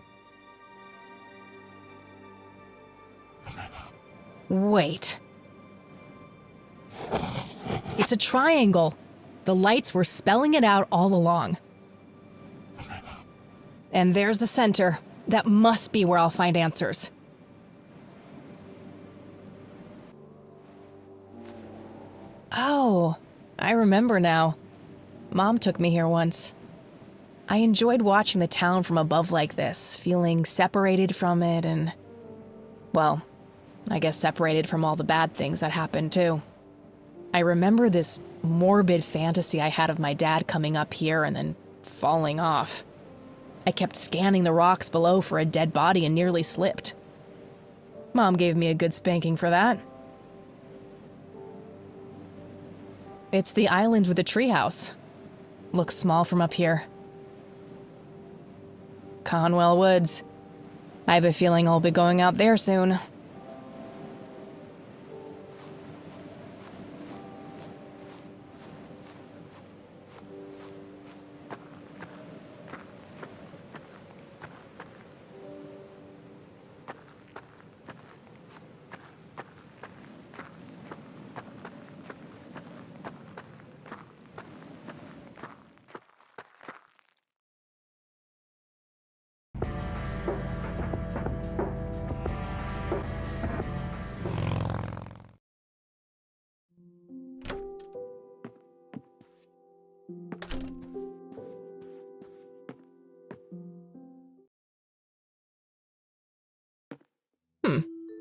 Wait. It's a triangle. The lights were spelling it out all along. And there's the center. That must be where I'll find answers. Oh, I remember now. Mom took me here once. I enjoyed watching the town from above like this, feeling separated from it and, well, I guess separated from all the bad things that happened too. I remember this morbid fantasy I had of my dad coming up here and then falling off. I kept scanning the rocks below for a dead body and nearly slipped. Mom gave me a good spanking for that. It's the island with the treehouse. Looks small from up here. Conwell Woods. I have a feeling I'll be going out there soon.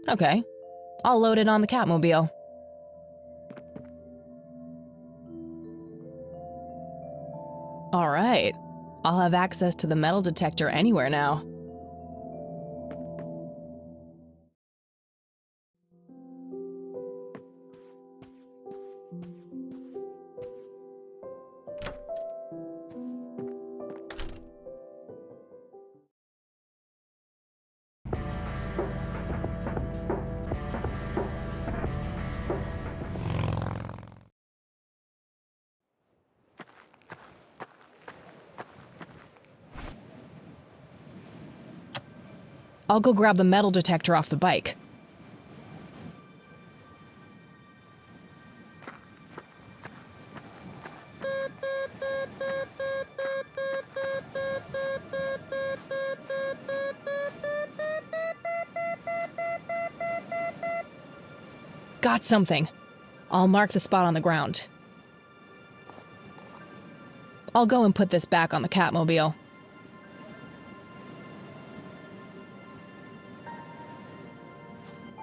Okay. I'll load it on the Catmobile. All right. I'll have access to the metal detector anywhere now. I'll go grab the metal detector off the bike. Got something. I'll mark the spot on the ground. I'll go and put this back on the Catmobile.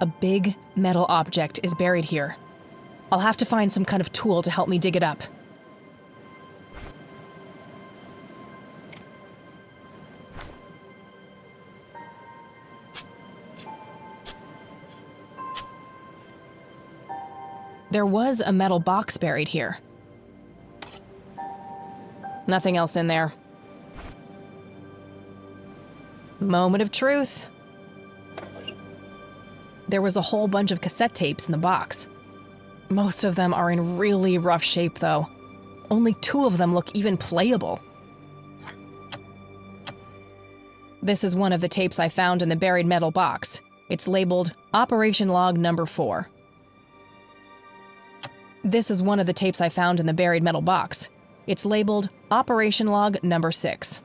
A big metal object is buried here. I'll have to find some kind of tool to help me dig it up. There was a metal box buried here. Nothing else in there. Moment of truth. There was a whole bunch of cassette tapes in the box. Most of them are in really rough shape, though. Only 2 of them look even playable. This is one of the tapes I found in the buried metal box. It's labeled Operation Log Number 4. This is one of the tapes I found in the buried metal box. It's labeled Operation Log Number 6.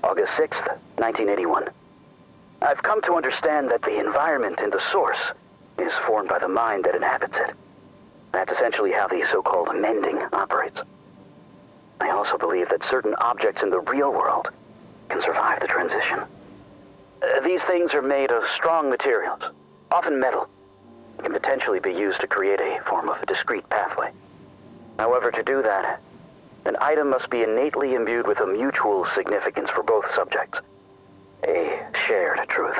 August 6th, 1981. I've come to understand that the environment in the source is formed by the mind that inhabits it. That's essentially how the so-called mending operates. I also believe that certain objects in the real world can survive the transition. These things are made of strong materials, often metal, and can potentially be used to create a form of a discrete pathway. However, to do that, an item must be innately imbued with a mutual significance for both subjects. A shared truth.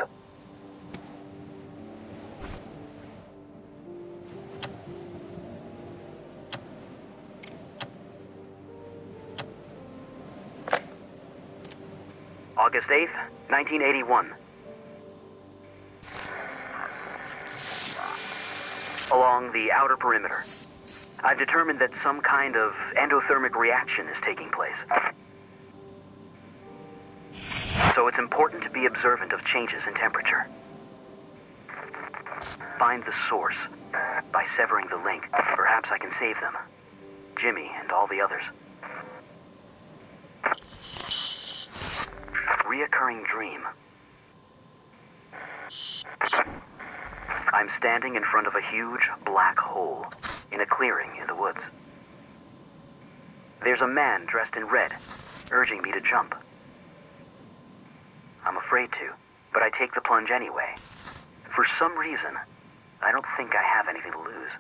August 8th, 1981. Along the outer perimeter, I've determined that some kind of endothermic reaction is taking place. So it's important to be observant of changes in temperature. Find the source. By severing the link, perhaps I can save them. Jimmy and all the others. Reoccurring dream. standing in front of a huge black hole in a clearing in the woods. There's a man dressed in red, urging me to jump. I'm afraid to, but I take the plunge anyway. For some reason, I don't think I have anything to lose.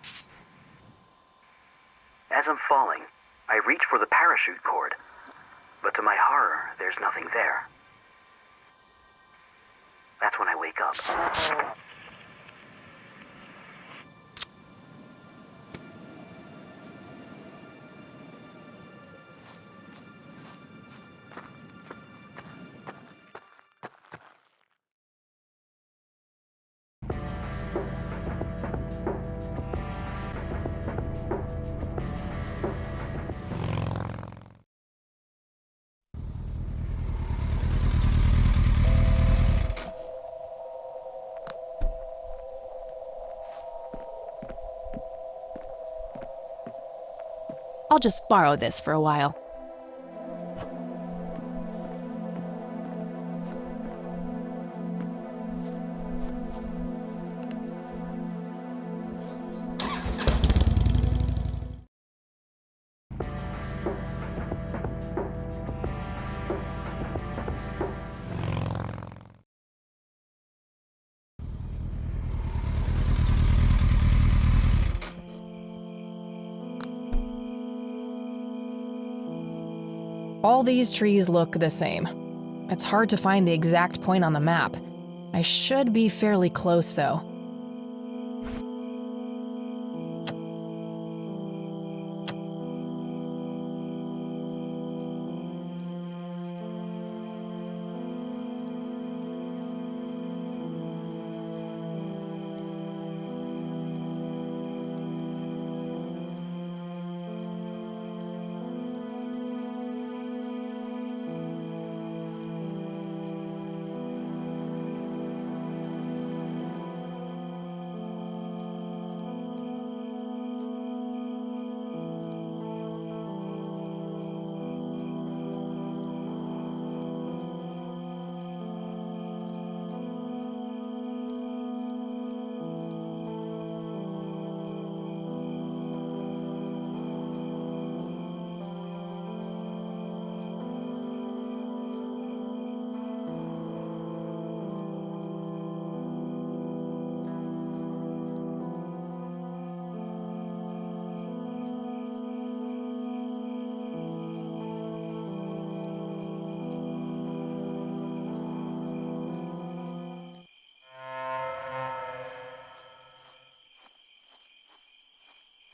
As I'm falling, I reach for the parachute cord, but to my horror, there's nothing there. That's when I wake up. I'll just borrow this for a while. All these trees look the same. It's hard to find the exact point on the map. I should be fairly close, though.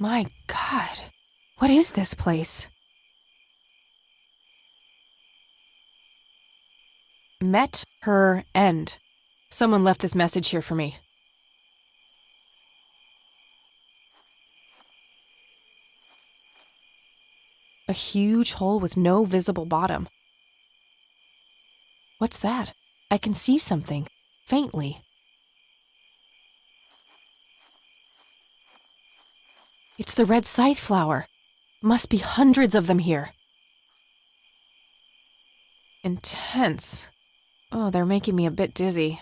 My God, what is this place? Met her end. Someone left this message here for me. A huge hole with no visible bottom. What's that? I can see something, faintly. It's the red scythe flower. Must be hundreds of them here. Intense. Oh, they're making me a bit dizzy.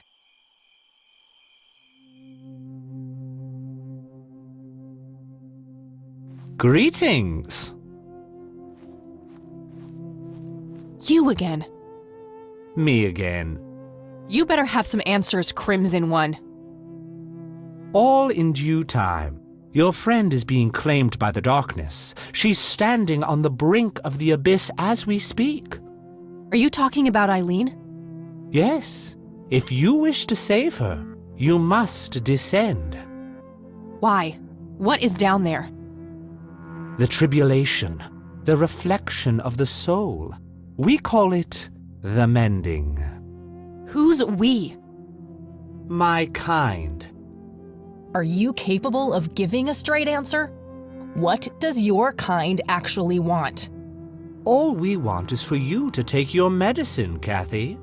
Greetings. You again. Me again. You better have some answers, Crimson One. All in due time. Your friend is being claimed by the darkness. She's standing on the brink of the abyss as we speak. Are you talking about Eileen? Yes. If you wish to save her, you must descend. Why? What is down there? The tribulation, the reflection of the soul. We call it the mending. Who's we? My kind. Are you capable of giving a straight answer? What does your kind actually want? All we want is for you to take your medicine, Kathy.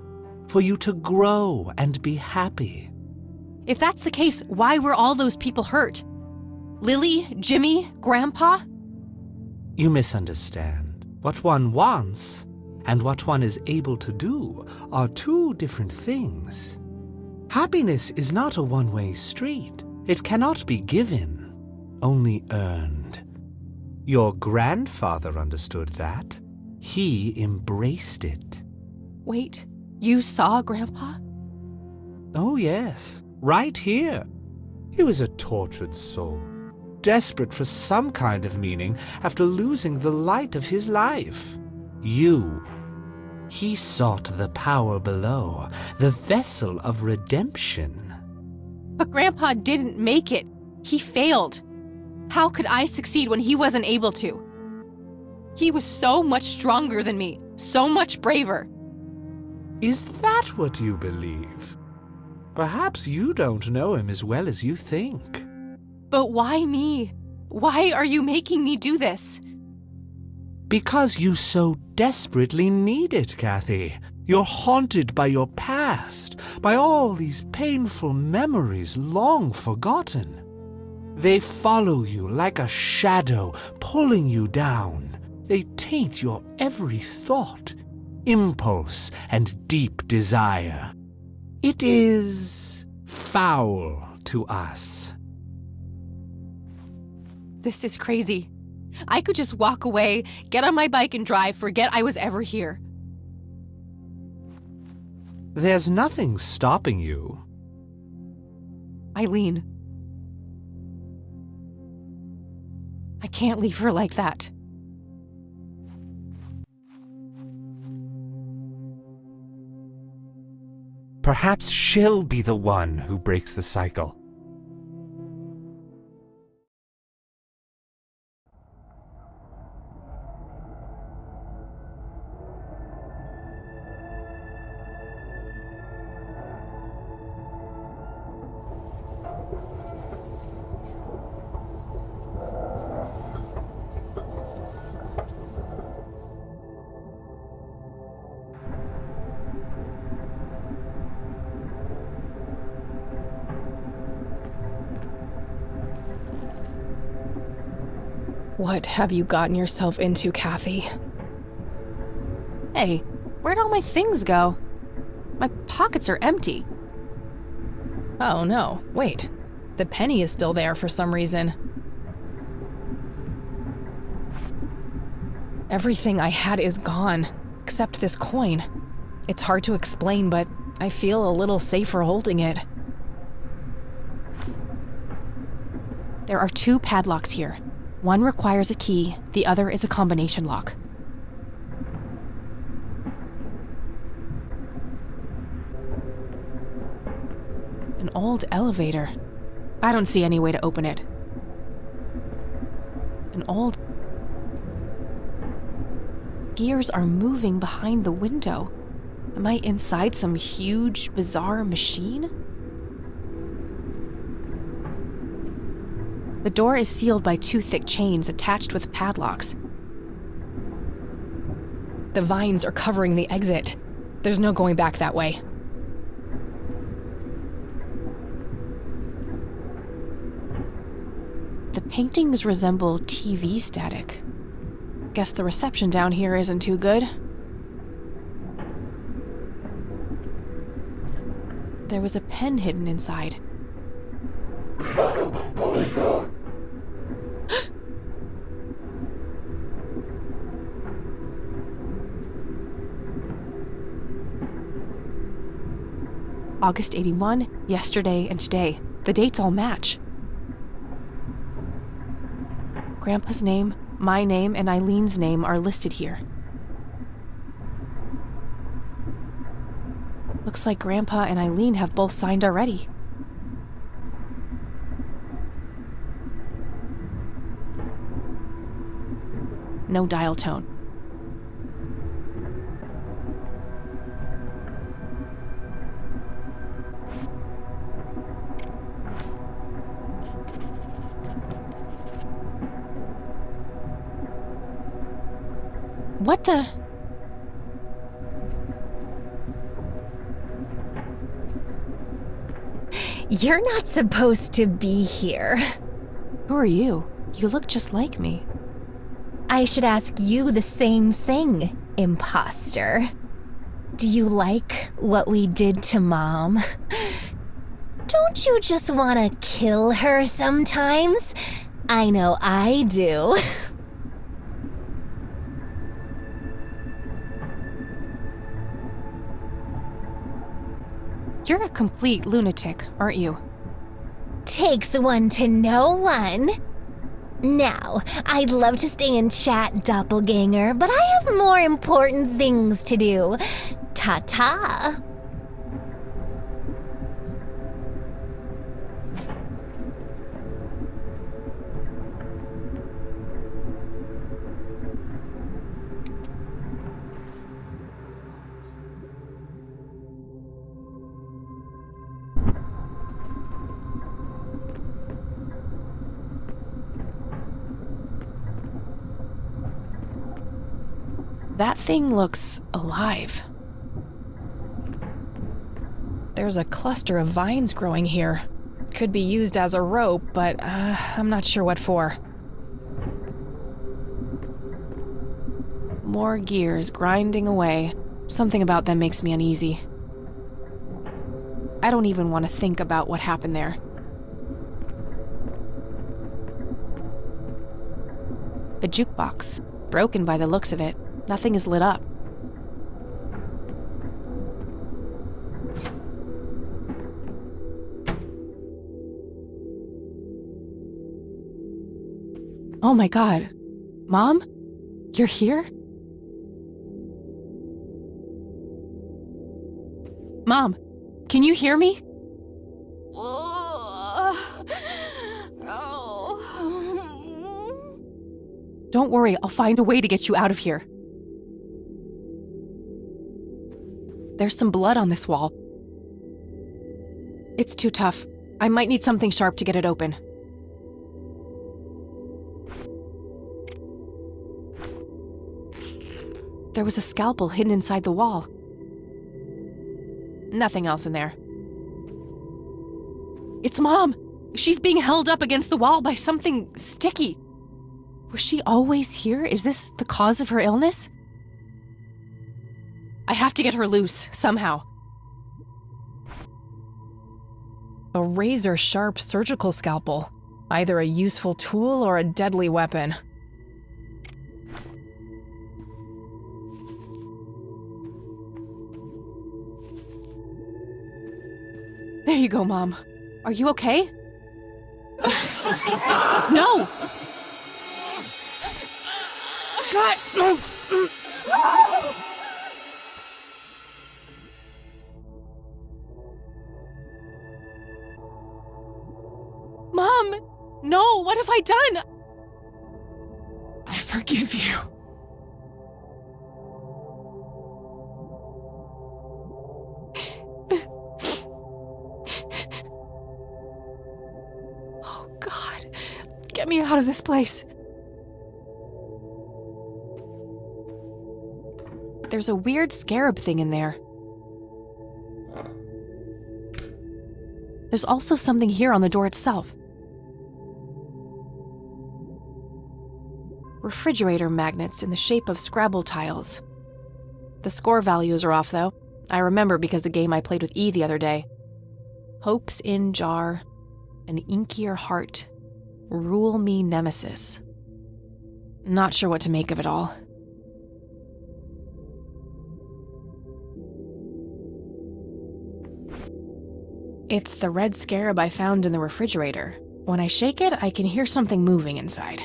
For you to grow and be happy. If that's the case, why were all those people hurt? Lily, Jimmy, Grandpa? You misunderstand. What one wants and what one is able to do are two different things. Happiness is not a one-way street. It cannot be given, only earned. Your grandfather understood that. He embraced it. Wait, you saw Grandpa? Oh, yes, right here. He was a tortured soul, desperate for some kind of meaning after losing the light of his life. You. He sought the power below, the vessel of redemption. But Grandpa didn't make it. He failed. How could I succeed when he wasn't able to? He was so much stronger than me, so much braver. Is that what you believe? Perhaps you don't know him as well as you think. But why me? Why are you making me do this? Because you so desperately need it, Kathy. You're haunted by your past, by all these painful memories long forgotten. They follow you like a shadow, pulling you down. They taint your every thought, impulse, and deep desire. It is foul to us. This is crazy. I could just walk away, get on my bike and drive, forget I was ever here. There's nothing stopping you. Eileen. I can't leave her like that. Perhaps she'll be the one who breaks the cycle. What have you gotten yourself into, Kathy? Hey, where'd all my things go? My pockets are empty. Oh no, wait. The penny is still there for some reason. Everything I had is gone, except this coin. It's hard to explain, but I feel a little safer holding it. There are 2 padlocks here. One requires a key, the other is a combination lock. An old elevator. I don't see any way to open it. An old... Gears are moving behind the window. Am I inside some huge, bizarre machine? The door is sealed by 2 thick chains attached with padlocks. The vines are covering the exit. There's no going back that way. The paintings resemble TV static. Guess the reception down here isn't too good. There was a pen hidden inside. August 81, yesterday, and today. The dates all match. Grandpa's name, my name, and Eileen's name are listed here. Looks like Grandpa and Eileen have both signed already. No dial tone. What the? You're not supposed to be here. Who are you? You look just like me. I should ask you the same thing, imposter. Do you like what we did to Mom? Don't you just want to kill her sometimes? I know I do. You're a complete lunatic, aren't you? Takes one to know one. Now, I'd love to stay and chat, doppelganger, but I have more important things to do. Ta-ta. That thing looks alive. There's a cluster of vines growing here. Could be used as a rope, but I'm not sure what for. More gears grinding away. Something about them makes me uneasy. I don't even want to think about what happened there. A jukebox, broken by the looks of it. Nothing is lit up. Oh my God. Mom? You're here? Mom, can you hear me? Don't worry, I'll find a way to get you out of here. There's some blood on this wall. It's too tough. I might need something sharp to get it open. There was a scalpel hidden inside the wall. Nothing else in there. It's Mom! She's being held up against the wall by something sticky. Was she always here? Is this the cause of her illness? I have to get her loose, somehow. A razor-sharp surgical scalpel. Either a useful tool or a deadly weapon. There you go, Mom. Are you okay? No! God! Mom! No, what have I done? I forgive you. Oh, God. Get me out of this place. There's a weird scarab thing in there. There's also something here on the door itself. Refrigerator magnets in the shape of Scrabble tiles. The score values are off, though. I remember because the game I played with E the other day. Hopes in jar, an inkier heart, rule me nemesis. Not sure what to make of it all. It's the red scarab I found in the refrigerator. When I shake it, I can hear something moving inside.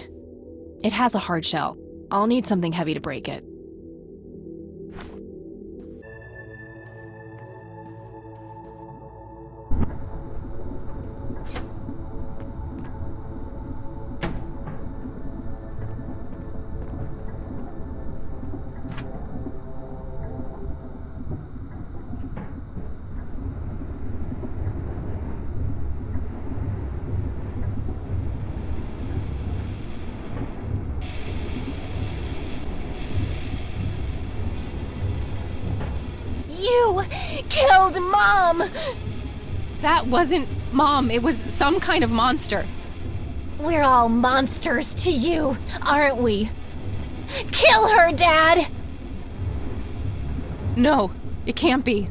It has a hard shell. I'll need something heavy to break it. You killed Mom! That wasn't Mom, it was some kind of monster. We're all monsters to you, aren't we? Kill her, Dad! No, it can't be.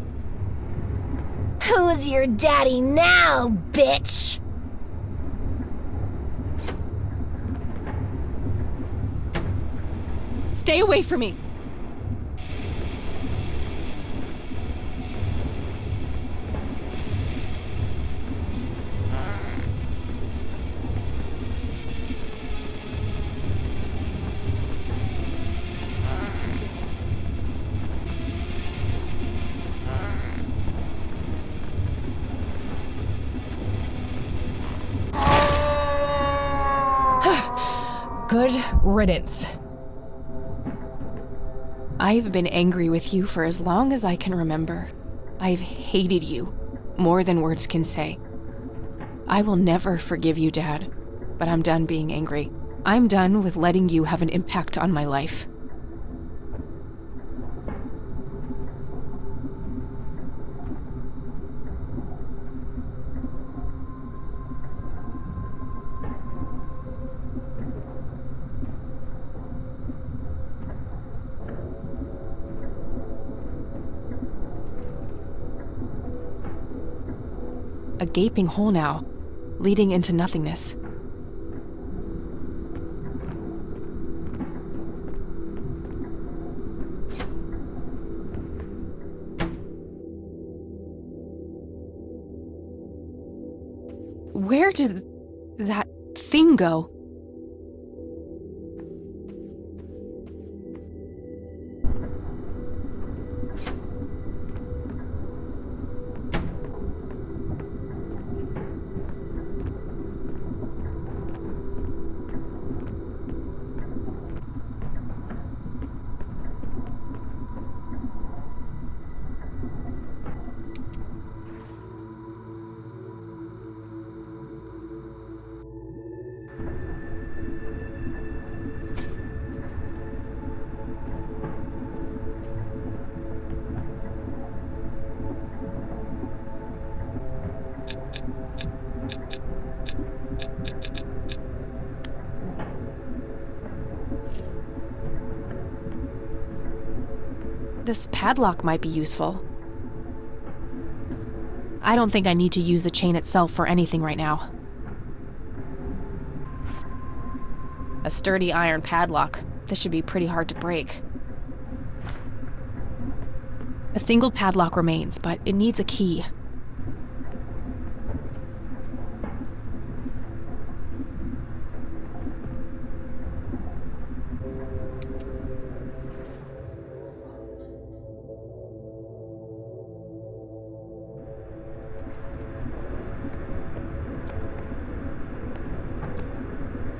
Who's your daddy now, bitch? Stay away from me! Good riddance. I've been angry with you for as long as I can remember. I've hated you more than words can say. I will never forgive you, Dad, but I'm done being angry. I'm done with letting you have an impact on my life. A gaping hole now, leading into nothingness. Where did that thing go? This padlock might be useful. I don't think I need to use the chain itself for anything right now. A sturdy iron padlock. This should be pretty hard to break. A single padlock remains, but it needs a key.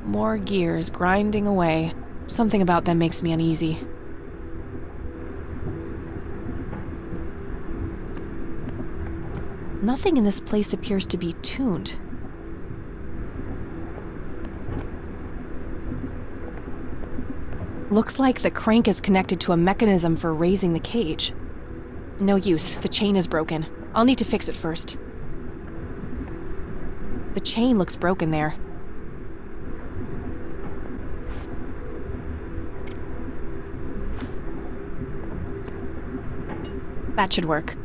More gears grinding away. Something about them makes me uneasy. Nothing in this place appears to be tuned. Looks like the crank is connected to a mechanism for raising the cage. No use, the chain is broken. I'll need to fix it first. The chain looks broken there. That should work.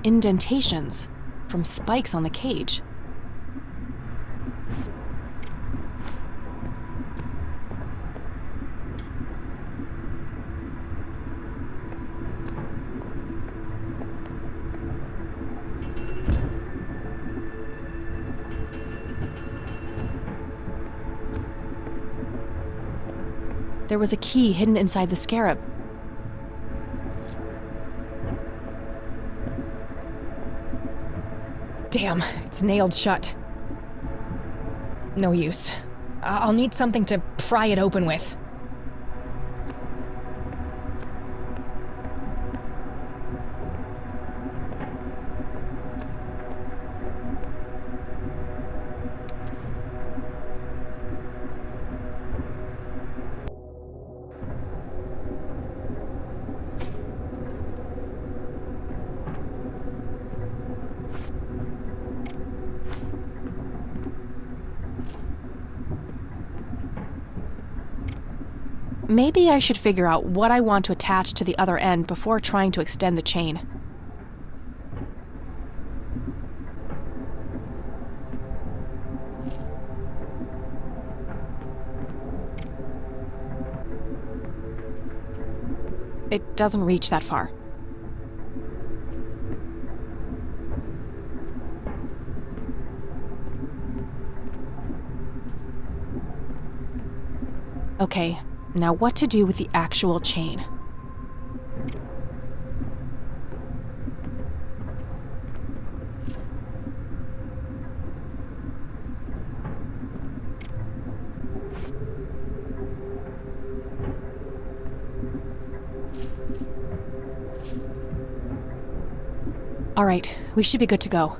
Indentations from spikes on the cage. There was a key hidden inside the scarab. Damn, it's nailed shut. No use. I'll need something to pry it open with. Maybe I should figure out what I want to attach to the other end before trying to extend the chain. It doesn't reach that far. Okay, now what to do with the actual chain? All right, we should be good to go.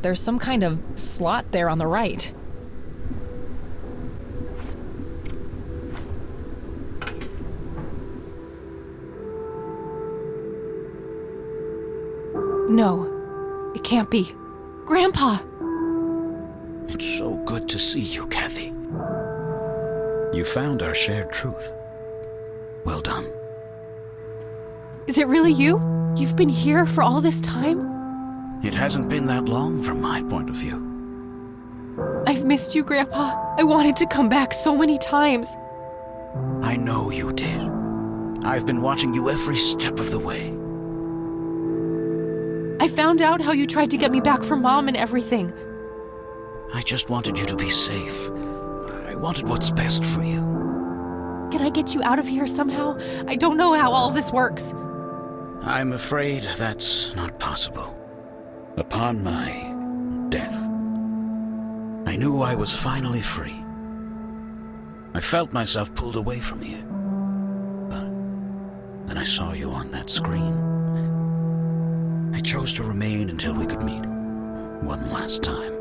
There's some kind of slot there on the right. No, it can't be. Grandpa! It's so good to see you, Kathy. You found our shared truth. Well done. Is it really you? You've been here for all this time? It hasn't been that long from my point of view. I've missed you, Grandpa. I wanted to come back so many times. I know you did. I've been watching you every step of the way. I found out how you tried to get me back from Mom and everything. I just wanted you to be safe. I wanted what's best for you. Can I get you out of here somehow? I don't know how all this works. I'm afraid that's not possible. Upon my death, I knew I was finally free. I felt myself pulled away from here. But then I saw you on that screen. I chose to remain until we could meet. One last time.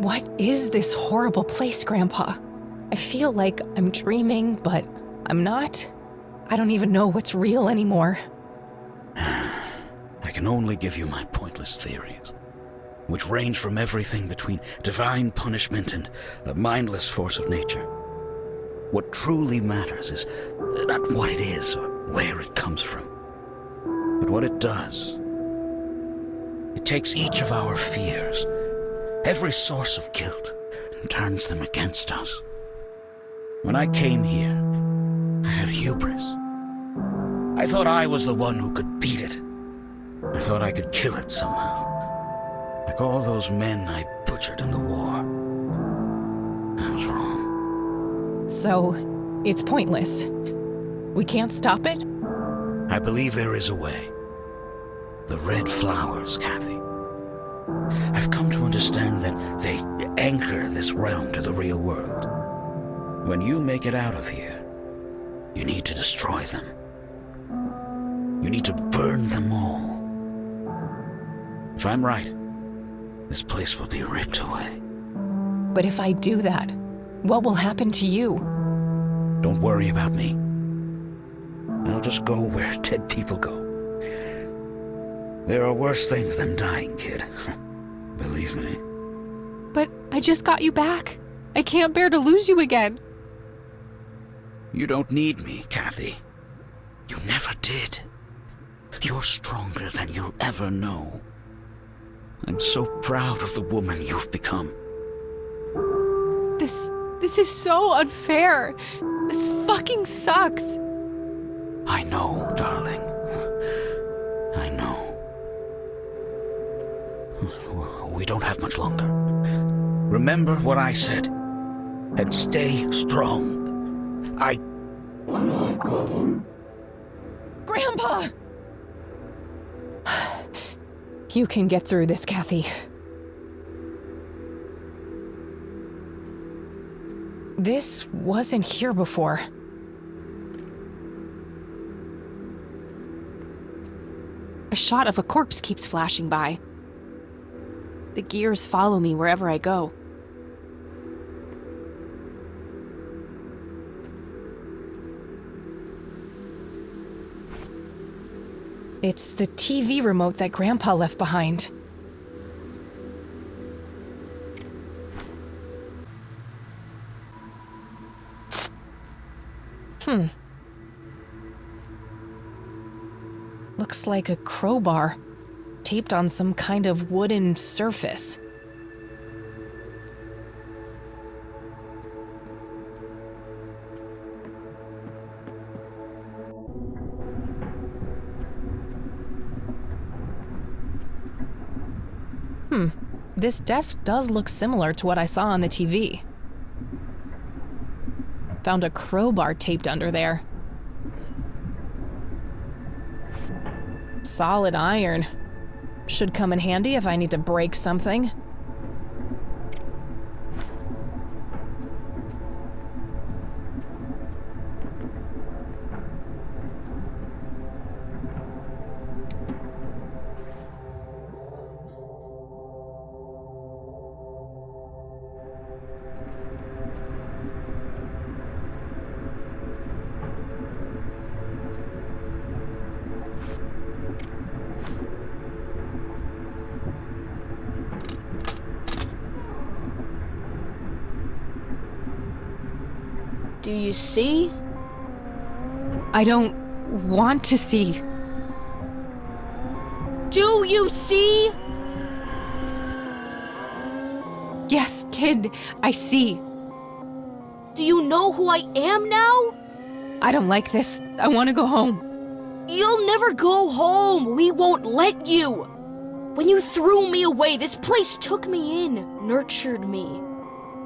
What is this horrible place, Grandpa? I feel like I'm dreaming, but I'm not. I don't even know what's real anymore. I can only give you my pointless theories, which range from everything between divine punishment and a mindless force of nature. What truly matters is not what it is or where it comes from, but what it does. It takes each of our fears, every source of guilt, and turns them against us. When I came here, I had hubris. I thought I was the one who could beat it. I thought I could kill it somehow. Like all those men I butchered in the war. I was wrong. So, it's pointless. We can't stop it? I believe there is a way. The red flowers, Kathy. I've come to understand that they anchor this realm to the real world. When you make it out of here, you need to destroy them. You need to burn them all. If I'm right, this place will be ripped away. But if I do that, what will happen to you? Don't worry about me. I'll just go where dead people go. There are worse things than dying, kid. Believe me. But I just got you back. I can't bear to lose you again. You don't need me, Kathy. You never did. You're stronger than you'll ever know. I'm so proud of the woman you've become. This is so unfair. This fucking sucks. I know, darling. I know. We don't have much longer. Remember what I said, and stay strong. Grandpa! You can get through this, Kathy. This wasn't here before. A shot of a corpse keeps flashing by. The gears follow me wherever I go. It's the TV remote that Grandpa left behind. Looks like a crowbar, taped on some kind of wooden surface. This desk does look similar to what I saw on the TV. Found a crowbar taped under there. Solid iron. Should come in handy if I need to break something. Do you see? I don't want to see. Do you see? Yes, kid, I see. Do you know who I am now? I don't like this. I want to go home. You'll never go home. We won't let you. When you threw me away, this place took me in, nurtured me.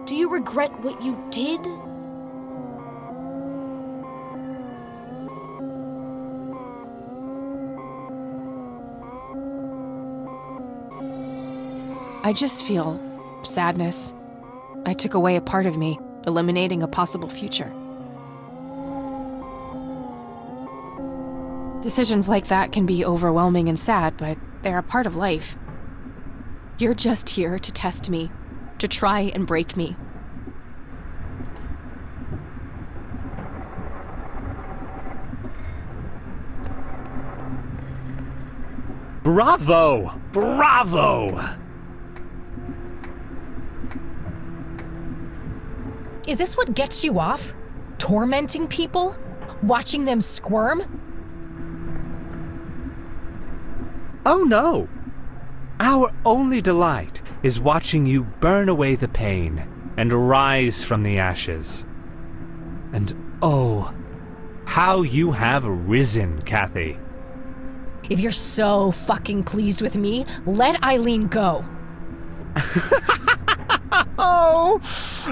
Do you regret what you did? I just feel sadness. I took away a part of me, eliminating a possible future. Decisions like that can be overwhelming and sad, but they're a part of life. You're just here to test me, to try and break me. Bravo! Bravo! Is this what gets you off? Tormenting people? Watching them squirm? Oh no! Our only delight is watching you burn away the pain and rise from the ashes. And oh, how you have risen, Kathy. If you're so fucking pleased with me, let Eileen go. Oh,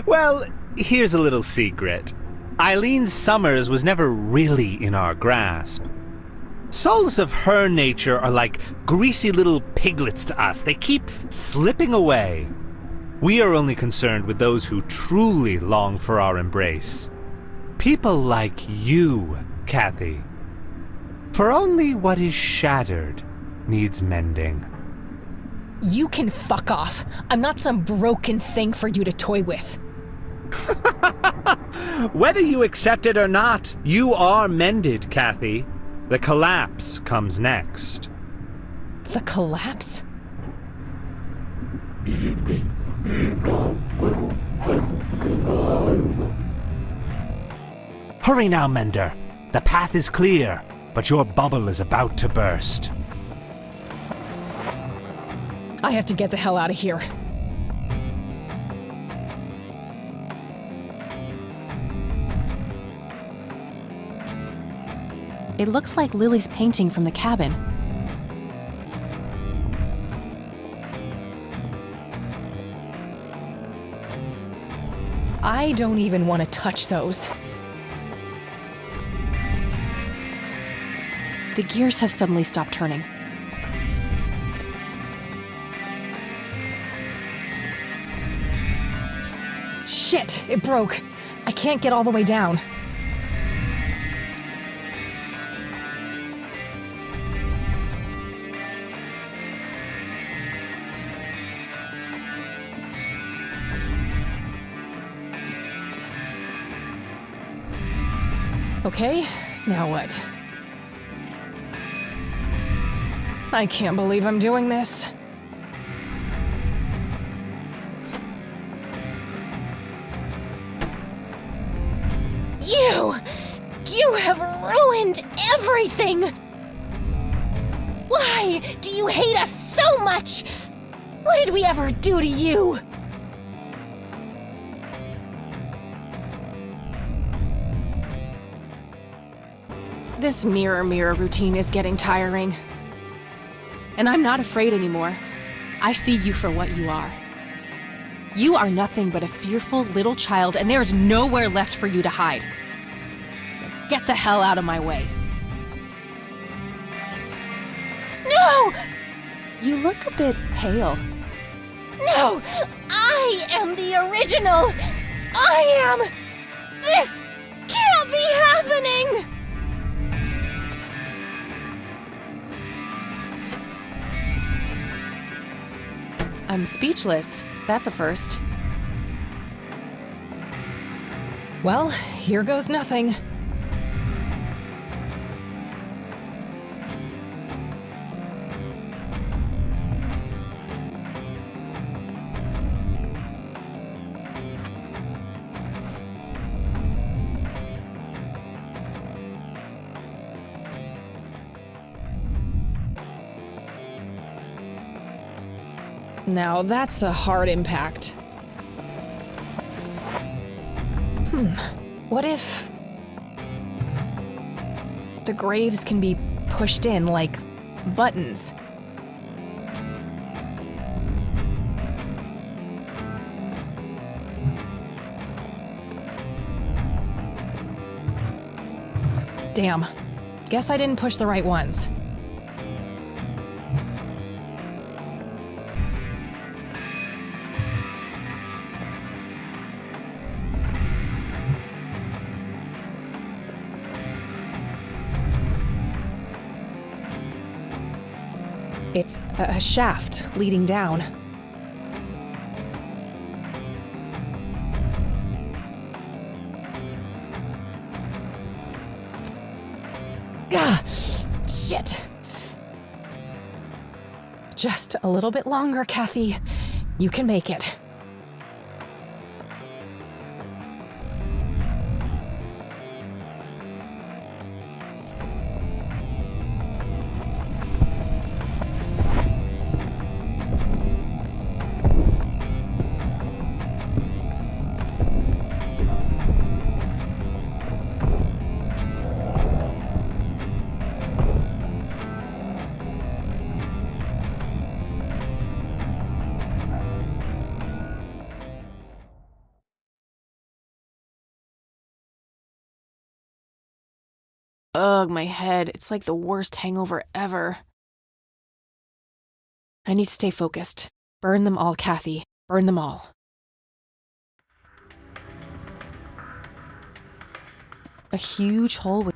well, here's a little secret. Eileen Summers was never really in our grasp. Souls of her nature are like greasy little piglets to us. They keep slipping away. We are only concerned with those who truly long for our embrace. People like you, Kathy. For only what is shattered needs mending. You can fuck off. I'm not some broken thing for you to toy with. Whether you accept it or not, you are mended, Kathy. The collapse comes next. The collapse? Hurry now, Mender. The path is clear, but your bubble is about to burst. I have to get the hell out of here. It looks like Lily's painting from the cabin. I don't even want to touch those. The gears have suddenly stopped turning. Shit, it broke. I can't get all the way down. Okay, now what? I can't believe I'm doing this. You have ruined everything! Why do you hate us so much? What did we ever do to you? This mirror routine is getting tiring. And I'm not afraid anymore. I see you for what you are. You are nothing but a fearful little child, and there's nowhere left for you to hide. Now get the hell out of my way. No! You look a bit pale. No! I am the original! I am! This can't be happening! I'm speechless. That's a first. Well, here goes nothing. Now that's a hard impact. What if the graves can be pushed in like buttons? Damn. Guess I didn't push the right ones. It's a shaft leading down. Gah! Shit. Just a little bit longer, Kathy. You can make it. Ugh, my head. It's like the worst hangover ever. I need to stay focused. Burn them all, Kathy. Burn them all. A huge hole with...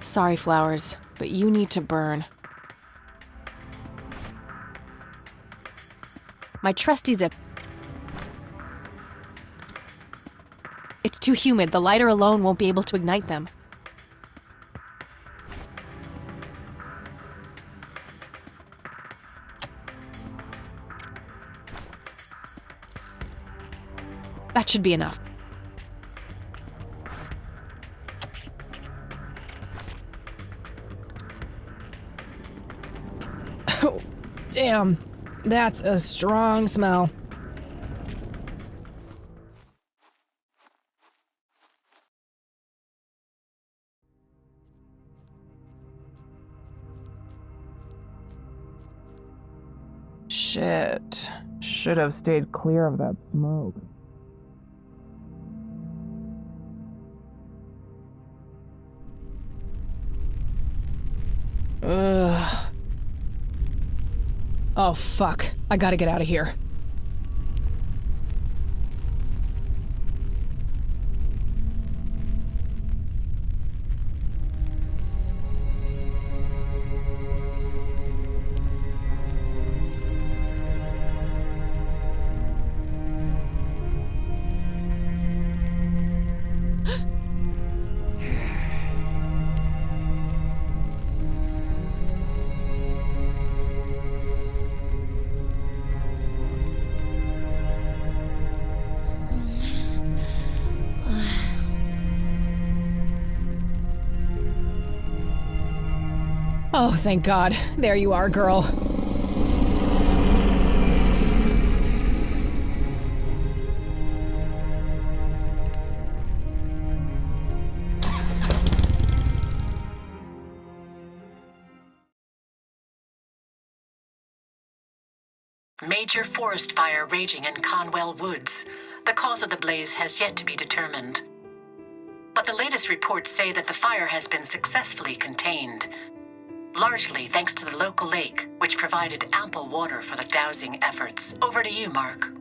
Sorry, flowers, but you need to burn. My trusty zip. It's too humid. The lighter alone won't be able to ignite them. That should be enough. Oh, damn. That's a strong smell. Shit. Should have stayed clear of that smoke. Ugh. Oh, fuck. I gotta get out of here. Oh, thank God. There you are, girl. Major forest fire raging in Conwell Woods. The cause of the blaze has yet to be determined. But the latest reports say that the fire has been successfully contained, largely thanks to the local lake, which provided ample water for the dousing efforts. Over to you, Mark.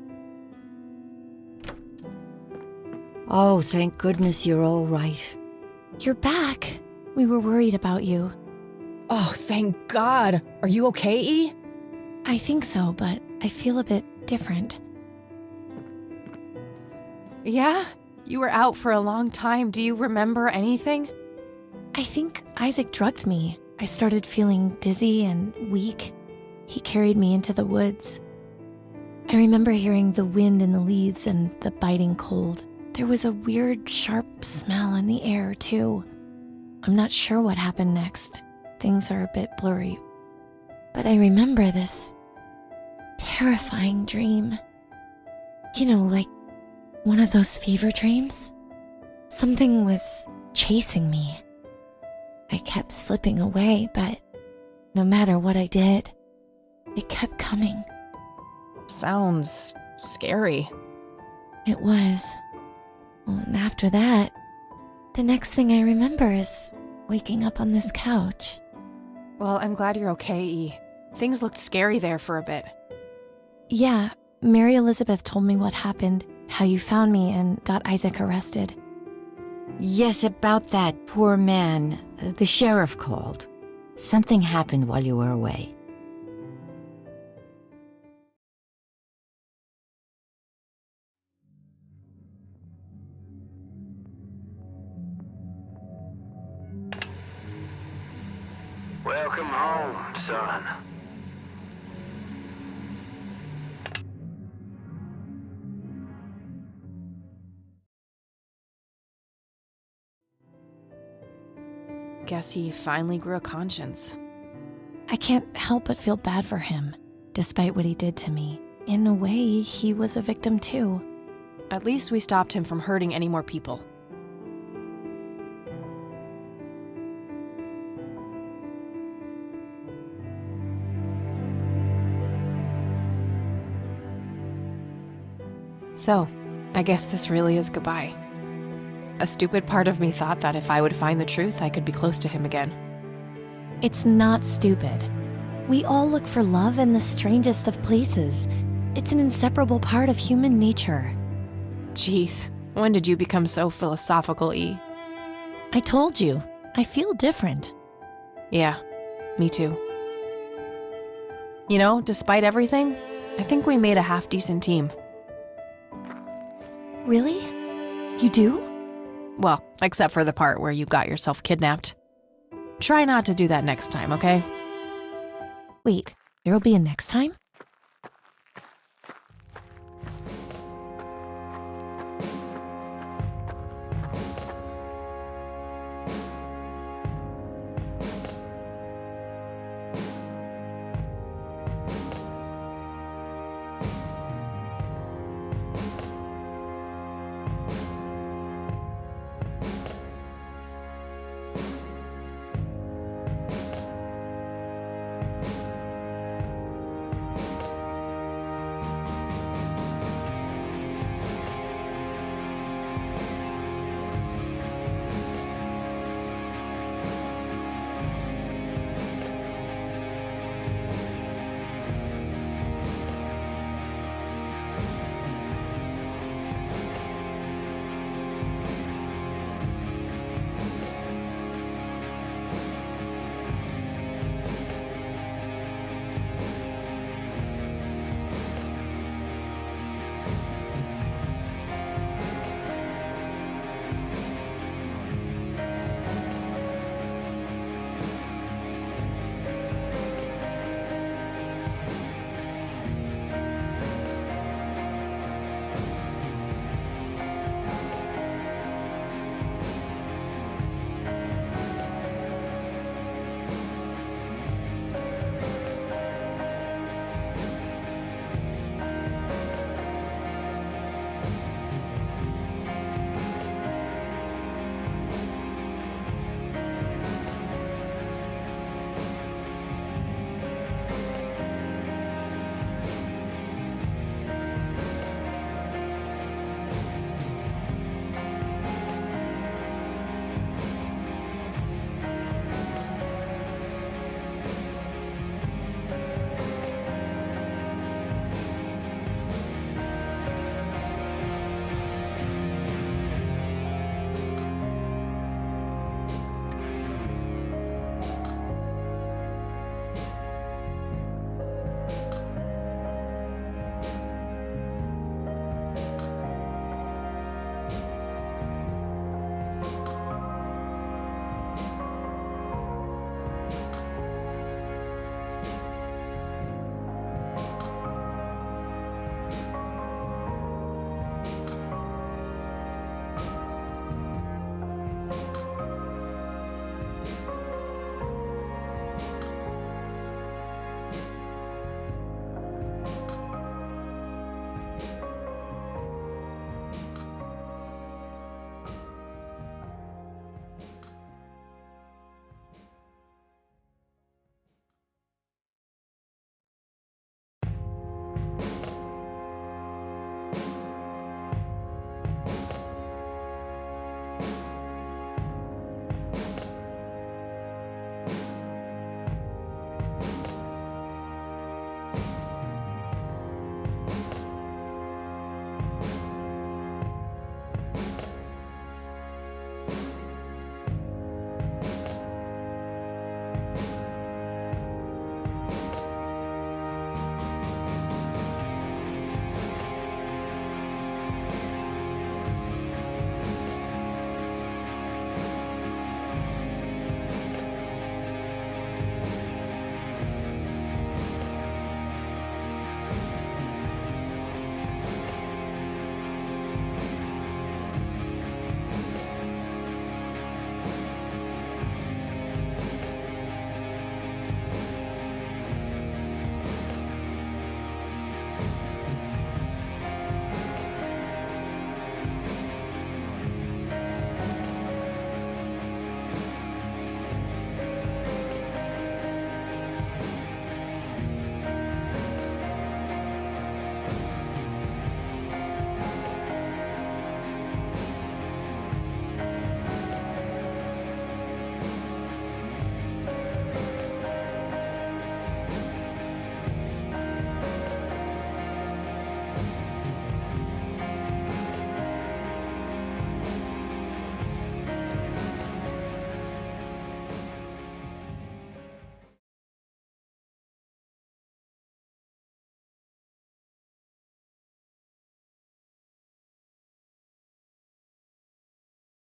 Oh, thank goodness you're all right. You're back. We were worried about you. Oh, thank God. Are you okay, E? I think so, but I feel a bit different. Yeah? You were out for a long time. Do you remember anything? I think Isaac drugged me. I started feeling dizzy and weak. He carried me into the woods. I remember hearing the wind in the leaves and the biting cold. There was a weird, sharp smell in the air, too. I'm not sure what happened next. Things are a bit blurry. But I remember this terrifying dream. You know, like one of those fever dreams. Something was chasing me. I kept slipping away, but no matter what I did, it kept coming. Sounds scary. It was. Well, and after that, the next thing I remember is waking up on this couch. Well, I'm glad you're okay, E. Things looked scary there for a bit. Yeah, Mary Elizabeth told me what happened, how you found me and got Isaac arrested. Yes, about that poor man. The sheriff called. Something happened while you were away. Welcome home, son. Guess he finally grew a conscience. I can't help but feel bad for him, despite what he did to me. In a way, he was a victim too. At least we stopped him from hurting any more people. So, I guess this really is goodbye. A stupid part of me thought that if I would find the truth, I could be close to him again. It's not stupid. We all look for love in the strangest of places. It's an inseparable part of human nature. Jeez, when did you become so philosophical, E? I told you, I feel different. Yeah, me too. You know, despite everything, I think we made a half-decent team. Really? You do? Well, except for the part where you got yourself kidnapped. Try not to do that next time, okay? Wait, there'll be a next time?